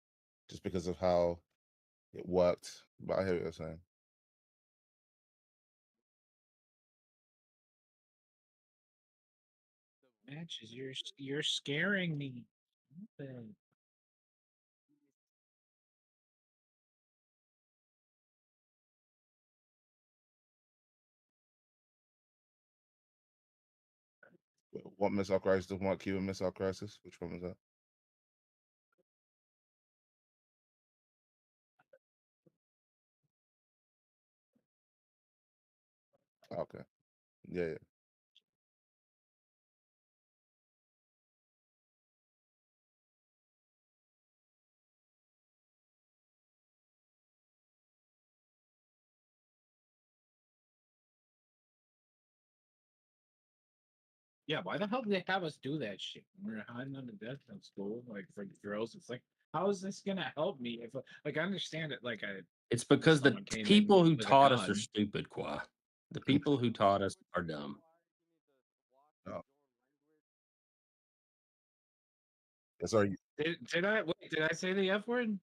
Speaker 20: just because of how it worked. But I hear what you're saying.
Speaker 18: Matches, you're scaring me.
Speaker 20: What missile crisis? Talking about Cuban Missile Crisis? Which one was that? Okay. Yeah, yeah.
Speaker 18: Yeah, why the hell do they have us do that shit? We're hiding on the desk in school, like for the drills. It's like, how is this gonna help me? If like I understand it, like
Speaker 11: It's because the
Speaker 18: someone came
Speaker 11: people
Speaker 18: in
Speaker 11: who
Speaker 18: with a
Speaker 11: taught us are
Speaker 18: gun.
Speaker 11: stupid, Kwa. The people who taught us are dumb.
Speaker 20: Oh. Yeah, sorry.
Speaker 18: Did I wait? Did I say the F word?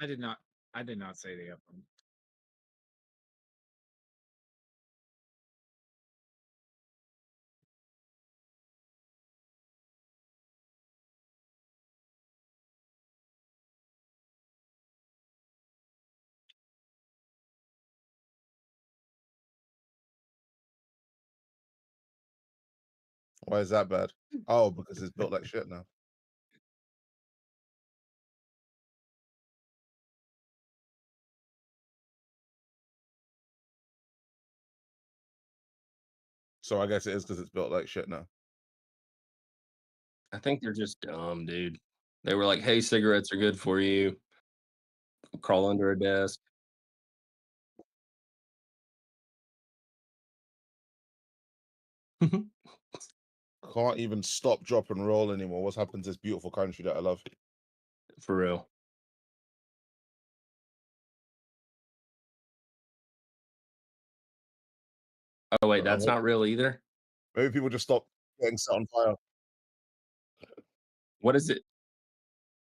Speaker 18: I did not. I did not say the F word.
Speaker 20: Why is that bad? Oh, because it's built like shit now. So I guess it is because it's built like shit now.
Speaker 11: I think they're just dumb, dude. They were like, "Hey, cigarettes are good for you. Crawl under a desk."
Speaker 20: Can't even stop, drop, and roll anymore. What's happened to this beautiful country that I love?
Speaker 11: For real. Oh wait, that's not real either.
Speaker 20: Maybe people just stop getting set on fire.
Speaker 11: What is it?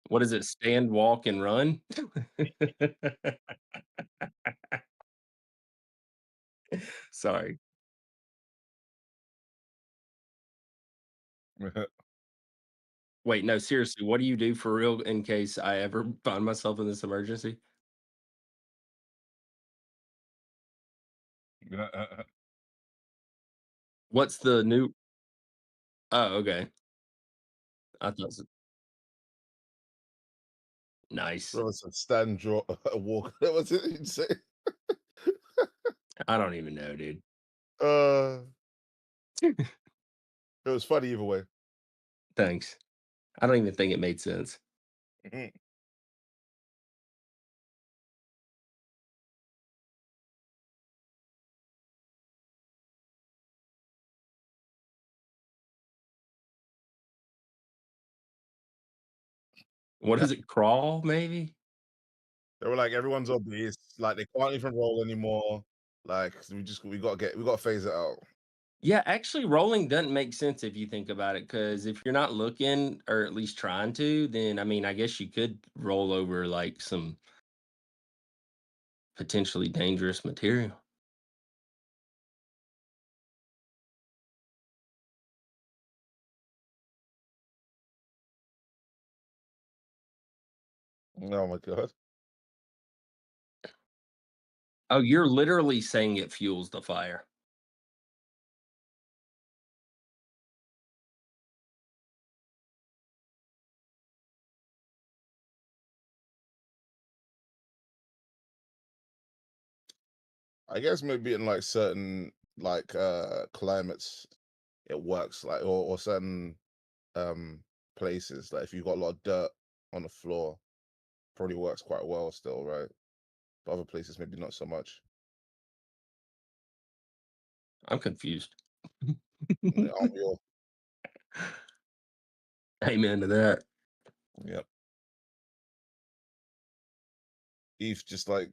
Speaker 11: What is it? Stand, walk, and run? Sorry. Wait, no, seriously, what do you do for real in case I ever find myself in this emergency? What's the new? Oh, okay. I thought so. Nice.
Speaker 20: Bro said stand, draw, walk. What's it you say?
Speaker 11: I don't even know, dude.
Speaker 20: It was funny either way.
Speaker 11: Thanks. I don't even think it made sense.
Speaker 20: Mhm.
Speaker 11: What is it? Crawl, maybe?
Speaker 20: They were like, everyone's obese. Like they can't even roll anymore. Like we gotta phase it out.
Speaker 11: Yeah, actually, rolling doesn't make sense if you think about it. Because if you're not looking, or at least trying to, then I mean, I guess you could roll over like some potentially dangerous material.
Speaker 20: Oh my god.
Speaker 11: Oh, you're literally saying it fuels the fire.
Speaker 20: I guess maybe in like certain like climates it works, like or certain places. Like if you've got a lot of dirt on the floor, probably works quite well still, right? But other places maybe not so much.
Speaker 11: I'm confused.
Speaker 20: Yeah, aren't we all?
Speaker 11: Amen to that.
Speaker 20: Yep. Eve just like,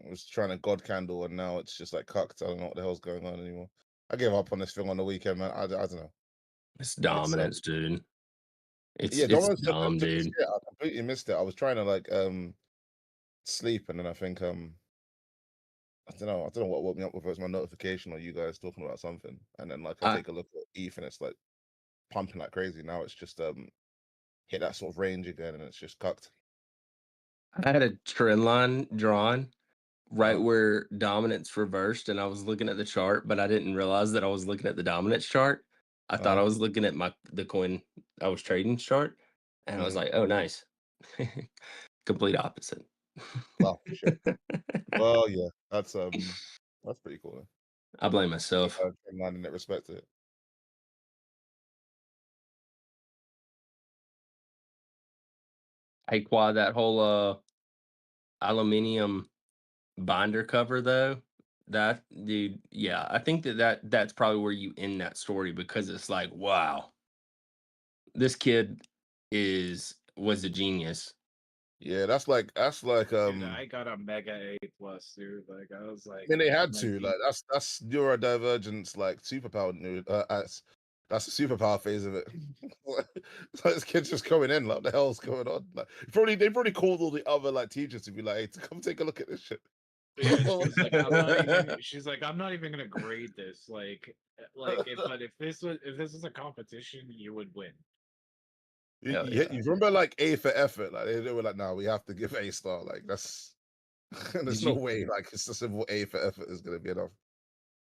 Speaker 20: was trying to God candle and now it's just like cucked. I don't know what the hell's going on anymore. I gave up on this thing on the weekend, man. I don't know.
Speaker 11: It's dominance, dude. It's
Speaker 20: Dominance
Speaker 11: dumb,
Speaker 20: took a
Speaker 11: dude.
Speaker 20: shit. I completely missed it. I was trying to like sleep and then I think I don't know what woke me up with. It was my notification or you guys talking about something. And then like I take a look at ETH and it's like pumping like crazy. Now it's just hit that sort of range again and it's just cucked.
Speaker 11: I had a trend line drawn right where dominance reversed, and I was looking at the chart, but I didn't realize that I was looking at the dominance chart. I thought I was looking at the coin I was trading chart, and I was like, "Oh, nice." Complete opposite.
Speaker 20: Wow, shit. Well, yeah, that's pretty cool.
Speaker 11: I blame myself.
Speaker 20: Trend line didn't respect it.
Speaker 11: Hey, Quad, that whole aluminium binder cover though, that dude, yeah, I think that's probably where you end that story, because it's like, wow, this kid was a genius.
Speaker 20: Yeah, that's like
Speaker 18: Dude, I got a mega A+, dude. Like I was like,
Speaker 20: I mean, they had
Speaker 18: like,
Speaker 20: to, like, that's neurodivergence, like superpower. That's the superpower phase of it. It's like this kid's just coming in. Like, what the hell's going on? Like, they probably called all the other like teachers to be like, hey, to come take a look at this shit.
Speaker 18: Yeah, she's like, I'm not even gonna grade this. If this was a competition, you would win.
Speaker 20: You remember like A for effort? Like they were like, no, we have to give A star. Like that's there's no way like it's a simple A for effort is gonna be enough.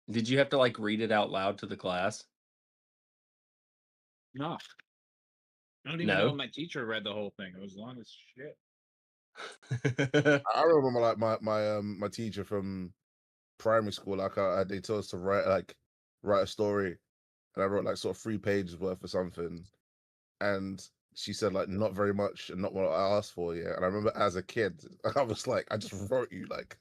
Speaker 11: Did you have to like read it out loud to the class?
Speaker 18: No. I don't even know if my teacher read the whole thing. It was long as shit.
Speaker 20: I remember like my teacher from primary school. Like they told us to write a story, and I wrote like sort of 3 pages worth or something, and she said like not very much and not what I asked for. Yeah, and I remember as a kid, I was like, I just wrote you like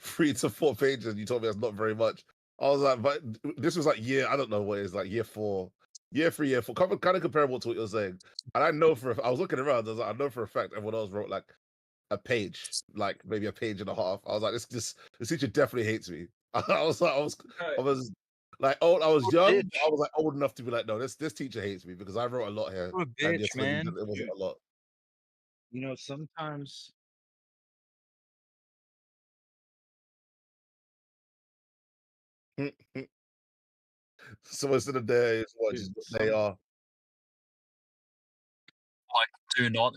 Speaker 20: 3 to 4 pages, and you told me that's not very much. I was like, but this was like I don't know what it is, like year 4, year 3, year 4, kind of comparable to what you're saying. And I know I was looking around, I was like, I know for a fact everyone else wrote like a page, like maybe a page and a half. I was like, this teacher definitely hates me. I was like, I was like old. I was young. But I was like old enough to be like, no, this teacher hates me because I wrote a lot here.
Speaker 3: What a
Speaker 20: And
Speaker 3: bitch,
Speaker 20: yes,
Speaker 3: man.
Speaker 20: it wasn't a lot.
Speaker 18: You know, sometimes
Speaker 20: So instead of days, what
Speaker 18: Dude,
Speaker 20: they are.
Speaker 3: Like do not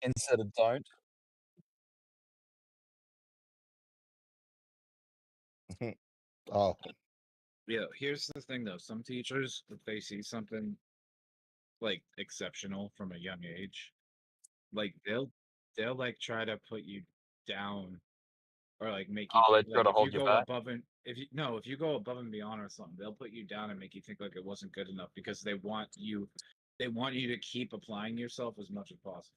Speaker 3: instead of don't.
Speaker 20: Oh.
Speaker 18: Yeah, here's the thing though. Some teachers, if they see something like exceptional from a young age, like they'll like try to put you down or like make you
Speaker 3: Oh, they
Speaker 18: think
Speaker 3: try
Speaker 18: like
Speaker 3: to
Speaker 18: if you
Speaker 3: hold you
Speaker 18: go
Speaker 3: back?
Speaker 18: above and if you go above and beyond or something, they'll put you down and make you think like it wasn't good enough because they want you to keep applying yourself as much as possible.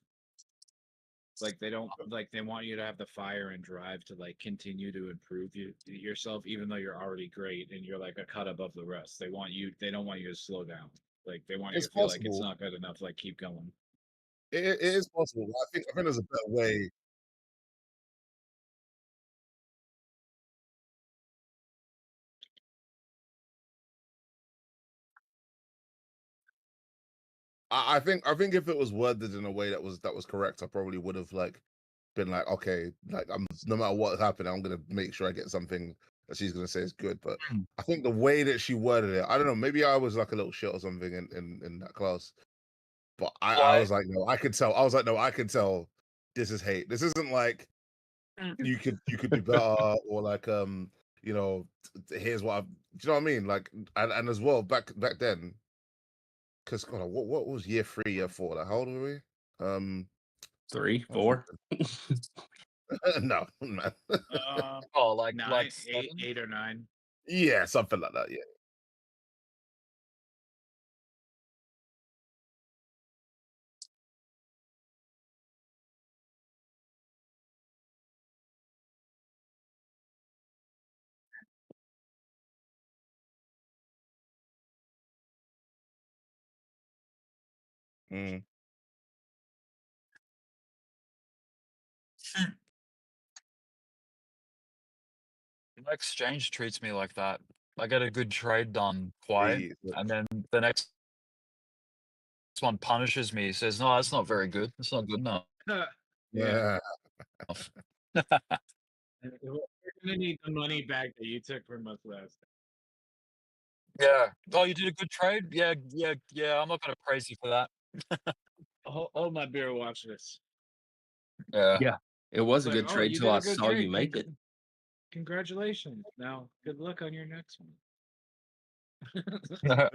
Speaker 18: Like they don't like they want you to have the fire and drive to like continue to improve yourself even though you're already great and you're like a cut above the rest. They don't want you to slow down. Like they want you
Speaker 20: It's
Speaker 18: to feel like it's
Speaker 20: possible.
Speaker 18: not good enough, like keep going.
Speaker 20: It is possible. I think there's a better way. I think if it was worded in a way that was correct, I probably would have like been like, okay, like I'm no matter what happened, I'm gonna make sure I get something that she's gonna say is good. But I think the way that she worded it, I don't know, maybe I was like a little shit or something in that class. But I was like, no, I could tell. I was like, no, I could tell this is hate. This isn't like you could do better or like you know, here's what do you know what I mean? Like and as well back then, because God, what was year 3, year 4? Like how old were we?
Speaker 11: 3, 4.
Speaker 20: No, man.
Speaker 3: Oh, like
Speaker 18: 8 or 9.
Speaker 20: Yeah, something like that. Yeah. Mm.
Speaker 3: My exchange treats me like that. I get a good trade done quiet, and then the next one punishes me. Says, "No, that's not very good. It's not good enough."
Speaker 20: Yeah.
Speaker 18: We're gonna need the money back that you took from us last time.
Speaker 3: Yeah. Oh, you did a good trade? Yeah. I'm not gonna praise you for that.
Speaker 18: Hold my beer, watch this.
Speaker 3: Yeah.
Speaker 11: Yeah. It was
Speaker 18: It's
Speaker 11: a
Speaker 18: like,
Speaker 11: good
Speaker 18: oh,
Speaker 11: trade
Speaker 18: you
Speaker 11: till
Speaker 18: did
Speaker 11: I
Speaker 18: a good
Speaker 11: saw you
Speaker 18: trade.
Speaker 11: make it.
Speaker 18: Congratulations. Now, good luck on your next one.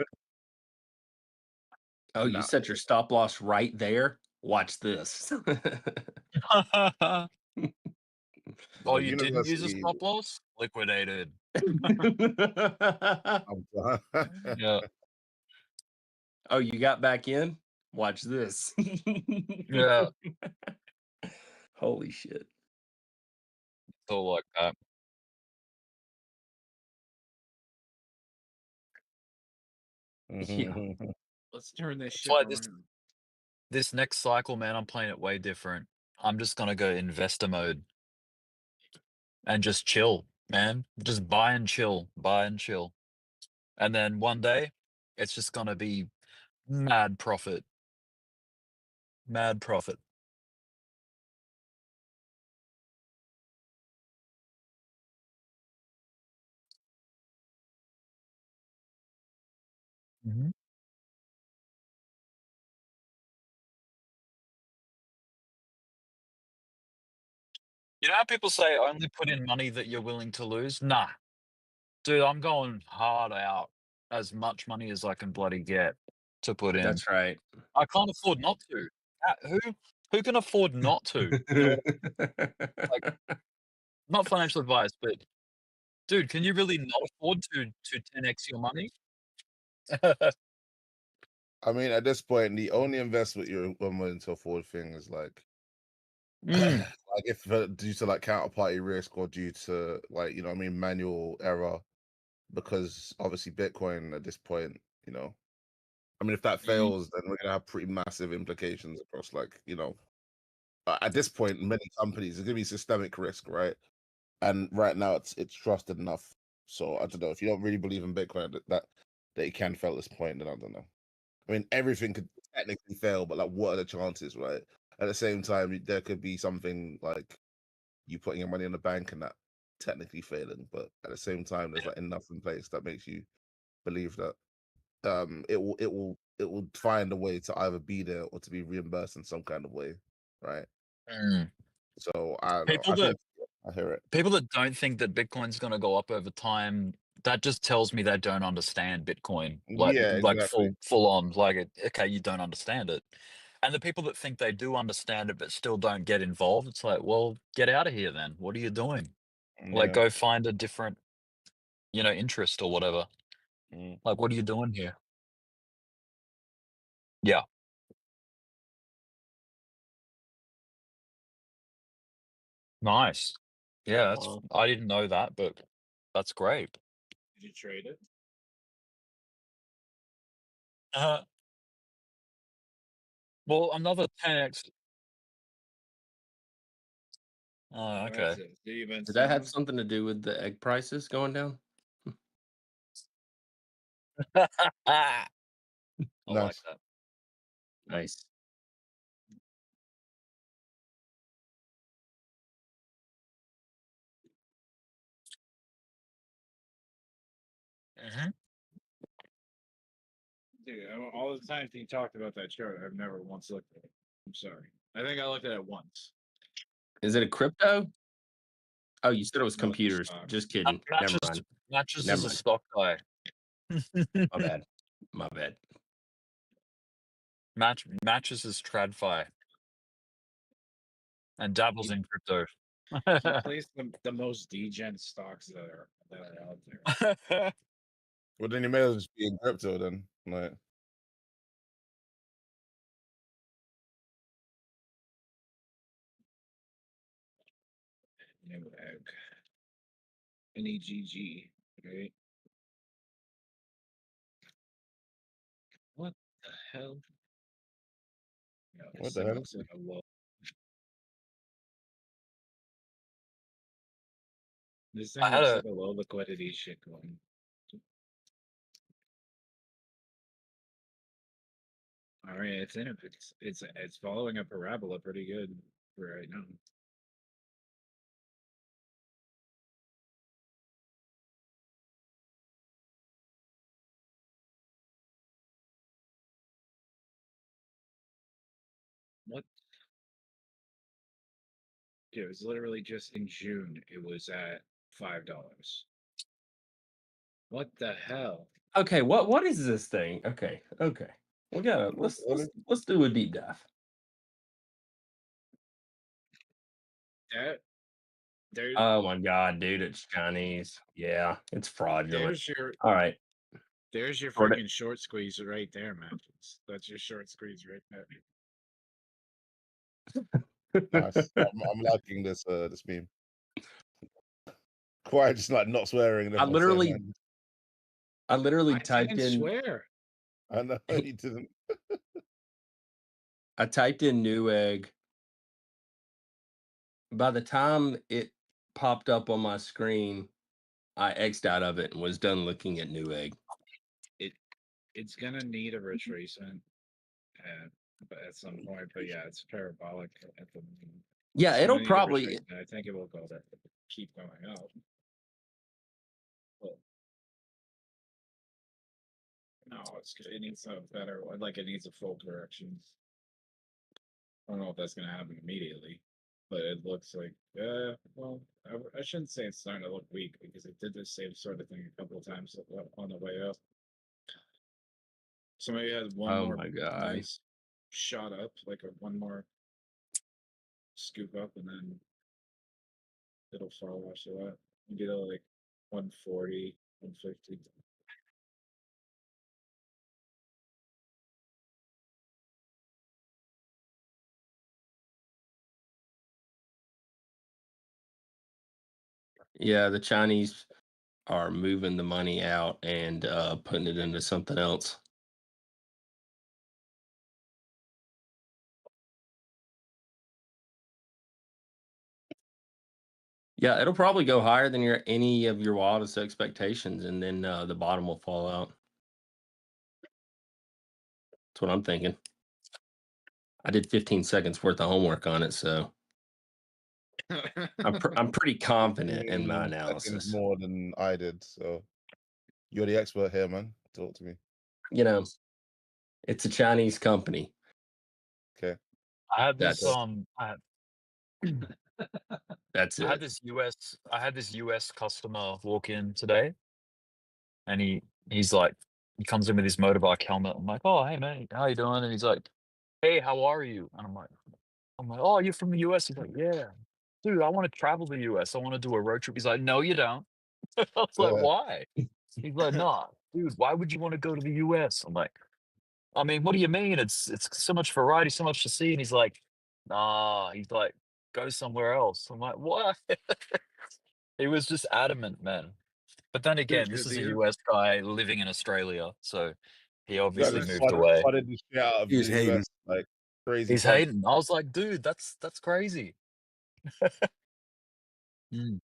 Speaker 11: Oh, you set your stop loss right there? Watch this.
Speaker 21: Oh,
Speaker 20: The
Speaker 21: you didn't use a
Speaker 20: university.
Speaker 21: stop loss? Liquidated.
Speaker 20: I'm done.
Speaker 21: Yeah.
Speaker 11: Oh, you got back in? Watch this.
Speaker 21: Yeah.
Speaker 11: Holy shit.
Speaker 21: It's all like that.
Speaker 11: Yeah.
Speaker 18: Let's turn this
Speaker 21: That's
Speaker 18: ship
Speaker 21: why
Speaker 18: around.
Speaker 21: this next cycle, man, I'm playing it way different. I'm just gonna go investor mode and just chill, man. Just buy and chill, buy and chill. And then one day, it's just gonna be mad profit. Mad profit. Mhm. You know how people say only put in money that you're willing to lose? Nah. Dude, I'm going hard out as much money as I can bloody get to put in.
Speaker 11: That's right.
Speaker 21: I can't afford not to. Who can afford not to? You know, like, not financial advice, but dude, can you really not afford to 10x your money?
Speaker 20: I mean, at this point, the only investment you're willing to afford thing is like,
Speaker 21: Mm.
Speaker 20: like if due to like counterparty risk or due to like you know what I mean manual error, because obviously Bitcoin at this point, you know, I mean if that fails, then we're gonna have pretty massive implications across like you know, at this point many companies there's gonna be systemic risk, right? And right now it's trusted enough. So I don't know if you don't really believe in Bitcoin that it can fail at this point, then I don't know. I mean, everything could technically fail, but like, what are the chances, right? At the same time, there could be something like you putting your money in the bank and that technically failing, but at the same time, there's like enough in place that makes you believe that it will find a way to either be there or to be reimbursed in some kind of way, right?
Speaker 21: Mm.
Speaker 20: So I don't know.
Speaker 21: People
Speaker 20: I
Speaker 21: that
Speaker 20: think I hear it.
Speaker 21: people that don't think that Bitcoin's gonna go up over time, that just tells me they don't understand Bitcoin.
Speaker 20: Yeah,
Speaker 21: Like
Speaker 20: exactly.
Speaker 21: full on. Like, okay, you don't understand it. And the people that think they do understand it but still don't get involved, it's like, well, get out of here then. What are you doing? Like,
Speaker 20: Yeah.
Speaker 21: go find a different, interest or whatever.
Speaker 20: Mm.
Speaker 21: Like, what are you doing here? Yeah. Nice. Yeah, that's
Speaker 11: Wow.
Speaker 21: I didn't know that, but that's great.
Speaker 18: Did you trade it?
Speaker 21: Uh, well, another 10x. Oh,
Speaker 18: That's
Speaker 21: okay.
Speaker 18: it. Did you even
Speaker 11: Did that have
Speaker 18: some?
Speaker 11: something to do with the egg prices going down?
Speaker 21: I like
Speaker 20: Nice.
Speaker 21: that.
Speaker 11: Nice.
Speaker 21: Mhm.
Speaker 18: Dude, all the times he talked about that chart, I've never once looked at it. I'm sorry. I think I looked at it once.
Speaker 11: Is it a crypto? Oh, you said it was
Speaker 18: No, it's a
Speaker 11: computers.
Speaker 18: stock.
Speaker 11: Just kidding. Never mind.
Speaker 21: Matches
Speaker 11: Never
Speaker 21: is a
Speaker 11: mind.
Speaker 21: stock guy.
Speaker 11: My bad. My bad.
Speaker 21: Matches is TradFi and dabbles in crypto.
Speaker 18: He plays the most degen stocks that are out there.
Speaker 20: Well, then you may as well just be in crypto then, like.
Speaker 18: New egg. NEGG, right? What the hell? No,
Speaker 20: What
Speaker 18: this
Speaker 20: the
Speaker 18: thing
Speaker 20: hell?
Speaker 18: looks like a low. This
Speaker 21: I
Speaker 18: thing
Speaker 21: had
Speaker 18: looks
Speaker 21: a
Speaker 18: like a low liquidity shit going. All right, it's in it. It's following a parabola pretty good for right now. What? Dude, it was literally just in June. It was at $5. What the hell?
Speaker 11: Okay, what is this thing? Okay. We gotta let's do a deep dive.
Speaker 18: That There,
Speaker 11: Oh my god, dude, it's Chinese. Yeah, it's fraudulent. All right.
Speaker 18: There's your
Speaker 11: Short it.
Speaker 18: freaking short squeeze right there, man. That's your short squeeze right there.
Speaker 20: Nice. I'm liking this this meme. Quite just like not swearing. And
Speaker 11: I
Speaker 20: everyone saying,
Speaker 11: literally
Speaker 20: man,
Speaker 18: I
Speaker 11: typed
Speaker 18: didn't
Speaker 11: in.
Speaker 18: swear.
Speaker 20: I know you didn't.
Speaker 11: I typed in Newegg. By the time it popped up on my screen, I X'd out of it and was done looking at Newegg.
Speaker 18: It's gonna need a retracement at some point, but yeah, it's parabolic at the moment.
Speaker 11: Yeah,
Speaker 18: It's
Speaker 11: it'll
Speaker 18: gonna need a
Speaker 11: probably.
Speaker 18: retracement. I think it will go there, keep going up. But no, it needs a better one. Like it needs a full correction. I don't know if that's gonna happen immediately, but it looks like well, I shouldn't say it's starting to look weak because it did the same sort of thing a couple of times on the way up. So maybe it has one
Speaker 11: Oh
Speaker 18: more
Speaker 11: my god.
Speaker 18: nice shot up, like one more scoop up, and then it'll fall after that. Maybe to like 140, 150.
Speaker 11: Yeah, the Chinese are moving the money out and putting it into something else. Yeah, it'll probably go higher than any of your wildest expectations, and then the bottom will fall out. That's what I'm thinking. I did 15 seconds worth of homework on it, so I'm pretty confident in my
Speaker 20: Seconds
Speaker 11: analysis.
Speaker 20: more than I did, so you're the expert here, man. Talk to me.
Speaker 11: You know, it's a Chinese company.
Speaker 20: Okay.
Speaker 21: I had this
Speaker 11: That's
Speaker 21: I had
Speaker 11: it.
Speaker 21: this US customer walk in today, and he's like, he comes in with his motorbike helmet. I'm like, oh hey mate, how you doing? And he's like, hey, how are you? And I'm like, oh, you're from the US? He's like, yeah, dude, I want to travel to the US. I want to do a road trip. He's like, no, you don't. I was like, why? He's like, nah, dude, why would you want to go to the US? I'm like, I mean, what do you mean? It's so much variety, so much to see. And he's like, nah, he's like, go somewhere else. I'm like, what? He was just adamant, man. But then again, this is a US guy living in Australia, so he
Speaker 20: You
Speaker 21: obviously
Speaker 20: just
Speaker 21: moved away.
Speaker 20: flooded the shit out of
Speaker 19: He was
Speaker 20: the
Speaker 19: hating.
Speaker 20: US like crazy.
Speaker 21: He's hating. I was like, dude, that's crazy. Mm.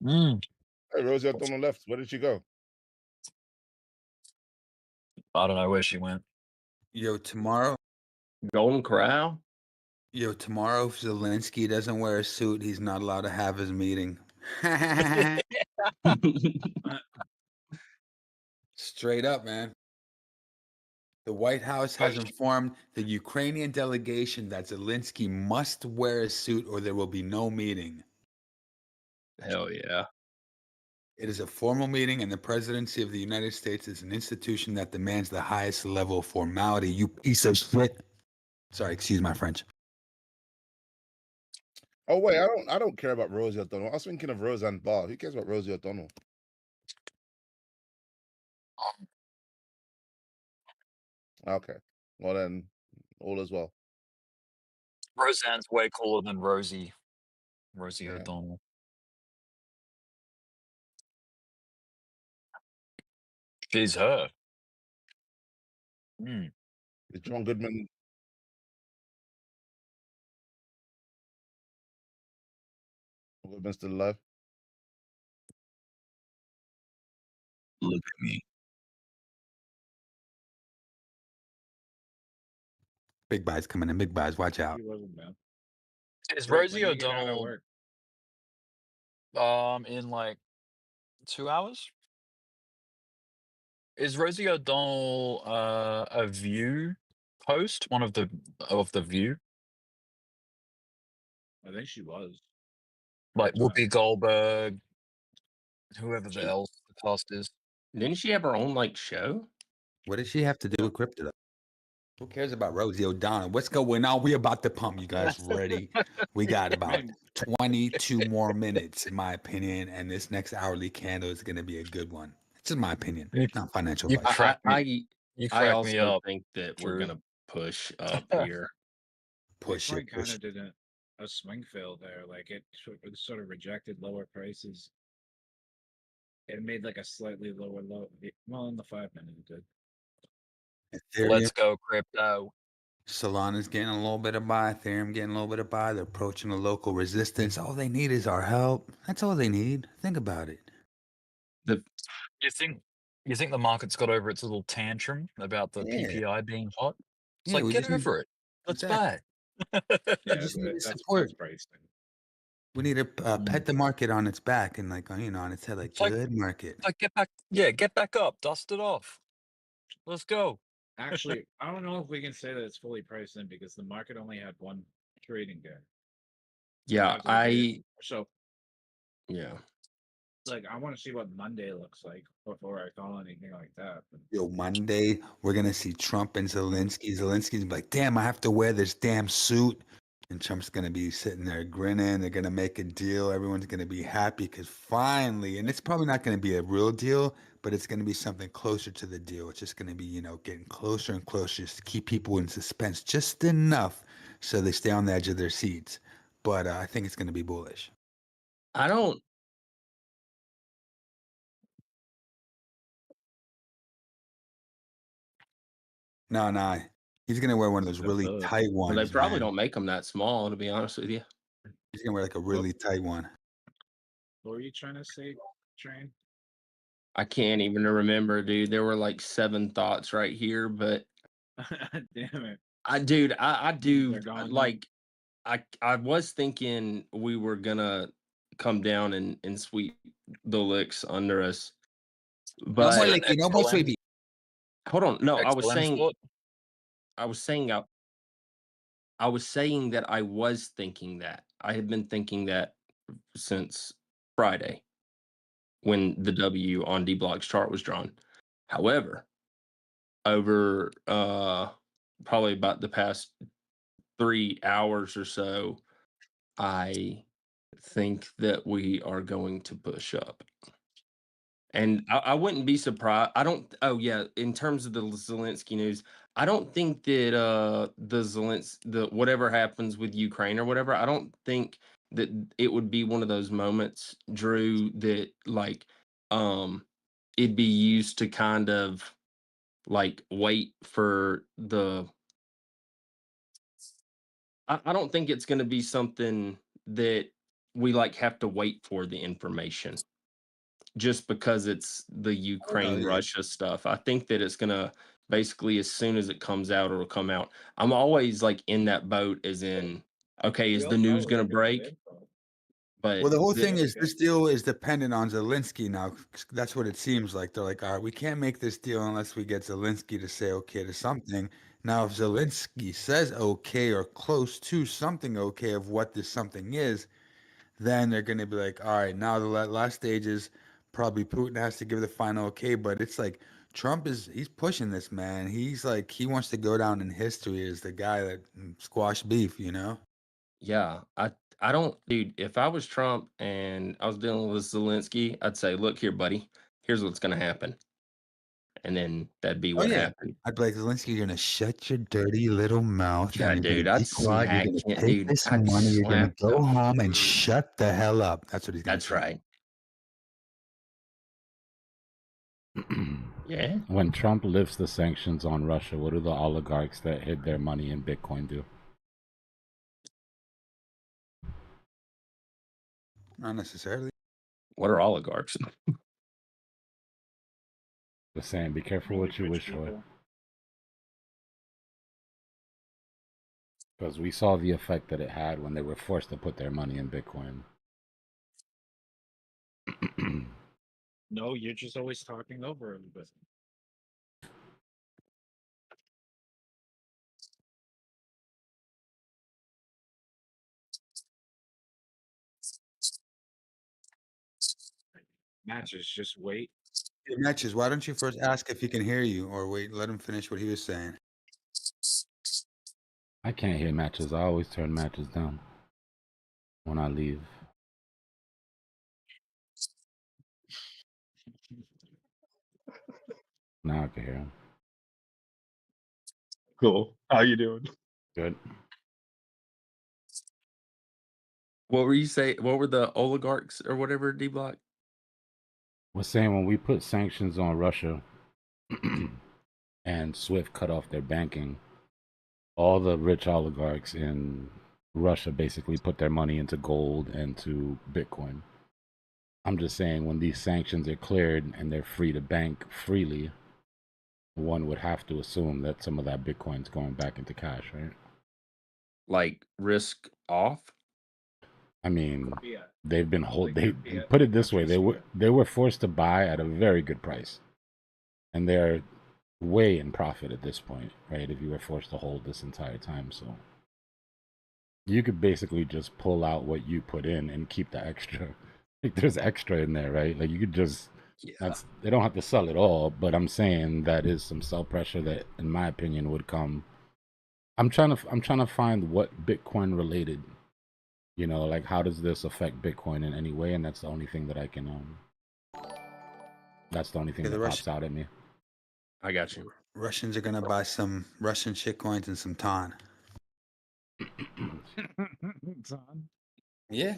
Speaker 21: Mm.
Speaker 20: Hey, Rosie O'Donnell left. Where did she go?
Speaker 21: I don't know where she went.
Speaker 19: Yo, tomorrow.
Speaker 11: Golden Corral?
Speaker 19: Yo, tomorrow, if Zelensky doesn't wear a suit, he's not allowed to have his meeting. Straight up, man. The White House has informed the Ukrainian delegation that Zelensky must wear a suit or there will be no meeting.
Speaker 11: Hell yeah.
Speaker 19: It is a formal meeting, and the presidency of the United States is an institution that demands the highest level of formality. You piece of shit. Sorry, excuse my French.
Speaker 20: Oh wait, I don't care about Rosie O'Donnell. I was thinking of Roseanne Barr. Who cares about Rosie O'Donnell? Okay. Well then, all as well.
Speaker 21: Roseanne's way cooler than Rosie O'Donnell. She's her. Mm.
Speaker 20: Is John Goodman? Goodman still alive?
Speaker 19: Look at me. Big buys coming in. Big buys. Watch out.
Speaker 21: Is
Speaker 18: Rick,
Speaker 21: Rosie
Speaker 18: when you get out of
Speaker 21: O'Donnell
Speaker 18: work?
Speaker 21: in like 2 hours? Is Rosie O'Donnell a View host? One of the View?
Speaker 18: I think she was.
Speaker 21: Like Whoopi Goldberg, whoever the else the cast is.
Speaker 11: Didn't she have her own like show?
Speaker 19: What does she have to do with crypto? Who cares about Rosie O'Donnell? What's going on? We about to pump. You guys ready? We got about 22 more minutes, in my opinion, and this next hourly candle is going to be a good one. It's just my opinion, not financial
Speaker 21: You
Speaker 19: advice.
Speaker 21: crack me.
Speaker 11: I
Speaker 21: You crack me
Speaker 11: also
Speaker 21: up.
Speaker 11: think that we're
Speaker 21: Drew.
Speaker 11: gonna push up here.
Speaker 19: Push
Speaker 18: Bitcoin
Speaker 19: it,
Speaker 18: kind
Speaker 19: push
Speaker 18: of did a swing fail there. Like it sort of rejected lower prices. It made like a slightly lower low. Well, in the 5 minute it did.
Speaker 19: Ethereum,
Speaker 21: Let's go, crypto.
Speaker 19: Solana's getting a little bit of buy. Ethereum getting a little bit of buy. They're approaching a local resistance. All they need is our help. That's all they need. Think about it.
Speaker 21: You think the market's got over its little tantrum about the
Speaker 19: Yeah.
Speaker 21: PPI being hot? It's
Speaker 19: Yeah,
Speaker 21: like,
Speaker 19: we
Speaker 21: get
Speaker 19: just need-
Speaker 21: over it. Let's
Speaker 19: Exactly.
Speaker 21: buy.
Speaker 18: Yeah,
Speaker 19: just need
Speaker 18: that's
Speaker 19: support.
Speaker 18: pricing.
Speaker 19: We need to pet the market on its back and like on its head, like
Speaker 21: It's like-
Speaker 19: good market.
Speaker 21: It's like, get back up, dust it off. Let's go.
Speaker 18: Actually, I don't know if we can say that it's fully priced in because the market only had one trading day.
Speaker 11: Yeah,
Speaker 18: So
Speaker 11: yeah.
Speaker 18: like I want to see what Monday looks like before I call anything like that. But
Speaker 19: Yo, Monday, we're gonna see Trump and Zelensky. Zelensky's gonna be like, damn, I have to wear this damn suit. And Trump's gonna be sitting there grinning. They're gonna make a deal. Everyone's gonna be happy because finally, and it's probably not gonna be a real deal, but it's gonna be something closer to the deal. It's just gonna be, getting closer and closer just to keep people in suspense just enough so they stay on the edge of their seats. But I think it's gonna be bullish.
Speaker 11: I don't.
Speaker 19: No. He's gonna wear one of those really tight
Speaker 11: Well,
Speaker 19: ones.
Speaker 11: they probably
Speaker 19: man.
Speaker 11: don't make them that small, to be honest with you.
Speaker 19: He's gonna wear like a really tight one.
Speaker 18: what were you trying to say, Train?
Speaker 11: I can't even remember, dude. There were like 7 thoughts right here, but
Speaker 18: Damn it.
Speaker 11: I do
Speaker 18: They're gone now.
Speaker 11: like I was thinking we were gonna come down and sweep the licks under us.
Speaker 19: No more
Speaker 11: But
Speaker 19: licky, no more sweepy.
Speaker 11: hold on. No, I was
Speaker 21: XLM
Speaker 11: saying
Speaker 21: sport?
Speaker 11: I was saying that I was thinking that. I had been thinking that since Friday when the W on Dbloc's chart was drawn. However, over probably about the past 3 hours or so, I think that we are going to push up. And I wouldn't be surprised. Oh yeah, in terms of the Zelensky news, I don't think that the whatever happens with Ukraine or whatever, I don't think that it would be one of those moments, Drew, that like it'd be used to kind of like wait for the I don't think it's gonna be something that we like have to wait for the information just because it's the Ukraine Russia stuff. I think that it's gonna basically as soon as it comes out, it'll come out. I'm always like in that boat as in, okay, is the news gonna break? But
Speaker 19: Well, the whole thing is this deal is dependent on Zelensky now. That's what it seems like. They're like, all right, we can't make this deal unless we get Zelensky to say okay to something. Now, if Zelensky says okay or close to something okay of what this something is, then they're going to be like, all right, now the last stage is probably Putin has to give the final okay. But it's like he's pushing this, man. He's like, he wants to go down in history as the guy that squashed beef,
Speaker 11: yeah, I don't, dude. If I was Trump and I was dealing with Zelensky, I'd say, look here, buddy. Here's what's gonna happen, and then that'd be
Speaker 19: Oh
Speaker 11: what
Speaker 19: yeah,
Speaker 11: happened.
Speaker 19: I'd be like, Zelensky, you're gonna shut your dirty little mouth.
Speaker 11: Yeah,
Speaker 19: and you're
Speaker 11: dude,
Speaker 19: gonna
Speaker 11: I'd
Speaker 19: be quiet. You're
Speaker 11: smack
Speaker 19: gonna
Speaker 11: him,
Speaker 19: take
Speaker 11: dude.
Speaker 19: this
Speaker 11: I'd
Speaker 19: money. You're gonna
Speaker 11: slap
Speaker 19: go
Speaker 11: the
Speaker 19: home and shut the hell up. That's what he's gonna
Speaker 11: That's
Speaker 19: say.
Speaker 11: right. Yeah.
Speaker 9: When Trump lifts the sanctions on Russia, what do the oligarchs that hid their money in Bitcoin do?
Speaker 19: Not necessarily.
Speaker 11: What are oligarchs?
Speaker 9: Just saying, be careful what you wish for. Because we saw the effect that it had when they were forced to put their money in Bitcoin.
Speaker 18: No, you're just always talking over a little bit. Matches, just wait.
Speaker 19: Hey, Matches, why don't you first ask if he can hear you, or wait, let him finish what he was saying?
Speaker 9: I can't hear matches. I always turn matches down when I leave. Now I can hear him.
Speaker 4: Cool. How you doing?
Speaker 9: Good.
Speaker 11: What were you saying? What were the oligarchs or whatever, Dbloc?
Speaker 9: We're saying when we put sanctions on Russia and SWIFT cut off their banking, all the rich oligarchs in Russia basically put their money into gold and to Bitcoin. I'm just saying when these sanctions are cleared and they're free to bank freely, one would have to assume that some of that Bitcoin's going back into cash, right?
Speaker 11: Like risk off?
Speaker 9: I mean,
Speaker 18: Yeah.
Speaker 9: they've been they
Speaker 18: yeah,
Speaker 9: put it this way,
Speaker 18: countries,
Speaker 9: they were forced to buy at a very good price. And they're way in profit at this point, right? If you were forced to hold this entire time, so you could basically just pull out what you put in and keep the extra. Like there's extra in there, right? Like you could just they don't have to sell it all, but I'm saying that is some sell pressure that in my opinion would come. I'm trying to find what Bitcoin related, like how does this affect Bitcoin in any way, and that's the only thing that I can that's the only thing that pops out at me.
Speaker 11: I got you.
Speaker 19: Russians are gonna buy some Russian shitcoins and some TON.
Speaker 18: Ton.
Speaker 19: Yeah.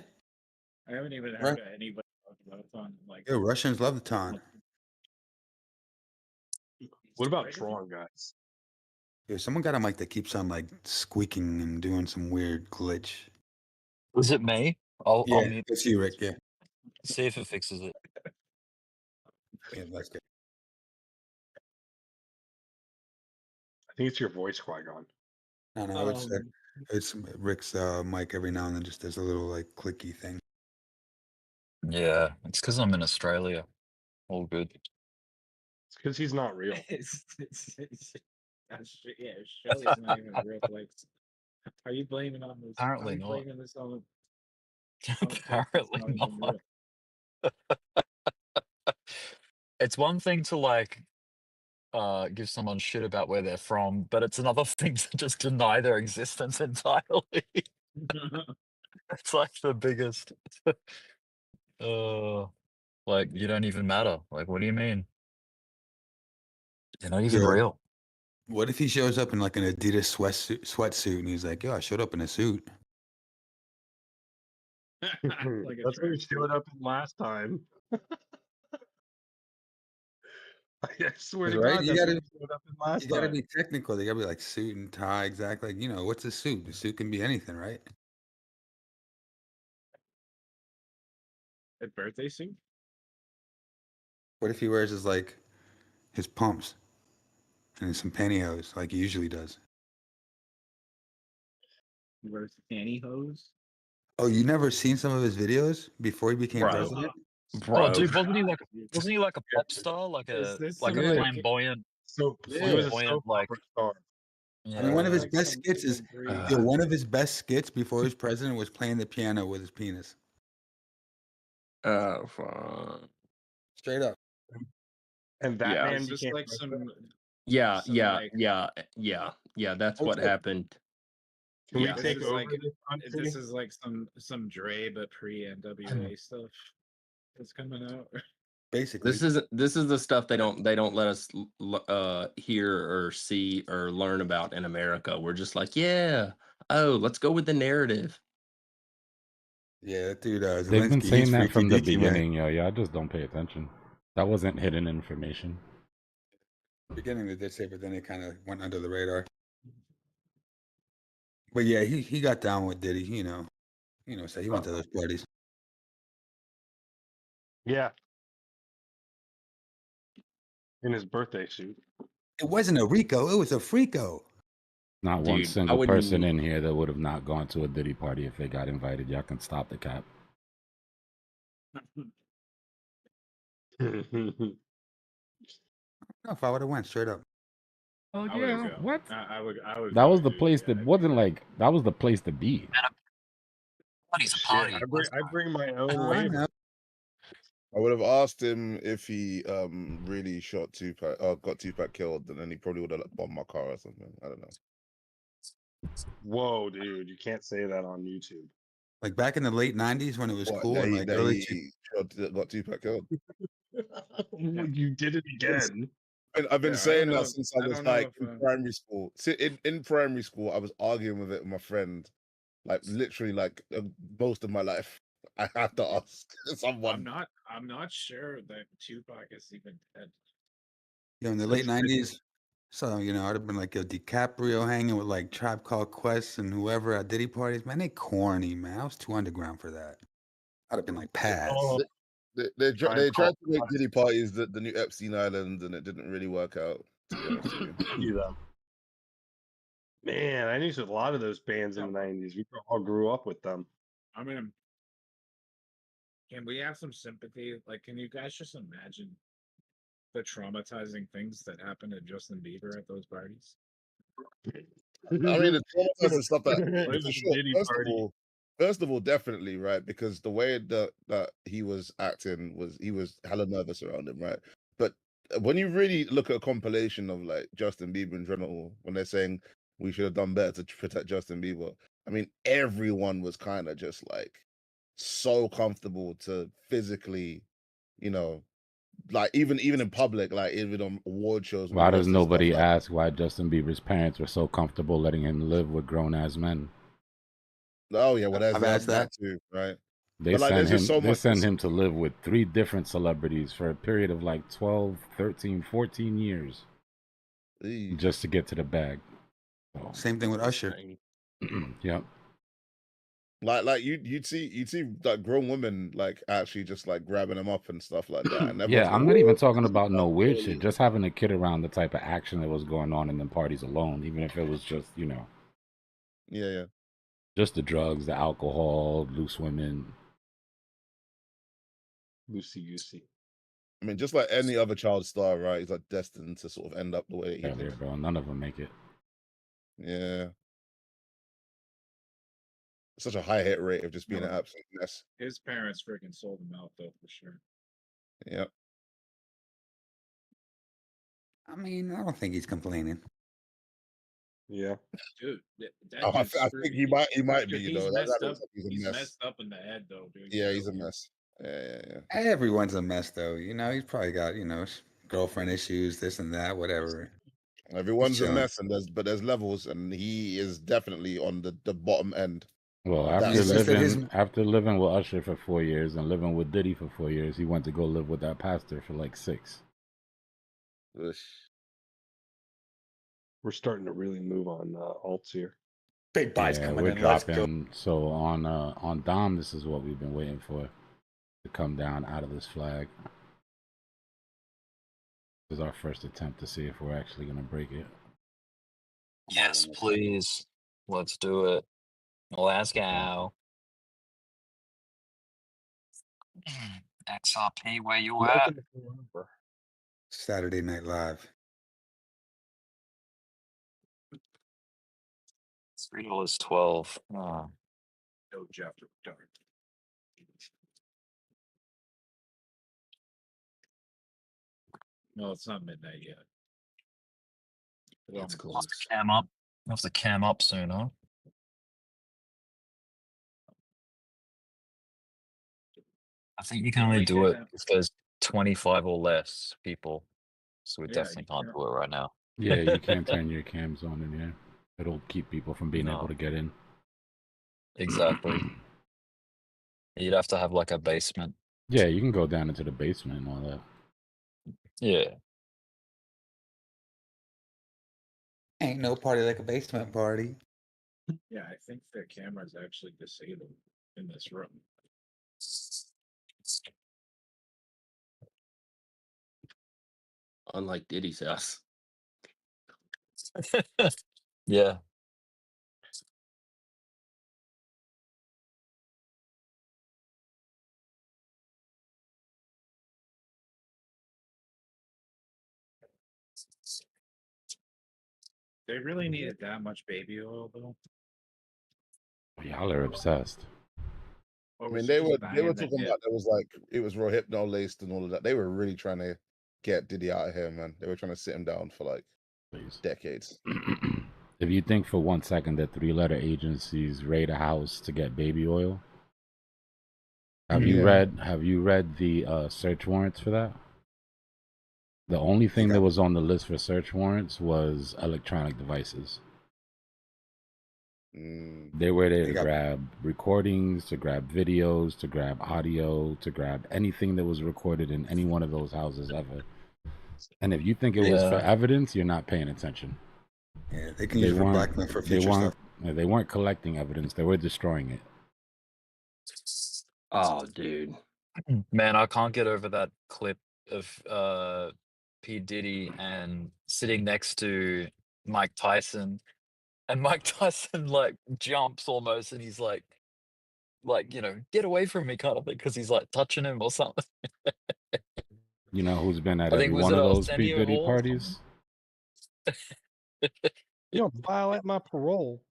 Speaker 18: I haven't even
Speaker 19: Right.
Speaker 18: heard of anybody talk about Ton. Like,
Speaker 19: Yeah, Russians love the TON.
Speaker 4: What about Tron, guys?
Speaker 19: Yeah, someone got a mic that keeps on like squeaking and doing some weird glitch.
Speaker 21: Was it me? I'll
Speaker 19: Yeah,
Speaker 21: mute.
Speaker 19: it's you, Rick. Yeah.
Speaker 21: See if it fixes it.
Speaker 19: Yeah, that's good.
Speaker 4: I think it's your voice, Qui-Gon.
Speaker 19: No, it's Rick's mic every now and then just does a little like clicky thing.
Speaker 21: Yeah, it's because I'm in Australia. All good.
Speaker 4: It's because he's not real.
Speaker 18: yeah, Australia's not even a real place. Are you blaming on this?
Speaker 21: Apparently
Speaker 18: Are you
Speaker 21: not.
Speaker 18: blaming this on
Speaker 21: Apparently not. It's one thing to like give someone shit about where they're from, but it's another thing to just deny their existence entirely. It's like the biggest. Like you don't even matter. Like, what do you mean? You're not even real.
Speaker 19: What if he shows up in like an Adidas sweatsuit and he's like, "Yo, I showed up in a suit."
Speaker 18: Like a
Speaker 4: That's what he showed up in last time. I swear to
Speaker 19: Right?
Speaker 4: God,
Speaker 19: You
Speaker 4: that's
Speaker 19: gotta,
Speaker 4: what he showed up in last
Speaker 19: you gotta
Speaker 4: time.
Speaker 19: be technical. They gotta be like suit and tie, exactly. Like, what's a suit? A suit can be anything, right?
Speaker 18: A birthday suit?
Speaker 19: What if he wears his pumps and some pantyhose like he usually does?
Speaker 18: He wears pantyhose?
Speaker 19: Oh, you never seen some of his videos before he became president?
Speaker 21: Oh, dude, wasn't he like a pop star, like a flamboyant,
Speaker 4: He was a soap
Speaker 21: like?
Speaker 4: opera star.
Speaker 19: I mean, one of his
Speaker 18: Like
Speaker 19: best skits is one of his best skits before he was president was playing the piano with his penis.
Speaker 11: Fine.
Speaker 19: Straight up.
Speaker 4: And that
Speaker 11: Yeah.
Speaker 4: man
Speaker 18: Is this
Speaker 4: became
Speaker 18: like
Speaker 4: president?
Speaker 11: Yeah,
Speaker 18: some,
Speaker 11: yeah,
Speaker 18: like-
Speaker 11: yeah. That's what
Speaker 19: Okay.
Speaker 11: happened.
Speaker 4: Can we
Speaker 11: Yeah.
Speaker 4: take over
Speaker 18: like,
Speaker 4: this country?
Speaker 18: This is like some Dre but pre-NWA stuff that's coming out.
Speaker 19: Basically.
Speaker 11: This is the stuff they don't let us hear or see or learn about in America. We're just like, yeah, let's go with the narrative.
Speaker 19: Yeah, that dude,
Speaker 9: They've been
Speaker 19: Zelensky,
Speaker 9: saying
Speaker 19: he's
Speaker 9: that
Speaker 19: freaky
Speaker 9: from the
Speaker 19: deaky, man.
Speaker 9: beginning, yo. Y'all just don't pay attention. That wasn't hidden information.
Speaker 19: Beginning they did say, but then it kind of went under the radar. But yeah, he got down with Diddy, so he went to those parties.
Speaker 4: Yeah. In his birthday suit.
Speaker 19: It wasn't a Rico, it was a Freako.
Speaker 9: Not one
Speaker 11: Dude, I
Speaker 9: single
Speaker 11: wouldn't
Speaker 9: person
Speaker 11: even-
Speaker 9: in here that would have not gone to a Diddy party if they got invited. Y'all can stop the cap.
Speaker 19: No, if I would have went straight up.
Speaker 9: Oh
Speaker 18: I
Speaker 9: yeah,
Speaker 18: would go.
Speaker 9: what?
Speaker 18: I would.
Speaker 9: That was the place that wasn't like that was the place to be.
Speaker 21: Party's a
Speaker 4: Shit,
Speaker 21: party.
Speaker 4: I bring my own
Speaker 19: I
Speaker 4: waiver.
Speaker 19: know.
Speaker 20: I would have asked him if he really shot Tupac, got Tupac killed, and then he probably would have bombed my car or something. I don't know.
Speaker 4: Whoa, dude, you can't say that on YouTube.
Speaker 19: Like back in the late '90s when it was
Speaker 20: What?
Speaker 19: cool,
Speaker 20: That
Speaker 19: and
Speaker 20: he
Speaker 19: like
Speaker 20: that
Speaker 19: early.
Speaker 20: he got Tupac killed.
Speaker 4: You did it again.
Speaker 20: I've been
Speaker 18: Yeah,
Speaker 20: saying that since I
Speaker 18: I
Speaker 20: was
Speaker 18: don't know
Speaker 20: like
Speaker 18: if,
Speaker 20: in primary school. In primary school, I was arguing with it with my friend, like literally like most of my life. I have to ask someone.
Speaker 18: I'm not sure that Tupac is even dead.
Speaker 19: In the late '90s, so I'd have been like DiCaprio hanging with like Tribe Called Quest and whoever at Diddy parties. Man, they corny, man. I was too underground for that. I'd have been like, pass.
Speaker 4: Oh,
Speaker 20: They tried to make
Speaker 4: Quest.
Speaker 20: Diddy parties the new Epstein Island, and it didn't really work out. To be honest with you.
Speaker 4: See them. Man, I knew a lot of those bands in the '90s. We all grew up with them.
Speaker 18: I mean, can we have some sympathy? Like, can you guys just imagine the traumatizing things that happened to Justin Bieber at those parties?
Speaker 20: I mean, the traumatizing stuff that
Speaker 18: It
Speaker 20: for
Speaker 18: was a
Speaker 20: sure.
Speaker 18: Diddy party.
Speaker 20: First of all, definitely right, because the way that he was acting he was hella nervous around him, right? But when you really look at a compilation of like Justin Bieber in general, when they're saying we should have done better to protect Justin Bieber, I mean, everyone was kind of just like so comfortable to physically, like even in public, like even on award shows. When
Speaker 9: Why
Speaker 20: you
Speaker 9: does
Speaker 20: watch this stuff,
Speaker 9: nobody
Speaker 20: like,
Speaker 9: ask why Justin Bieber's parents were so comfortable letting him live with grown-ass men?
Speaker 20: oh yeah, well, there's
Speaker 19: I've asked
Speaker 20: that too, right?
Speaker 9: They
Speaker 20: But like,
Speaker 9: send
Speaker 20: there's just
Speaker 9: him
Speaker 20: so
Speaker 9: they
Speaker 20: much.
Speaker 9: send him to live with 3 different celebrities for a period of like 12, 13, 14 years just to get to the bag. So,
Speaker 19: Same thing with Usher.
Speaker 9: yep.
Speaker 20: Like you'd see like grown women like actually just like grabbing them up and stuff like that. And everyone's
Speaker 9: Yeah, I'm
Speaker 20: like,
Speaker 9: not even
Speaker 20: "What?
Speaker 9: talking
Speaker 20: This is
Speaker 9: about no
Speaker 20: not
Speaker 9: weird
Speaker 20: really-"
Speaker 9: shit. Just having a kid around the type of action that was going on in them parties alone, even if it was just,
Speaker 20: Yeah.
Speaker 9: just the drugs, the alcohol, loose women.
Speaker 4: Loosey-goosey.
Speaker 20: I mean, just like any other child star, right? He's like destined to sort of end up the way that he
Speaker 9: Ever,
Speaker 20: did.
Speaker 9: bro. None of them make it.
Speaker 20: Yeah. Such a high hit rate of just being an absolute mess.
Speaker 18: His parents freaking sold him out, though, for sure.
Speaker 20: Yeah.
Speaker 19: I mean, I don't think he's complaining.
Speaker 4: Yeah.
Speaker 18: Dude, that
Speaker 20: I
Speaker 18: dude's
Speaker 20: think he might be.
Speaker 18: He's
Speaker 20: That
Speaker 18: messed
Speaker 20: guy
Speaker 18: up.
Speaker 20: looks like he's a
Speaker 18: He's
Speaker 20: mess.
Speaker 18: messed up in the head, though, dude.
Speaker 20: Yeah, he's a mess. Yeah.
Speaker 19: Everyone's a mess, though. He's probably got girlfriend issues, this and that, whatever.
Speaker 20: Everyone's a
Speaker 19: chilling.
Speaker 20: mess, and there's levels, and he is definitely on the bottom end.
Speaker 9: Well,
Speaker 20: of that
Speaker 9: after
Speaker 19: It's just that
Speaker 20: spectrum.
Speaker 9: living with Usher for 4 years and living with Diddy for 4 years, he went to go live with that pastor for like 6.
Speaker 20: Ugh.
Speaker 4: We're starting to really move on alts here.
Speaker 5: Big buys
Speaker 9: Yeah,
Speaker 5: coming
Speaker 9: we're
Speaker 5: in. Let's go.
Speaker 9: dropping. So on Dom, this is what we've been waiting for to come down out of this flag. This is our first attempt to see if we're actually going to break it.
Speaker 21: Yes, please. Let's do it. Let's go. XRP, where you at?
Speaker 19: Saturday Night Live.
Speaker 21: $3.12. Oh.
Speaker 18: No, Jeff, darn. No, it's not midnight yet.
Speaker 21: It's close. Cam up. We'll have to cam up soon, huh? I think you can only do it if there's 25 or less people. So we definitely can't do it right now.
Speaker 9: Yeah, you can't turn your cams on in here. It'll keep people from being
Speaker 21: No.
Speaker 9: able to get in.
Speaker 21: Exactly. You'd have to have like a basement.
Speaker 9: Yeah, you can go down into the basement and all that.
Speaker 21: Yeah.
Speaker 19: Ain't no party like a basement party.
Speaker 18: Yeah, I think the camera's actually disabled in this room.
Speaker 11: Unlike Diddy's house.
Speaker 21: Yeah.
Speaker 18: They really needed that much baby oil, though.
Speaker 9: Y'all are obsessed.
Speaker 20: I mean, they were talking about it was Rohypnol laced and all of that. They were really trying to get Diddy out of here, man. They were trying to sit him down for like decades.
Speaker 9: If you think for 1 second that 3-letter agencies raid a house to get baby oil, have you read the search warrants for that? The only thing that was on the list for search warrants was electronic devices. They were there to grab recordings, to grab videos, to grab audio, to grab anything that was recorded in any one of those houses ever. And if you think it was for evidence, you're not paying attention.
Speaker 19: Yeah, they can use it for blackmail for future stuff.
Speaker 9: They weren't collecting evidence; they were destroying it.
Speaker 11: Oh, dude.
Speaker 21: Man, I can't get over that clip of P. Diddy and sitting next to Mike Tyson, and Mike Tyson like jumps almost, and he's like, you know, get away from me kind of thing, because he's like touching him or something.
Speaker 9: You know who's been at
Speaker 21: I
Speaker 9: every
Speaker 21: think was
Speaker 9: one
Speaker 21: it
Speaker 9: of those P.
Speaker 21: Arsenio
Speaker 9: Diddy
Speaker 21: Hall?
Speaker 9: parties?
Speaker 4: You don't violate my parole.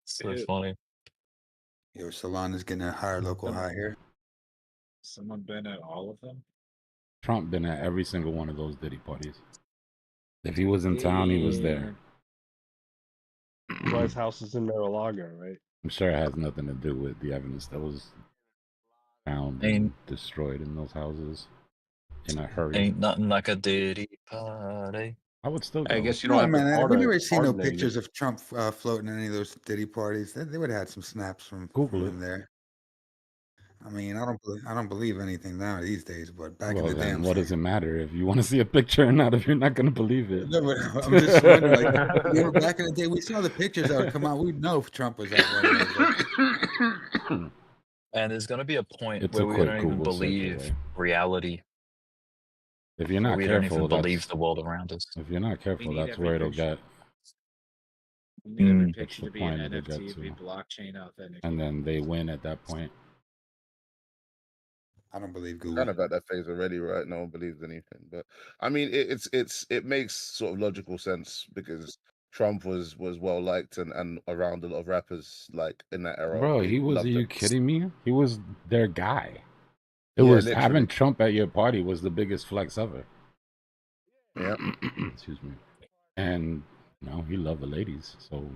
Speaker 21: So funny.
Speaker 19: Yo, Salon is getting a higher local high here.
Speaker 18: Someone been at all of them?
Speaker 9: Trump been at every single one of those Diddy parties. If he was in town, he was there.
Speaker 4: Well, his house is in Mar-a-Lago, right?
Speaker 9: I'm sure it has nothing to do with the evidence that was found and destroyed in those houses in a hurry.
Speaker 21: Ain't nothing like a Diddy party.
Speaker 9: I would still go.
Speaker 11: I guess you don't have to
Speaker 19: man, we
Speaker 11: pardon.
Speaker 19: never seen no
Speaker 11: pardon
Speaker 19: pictures of Trump floating in any of those Diddy parties. They would have had some snaps from him there. I mean, I don't believe anything now these days, but back in the day,
Speaker 9: what does it matter if you want to see a picture or not if you're not going to believe it?
Speaker 19: No, but I'm just wondering, like, remember back in the day, we saw the pictures that would come out. We'd know if Trump was at one of those.
Speaker 21: And there's going to be a point
Speaker 9: It's
Speaker 21: where
Speaker 9: a
Speaker 21: we
Speaker 9: quick
Speaker 21: don't even
Speaker 9: Google search
Speaker 21: believe
Speaker 9: away.
Speaker 21: reality.
Speaker 9: If you're not
Speaker 21: we
Speaker 9: careful,
Speaker 21: don't even believe
Speaker 9: that's-
Speaker 21: the world around us.
Speaker 9: If you're not careful,
Speaker 18: need
Speaker 9: that's
Speaker 18: every
Speaker 9: where it'll
Speaker 18: picture.
Speaker 9: get.
Speaker 18: We need every
Speaker 9: That's
Speaker 18: picture
Speaker 9: the
Speaker 18: to be an
Speaker 9: point it'll
Speaker 18: NFT,
Speaker 9: get
Speaker 18: be
Speaker 9: to.
Speaker 18: blockchain authentic.
Speaker 9: And then they win at that point.
Speaker 19: I don't believe
Speaker 20: We're
Speaker 19: Google.
Speaker 20: kind of at that phase already, right? No one believes anything, but I mean, it makes sort of logical sense because Trump was well liked and around a lot of rappers like in that era.
Speaker 9: Bro,
Speaker 20: They
Speaker 9: he was. Are
Speaker 20: loved
Speaker 9: you
Speaker 20: him.
Speaker 9: kidding me? He was their guy. It
Speaker 20: Yeah,
Speaker 9: was
Speaker 20: literally.
Speaker 9: having Trump at your party was the biggest flex ever.
Speaker 20: Yeah.
Speaker 9: Excuse me. And you know, he loved the ladies, so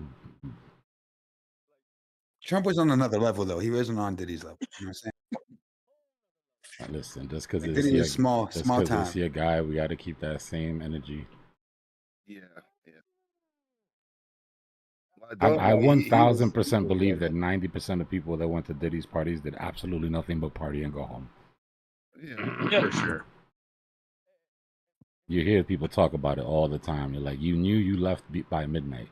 Speaker 19: Trump was on another level, though. He wasn't on Diddy's level. You know what I'm saying?
Speaker 9: listen, just because
Speaker 19: Like,
Speaker 9: it's
Speaker 19: Diddy
Speaker 9: your,
Speaker 19: was small time.
Speaker 9: it's your guy, we got to keep that same energy.
Speaker 20: Yeah. Well,
Speaker 9: I
Speaker 20: he was
Speaker 9: 1000% believe that 90% of people that went to Diddy's parties did absolutely nothing but party and go home.
Speaker 20: Yeah,
Speaker 11: for sure.
Speaker 9: You hear people talk about it all the time. You're like, you knew you left by midnight.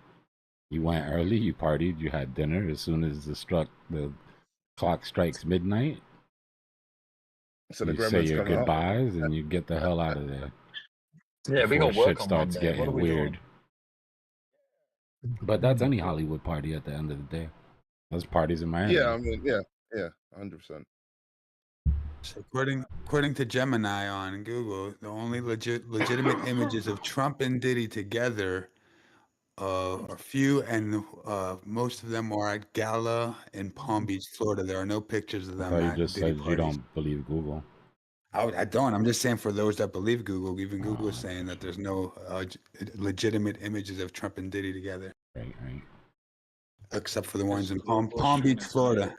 Speaker 9: You went early, you partied, you had dinner. As soon as the clock strikes midnight,
Speaker 20: So the
Speaker 9: you say
Speaker 20: gremlins
Speaker 9: your
Speaker 20: come out.
Speaker 9: goodbyes and you get the hell out of there.
Speaker 21: Yeah, we
Speaker 9: before
Speaker 21: got work
Speaker 9: shit
Speaker 21: on
Speaker 9: starts
Speaker 21: Monday. What
Speaker 9: getting
Speaker 21: are we
Speaker 9: weird.
Speaker 21: doing?
Speaker 9: But that's any Hollywood party at the end of the day. Those parties in Miami.
Speaker 20: Yeah, I mean, yeah, 100%.
Speaker 19: So according to Gemini on Google, the only legitimate images of Trump and Diddy together are few, and most of them are at Gala in Palm Beach, Florida. There are no pictures of
Speaker 9: I
Speaker 19: them
Speaker 9: thought you
Speaker 19: at
Speaker 9: just
Speaker 19: Diddy
Speaker 9: said you
Speaker 19: parties.
Speaker 9: don't believe Google.
Speaker 19: I don't. I'm just saying for those that believe Google, even Google is saying that there's no legitimate images of Trump and Diddy together.
Speaker 9: Right.
Speaker 19: Except for the ones in
Speaker 18: Google
Speaker 19: Palm Beach,
Speaker 18: shouldn't
Speaker 19: Florida.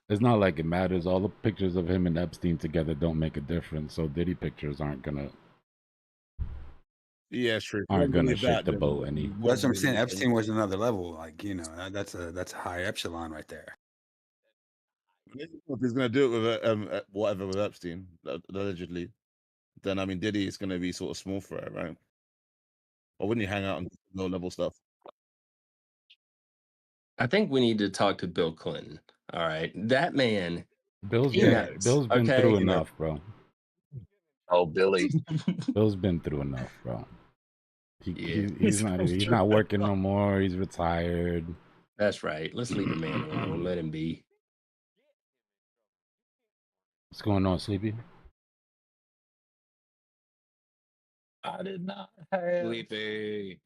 Speaker 9: It's not like it matters. All the pictures of him and Epstein together don't make a difference. So Diddy pictures aren't gonna
Speaker 20: Yeah, true.
Speaker 9: shake the boat any.
Speaker 19: That's what I'm saying. Epstein was another level. Like, you know, that's a high epsilon right there.
Speaker 20: If he's gonna do it with whatever with Epstein, allegedly, then I mean Diddy is gonna be sort of small for it, right? Or wouldn't he hang out on low level stuff?
Speaker 11: I think we need to talk to Bill Clinton. All right, that man.
Speaker 9: Bill's
Speaker 11: peanuts,
Speaker 9: been
Speaker 11: okay?
Speaker 9: through enough, bro.
Speaker 21: Oh, Billy.
Speaker 9: Bill's been through enough, bro. He's not working no more. He's retired.
Speaker 11: That's right. Let's leave the man alone. Let him be.
Speaker 9: What's going on, Sleepy?
Speaker 21: I did not have.
Speaker 18: Sleepy.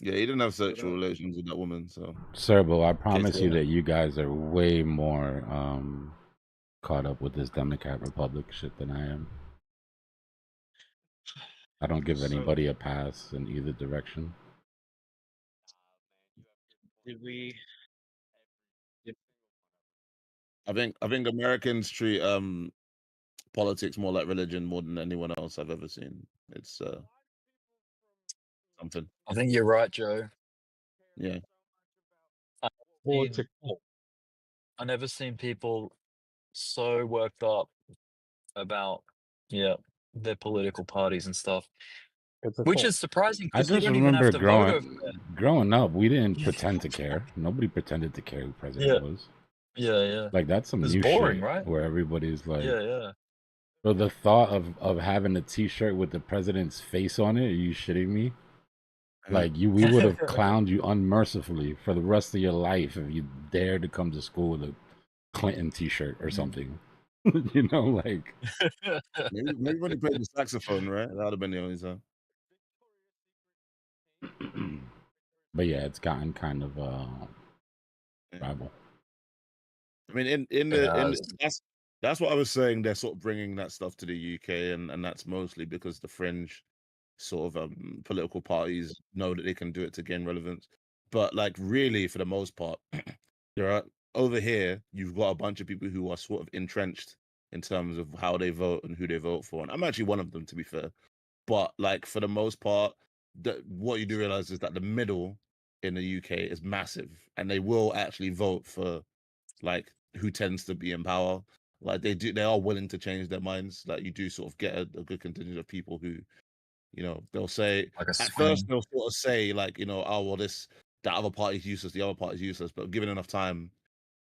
Speaker 20: Yeah, he didn't have sexual relations with that woman, so.
Speaker 9: Serbo, I promise you that you guys are way more caught up with this Democrat Republic shit than I am. I don't give
Speaker 18: So-
Speaker 9: anybody a pass in either direction.
Speaker 18: Did we?
Speaker 20: I think Americans treat politics more like religion more than anyone else I've ever seen. It's something.
Speaker 21: I think you're right, Joe.
Speaker 20: Yeah.
Speaker 21: I never seen people so worked up about their political parties and stuff. Which is surprising
Speaker 9: I
Speaker 21: because you
Speaker 9: just
Speaker 21: don't even have
Speaker 9: remember
Speaker 21: to vote over there.
Speaker 9: growing up, we didn't pretend to care. Nobody pretended to care who president
Speaker 21: Yeah.
Speaker 9: was.
Speaker 21: Yeah.
Speaker 9: Like that's some
Speaker 21: It's
Speaker 9: new
Speaker 21: boring,
Speaker 9: shit
Speaker 21: right?
Speaker 9: where everybody's like,
Speaker 21: Yeah.
Speaker 9: So the thought of having a T-shirt with the president's face on it, are you shitting me? Like we would have clowned you unmercifully for the rest of your life if you dared to come to school with a Clinton T-shirt or something. You know, like
Speaker 20: maybe when he played the saxophone, right? That would have been the only time.
Speaker 9: But yeah, it's gotten kind of tribal.
Speaker 20: I mean, that's what I was saying. They're sort of bringing that stuff to the UK, and that's mostly because the fringe sort of political parties know that they can do it to gain relevance. But like, really, for the most part, there are over here. You've got a bunch of people who are sort of entrenched in terms of how they vote and who they vote for, and I'm actually one of them, to be fair. But like, for the most part, what you do realize is that the middle in the UK is massive, and they will actually vote for like who tends to be in power. Like they are willing to change their minds. Like you do sort of get a good contingent of people who, you know, they'll say
Speaker 21: Like a
Speaker 20: at first
Speaker 21: swing.
Speaker 20: they'll sort of say like, you know, oh well, that other party's useless, the other party's useless. But given enough time,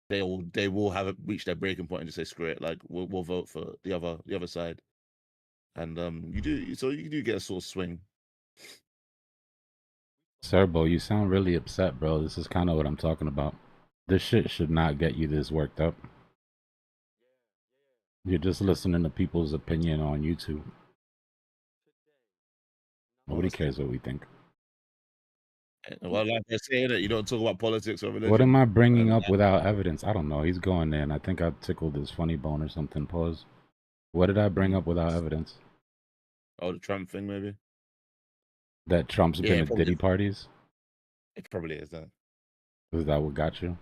Speaker 20: they will have it reach their breaking point and just say screw it, like we'll vote for the other side. And you do get a sort of swing.
Speaker 9: Serbo, you sound really upset, bro. This is kind of what I'm talking about. This shit should not get you this worked up. You're just listening to people's opinion on YouTube. Nobody cares what we think.
Speaker 20: Well, like I say, that you don't talk about politics or religion.
Speaker 9: What am I bringing up without evidence? I don't know. He's going there, and I think I tickled his funny bone or something. Pause. What did I bring up without evidence?
Speaker 20: Oh, the Trump thing, maybe.
Speaker 9: That Trump's
Speaker 20: Yeah,
Speaker 9: been
Speaker 20: it
Speaker 9: at
Speaker 20: probably
Speaker 9: Diddy
Speaker 20: is.
Speaker 9: parties?
Speaker 20: It probably is that.
Speaker 9: Is that what got you?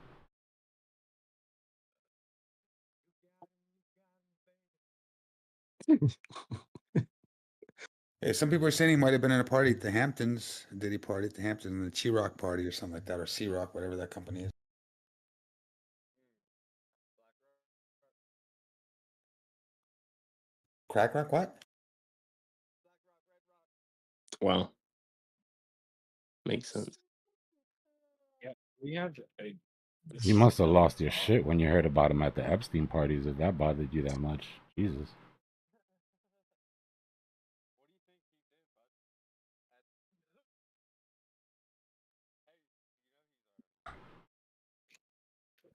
Speaker 19: Yeah, some people are saying he might have been at a party at the Hamptons. Did he party at the Hamptons, the Chi-Rock party or something like that, or C-Rock, whatever that company is. Crack Rock, what?
Speaker 11: Wow. Makes sense.
Speaker 18: Yeah, we have a.
Speaker 9: You must have lost your shit when you heard about him at the Epstein parties if that bothered you that much. Jesus.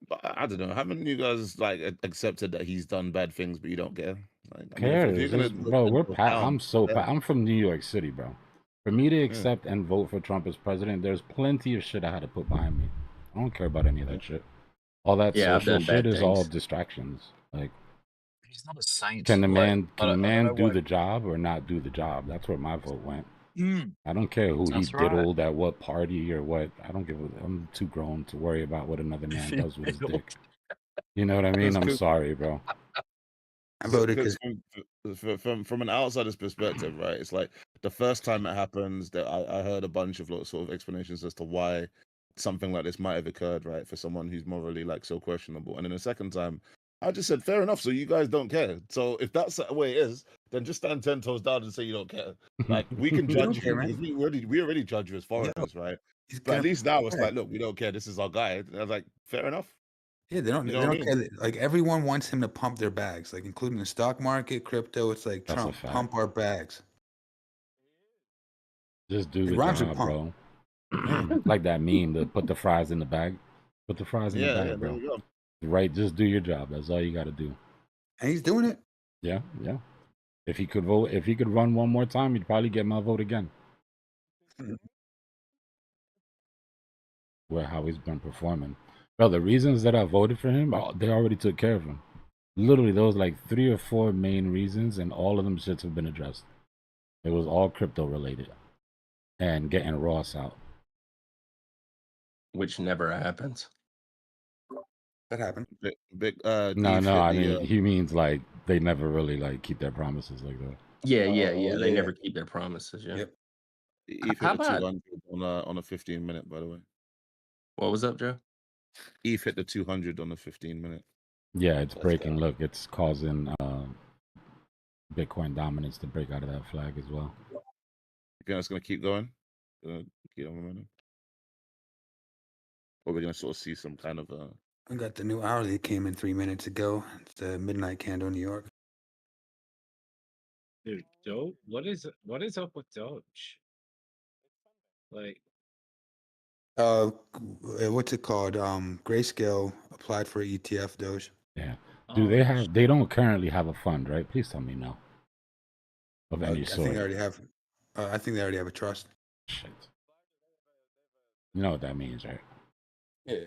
Speaker 20: But I don't know. Haven't you guys like accepted that he's done bad things, but you don't care? Like, I mean, if you're gonna
Speaker 9: Bro, I'm so
Speaker 20: yeah.
Speaker 9: I'm from New York City, bro. For me to accept and vote for Trump as president, there's plenty of shit I had to put behind me. I don't care about any of that shit. All that
Speaker 11: Yeah, I've
Speaker 9: social
Speaker 11: done
Speaker 9: shit
Speaker 11: bad
Speaker 9: is all
Speaker 11: things.
Speaker 9: distractions. Like,
Speaker 21: He's not a saint.
Speaker 9: can the
Speaker 21: Like,
Speaker 9: man
Speaker 21: I don't
Speaker 9: do
Speaker 21: know
Speaker 9: the job or not do the job? That's where my vote went.
Speaker 21: why.
Speaker 9: I don't care who he
Speaker 21: That's right.
Speaker 9: diddled at what party or what. I don't give a. I'm too grown to worry about what another man
Speaker 21: He
Speaker 9: does with his
Speaker 21: diddled.
Speaker 9: dick. You know what I mean? I'm
Speaker 20: Cause-
Speaker 9: sorry, bro.
Speaker 19: I voted because
Speaker 20: from an outsider's perspective, right? It's like the first time it happens that I heard a bunch of sort of explanations as to why something like this might have occurred, right? For someone who's morally like so questionable. And then the second time, I just said, fair enough. So you guys don't care. So if that's the way it is, then just stand 10 toes down and say you don't care. Like we can
Speaker 19: We don't
Speaker 20: judge
Speaker 19: care,
Speaker 20: you
Speaker 19: man.
Speaker 20: because we already judge you as foreigners, right?
Speaker 19: He's
Speaker 20: But at
Speaker 19: gonna-
Speaker 20: least now it's
Speaker 19: Yeah.
Speaker 20: like, look, we don't care. This is our guy. And I was like, fair enough.
Speaker 19: Yeah, they don't.
Speaker 20: You
Speaker 19: They
Speaker 20: know what I
Speaker 19: don't
Speaker 20: mean?
Speaker 19: care. Like everyone wants him to pump their bags, like including the stock market, crypto. It's like
Speaker 9: That's a
Speaker 19: Trump,
Speaker 9: fact.
Speaker 19: pump our bags.
Speaker 9: Just do
Speaker 19: It
Speaker 9: the
Speaker 19: rhymes with
Speaker 9: job,
Speaker 19: pump.
Speaker 9: bro. Like that meme, to put the fries in the bag. Put the fries in the
Speaker 20: Yeah,
Speaker 9: bag,
Speaker 20: there
Speaker 9: bro.
Speaker 20: you go.
Speaker 9: Right, just do your job. That's all you got to do.
Speaker 19: And he's doing it.
Speaker 9: Yeah. If he could vote, if he could run one more time, he'd probably get my vote again. Where how he's been performing, bro. The reasons that I voted for him, they already took care of him. Literally, there was like 3 or 4 main reasons, and all of them shits have been addressed. It was all crypto related and getting Ross out.
Speaker 11: Which never happens.
Speaker 19: That happened.
Speaker 20: Big
Speaker 9: No,
Speaker 20: Eve
Speaker 9: no,
Speaker 20: hit
Speaker 9: I
Speaker 20: the
Speaker 9: mean he means like they never really like keep their promises like that.
Speaker 11: Yeah.
Speaker 20: yeah,
Speaker 11: They
Speaker 20: yeah.
Speaker 11: never keep their promises. Yeah.
Speaker 19: Yep.
Speaker 20: Eve
Speaker 11: How
Speaker 20: hit the
Speaker 11: about
Speaker 20: 200 on a 15-minute, by the way.
Speaker 11: what was up, Joe?
Speaker 20: Eve hit the 200 on a 15-minute.
Speaker 9: Yeah, it's
Speaker 20: Let's
Speaker 9: breaking.
Speaker 20: go.
Speaker 9: Look, it's causing Bitcoin dominance to break out of that flag as well.
Speaker 20: You think it's gonna keep going? Keep on momentum? Or we're gonna sort of see some kind of
Speaker 19: I got the new hourly that came in 3 minutes ago. It's the midnight candle in New York.
Speaker 18: Dude, Doge? What is up with Doge? Like,
Speaker 19: What's it called? Grayscale applied for ETF Doge.
Speaker 9: Yeah. Do they have? They don't currently have a fund, right? Please tell me no. Of any
Speaker 19: I
Speaker 9: sort.
Speaker 19: think they already have. I think they already have a trust.
Speaker 9: Shit. You know what that means, right?
Speaker 19: Yeah.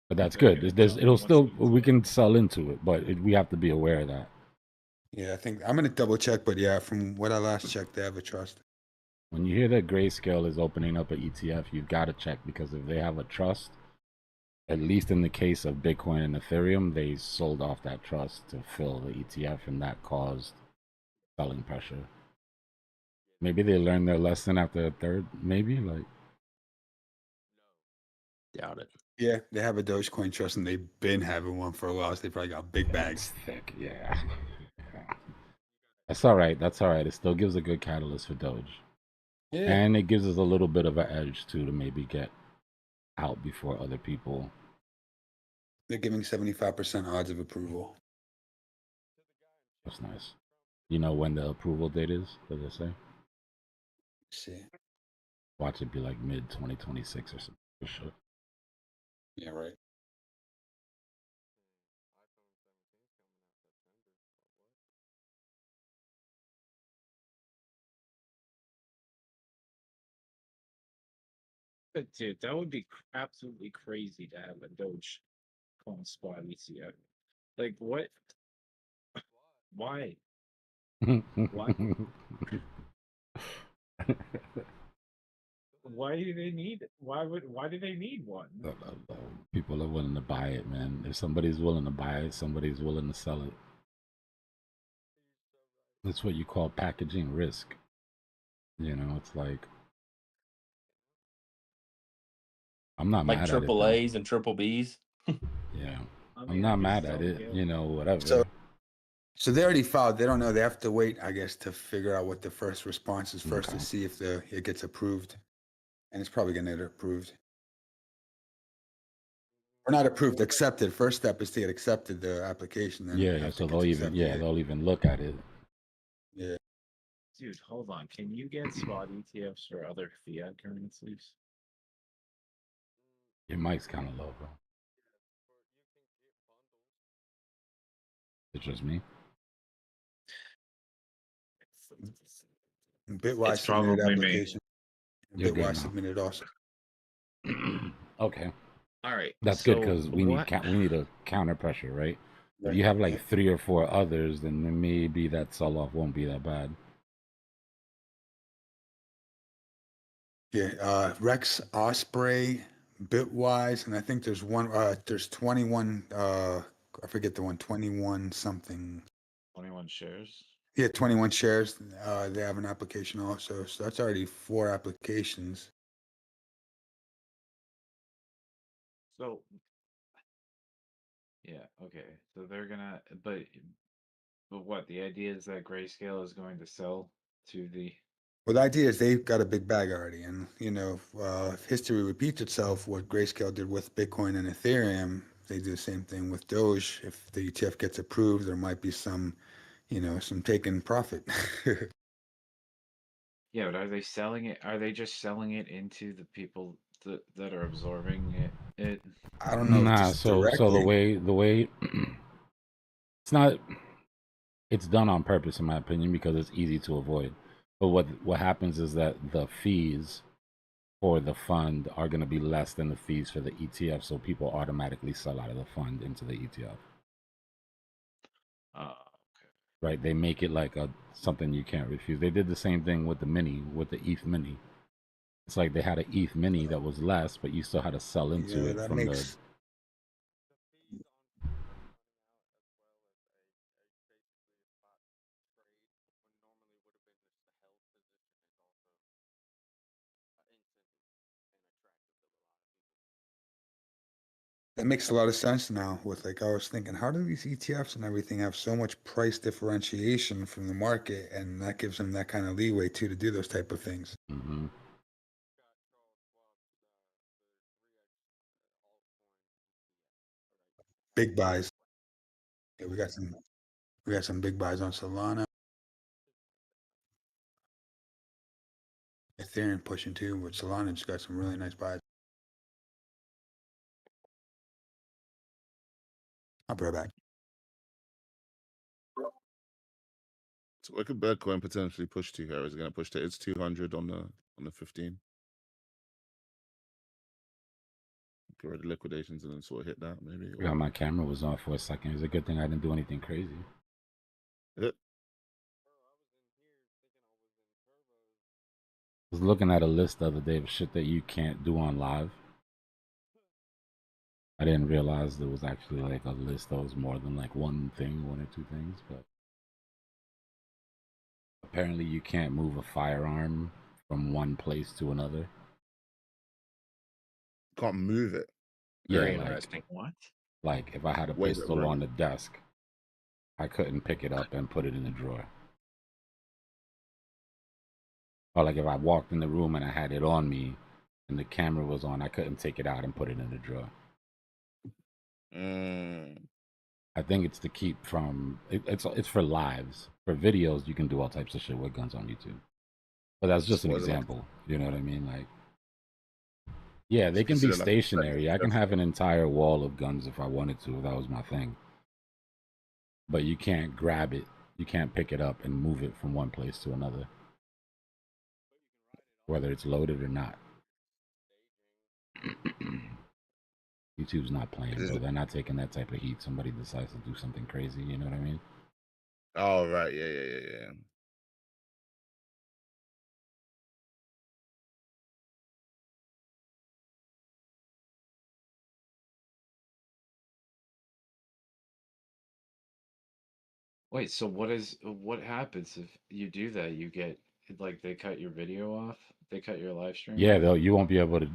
Speaker 9: But that's good. It'll still we can sell into it, but we have to be aware of that.
Speaker 19: Yeah, I think I'm gonna double check, but yeah, from what I last checked, they have a trust.
Speaker 9: When you hear that Grayscale is opening up an ETF, you've got to check, because if they have a trust, at least in the case of Bitcoin and Ethereum, they sold off that trust to fill the ETF, and that caused selling pressure. Maybe they learned their lesson after a third, maybe, like.
Speaker 11: Doubt it.
Speaker 19: Yeah, they have a Dogecoin trust, and they've been having one for a while, so they probably got big bags.
Speaker 9: Thick, yeah. That's all right. That's all right. It still gives a good catalyst for Doge.
Speaker 19: Yeah.
Speaker 9: And it gives us a little bit of an edge, too, to maybe get out before other people.
Speaker 19: They're giving 75% odds of approval.
Speaker 9: That's nice. You know when the approval date is, does it say?
Speaker 19: Let's see.
Speaker 9: Watch it be like mid-2026 or something. For sure.
Speaker 19: Yeah, right.
Speaker 18: but dude, that would be absolutely crazy to have a Doge coin spot ETF. Like, what? Why? Why? Why do they need? Why do they need one?
Speaker 9: People are willing to buy it, man. If somebody's willing to buy it, somebody's willing to sell it. That's what you call packaging risk. You know, it's like, I'm not
Speaker 11: Like
Speaker 9: mad
Speaker 11: triple
Speaker 9: at it.
Speaker 11: A's and triple B's.
Speaker 9: Yeah, I'm not mad at it. You know, whatever.
Speaker 19: So they already filed. They don't know. They have to wait, I guess, to figure out what the first response is first to see if it gets approved, and it's probably going to get approved. Or not approved, accepted. First step is to get accepted the application. Then
Speaker 9: Yeah, so they'll even look at it.
Speaker 19: Yeah.
Speaker 18: Dude, hold on. Can you get spot ETFs for other fiat currencies?
Speaker 9: Your mic's kind of low, bro. It's just me.
Speaker 19: Bitwise
Speaker 18: It's probably
Speaker 19: submitted
Speaker 18: me.
Speaker 19: application.
Speaker 9: You're good
Speaker 19: Bitwise
Speaker 9: now.
Speaker 19: submitted also.
Speaker 9: Okay.
Speaker 18: All right.
Speaker 9: That's good,
Speaker 18: so
Speaker 9: because we need a counter pressure, right? If you have like 3 or 4 others, then maybe that sell-off won't be that bad.
Speaker 19: Yeah, Rex Osprey, Bitwise, and I think there's one. There's 21. I forget the one. 21 something.
Speaker 18: 21 shares.
Speaker 19: Yeah, 21 shares. They have an application also, so that's already 4 applications.
Speaker 18: So, yeah, okay. So they're gonna, but what? The idea is that Grayscale is going to sell to the.
Speaker 19: Well, the idea is they've got a big bag already, and if history repeats itself, what Grayscale did with Bitcoin and Ethereum, they do the same thing with Doge. If the ETF gets approved, there might be some taken profit.
Speaker 18: Yeah, but are they selling it? Are they just selling it into the people that are absorbing it?
Speaker 19: I don't know.
Speaker 9: Nah,
Speaker 19: Just
Speaker 9: so
Speaker 19: directly.
Speaker 9: the way it's not, it's done on purpose in my opinion, because it's easy to avoid. But what happens is that the fees for the fund are going to be less than the fees for the ETF, so people automatically sell out of the fund into the ETF.
Speaker 18: Okay.
Speaker 9: right? They make it like a something you can't refuse. They did the same thing with the mini, with the ETH mini. It's like they had an ETH mini that was less, but you still had to sell into
Speaker 19: Yeah,
Speaker 9: it
Speaker 19: that
Speaker 9: from the.
Speaker 19: makes that makes a lot of sense now. With like, I was thinking, how do these ETFs and everything have so much price differentiation from the market, and that gives them that kind of leeway too to do those type of things.
Speaker 9: Mm-hmm.
Speaker 19: Big buys. Yeah, we got some big buys on Solana. Ethereum pushing too, but Solana just got some really nice buys. I'll be right back.
Speaker 20: So what could Bitcoin potentially push to here? Is it going to push to its 200 on the 15? Get rid of liquidations and then sort of hit that maybe.
Speaker 9: I forgot my camera was on for a second. It's a good thing I didn't do anything crazy.
Speaker 20: Yeah.
Speaker 9: I was looking at a list the other day of shit that you can't do on live. I didn't realize there was actually like a list that was more than like one or two things, but apparently you can't move a firearm from one place to another.
Speaker 20: Can't move it.
Speaker 17: Very
Speaker 9: Yeah,
Speaker 17: interesting. What?
Speaker 9: Like if I had a
Speaker 20: Wave it
Speaker 9: pistol
Speaker 20: around.
Speaker 9: on the desk, I couldn't pick it up and put it in the drawer. Or like if I walked in the room and I had it on me and the camera was on, I couldn't take it out and put it in the drawer. I think it's to keep from it's for lives. For videos, you can do all types of shit with guns on YouTube. But that's just an
Speaker 20: So is it like-
Speaker 9: example. You know what I mean? Like, yeah, they
Speaker 20: It's
Speaker 9: can be
Speaker 20: considered like a
Speaker 9: stationary. I can have an entire wall of guns if I wanted to, if that was my thing. But you can't grab it. You can't pick it up and move it from one place to another, whether it's loaded or not. YouTube's not playing,
Speaker 20: Is
Speaker 9: bro.
Speaker 20: it-
Speaker 9: They're not taking that type of heat. Somebody decides to do something crazy. You know what I mean?
Speaker 20: Oh, right. Yeah.
Speaker 18: Wait, so what happens if you do that? You get like they cut your video off? They cut your live stream
Speaker 9: Yeah,
Speaker 18: off?
Speaker 9: you won't be able to.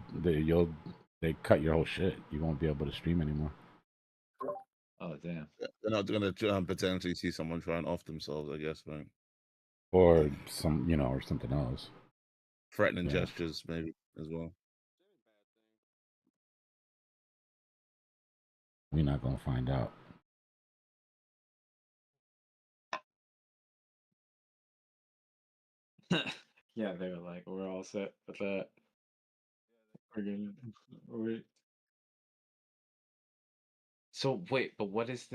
Speaker 9: They cut your whole shit. You won't be able to stream anymore.
Speaker 18: Oh damn.
Speaker 20: They're not going to potentially see someone trying off themselves, I guess, right?
Speaker 9: Or some, or something else.
Speaker 20: Threatening
Speaker 9: Yeah.
Speaker 20: gestures, maybe as well.
Speaker 9: We're not gonna find out.
Speaker 18: Yeah, they were like, we're all set with that. We So wait, but what is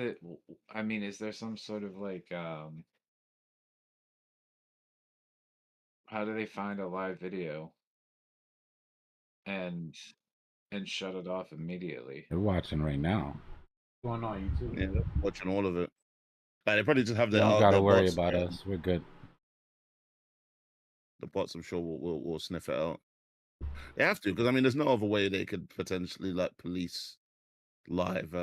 Speaker 18: I mean, is there some sort of like how do they find a live video and shut it off immediately?
Speaker 9: They're watching right now. What's going on YouTube?
Speaker 20: Yeah, they're watching all of it. Like, they probably just have
Speaker 9: You
Speaker 20: their
Speaker 9: don't gotta
Speaker 20: their
Speaker 9: worry
Speaker 20: bots
Speaker 9: about
Speaker 20: there.
Speaker 9: us. We're good.
Speaker 20: The bots, I'm sure, will sniff it out. They have to, because I mean, there's no other way they could potentially like police live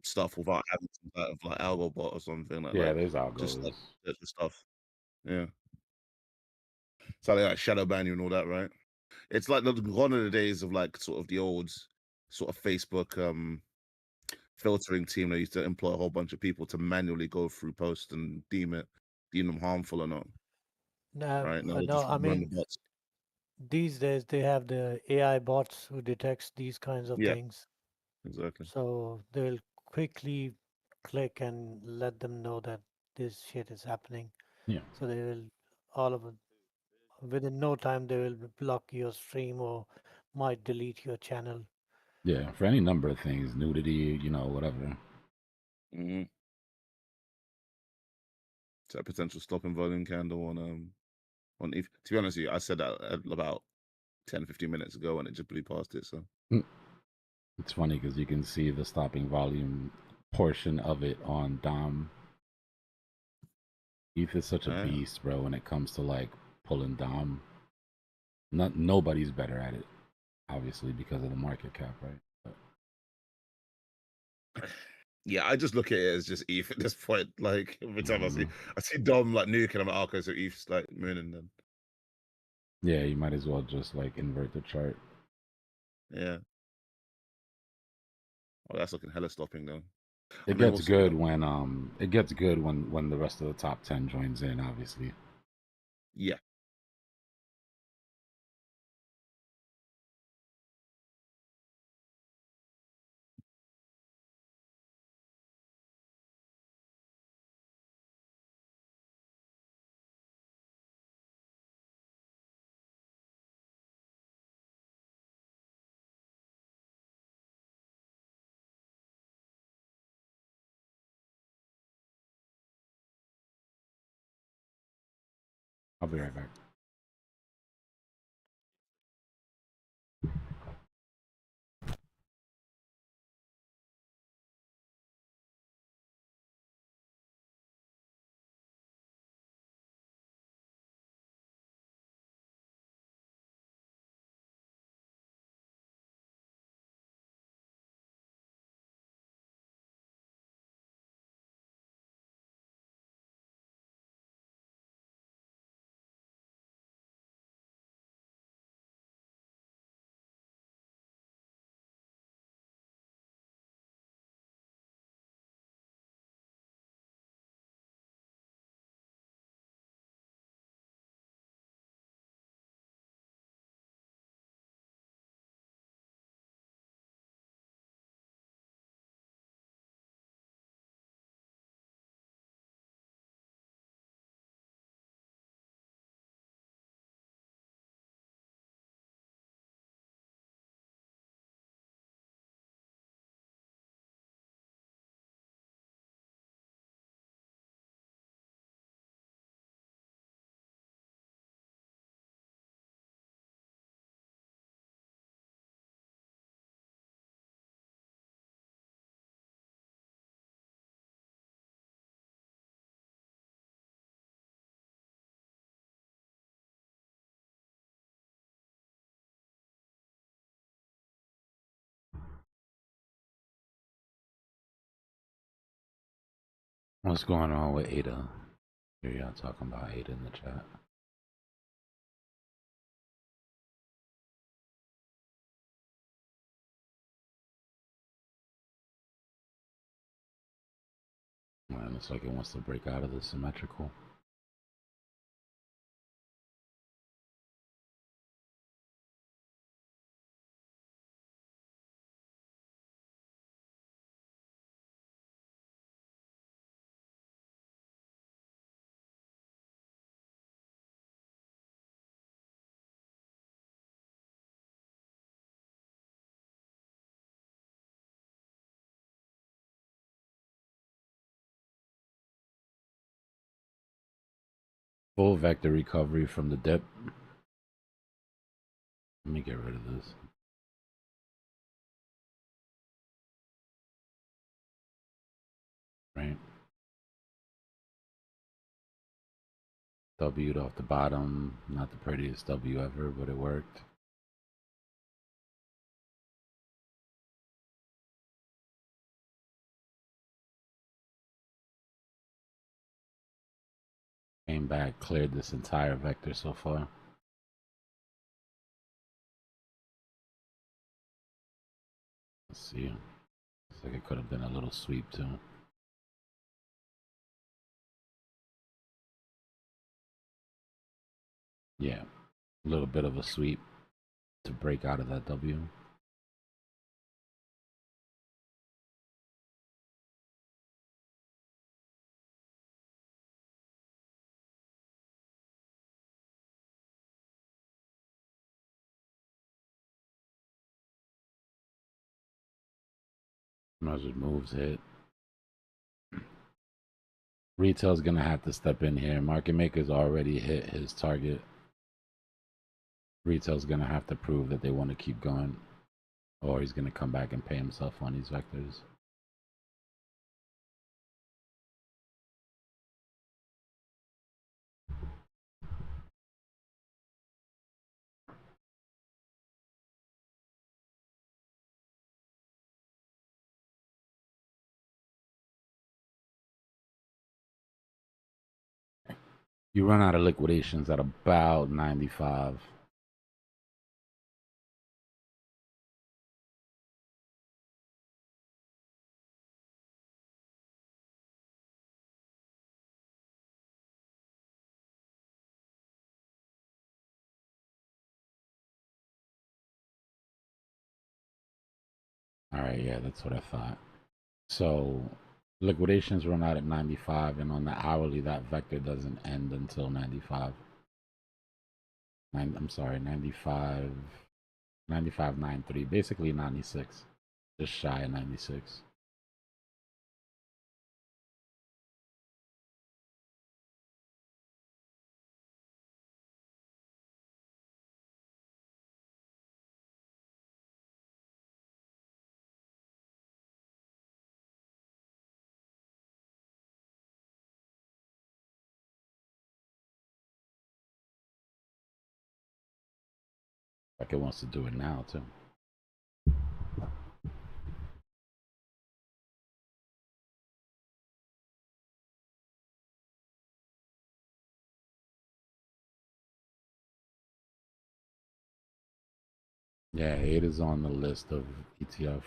Speaker 20: stuff without having some kind of like algo bot or something like
Speaker 9: Yeah,
Speaker 20: that.
Speaker 9: there's
Speaker 20: Just like
Speaker 9: algos.
Speaker 20: the stuff. Yeah. So they like shadow ban you and all that, right? It's like gone are the days of like sort of the old sort of Facebook filtering team that used to employ a whole bunch of people to manually go through posts and deem them harmful or not. Right? No,
Speaker 12: No,
Speaker 20: just
Speaker 12: I
Speaker 20: run the
Speaker 12: mean,
Speaker 20: bots.
Speaker 12: these days they have the AI bots who detects these kinds of
Speaker 20: Yeah.
Speaker 12: things.
Speaker 20: Exactly.
Speaker 12: So they'll quickly click and let them know that this shit is happening.
Speaker 9: Yeah.
Speaker 12: So they will all of it within no time they will block your stream or might delete your channel.
Speaker 9: Yeah, for any number of things, nudity, whatever.
Speaker 20: Mm-hmm. So a potential stopping volume candle on ETH. To be honest with you, I said that about 10-15 minutes ago and it just blew past it. So
Speaker 9: It's funny because you can see the stopping volume portion of it on Dom. ETH is such a
Speaker 20: Yeah.
Speaker 9: beast, bro, when it comes to like pulling Dom. Nobody's better at it, obviously, because of the market cap, right? But...
Speaker 20: Yeah, I just look at it as just ETH at this point. Like every time I
Speaker 9: Mm-hmm.
Speaker 20: see Dom like nuking, I'm like, okay, so ETH's like mooning then.
Speaker 9: Yeah, you might as well just like invert the chart.
Speaker 20: Yeah. Oh, that's looking hella stopping though. I
Speaker 9: It
Speaker 20: mean,
Speaker 9: gets
Speaker 20: we'll see,
Speaker 9: good
Speaker 20: though.
Speaker 9: when it gets good when the rest of the top 10 joins in, obviously.
Speaker 20: Yeah.
Speaker 9: I'll be right back. What's going on with Ada? Here y'all talking about Ada in the chat. Man, looks like it wants to break out of the symmetrical. Full vector recovery from the dip. Let me get rid of this. Right. W'd off the bottom. Not the prettiest W ever, but it worked. Came back, cleared this entire vector so far. Let's see. Looks like it could have been a little sweep too. Yeah, a little bit of a sweep to break out of that W. Measured moves hit. Retail's gonna have to step in here. Market maker's already hit his target. Retail's gonna have to prove that they want to keep going, or he's gonna come back and pay himself on these vectors. You run out of liquidations at about 95. All right, yeah, that's what I thought. So liquidations run out at 95, and on the hourly, that vector doesn't end until 95. I'm sorry, 95, 95.93, basically 96, just shy of 96. Like it wants to do it now too. Yeah, 8 is on the list of ETFs.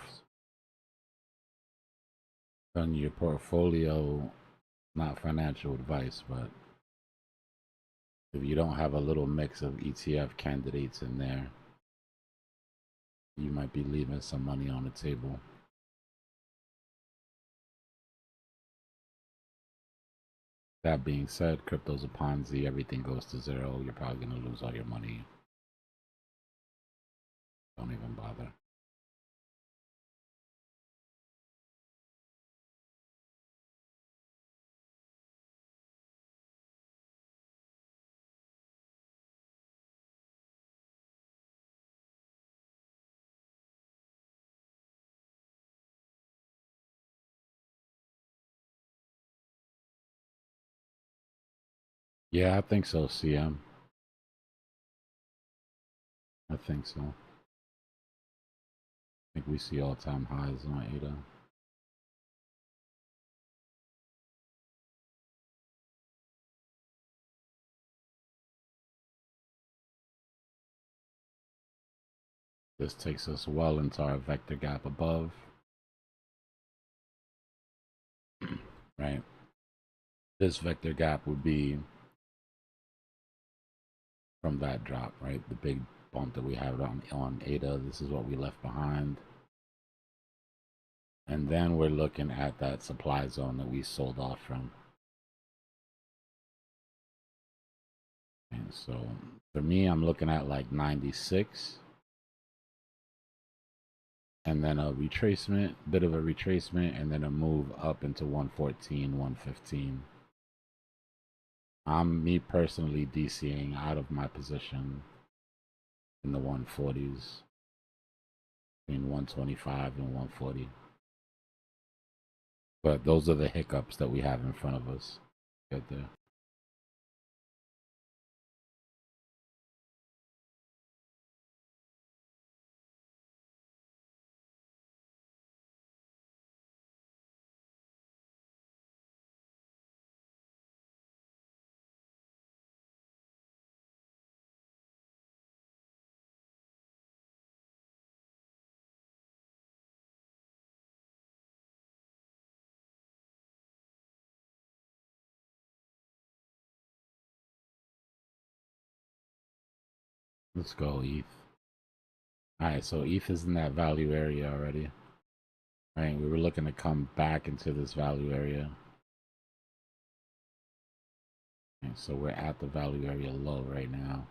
Speaker 9: On your portfolio, not financial advice, but if you don't have a little mix of ETF candidates in there, you might be leaving some money on the table. That being said, crypto's a Ponzi, everything goes to zero, you're probably going to lose all your money. Don't even bother. Yeah, I think so, CM. I think so. I think we see all-time highs on ADA. This takes us well into our vector gap above. Right? This vector gap would be from that drop, right? The big bump that we have on ADA. This is what we left behind. And then we're looking at that supply zone that we sold off from. And so for me, I'm looking at like 96. And then a retracement, bit of a retracement, and then a move up into 114, 115. I'm me personally DCing out of my position in the 140s, between 125 and 140. But those are the hiccups that we have in front of us. Get there. Let's go, ETH. Alright, so ETH is in that value area already. Right, we were looking to come back into this value area. And so we're at the value area low right now.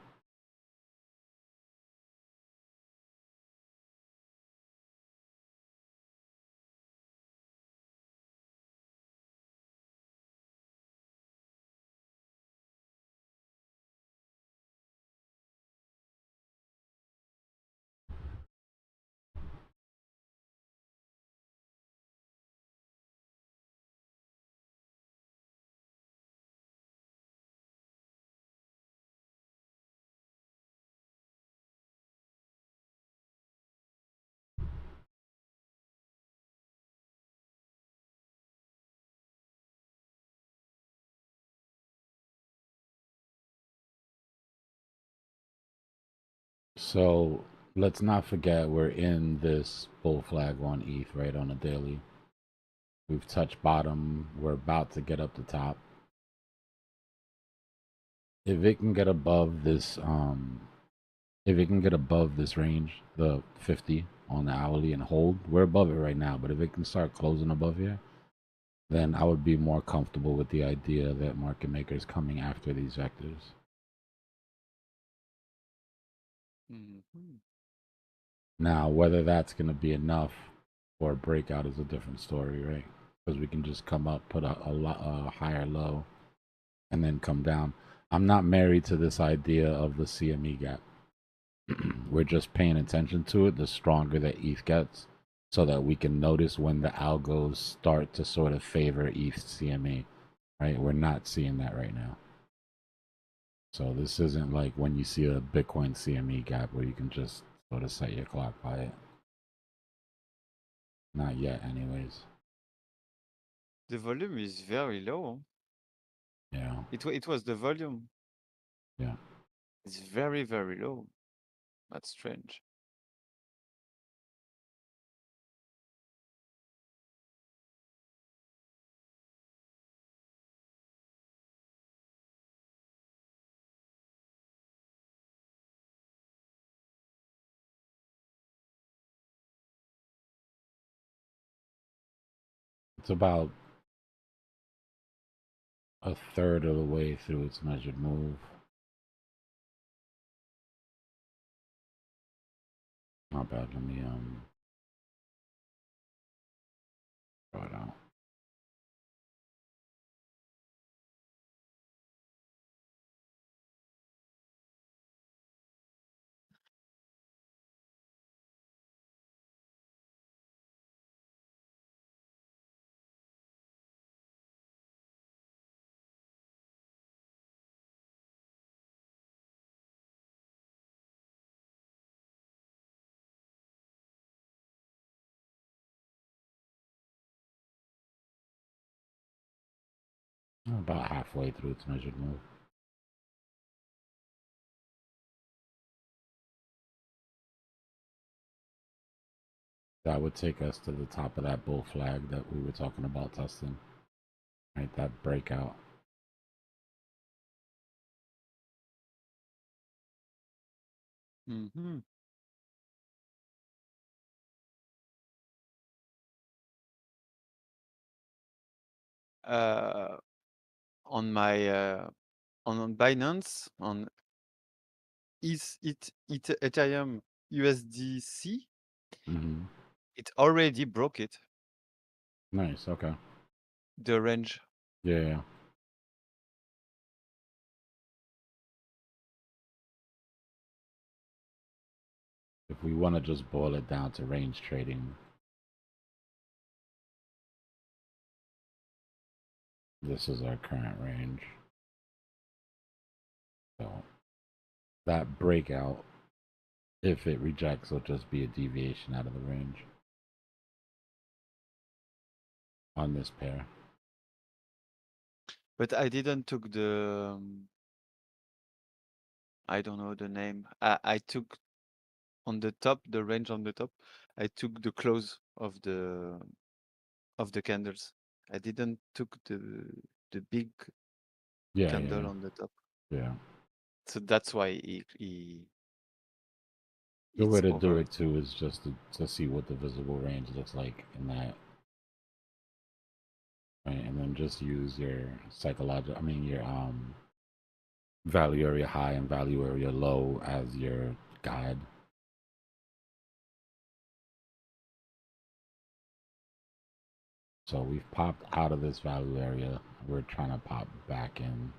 Speaker 9: So let's not forget we're in this bull flag on ETH, right, on a daily. We've touched bottom. We're about to get up the top. If it can get above this, if it can get above this range, the 50 on the hourly and hold, we're above it right now. But if it can start closing above here, then I would be more comfortable with the idea that market makers coming after these vectors.
Speaker 2: Mm-hmm.
Speaker 9: Now, whether that's going to be enough for a breakout is a different story, right? Because we can just come up, put a higher low, and then come down. I'm not married to this idea of the CME gap. We're just paying attention to it the stronger that ETH gets, so that we can notice when the algos start to sort of favor ETH CME, right? We're not seeing that right now. So this isn't like when you see a Bitcoin CME gap where you can just sort of set your clock by it. Not yet, anyways.
Speaker 2: The volume is very low.
Speaker 9: Yeah.
Speaker 2: It was the volume.
Speaker 9: Yeah.
Speaker 2: It's very, very low. That's strange.
Speaker 9: It's about a third of the way through its measured move. Not bad. Let me throw it out. About halfway through its measured move. That would take us to the top of that bull flag that we were talking about testing. Right, that breakout.
Speaker 2: Mm-hmm. On my on Binance on Ethereum USDC, it already broke it.
Speaker 9: Nice. Okay.
Speaker 2: The range.
Speaker 9: Yeah. If we want to just boil it down to range trading, this is our current range. So that breakout, if it rejects, will just be a deviation out of the range on this pair.
Speaker 2: But I didn't took the I don't know the name. I took on the top, the range on the top, I took the close of the candles. I didn't took the big candle on the top.
Speaker 9: Yeah.
Speaker 2: So that's why he
Speaker 9: The way
Speaker 2: it's
Speaker 9: to do
Speaker 2: over.
Speaker 9: it too is just to see what the visible range looks like in that. Right, and then just use your your value area high and value area low as your guide. So we've popped out of this value area. We're trying to pop back in.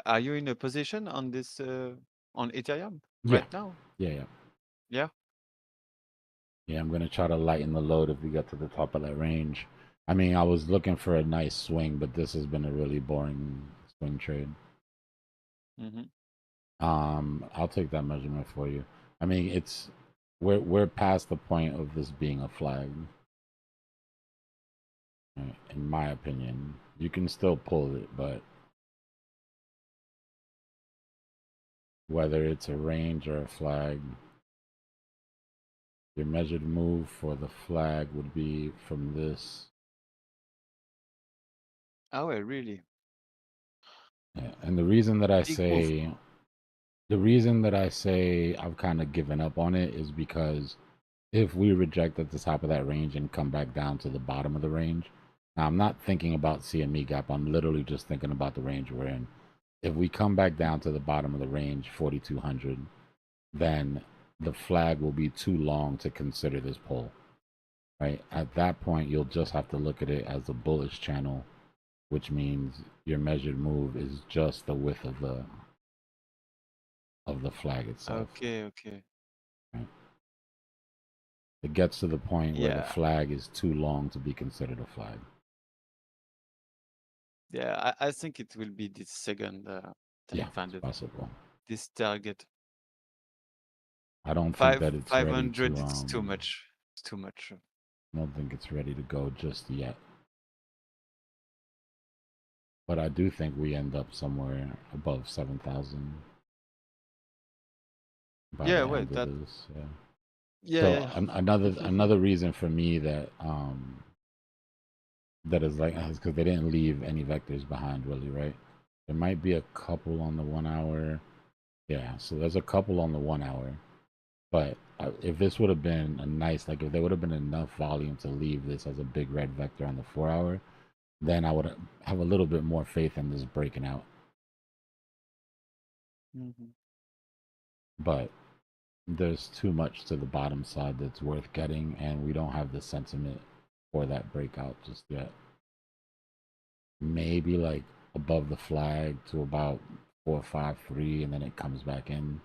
Speaker 2: Are you in a position on this on Ethereum
Speaker 9: Yeah.
Speaker 2: right now?
Speaker 9: Yeah.
Speaker 2: Yeah.
Speaker 9: Yeah, I'm gonna try to lighten the load if we get to the top of that range. I mean, I was looking for a nice swing, but this has been a really boring swing trade. I'll take that measurement for you. I mean, it's we're past the point of this being a flag. Right, in my opinion, you can still pull it, but whether it's a range or a flag, your measured move for the flag would be from this.
Speaker 2: Oh, really?
Speaker 9: Yeah, and the reason that I
Speaker 2: Big move.
Speaker 9: say, the reason that I say I've kind of given up on it is because if we reject at the top of that range and come back down to the bottom of the range, now I'm not thinking about CME gap. I'm literally just thinking about the range we're in. If we come back down to the bottom of the range, 4,200, then the flag will be too long to consider this pull, right? At that point, you'll just have to look at it as a bullish channel, which means your measured move is just the width of the flag itself.
Speaker 2: Okay.
Speaker 9: Right? It gets to the point where the
Speaker 2: Yeah.
Speaker 9: flag is too long to be considered a flag.
Speaker 2: Yeah, I think it will be this second
Speaker 9: Yeah,
Speaker 2: time
Speaker 9: it's possible.
Speaker 2: this target.
Speaker 9: I don't think that it's ready
Speaker 2: 500,
Speaker 9: to.
Speaker 2: it's too much. It's too much.
Speaker 9: I don't think it's ready to go just yet. But I do think we end up somewhere above 7,000.
Speaker 2: Yeah, well, that.
Speaker 9: This, yeah.
Speaker 2: Yeah,
Speaker 9: So
Speaker 2: yeah.
Speaker 9: another reason for me that that is like is because they didn't leave any vectors behind, really, right? There might be a couple on the 1 hour. Yeah, so there's a couple on the 1 hour. But if this would have been a nice, like if there would have been enough volume to leave this as a big red vector on the 4 hour, then I would have a little bit more faith in this breaking out. But there's too much to the bottom side that's worth getting, and we don't have the sentiment for that breakout just yet. Maybe like above the flag to about 453, and then it comes back in.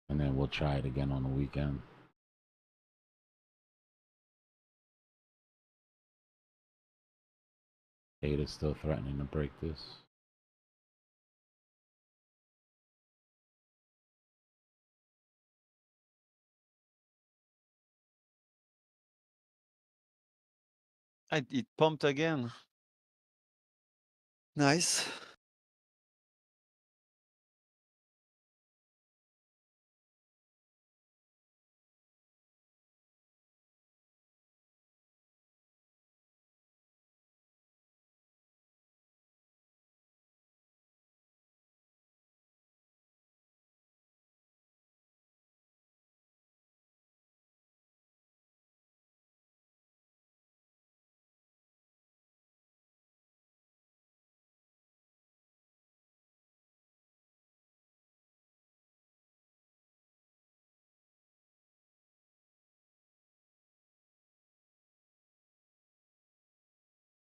Speaker 9: And then we'll try it again on the weekend. Ada's still threatening to break this.
Speaker 2: It pumped again. Nice.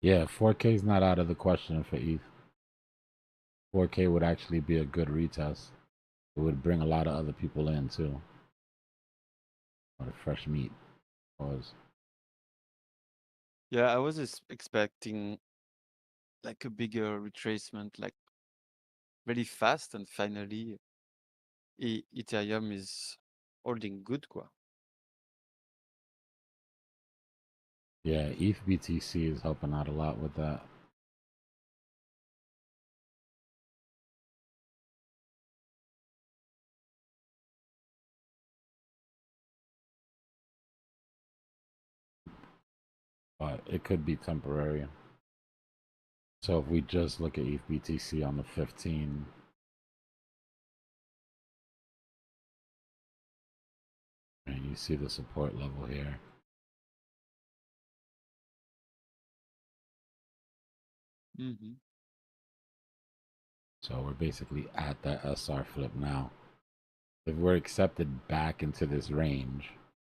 Speaker 9: Yeah, 4K is not out of the question for ETH. 4K would actually be a good retest. It would bring a lot of other people in too. Or the fresh meat. Pause.
Speaker 2: Yeah, I was expecting like a bigger retracement, like really fast, and finally Ethereum is holding good, quoi.
Speaker 9: Yeah, ETH BTC is helping out a lot with that. But it could be temporary. So if we just look at ETH BTC on the 15, and you see the support level here. So we're basically at that SR flip now. If we're accepted back into this range,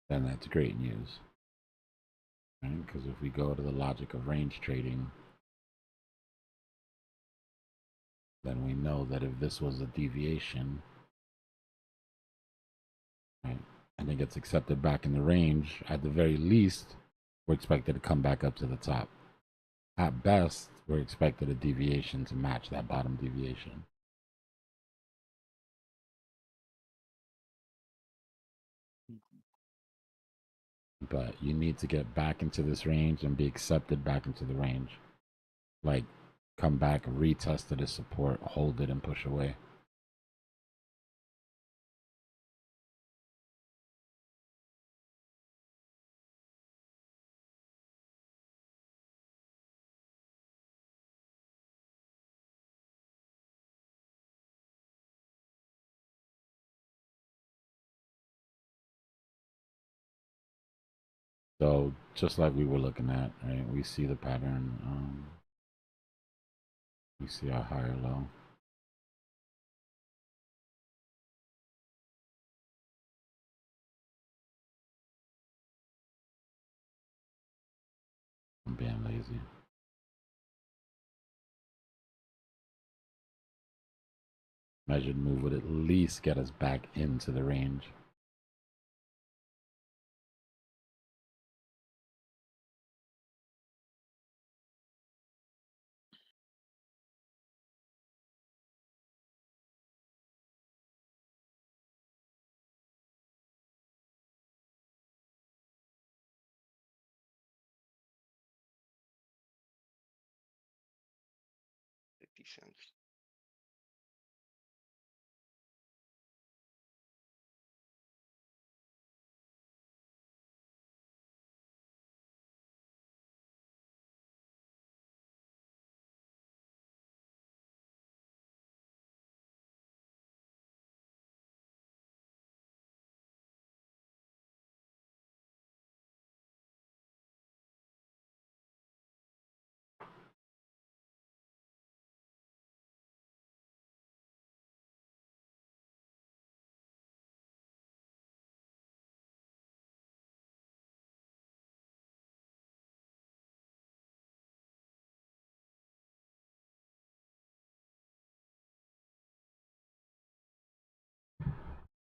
Speaker 9: then that's great news. Right? Because if we go to the logic of range trading, then we know that if this was a deviation, right, and it gets accepted back in the range, at the very least, we're expected to come back up to the top. At best, we're expected a deviation to match that bottom deviation. But you need to get back into this range and be accepted back into the range. Like, come back, retest it as support, hold it, and push away. So just like we were looking at, right? We see the pattern. We see our higher low. I'm being lazy. Measured move would at least get us back into the range.
Speaker 5: $0.50.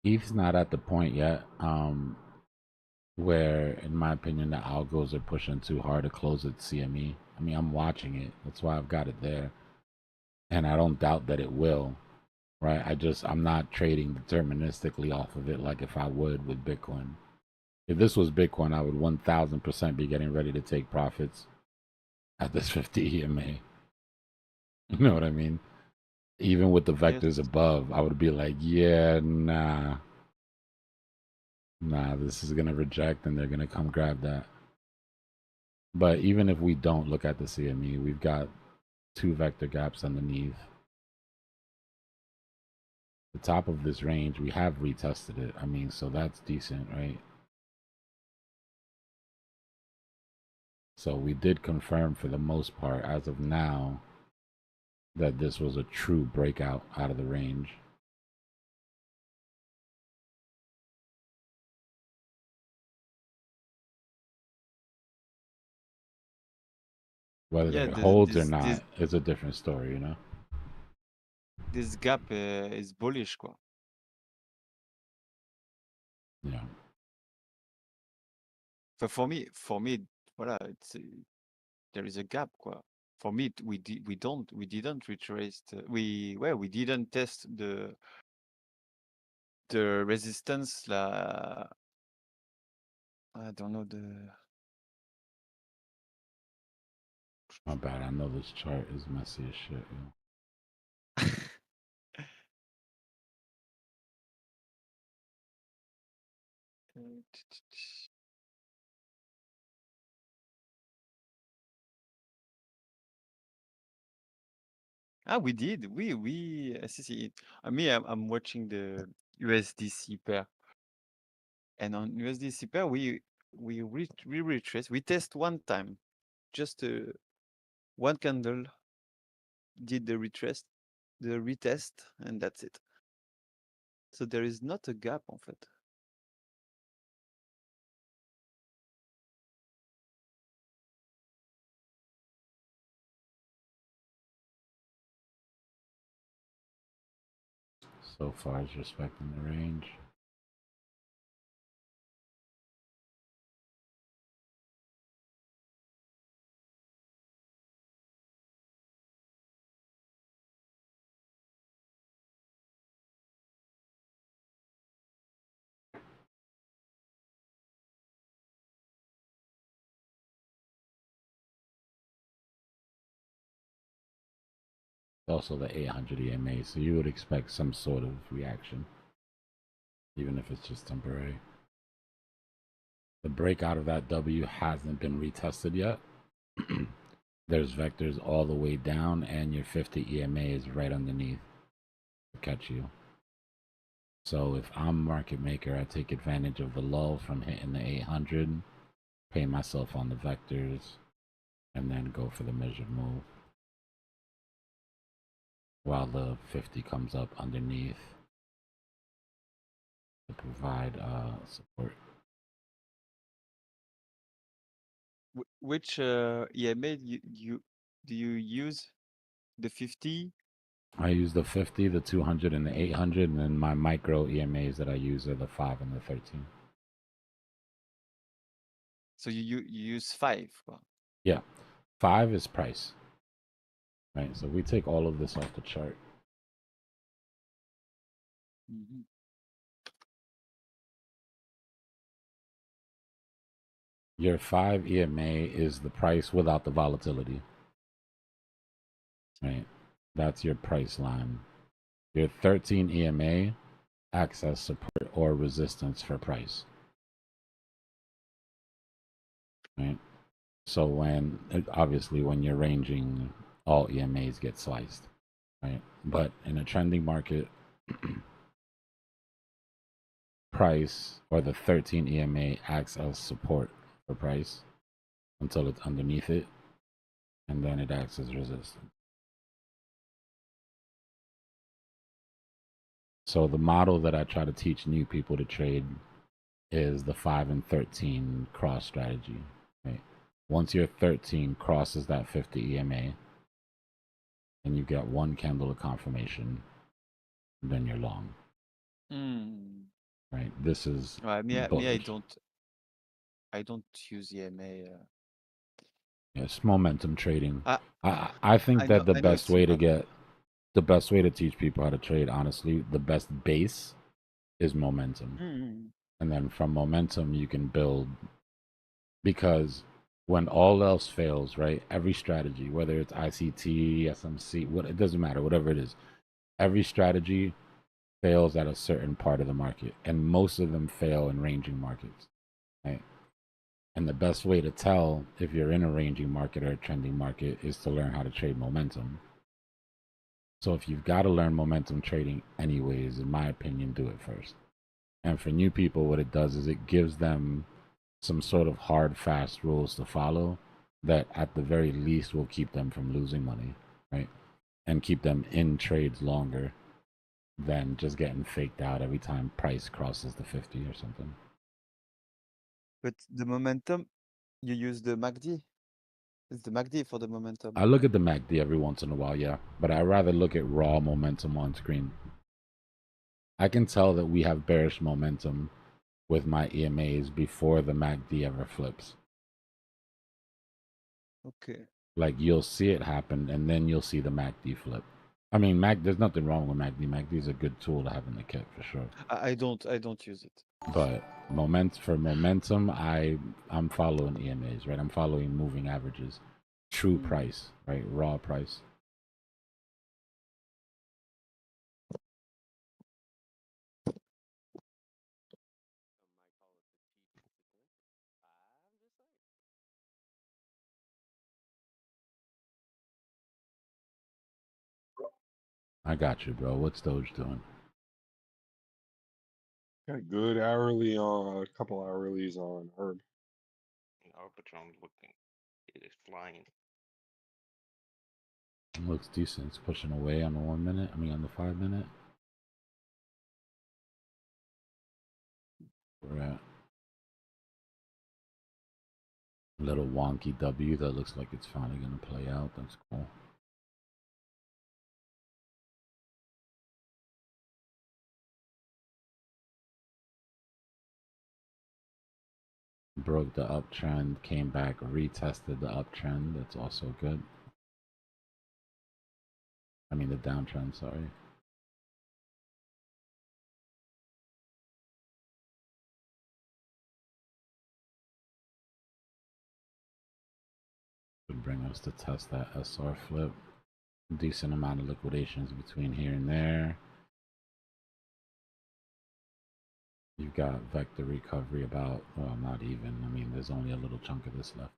Speaker 9: ETH's not at the point yet where, in my opinion, the algos are pushing too hard to close its CME. I mean, I'm watching it. That's why I've got it there. And I don't doubt that it will, right? I'm not trading deterministically off of it like if I would with Bitcoin. If this was Bitcoin, I would 1000% be getting ready to take profits at this 50 EMA. You know what I mean? Even with the vectors above, I would be like, yeah, nah, this is going to reject and they're going to come grab that. But even if we don't look at the CME, we've got 2 vector gaps underneath. The top of this range, we have retested it. I mean, so that's decent, right? So we did confirm for the most part, as of now, that this was a true breakout out of the range. Whether it holds or not is a different story, you know?
Speaker 2: This gap is bullish, quoi.
Speaker 9: Yeah.
Speaker 2: So for me, voilà, it's there is a gap, quoi. For me, we didn't retrace. We didn't test the resistance. I don't know the.
Speaker 9: My bad. I know this chart is messy as shit.
Speaker 2: We did. We see. I'm watching the USDC pair, and on USDC pair we retrace. We test one time, just one candle did the retest, and that's it. So there is not a gap en fait.
Speaker 9: So far, it's respecting the range. Also the 800 EMA, so you would expect some sort of reaction, even if it's just temporary. The breakout of that W hasn't been retested yet. There's vectors all the way down, and your 50 EMA is right underneath to catch you. So if I'm market maker, I take advantage of the lull from hitting the 800, pay myself on the vectors, and then go for the measured move while the 50 comes up underneath to provide support.
Speaker 2: Which EMA do you use? The 50?
Speaker 9: I use the 50, the 200, and the 800, and then my micro EMAs that I use are the 5 and the 13.
Speaker 2: So you use 5.
Speaker 9: Yeah, 5 is price. Right, so we take all of this off the chart.
Speaker 2: Mm-hmm.
Speaker 9: Your 5 EMA is the price without the volatility. Right, that's your price line. Your 13 EMA acts as support or resistance for price. Right, so obviously when you're ranging, all EMAs get sliced. Right, but in a trending market, price or the 13 EMA acts as support for price until it's underneath it, and then it acts as resistance. So the model that I try to teach new people to trade is the 5 and 13 cross strategy. Right? Once your 13 crosses that 50 EMA, and you get one candle of confirmation, then you're long. Right? This is bullish.
Speaker 2: I don't use EMA.
Speaker 9: It's momentum trading. I think that the
Speaker 2: I know
Speaker 9: best way to teach people how to trade, honestly, the best base is momentum. And then from momentum you can build, because when all else fails, right, every strategy, whether it's ICT, SMC, it doesn't matter, whatever it is, every strategy fails at a certain part of the market, and most of them fail in ranging markets, right? And the best way to tell if you're in a ranging market or a trending market is to learn how to trade momentum. So if you've got to learn momentum trading anyways, in my opinion, do it first. And for new people, what it does is it gives them some sort of hard, fast rules to follow that at the very least will keep them from losing money, right? And keep them in trades longer than just getting faked out every time price crosses the 50 or something.
Speaker 2: But the momentum, you use the MACD? It's the MACD for the momentum.
Speaker 9: I look at the MACD every once in a while, yeah, but I rather look at raw momentum on screen. I can tell that we have bearish momentum with my EMAs before the MACD ever flips.
Speaker 2: Okay.
Speaker 9: Like you'll see it happen, and then you'll see the MACD flip. I mean, there's nothing wrong with MACD. MACD is a good tool to have in the kit for sure.
Speaker 2: I don't use it.
Speaker 9: But for momentum, I'm following EMAs, right? I'm following moving averages, true price, right? Raw price. I got you, bro. What's Doge doing?
Speaker 4: Got good hourly on a couple hourlies on Herb.
Speaker 17: Arbitron looking, it is flying.
Speaker 9: Looks decent. It's pushing away on the 1 minute. I mean, on the 5 minute. We're at a little wonky W that looks like it's finally gonna play out. That's cool. Broke the uptrend, came back, retested the uptrend. That's also good. I mean the downtrend, sorry. Would bring us to test that SR flip. Decent amount of liquidations between here and there. You've got vector recovery about, well, not even. I mean, there's only a little chunk of this left.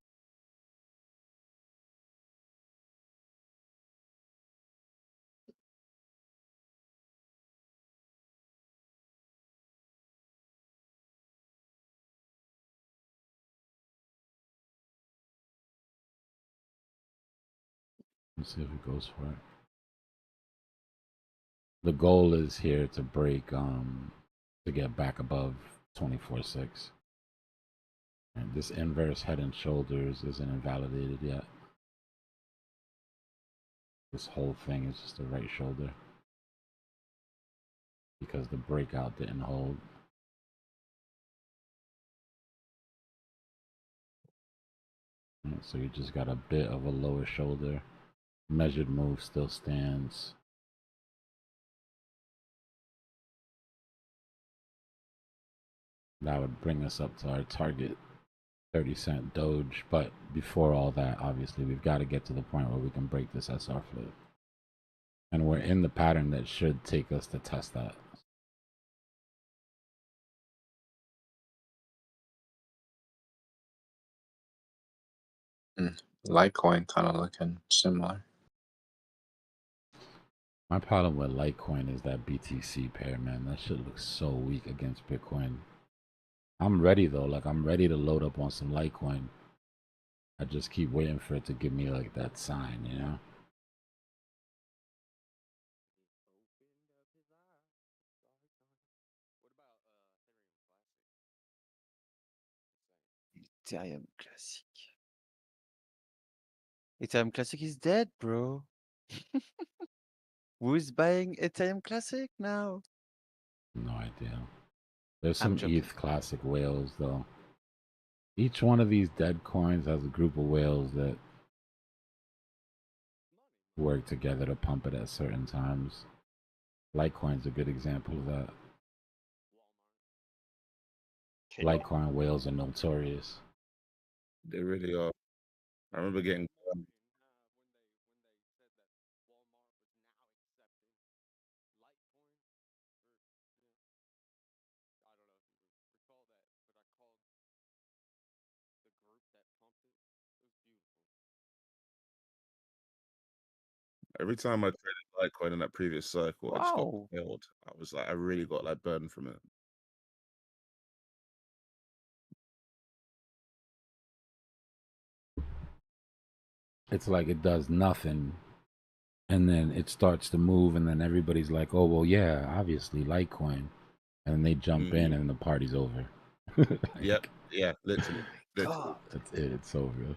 Speaker 9: Let's see if it goes for it. The goal is here to break, to get back above 24.6. And this inverse head and shoulders isn't invalidated yet. This whole thing is just the right shoulder because the breakout didn't hold. So you just got a bit of a lower shoulder. Measured move still stands. That would bring us up to our target 30-cent Doge. But before all that, obviously, we've got to get to the point where we can break this SR flip. And we're in the pattern that should take us to test that.
Speaker 3: Litecoin kind of looking similar.
Speaker 9: My problem with Litecoin is that BTC pair, man. That shit looks so weak against Bitcoin. I'm ready though. Like, I'm ready to load up on some Litecoin. I just keep waiting for it to give me like that sign, you know?
Speaker 2: Ethereum Classic. Ethereum Classic is dead, bro. Who's buying Ethereum Classic now?
Speaker 9: No idea. There's
Speaker 2: I'm
Speaker 9: some
Speaker 2: joking.
Speaker 9: ETH classic whales though. Each one of these dead coins has a group of whales that work together to pump it at certain times. Litecoin's a good example of that. Litecoin whales are notorious.
Speaker 20: They really are. I remember getting. Every time I traded Litecoin in that previous cycle, I just got
Speaker 2: Wow.
Speaker 20: killed. I was like, I really got like burned from it.
Speaker 9: It's like it does nothing and then it starts to move and then everybody's like, oh well, yeah, obviously Litecoin, and they jump in and the party's over.
Speaker 20: Yep. Yeah. Literally. Literally.
Speaker 9: That's it. It's over.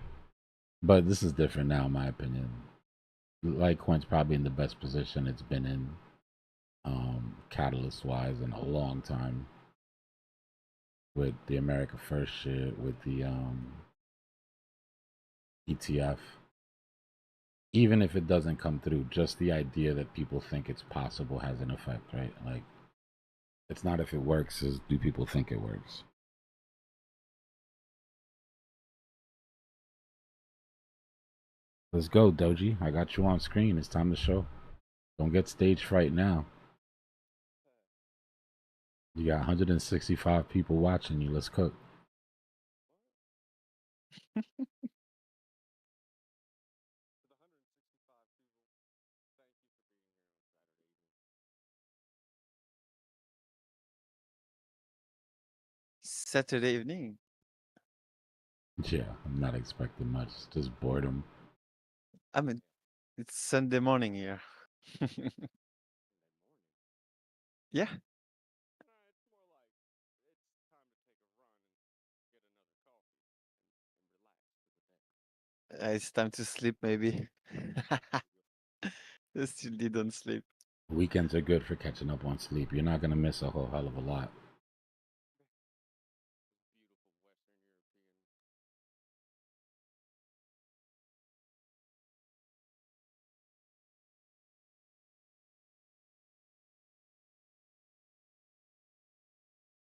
Speaker 9: But this is different now, in my opinion. Litecoin's probably in the best position it's been in, catalyst wise, in a long time. With the America First shit, with the ETF. Even if it doesn't come through, just the idea that people think it's possible has an effect, right? Like, it's not if it works, is do people think it works? Let's go, Doji. I got you on screen. It's time to show. Don't get stage fright now. You got 165 people watching you. Let's cook.
Speaker 2: Saturday evening.
Speaker 9: Yeah, I'm not expecting much. Just boredom.
Speaker 2: I mean, it's Sunday morning here. Yeah. It's time to sleep, maybe. I still didn't sleep.
Speaker 9: Weekends are good for catching up on sleep. You're not going to miss a whole hell of a lot.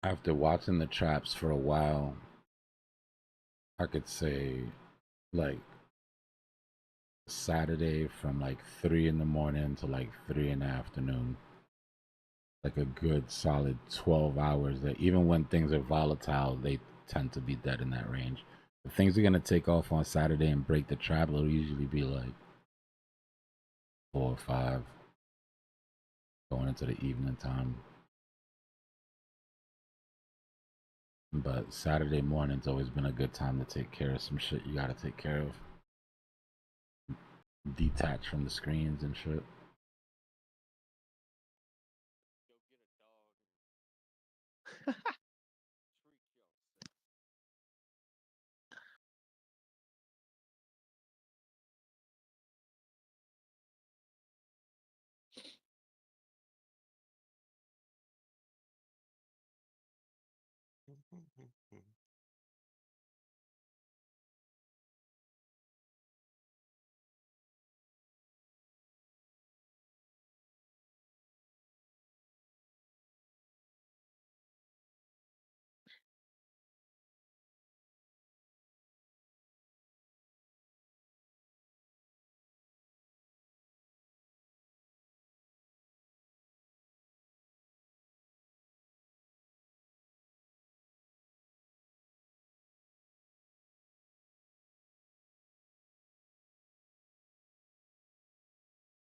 Speaker 9: After watching the traps for a while, I could say, like, Saturday from like 3 in the morning to like 3 in the afternoon. Like a good solid 12 hours that even when things are volatile, they tend to be dead in that range. If things are going to take off on Saturday and break the trap, it'll usually be like 4 or 5 going into the evening time. But Saturday morning's always been a good time to take care of some shit you gotta take care of. Detach from the screens and shit.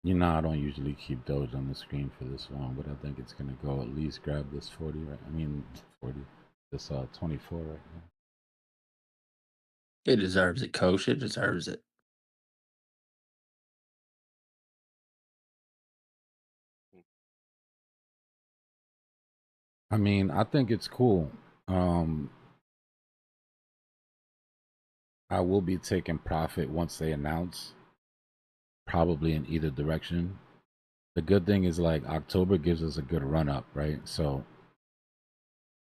Speaker 9: You know, I don't usually keep Doge on the screen for this long, but I think it's gonna go at least grab this 40, right? I mean, 40. This 24 right now.
Speaker 11: It deserves it, Coach. It deserves it.
Speaker 9: I mean, I think it's cool. I will be taking profit once they announce, probably in either direction. The good thing is like October gives us a good run up, right? So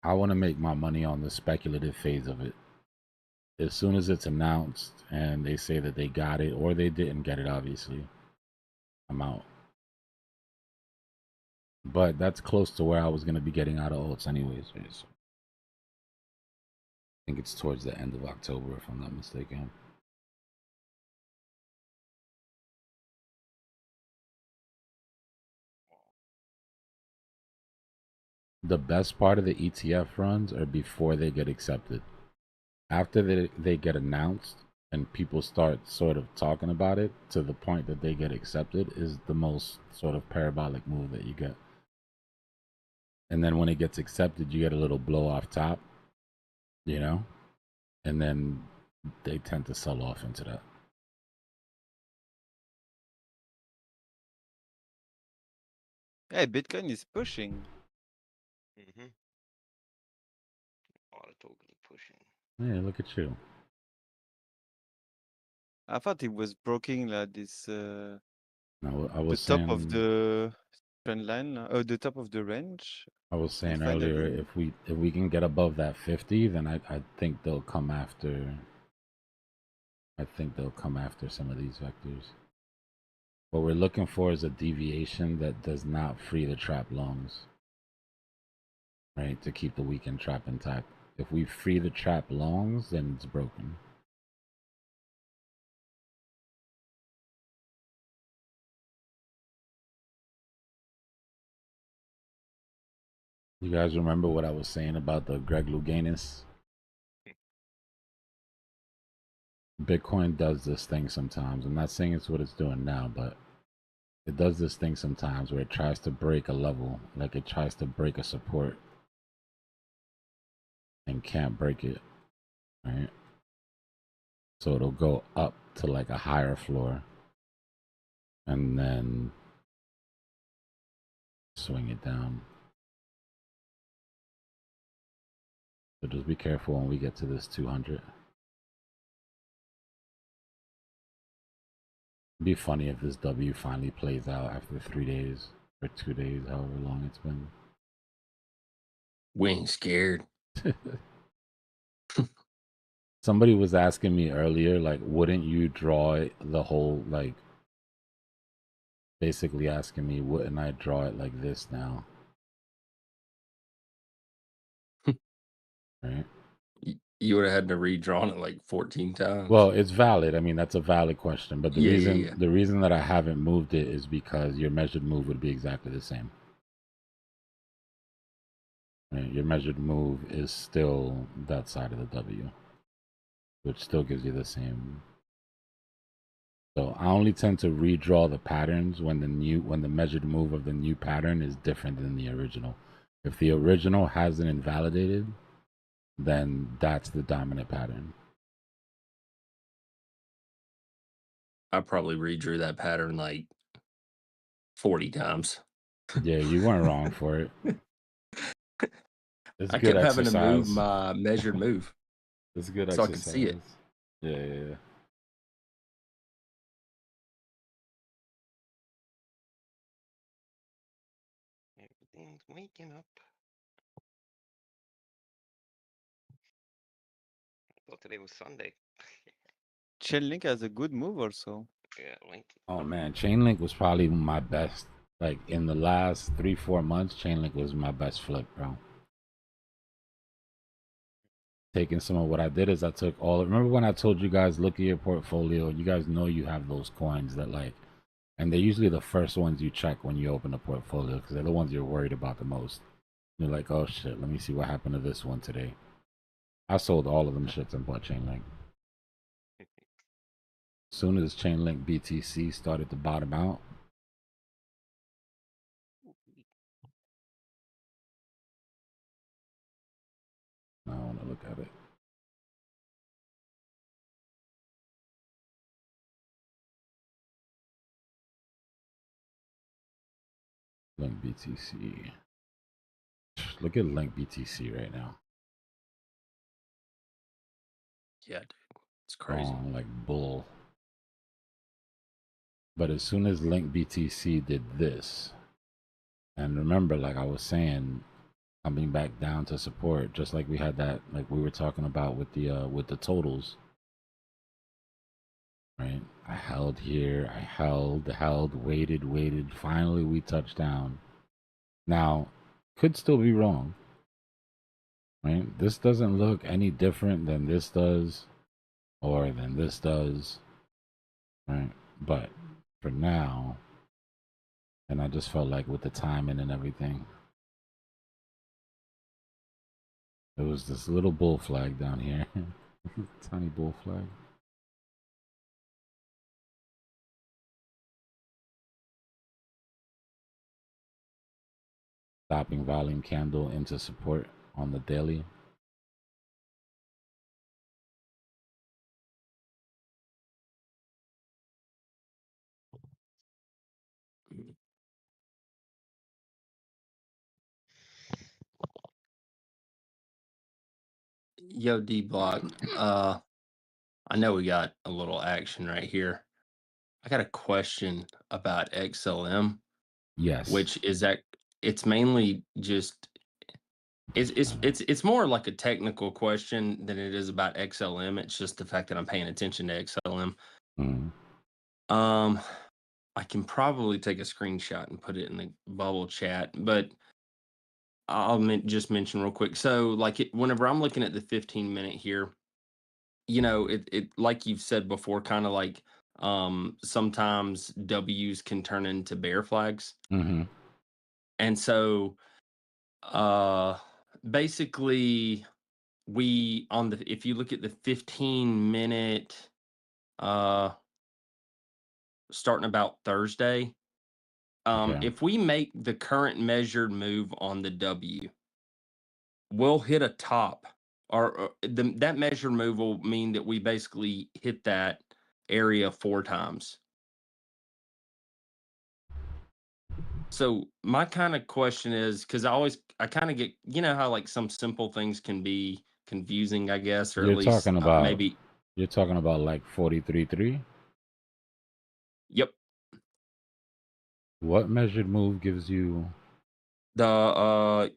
Speaker 9: I want to make my money on the speculative phase of it. As soon as it's announced and they say that they got it or they didn't get it, obviously, I'm out. But that's close to where I was going to be getting out of alts anyways, right? So I think it's towards the end of October, if I'm not mistaken. The best part of the ETF runs are before they get accepted. After they get announced and people start sort of talking about it to the point that they get accepted is the most sort of parabolic move that you get. And then when it gets accepted, you get a little blow off top, you know, and then they tend to sell off into that.
Speaker 2: Hey, Bitcoin is pushing.
Speaker 17: Mm-hmm. A lot of tokens pushing.
Speaker 9: Yeah, look at you.
Speaker 2: I thought it was breaking like this.
Speaker 9: No, I
Speaker 2: The
Speaker 9: was
Speaker 2: top of
Speaker 9: saying,
Speaker 2: the trend line, the top of the range.
Speaker 9: I was saying
Speaker 2: And
Speaker 9: earlier,
Speaker 2: finally,
Speaker 9: if we can get above that 50, then I think they'll come after. I think they'll come after some of these vectors. What we're looking for is a deviation that does not free the trap longs, right? To keep the weekend trap intact. If we free the trap longs, then it's broken. You guys remember what I was saying about the Greg Louganis? Bitcoin does this thing sometimes. I'm not saying it's what it's doing now, but it does this thing sometimes where it tries to break a level, like it tries to break a support and can't break it, right? So it'll go up to like a higher floor and then swing it down. So just be careful when we get to this 200. It'd be funny if this W finally plays out after 3 days or 2 days, however long it's been.
Speaker 11: We ain't scared.
Speaker 9: Somebody was asking me earlier, like, wouldn't you draw it the whole, like, basically asking me, wouldn't I draw it like this now? Right?
Speaker 11: You would have had to redrawn it like 14 times.
Speaker 9: Well, it's valid. I mean, that's a valid question. But the
Speaker 11: Yeah.
Speaker 9: the reason that I haven't moved it is because your measured move would be exactly the same. Right? Your measured move is still that side of the W, which still gives you the same. So I only tend to redraw the patterns when the measured move of the new pattern is different than the original. If the original hasn't invalidated, then that's the dominant pattern.
Speaker 11: I probably redrew that pattern like 40 times.
Speaker 9: Yeah, you weren't wrong for it. It's
Speaker 11: I
Speaker 9: good
Speaker 11: kept having to move
Speaker 9: exercise.
Speaker 11: my measured move.
Speaker 9: It's good
Speaker 11: so
Speaker 9: exercise.
Speaker 11: I could see it.
Speaker 9: Yeah.
Speaker 17: Everything's waking up. Well, today was Sunday.
Speaker 2: Chainlink has a good move also.
Speaker 17: Yeah, Link.
Speaker 9: Oh man, Chainlink was probably my best. Like in the last 3-4 months, Chainlink was my best flip, bro. Taking some of what I did is I took all. Remember when I told you guys look at your portfolio? You guys know you have those coins that like, and they're usually the first ones you check when you open a portfolio because they're the ones you're worried about the most. You're like, oh shit, let me see what happened to this one today. I sold all of them shits and bought Chainlink. As soon as Chainlink BTC started to bottom out, I want to look at it. Link BTC. Look at Link BTC right now.
Speaker 11: Yeah, dude. It's crazy.
Speaker 9: Strong, like bull. But as soon as Link BTC did this, and remember, like I was saying, coming back down to support, just like we had that, like we were talking about with the totals, right? I held here, I held, waited. Finally, we touched down. Now, could still be wrong, right? This doesn't look any different than this does, or than this does, right? But for now, and I just felt like with the timing and everything, there was this little bull flag down here. Tiny bull flag. Stopping volume candle into support on the daily.
Speaker 11: Yo, Dbloc. I know we got a little action right here. I got a question about XLM.
Speaker 9: Yes.
Speaker 11: Which is that it's mainly just it's more like a technical question than it is about XLM. It's just the fact that I'm paying attention to XLM. I can probably take a screenshot and put it in the bubble chat, but I'll just mention real quick. So, like, whenever I'm looking at the 15-minute here, you know, it like you've said before, kind of like sometimes W's can turn into bear flags.
Speaker 9: Mm-hmm.
Speaker 11: And so basically we on the if you look at the 15-minute starting about Thursday,
Speaker 9: Okay.
Speaker 11: if we make the current measured move on the W, we'll hit a top, or that measured move will mean that we basically hit that area 4 times. So my kind of question is, because I kind of get, you know how like some simple things can be confusing, I guess, or
Speaker 9: You're
Speaker 11: at least
Speaker 9: talking about
Speaker 11: maybe.
Speaker 9: You're talking about like 43.3.
Speaker 11: Yep.
Speaker 9: What measured move gives you
Speaker 11: The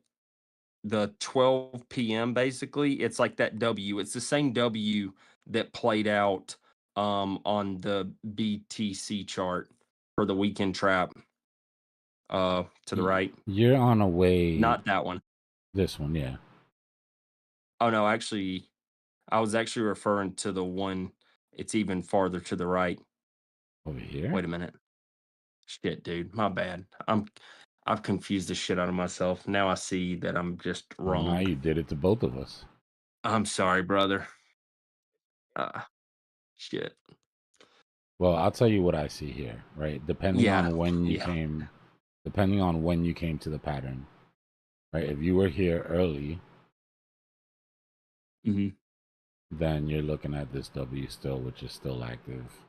Speaker 11: 12 p.m. basically, it's like that W. It's the same W that played out on the BTC chart for the weekend trap. To the right.
Speaker 9: You're on a way.
Speaker 11: Not that one.
Speaker 9: This one, yeah.
Speaker 11: Oh no, actually, I was actually referring to the one. It's even farther to the right.
Speaker 9: Over here?
Speaker 11: Wait a minute. Shit, dude. My bad. I've confused the shit out of myself. Now I see that I'm just
Speaker 9: Well, now
Speaker 11: wrong.
Speaker 9: you did it to both of us.
Speaker 11: I'm sorry, brother. Shit.
Speaker 9: Well, I'll tell you what I see here, right? Depending
Speaker 11: Yeah.
Speaker 9: on when you
Speaker 11: Yeah.
Speaker 9: came, depending on when you came to the pattern, right? If you were here early,
Speaker 11: Mhm.
Speaker 9: then you're looking at this W still, which is still active.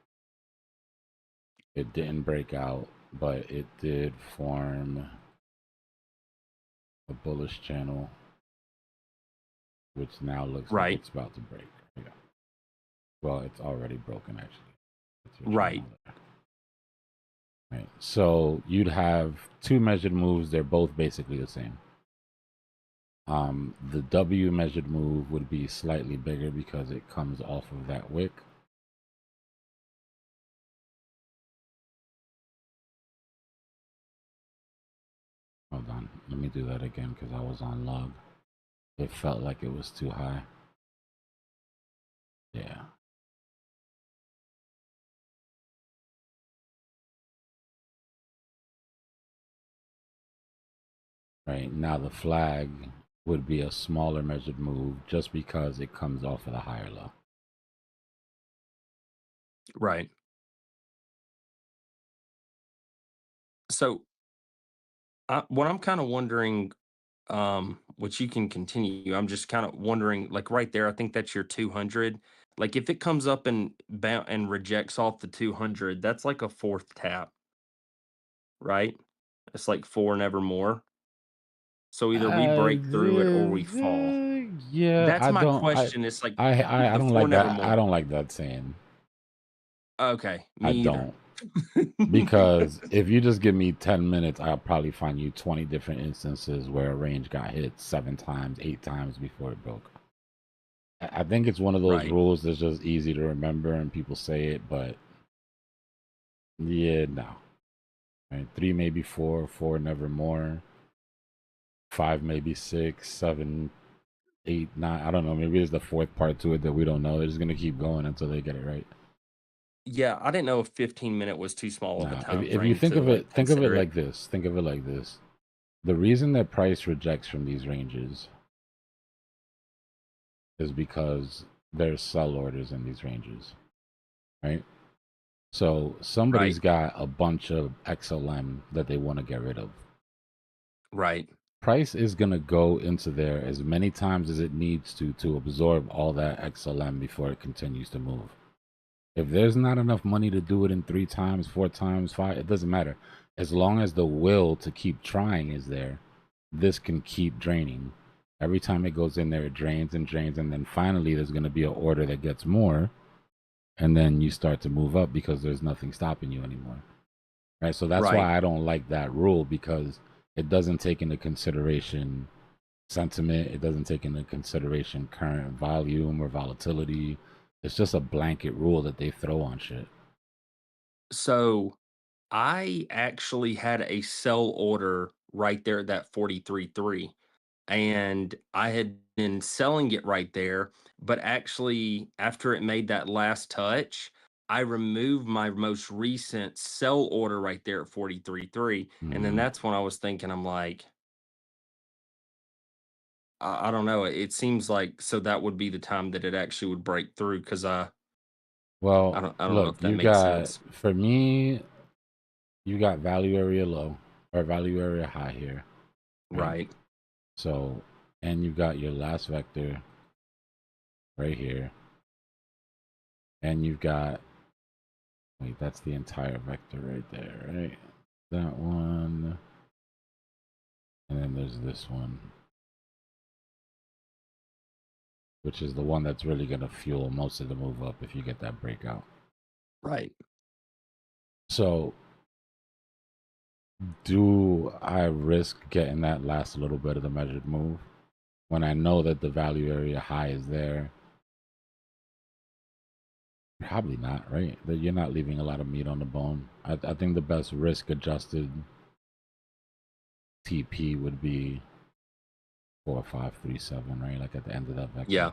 Speaker 9: It didn't break out, but it did form a bullish channel, which now looks like
Speaker 11: Right.
Speaker 9: it's about to break. Yeah. Well, it's already broken, actually. It's your
Speaker 11: Right.
Speaker 9: channel there. Right. So you'd have two measured moves. They're both basically the same. The W measured move would be slightly bigger because it comes off of that wick. Hold on, let me do that again because I was on log. It felt like it was too high. Yeah. Right, now the flag would be a smaller measured move just because it comes off of the higher low.
Speaker 11: Right. So what I'm kind of wondering, which you can continue, I'm just kind of wondering, like right there, I think that's your 200. Like if it comes up and rejects off the 200, that's like a fourth tap, right? It's like 4 nevermore. So either we break through it or we fall.
Speaker 9: Yeah,
Speaker 11: That's my question. It's like
Speaker 9: I
Speaker 11: the
Speaker 9: don't
Speaker 11: 4
Speaker 9: like that. I
Speaker 11: nevermore.
Speaker 9: don't like that saying.
Speaker 11: Okay, me
Speaker 9: I
Speaker 11: either.
Speaker 9: don't. Because if you just give me 10 minutes, I'll probably find you 20 different instances where a range got hit 7 times, 8 times before it broke. I think it's one of those
Speaker 11: Right.
Speaker 9: rules that's just easy to remember and people say it, but yeah, no. Right? 3 maybe 4, 4 never more. 5 maybe 6, 7, 8, 9. I don't know. Maybe there's the fourth part to it that we don't know. They're just gonna keep going until they get it right.
Speaker 11: Yeah, I didn't know if 15-minute was too small of a
Speaker 9: Nah,
Speaker 11: time
Speaker 9: if you
Speaker 11: frame
Speaker 9: think
Speaker 11: to
Speaker 9: of
Speaker 11: like
Speaker 9: it, think of it
Speaker 11: consider it.
Speaker 9: like this. Think of it like this. The reason that price rejects from these ranges is because there's sell orders in these ranges, right? So somebody's got a bunch of XLM that they want to get rid of.
Speaker 11: Right.
Speaker 9: Price is going to go into there as many times as it needs to absorb all that XLM before it continues to move. If there's not enough money to do it in 3 times, 4 times, 5, it doesn't matter. As long as the will to keep trying is there, this can keep draining. Every time it goes in there, it drains and drains, and then finally there's going to be an order that gets more, and then you start to move up because there's nothing stopping you anymore. Right? So that's why I don't like that rule, because it doesn't take into consideration sentiment. It doesn't take into consideration current volume or volatility. It's just a blanket rule that they throw on shit.
Speaker 11: So I actually had a sell order right there at that 43.3, and I had been selling it right there, but actually after it made that last touch, I removed my most recent sell order right there at 43.3, and then that's when I was thinking, I'm like, I don't know. It seems like so that would be the time that it actually would break through because I
Speaker 9: Well,
Speaker 11: don't know
Speaker 9: look,
Speaker 11: if that
Speaker 9: you
Speaker 11: makes
Speaker 9: got,
Speaker 11: sense.
Speaker 9: for me, you got value area low or value area high here.
Speaker 11: Right.
Speaker 9: So, and you've got your last vector right here. And you've got, wait, that's the entire vector right there, right? That one. And then there's this one, which is the one that's really going to fuel most of the move up if you get that breakout.
Speaker 11: Right.
Speaker 9: So, do I risk getting that last little bit of the measured move when I know that the value area high is there? Probably not, right? That you're not leaving a lot of meat on the bone. I think the best risk adjusted TP would be 4537, right? Like at the end of that vector.
Speaker 11: Yeah.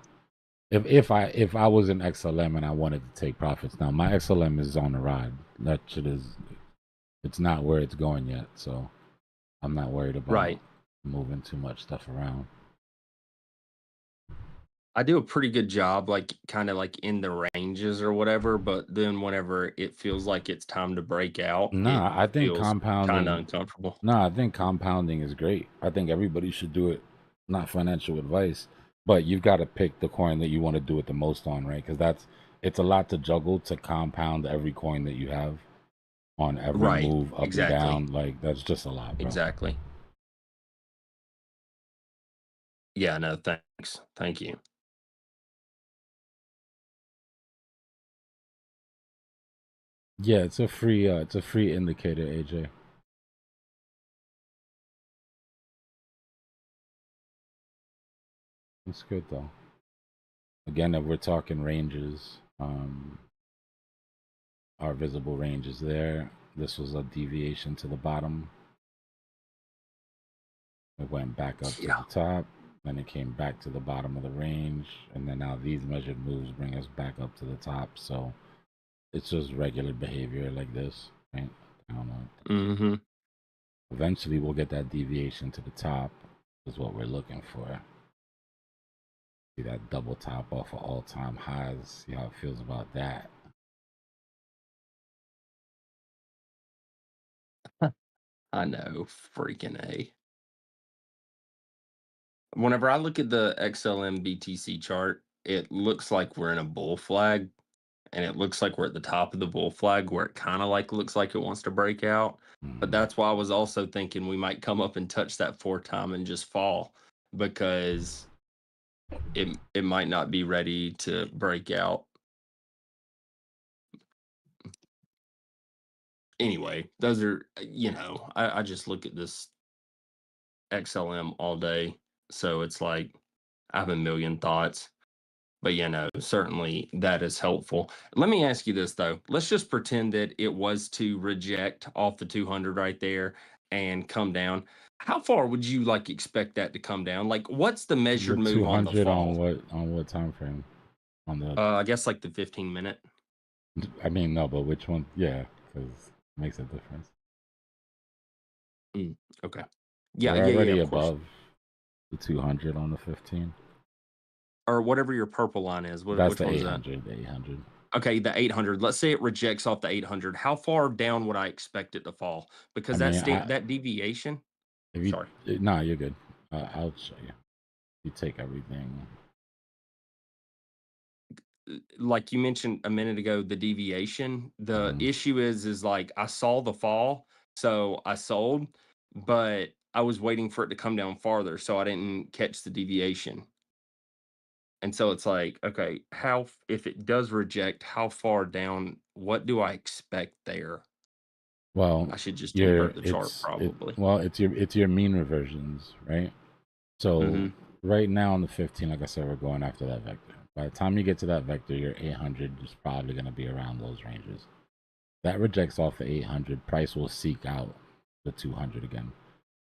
Speaker 9: If I was in XLM and I wanted to take profits, now my XLM is on the ride. That shit is, it's not where it's going yet, so I'm not worried about moving too much stuff around.
Speaker 11: I do a pretty good job, like kind of like in the ranges or whatever, but then whenever it feels like it's time to break out,
Speaker 9: Nah, I think
Speaker 11: feels kind of
Speaker 9: compounding.
Speaker 11: uncomfortable.
Speaker 9: Nah, I think compounding is great. I think everybody should do it. Not financial advice, but you've got to pick the coin that you want to do it the most on, right? Because it's a lot to juggle to compound every coin that you have on every move up and down. Like that's just a lot, bro.
Speaker 11: Exactly. Yeah, no, thanks. Thank you.
Speaker 9: Yeah, it's a free indicator, AJ. It's good though. Again, if we're talking ranges, our visible range is there. This was a deviation to the bottom. It went back up to the top, then it came back to the bottom of the range, and then now these measured moves bring us back up to the top. So it's just regular behavior like this, right? I don't know.
Speaker 11: Mm-hmm.
Speaker 9: Eventually, we'll get that deviation to the top, is what we're looking for. See that double top off of all-time highs. See how it feels about that.
Speaker 11: I know, freaking A. Whenever I look at the XLM BTC chart, it looks like we're in a bull flag, and it looks like we're at the top of the bull flag where it kind of like looks like it wants to break out. But that's why I was also thinking we might come up and touch that 4 time and just fall, because it might not be ready to break out. Anyway, those are, I just look at this XLM all day. So it's like I have a million thoughts. But certainly that is helpful. Let me ask you this though. Let's just pretend that it was to reject off the 200 right there and come down. How far would you like expect that to come down? Like, what's the measured
Speaker 9: The
Speaker 11: move on the
Speaker 9: 200
Speaker 11: fall?
Speaker 9: on what time frame? On the
Speaker 11: I guess like the 15-minute.
Speaker 9: I mean, no, but which one? Yeah, because it makes a difference.
Speaker 11: Okay.
Speaker 9: We're already
Speaker 11: Of course.
Speaker 9: above the 200 on the 15.
Speaker 11: Or whatever your purple line is.
Speaker 9: That's
Speaker 11: Which
Speaker 9: the
Speaker 11: one's
Speaker 9: 800. The 800.
Speaker 11: Okay, the 800. Let's say it rejects off the 800. How far down would I expect it to fall? Because
Speaker 9: I mean,
Speaker 11: that deviation.
Speaker 9: If you,
Speaker 11: Sorry.
Speaker 9: Nah, you're good. I'll show you. You take everything.
Speaker 11: Like you mentioned a minute ago, the deviation. The issue is like I saw the fall, so I sold, but I was waiting for it to come down farther, so I didn't catch the deviation. And so it's like, okay, if it does reject, how far down? What do I expect there?
Speaker 9: Well,
Speaker 11: I should just invert the chart probably.
Speaker 9: It's your mean reversions, right? So right now on the 15, like I said, we're going after that vector. By the time you get to that vector, your 800 is probably going to be around those ranges. That rejects off the 800. Price will seek out the 200 again,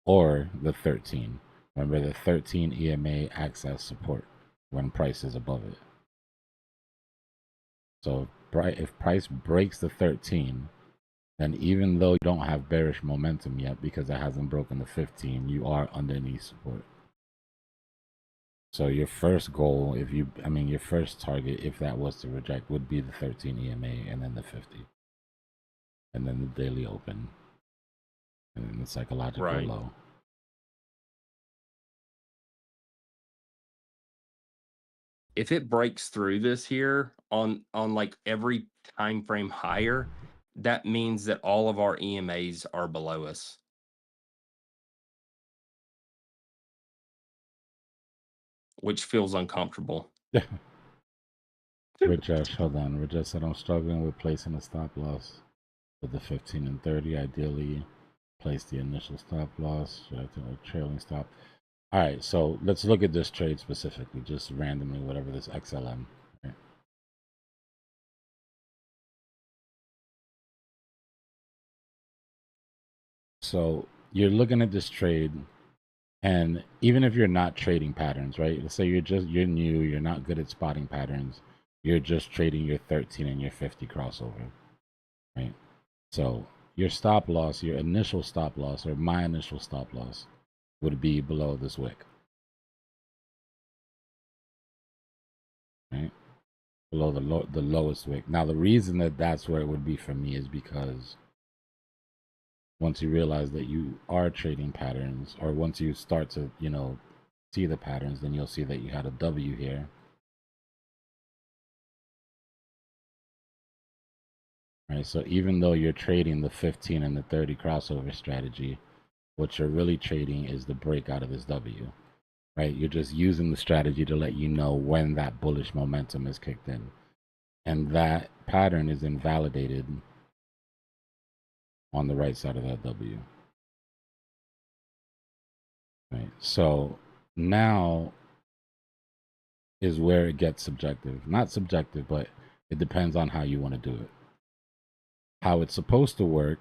Speaker 9: or the 13. Remember, the 13 EMA acts as support when price is above it. So if price breaks the 13, then even though you don't have bearish momentum yet because it hasn't broken the 15, you are underneath support. So your first goal, your first target, if that was to reject, would be the 13 EMA and then the 50. And then the daily open. And then the psychological low.
Speaker 11: If it breaks through this here on like every time frame higher, that means that all of our EMAs are below us. Which feels uncomfortable.
Speaker 9: Rajesh, hold on. Rajesh said I'm struggling with placing a stop loss with the 15 and 30. Ideally, place the initial stop loss. Should I do a trailing stop? All right, so let's look at this trade specifically, just randomly, whatever this XLM. Right? So you're looking at this trade. And even if you're not trading patterns, right? Let's say you're new, you're not good at spotting patterns, you're just trading your 13 and your 50 crossover, right? So your stop loss, your initial stop loss, or my initial stop loss, would be below this wick, right? Below the lowest wick. Now the reason that that's where it would be for me is because once you realize that you are trading patterns, or once you start to, see the patterns, then you'll see that you had a W here. Right, so even though you're trading the 15 and the 30 crossover strategy, what you're really trading is the break out of this W, right? You're just using the strategy to let you know when that bullish momentum is kicked in. And that pattern is invalidated on the right side of that W. Right, so now is where it gets subjective. Not subjective, but it depends on how you want to do it. How it's supposed to work.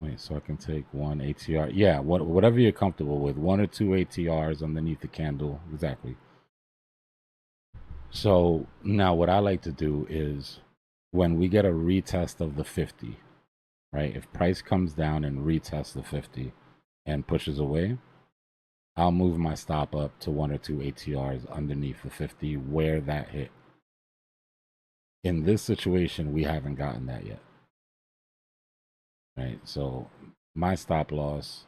Speaker 9: Wait, so I can take one ATR. Yeah, whatever you're comfortable with. 1 or 2 ATRs underneath the candle. Exactly. So now what I like to do is when we get a retest of the 50, right? If price comes down and retests the 50 and pushes away, I'll move my stop up to 1 or 2 ATRs underneath the 50 where that hit. In this situation, we haven't gotten that yet. Right? So my stop loss,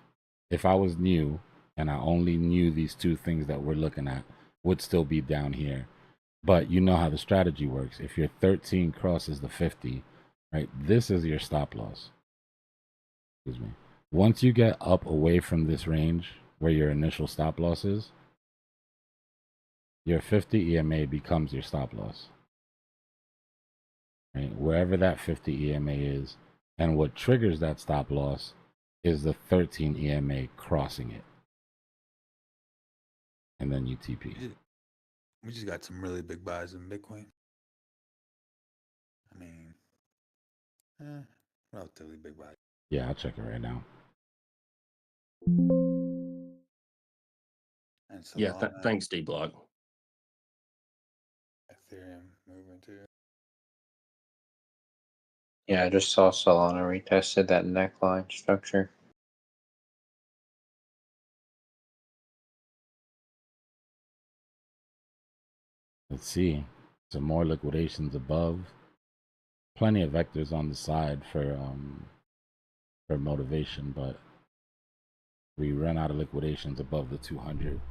Speaker 9: if I was new and I only knew these two things that we're looking at, would still be down here. But you know how the strategy works. If your 13 crosses the 50, right, this is your stop loss. Excuse me. Once you get up away from this range where your initial stop loss is, your 50 EMA becomes your stop loss. Right? Wherever that 50 EMA is, and what triggers that stop loss is the 13 EMA crossing it. And then UTP.
Speaker 19: We just got some really big buys in Bitcoin. I mean, relatively big buys.
Speaker 9: Yeah, I'll check it right now.
Speaker 19: And
Speaker 11: Yeah,
Speaker 19: Solana,
Speaker 11: thanks, Dbloc.
Speaker 19: Ethereum moving too.
Speaker 5: Yeah, I just saw Solana retested that neckline structure.
Speaker 9: Let's see. Some more liquidations above. Plenty of vectors on the side for motivation, but we run out of liquidations above the 200.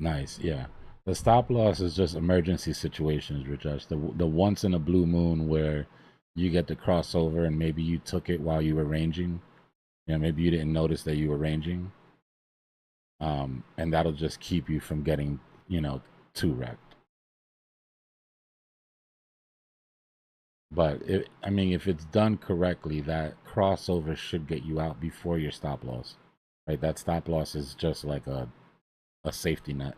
Speaker 9: Nice, yeah. The stop loss is just emergency situations, Rajesh. The once in a blue moon where you get the crossover and maybe you took it while you were ranging. Maybe you didn't notice that you were ranging. And that'll just keep you from getting, too wrecked. But if it's done correctly, that crossover should get you out before your stop loss. Right? That stop loss is just like a safety net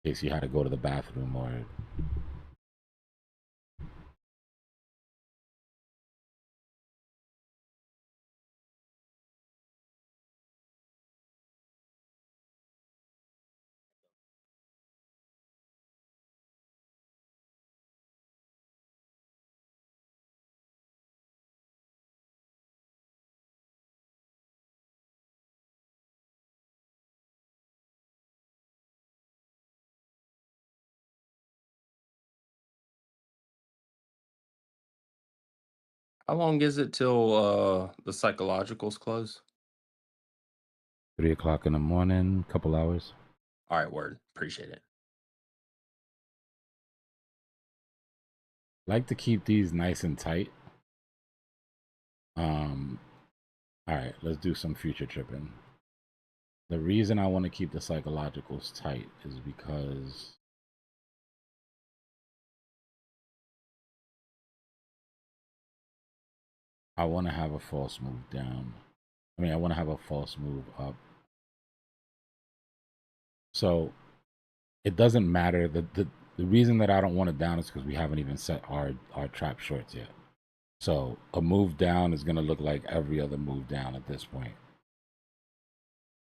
Speaker 9: in case you had to go to the bathroom or
Speaker 11: How long is it till the psychologicals close?
Speaker 9: 3 o'clock in the morning, couple hours.
Speaker 11: All right, word. Appreciate it.
Speaker 9: Like to keep these nice and tight. All right, let's do some future tripping. The reason I want to keep the psychologicals tight is because I want to have a false move down. I want to have a false move up. So it doesn't matter. the reason that I don't want it down is because we haven't even set our trap shorts yet. So a move down is going to look like every other move down at this point.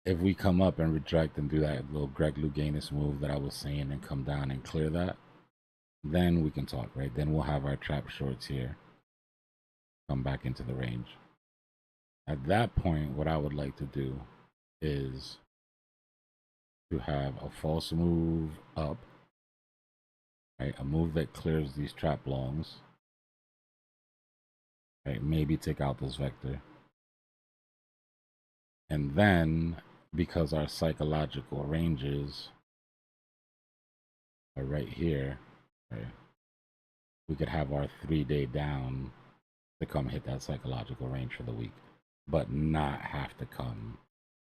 Speaker 9: If we come up and reject and do that little Greg Louganis move that I was saying and come down and clear that, then we can talk, right? Then we'll have our trap shorts here come back into the range. At that point, what I would like to do is to have a false move up, right? A move that clears these trap longs, right? Maybe take out this vector. And then, because our psychological ranges are right here, right? We could have our 3-day down to come hit that psychological range for the week, but not have to come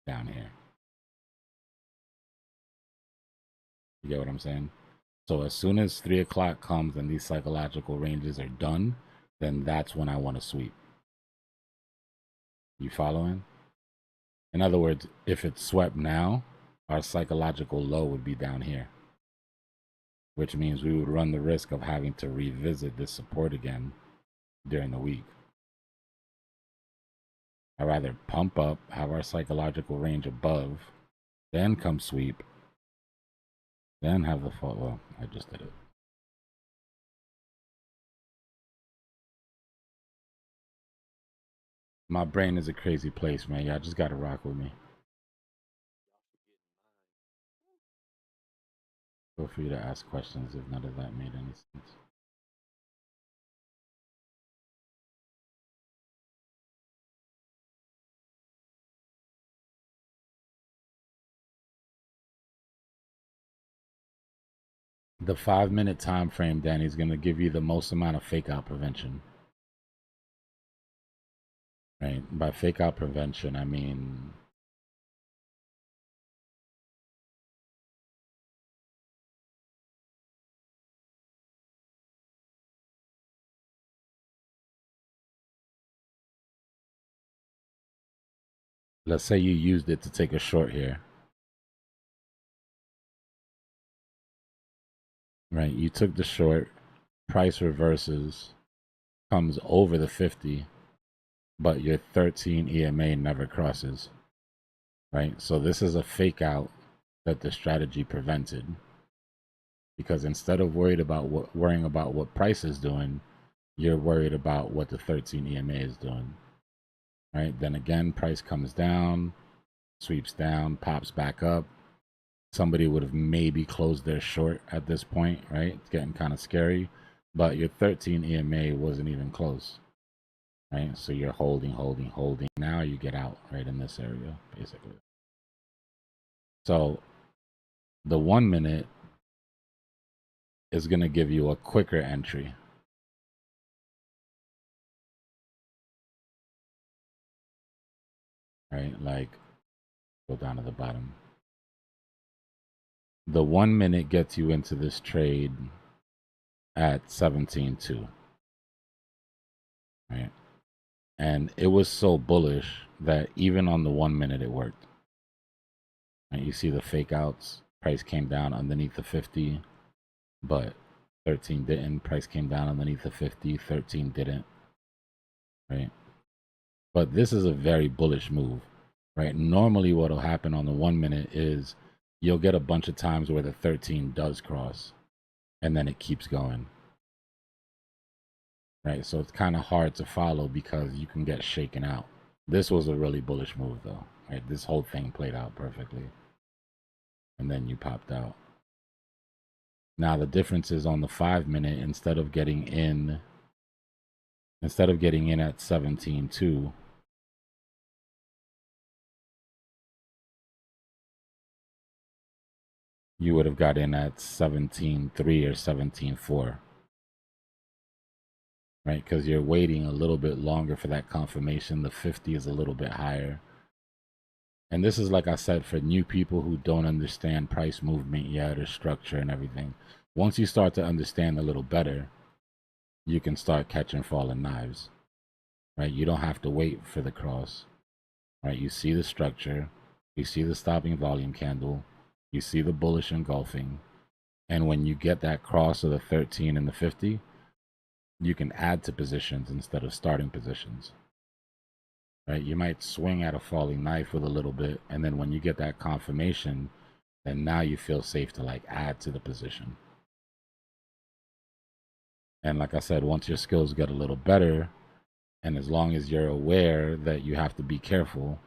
Speaker 9: down here. You get what I'm saying? So as soon as 3 o'clock comes and these psychological ranges are done, then that's when I want to sweep. You following? In other words, if it's swept now, our psychological low would be down here, which means we would run the risk of having to revisit this support again during the week. I'd rather pump up, have our psychological range above, then come sweep, then have the fall. Well, I just did it. My brain is a crazy place, man. Y'all just gotta rock with me. Feel free to ask questions if none of that made any sense. The 5-minute time frame, Danny, is going to give you the most amount of fake out prevention. Right? By fake out prevention, I mean let's say you used it to take a short here. Right? You took the short, price reverses, comes over the 50, but your 13 EMA never crosses. Right? So this is a fake out that the strategy prevented. Because instead of worrying about what price is doing, you're worried about what the 13 EMA is doing. Right? Then again, price comes down, sweeps down, pops back up. Somebody would have maybe closed their short at this point, right? It's getting kind of scary, but your 13 EMA wasn't even close, right? So you're holding. Now you get out right in this area, basically. So the 1 minute is going to give you a quicker entry. Right? Like, go down to the bottom. The 1 minute gets you into this trade at 17.2. Right? And it was so bullish that even on the 1 minute it worked. And you see the fake outs. Price came down underneath the 50, but 13 didn't. Price came down underneath the 50, 13 didn't. Right? But this is a very bullish move. Right? Normally what will happen on the 1 minute is you'll get a bunch of times where the 13 does cross and then it keeps going. Right? So it's kind of hard to follow because you can get shaken out. This was a really bullish move though. Right? This whole thing played out perfectly. And then you popped out. Now the difference is on the 5 minute, instead of getting in at 17.2, you would have got in at 17.3 or 17.4. Right? Because you're waiting a little bit longer for that confirmation. The 50 is a little bit higher. And this is, like I said, for new people who don't understand price movement yet or structure and everything. Once you start to understand a little better, you can start catching falling knives. Right? You don't have to wait for the cross. Right? You see the structure. You see the stopping volume candle. You see the bullish engulfing. And when you get that cross of the 13 and the 50, you can add to positions instead of starting positions. Right? You might swing at a falling knife with a little bit, and then when you get that confirmation, then now you feel safe to like add to the position. And like I said, once your skills get a little better, and as long as you're aware that you have to be careful,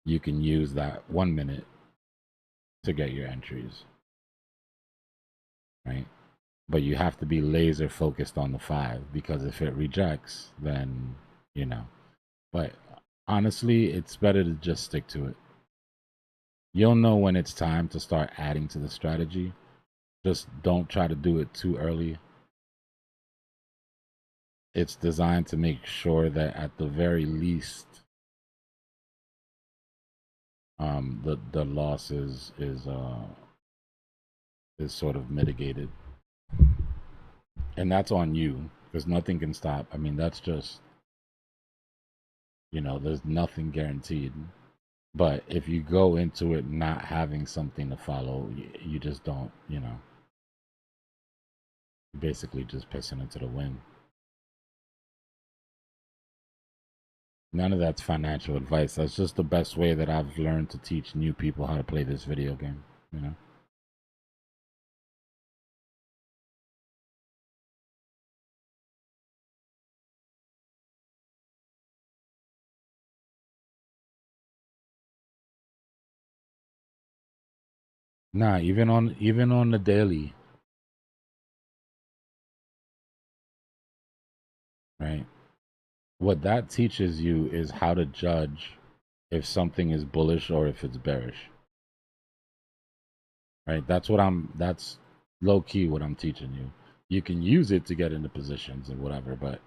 Speaker 9: you can use that 1 minute to get your entries. Right? But you have to be laser focused on the 5, because if it rejects, then, you know. But honestly, it's better to just stick to it. You'll know when it's time to start adding to the strategy. Just don't try to do it too early. It's designed to make sure that at the very least, the loss is sort of mitigated. And that's on you, because nothing can stop. I mean, that's just, you know, there's nothing guaranteed. But if you go into it not having something to follow, you just don't, you know, basically just pissing into the wind. None of that's financial advice. That's just the best way that I've learned to teach new people how to play this video game, you know? Nah, even on the daily, right? What that teaches you is how to judge if something is bullish or if it's bearish. Right? That's low key what I'm teaching you. You can use it to get into positions and whatever, but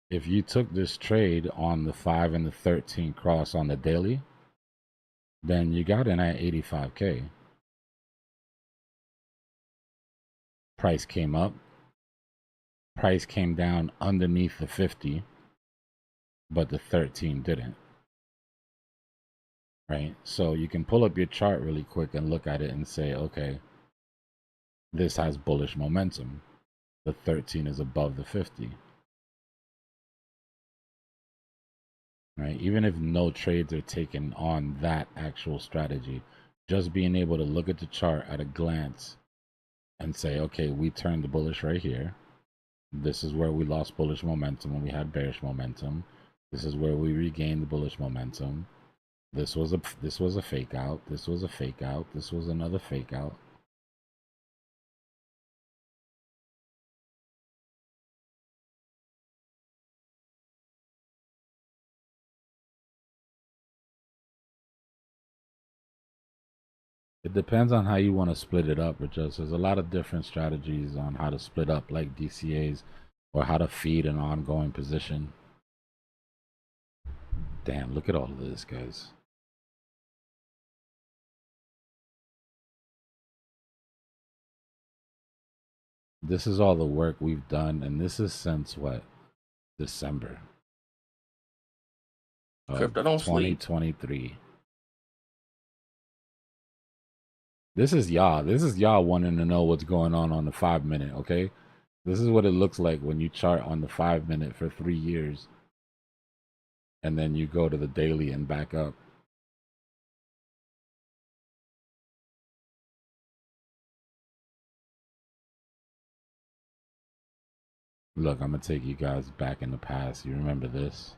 Speaker 9: if you took this trade on the 5 and the 13 cross on the daily, then you got in at 85K. Price came up. Price came down underneath the 50, but the 13 didn't. Right? So you can pull up your chart really quick and look at it and say, okay, this has bullish momentum. The 13 is above the 50. Right? Even if no trades are taken on that actual strategy, just being able to look at the chart at a glance and say, okay, we turned the bullish right here. This is where we lost bullish momentum when we had bearish momentum. This is where we regained the bullish momentum. This was a fake out. This was a fake out. This was another fake out. It depends on how you want to split it up. There's a lot of different strategies on how to split up, like DCAs, or how to feed an ongoing position. Damn, look at all of this, guys. This is all the work we've done, and this is since what? December of
Speaker 11: Crypto don't sleep.
Speaker 9: 2023. This is y'all. This is y'all wanting to know what's going on the 5 minute, okay? This is what it looks like when you chart on the 5 minute for 3 years. And then you go to the daily and back up. Look, I'm going to take you guys back in the past. You remember this?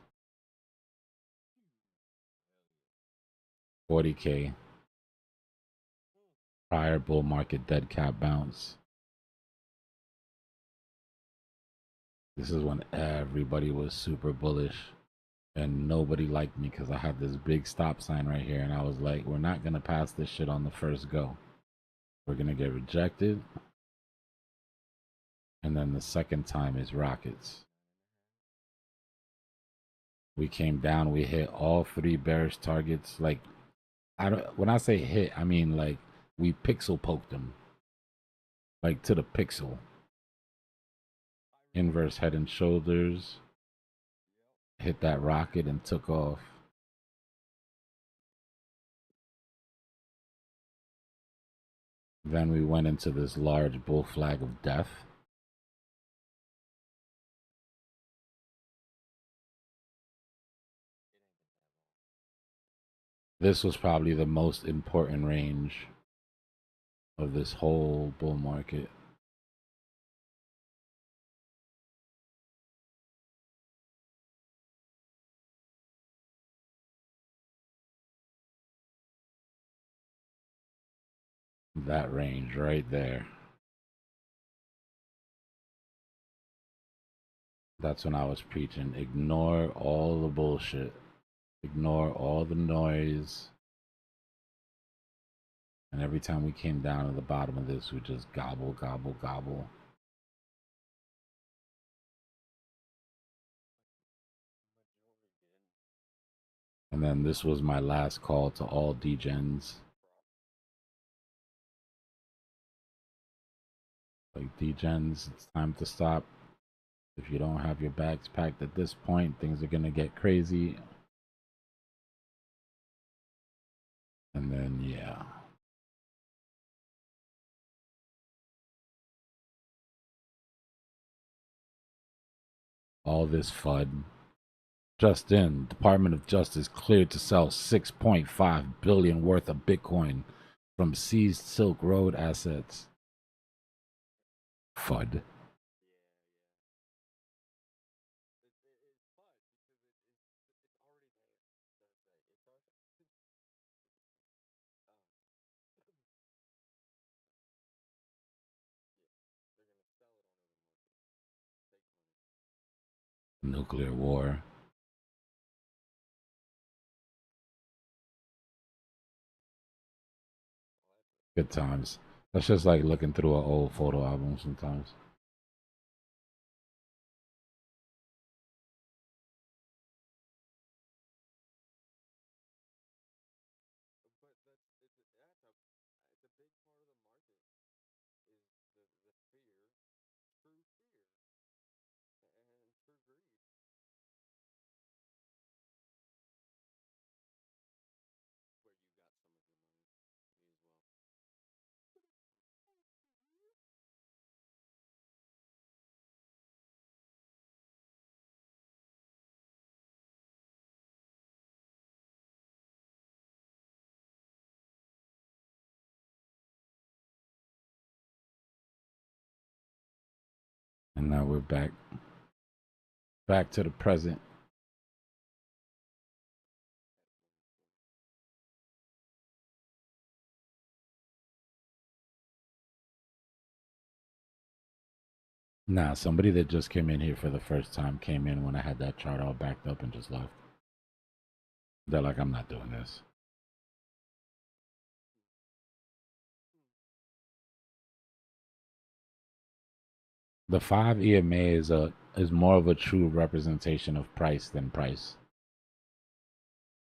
Speaker 9: 40K. Prior bull market dead cat bounce. This is when everybody was super bullish and nobody liked me because I had this big stop sign right here. And I was like, we're not going to pass this shit on the first go. We're going to get rejected. And then the second time is rockets. We came down, we hit all 3 bearish targets. Like, when I say hit, I mean like we pixel poked them. Like to the pixel. Inverse head and shoulders. Hit that rocket and took off. Then we went into this large bull flag of death. This was probably the most important range of this whole bull market. That range right there. That's when I was preaching. Ignore all the bullshit. Ignore all the noise. And every time we came down to the bottom of this, we just gobble, gobble, gobble. And then this was my last call to all degens. Like, degens, it's time to stop. If you don't have your bags packed at this point, things are gonna get crazy. And then, yeah. All this FUD. Just in, Department of Justice cleared to sell 6.5 billion worth of Bitcoin from seized Silk Road assets. FUD. Nuclear war. Good times. That's just like looking through an old photo album sometimes. And now we're back to the present. Nah, somebody that just came in here for the first time came in when I had that chart all backed up and just left. They're like, I'm not doing this. The 5 EMA is more of a true representation of price than price.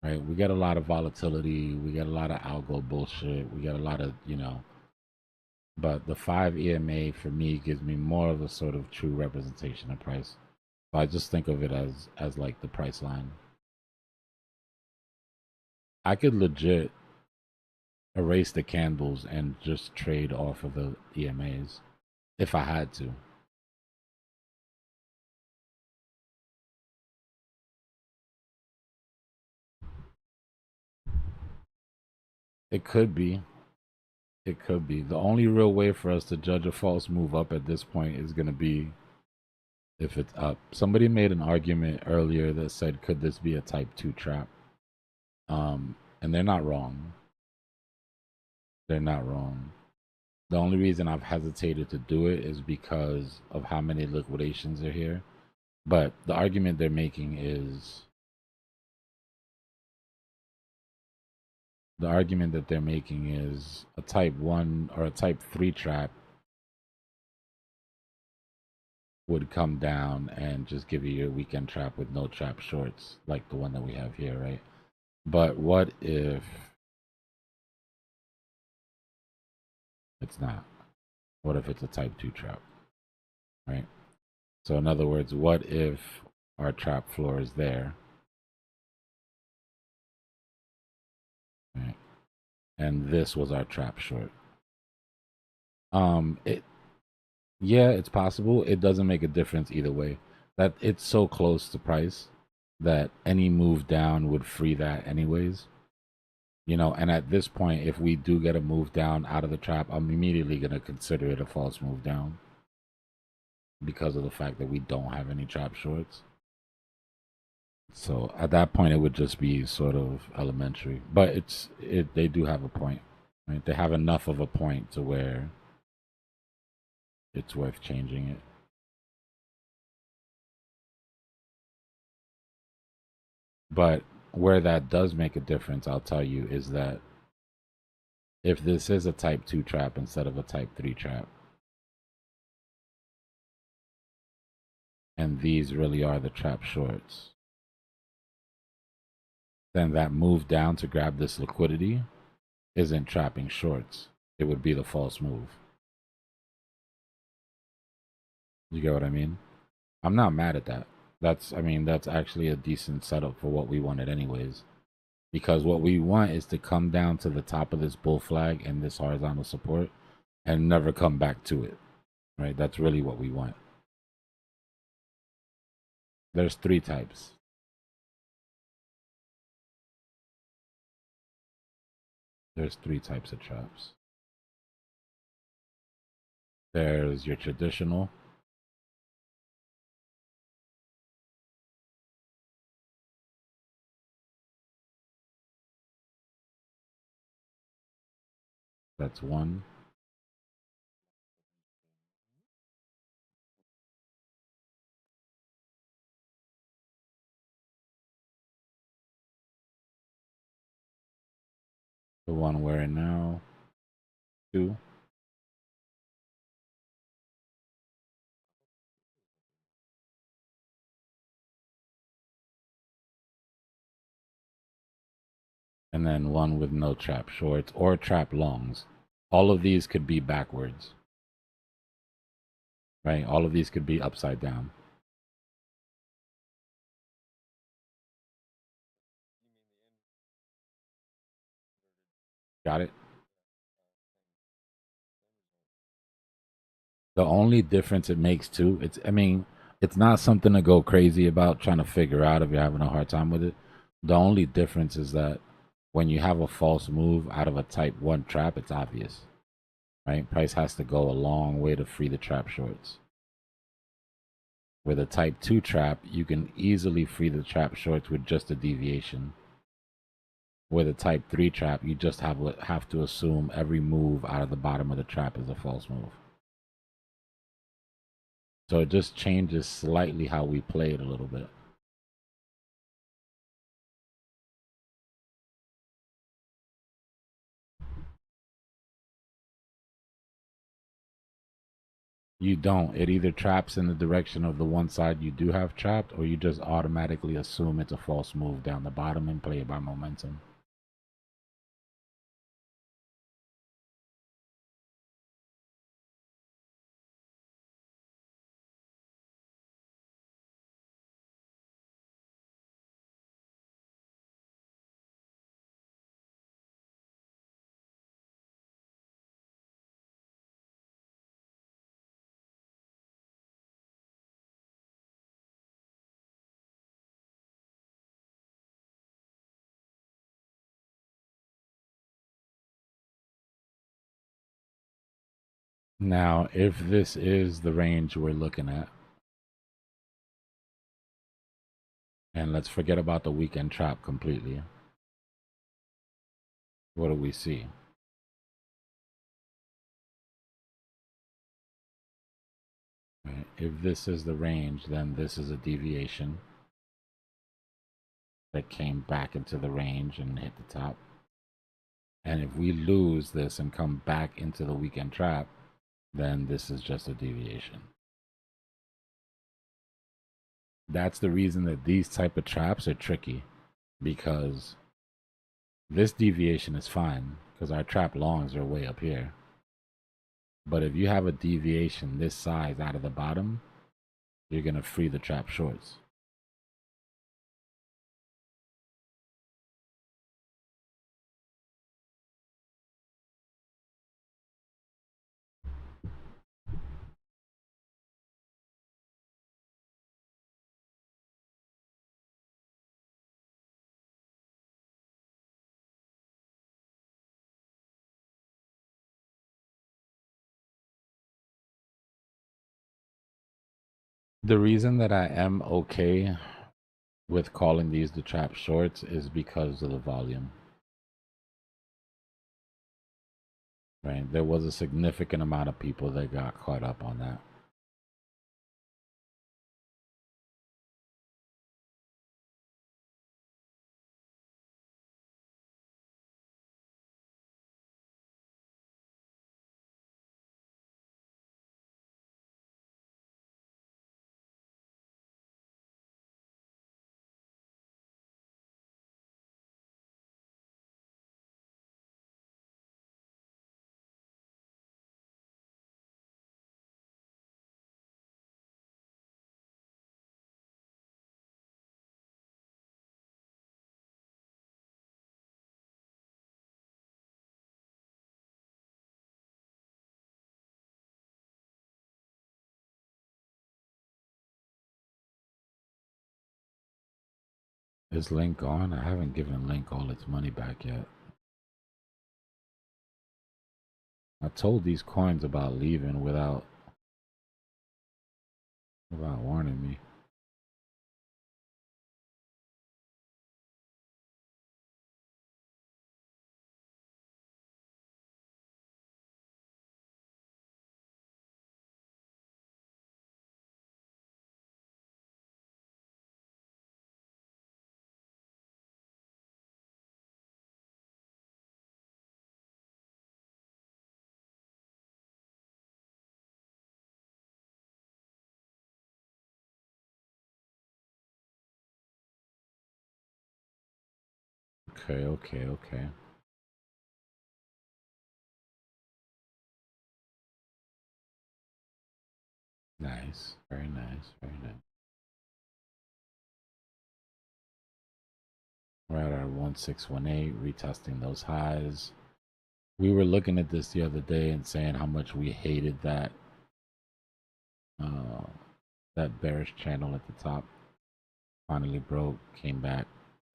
Speaker 9: Right? We get a lot of volatility, we get a lot of algo bullshit, we get a lot of, but the 5 EMA for me gives me more of a sort of true representation of price. So I just think of it as like the price line. I could legit erase the candles and just trade off of the EMAs if I had to. It could be. It could be. The only real way for us to judge a false move up at this point is going to be if it's up. Somebody made an argument earlier that said, could this be a type 2 trap? And they're not wrong. They're not wrong. The only reason I've hesitated to do it is because of how many liquidations are here. But the argument they're making is a type 1 or a type 3 trap would come down and just give you your weekend trap with no trap shorts, like the one that we have here, right? But what if it's not? What if it's a type 2 trap, right? So in other words, what if our trap floor is there, right? And this was our trap short. It yeah, it's possible. It doesn't make a difference either way. That it's so close to price that any move down would free that anyways. You know, and at this point, if we do get a move down out of the trap, I'm immediately gonna consider it a false move down because of the fact that we don't have any trap shorts. So at that point, it would just be sort of elementary. But they do have a point, right? They have enough of a point to where it's worth changing it. But where that does make a difference, I'll tell you, is that if this is a type 2 trap instead of a type 3 trap, and these really are the trap shorts, then that move down to grab this liquidity isn't trapping shorts. It would be the false move. You get what I mean? I'm not mad at that. That's actually a decent setup for what we wanted anyways. Because what we want is to come down to the top of this bull flag and this horizontal support and never come back to it. Right? That's really what we want. There's 3 types. There's 3 types of traps. There's your traditional. That's one. The one we're in now. 2. And then one with no trap shorts or trap longs. All of these could be backwards. Right? All of these could be upside down. Got it? The only difference it makes too, it's not something to go crazy about trying to figure out if you're having a hard time with it. The only difference is that when you have a false move out of a type 1 trap, it's obvious. Right? Price has to go a long way to free the trap shorts. With a type 2 trap, you can easily free the trap shorts with just a deviation. With a type 3 trap, you just have to assume every move out of the bottom of the trap is a false move. So it just changes slightly how we play it a little bit. You don't. It either traps in the direction of the one side you do have trapped, or you just automatically assume it's a false move down the bottom and play it by momentum. Now, if this is the range we're looking at, and let's forget about the weekend trap completely, what do we see? Right. If this is the range, then this is a deviation that came back into the range and hit the top. And if we lose this and come back into the weekend trap, then this is just a deviation. That's the reason that these type of traps are tricky, because this deviation is fine because our trap longs are way up here. But if you have a deviation this size out of the bottom, you're going to free the trap shorts. The reason that I am okay with calling these the trap shorts is because of the volume. Right? There was a significant amount of people that got caught up on that. Is Link gone? I haven't given Link all its money back yet. I told these coins about leaving without warning me. Okay. Nice. Very nice. We're at our 1618, retesting those highs. We were looking at this the other day and saying how much we hated that that bearish channel at the top. Finally broke, came back,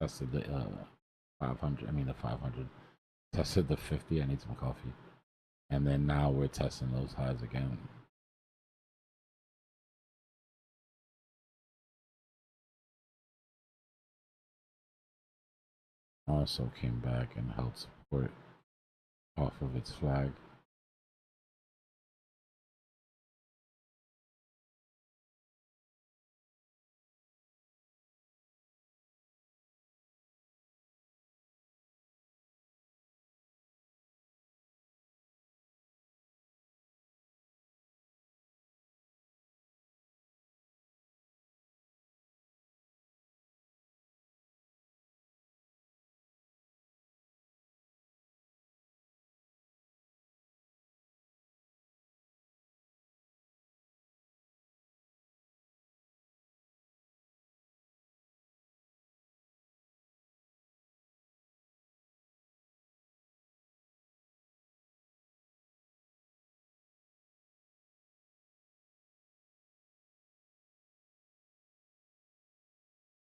Speaker 9: tested the 500. I mean the 500. Tested the 50. I need some coffee. And then now we're testing those highs again. Also came back and held support off of its flag.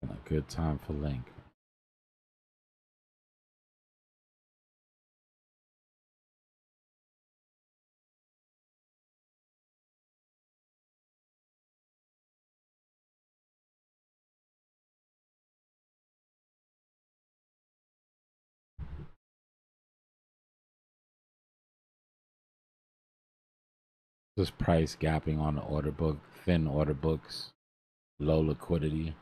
Speaker 9: And a good time for Link. Just price gapping on the order book, thin order books, low liquidity.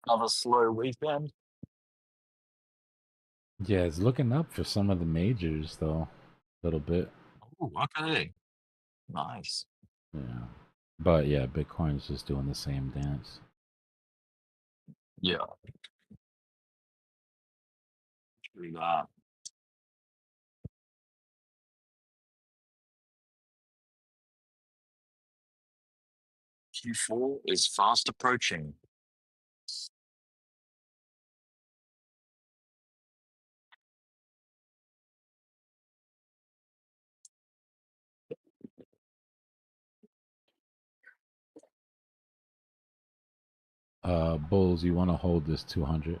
Speaker 21: Another slow weekend.
Speaker 9: Yeah, it's looking up for some of the majors though, a little bit.
Speaker 21: Oh, okay. Nice.
Speaker 9: Yeah. But yeah, Bitcoin's just doing the same dance.
Speaker 21: Yeah. True that. Q4 is fast approaching.
Speaker 9: Bulls, you want to hold this 200?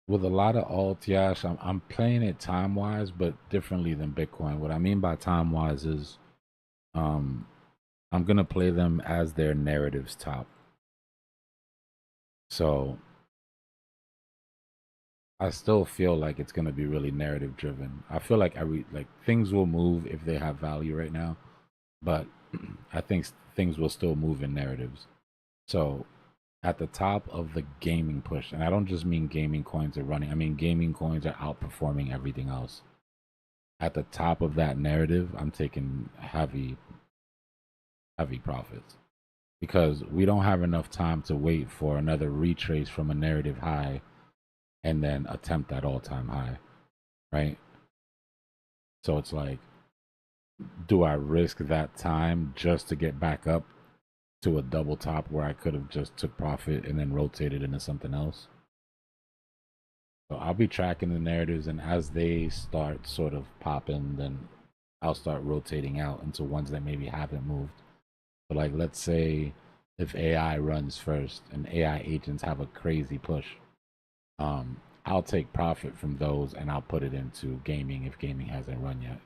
Speaker 9: With a lot of alt, Yash, I'm playing it time wise, but differently than Bitcoin. What I mean by time wise is, I'm gonna play them as their narratives top. So I still feel like it's gonna be really narrative driven. I feel like things will move if they have value right now, but I think things will still move in narratives. So at the top of the gaming push, and I don't just mean gaming coins are running, I mean gaming coins are outperforming everything else. At the top of that narrative, I'm taking heavy profits because we don't have enough time to wait for another retrace from a narrative high and then attempt that all-time high, right? So it's like, do I risk that time just to get back up to a double top where I could have just took profit and then rotated into something else? So I'll be tracking the narratives, and as they start sort of popping, then I'll start rotating out into ones that maybe haven't moved. But like, let's say if AI runs first and AI agents have a crazy push, I'll take profit from those and I'll put it into gaming if gaming hasn't run yet.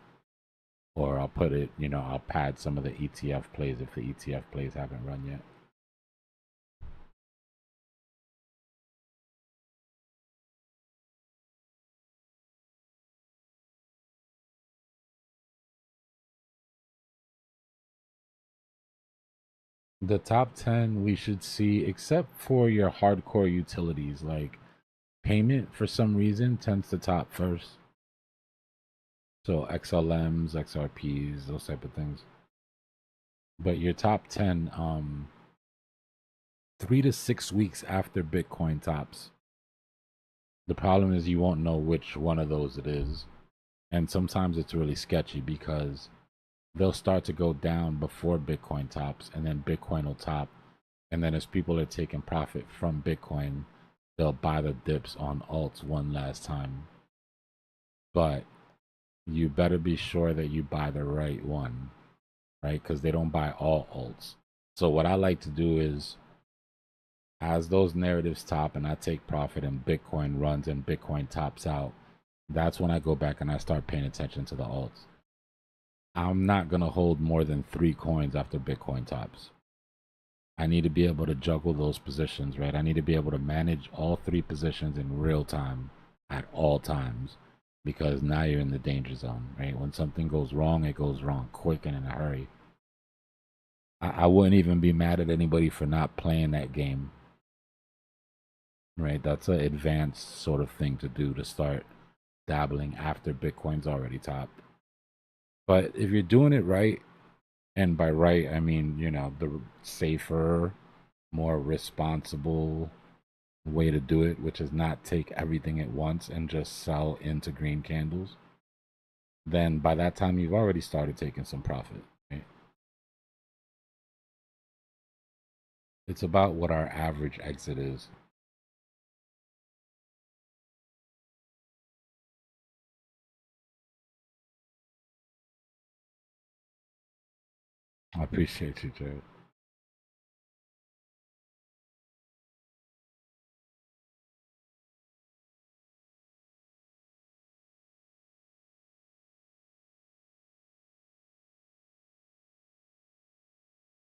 Speaker 9: Or I'll put it, I'll pad some of the ETF plays if the ETF plays haven't run yet. The top 10 we should see, except for your hardcore utilities, like payment for some reason tends to top first. So XLMs, XRPs, those type of things. But your top 10, 3 to 6 weeks after Bitcoin tops. The problem is you won't know which one of those it is. And sometimes it's really sketchy because they'll start to go down before Bitcoin tops, and then Bitcoin will top. And then as people are taking profit from Bitcoin, they'll buy the dips on alts one last time. But you better be sure that you buy the right one, right? Because they don't buy all alts. So what I like to do is, as those narratives top and I take profit and Bitcoin runs and Bitcoin tops out, that's when I go back and I start paying attention to the alts. I'm not going to hold more than 3 coins after Bitcoin tops. I need to be able to juggle those positions, right? I need to be able to manage all 3 positions in real time at all times, because now you're in the danger zone, right? When something goes wrong, it goes wrong quick and in a hurry. I wouldn't even be mad at anybody for not playing that game, right? That's an advanced sort of thing to do, to start dabbling after Bitcoin's already topped. But if you're doing it right, and by right, I mean, the safer, more responsible way to do it, which is not take everything at once and just sell into green candles, then by that time, you've already started taking some profit, right? It's about what our average exit is. I appreciate you, Jared.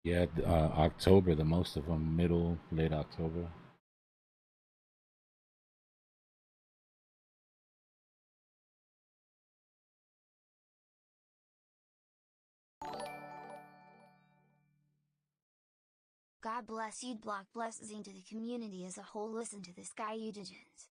Speaker 9: Yeah, October, the most of them, late October.
Speaker 10: God bless you, Block, blessings to the community as a whole. Listen to this guy, you digits.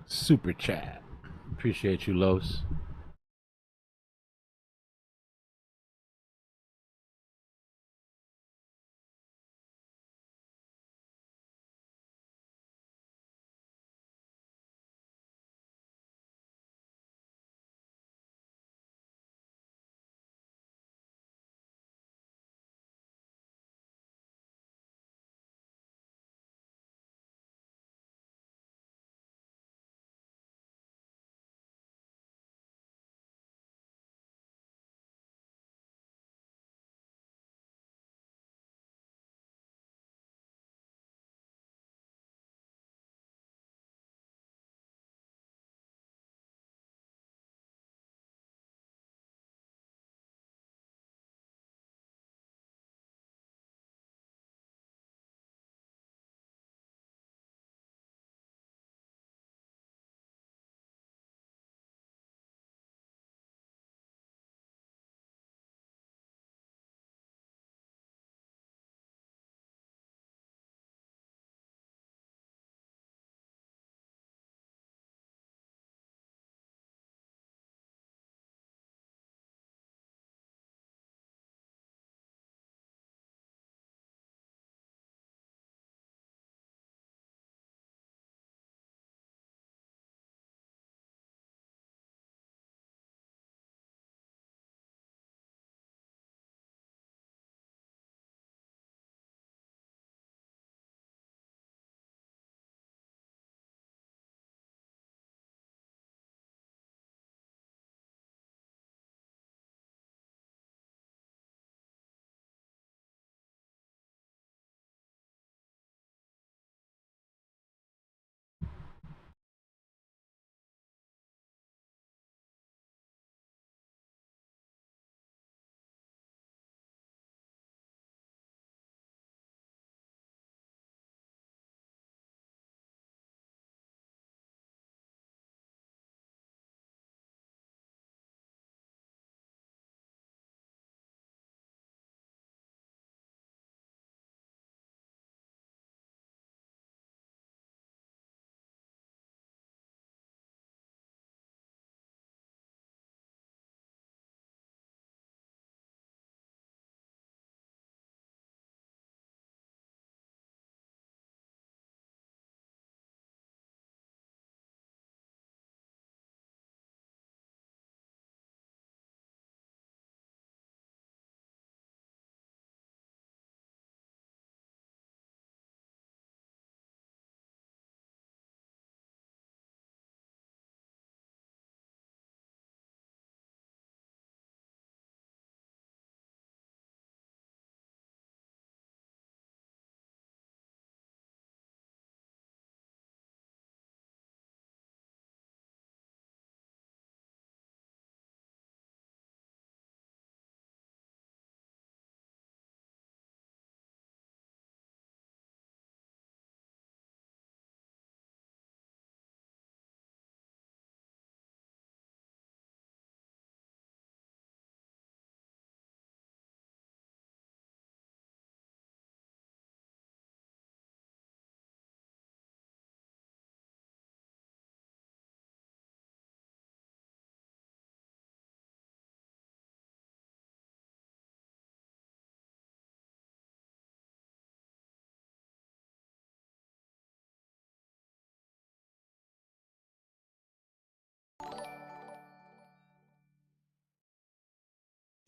Speaker 9: super chat. Appreciate you, Los.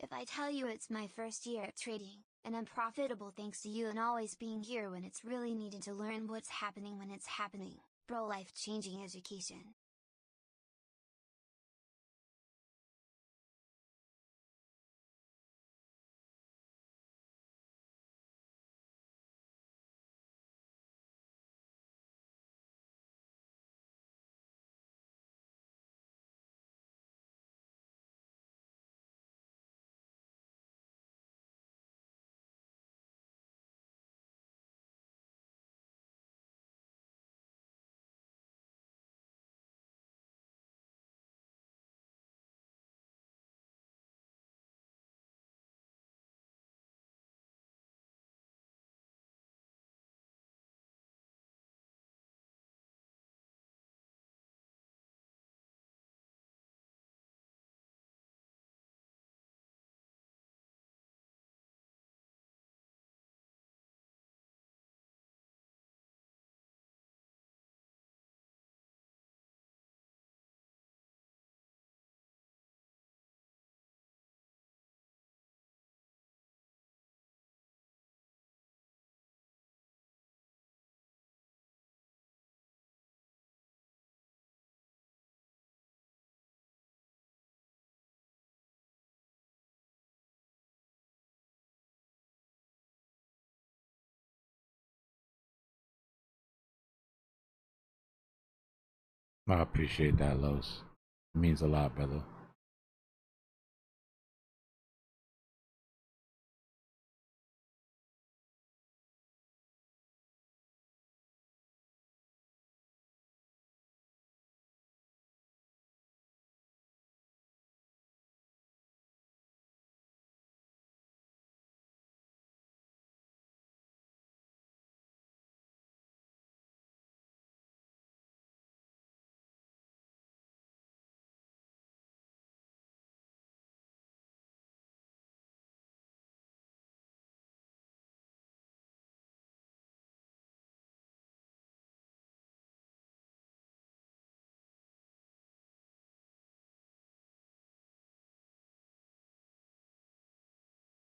Speaker 10: If I tell you it's my first year at trading, and I'm profitable thanks to you and always being here when it's really needed to learn what's happening when it's happening, bro, life-changing education.
Speaker 9: I appreciate that, Los. It means a lot, brother.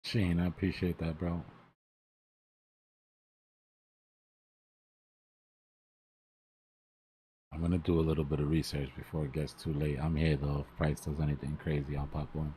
Speaker 9: Shane, I appreciate that, bro. I'm gonna do a little bit of research before it gets too late. I'm here though. If Price does anything crazy, I'll pop on.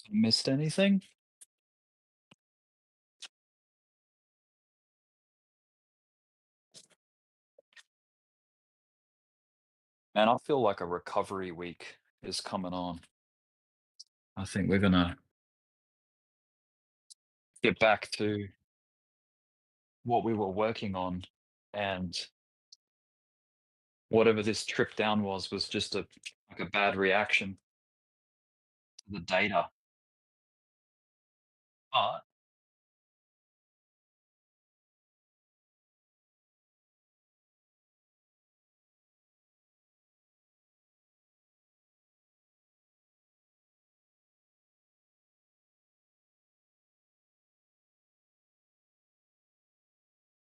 Speaker 21: Missed anything? And I feel like a recovery week is coming on. I think we're gonna get back to what we were working on, and whatever this trip down was just a bad reaction to the data. But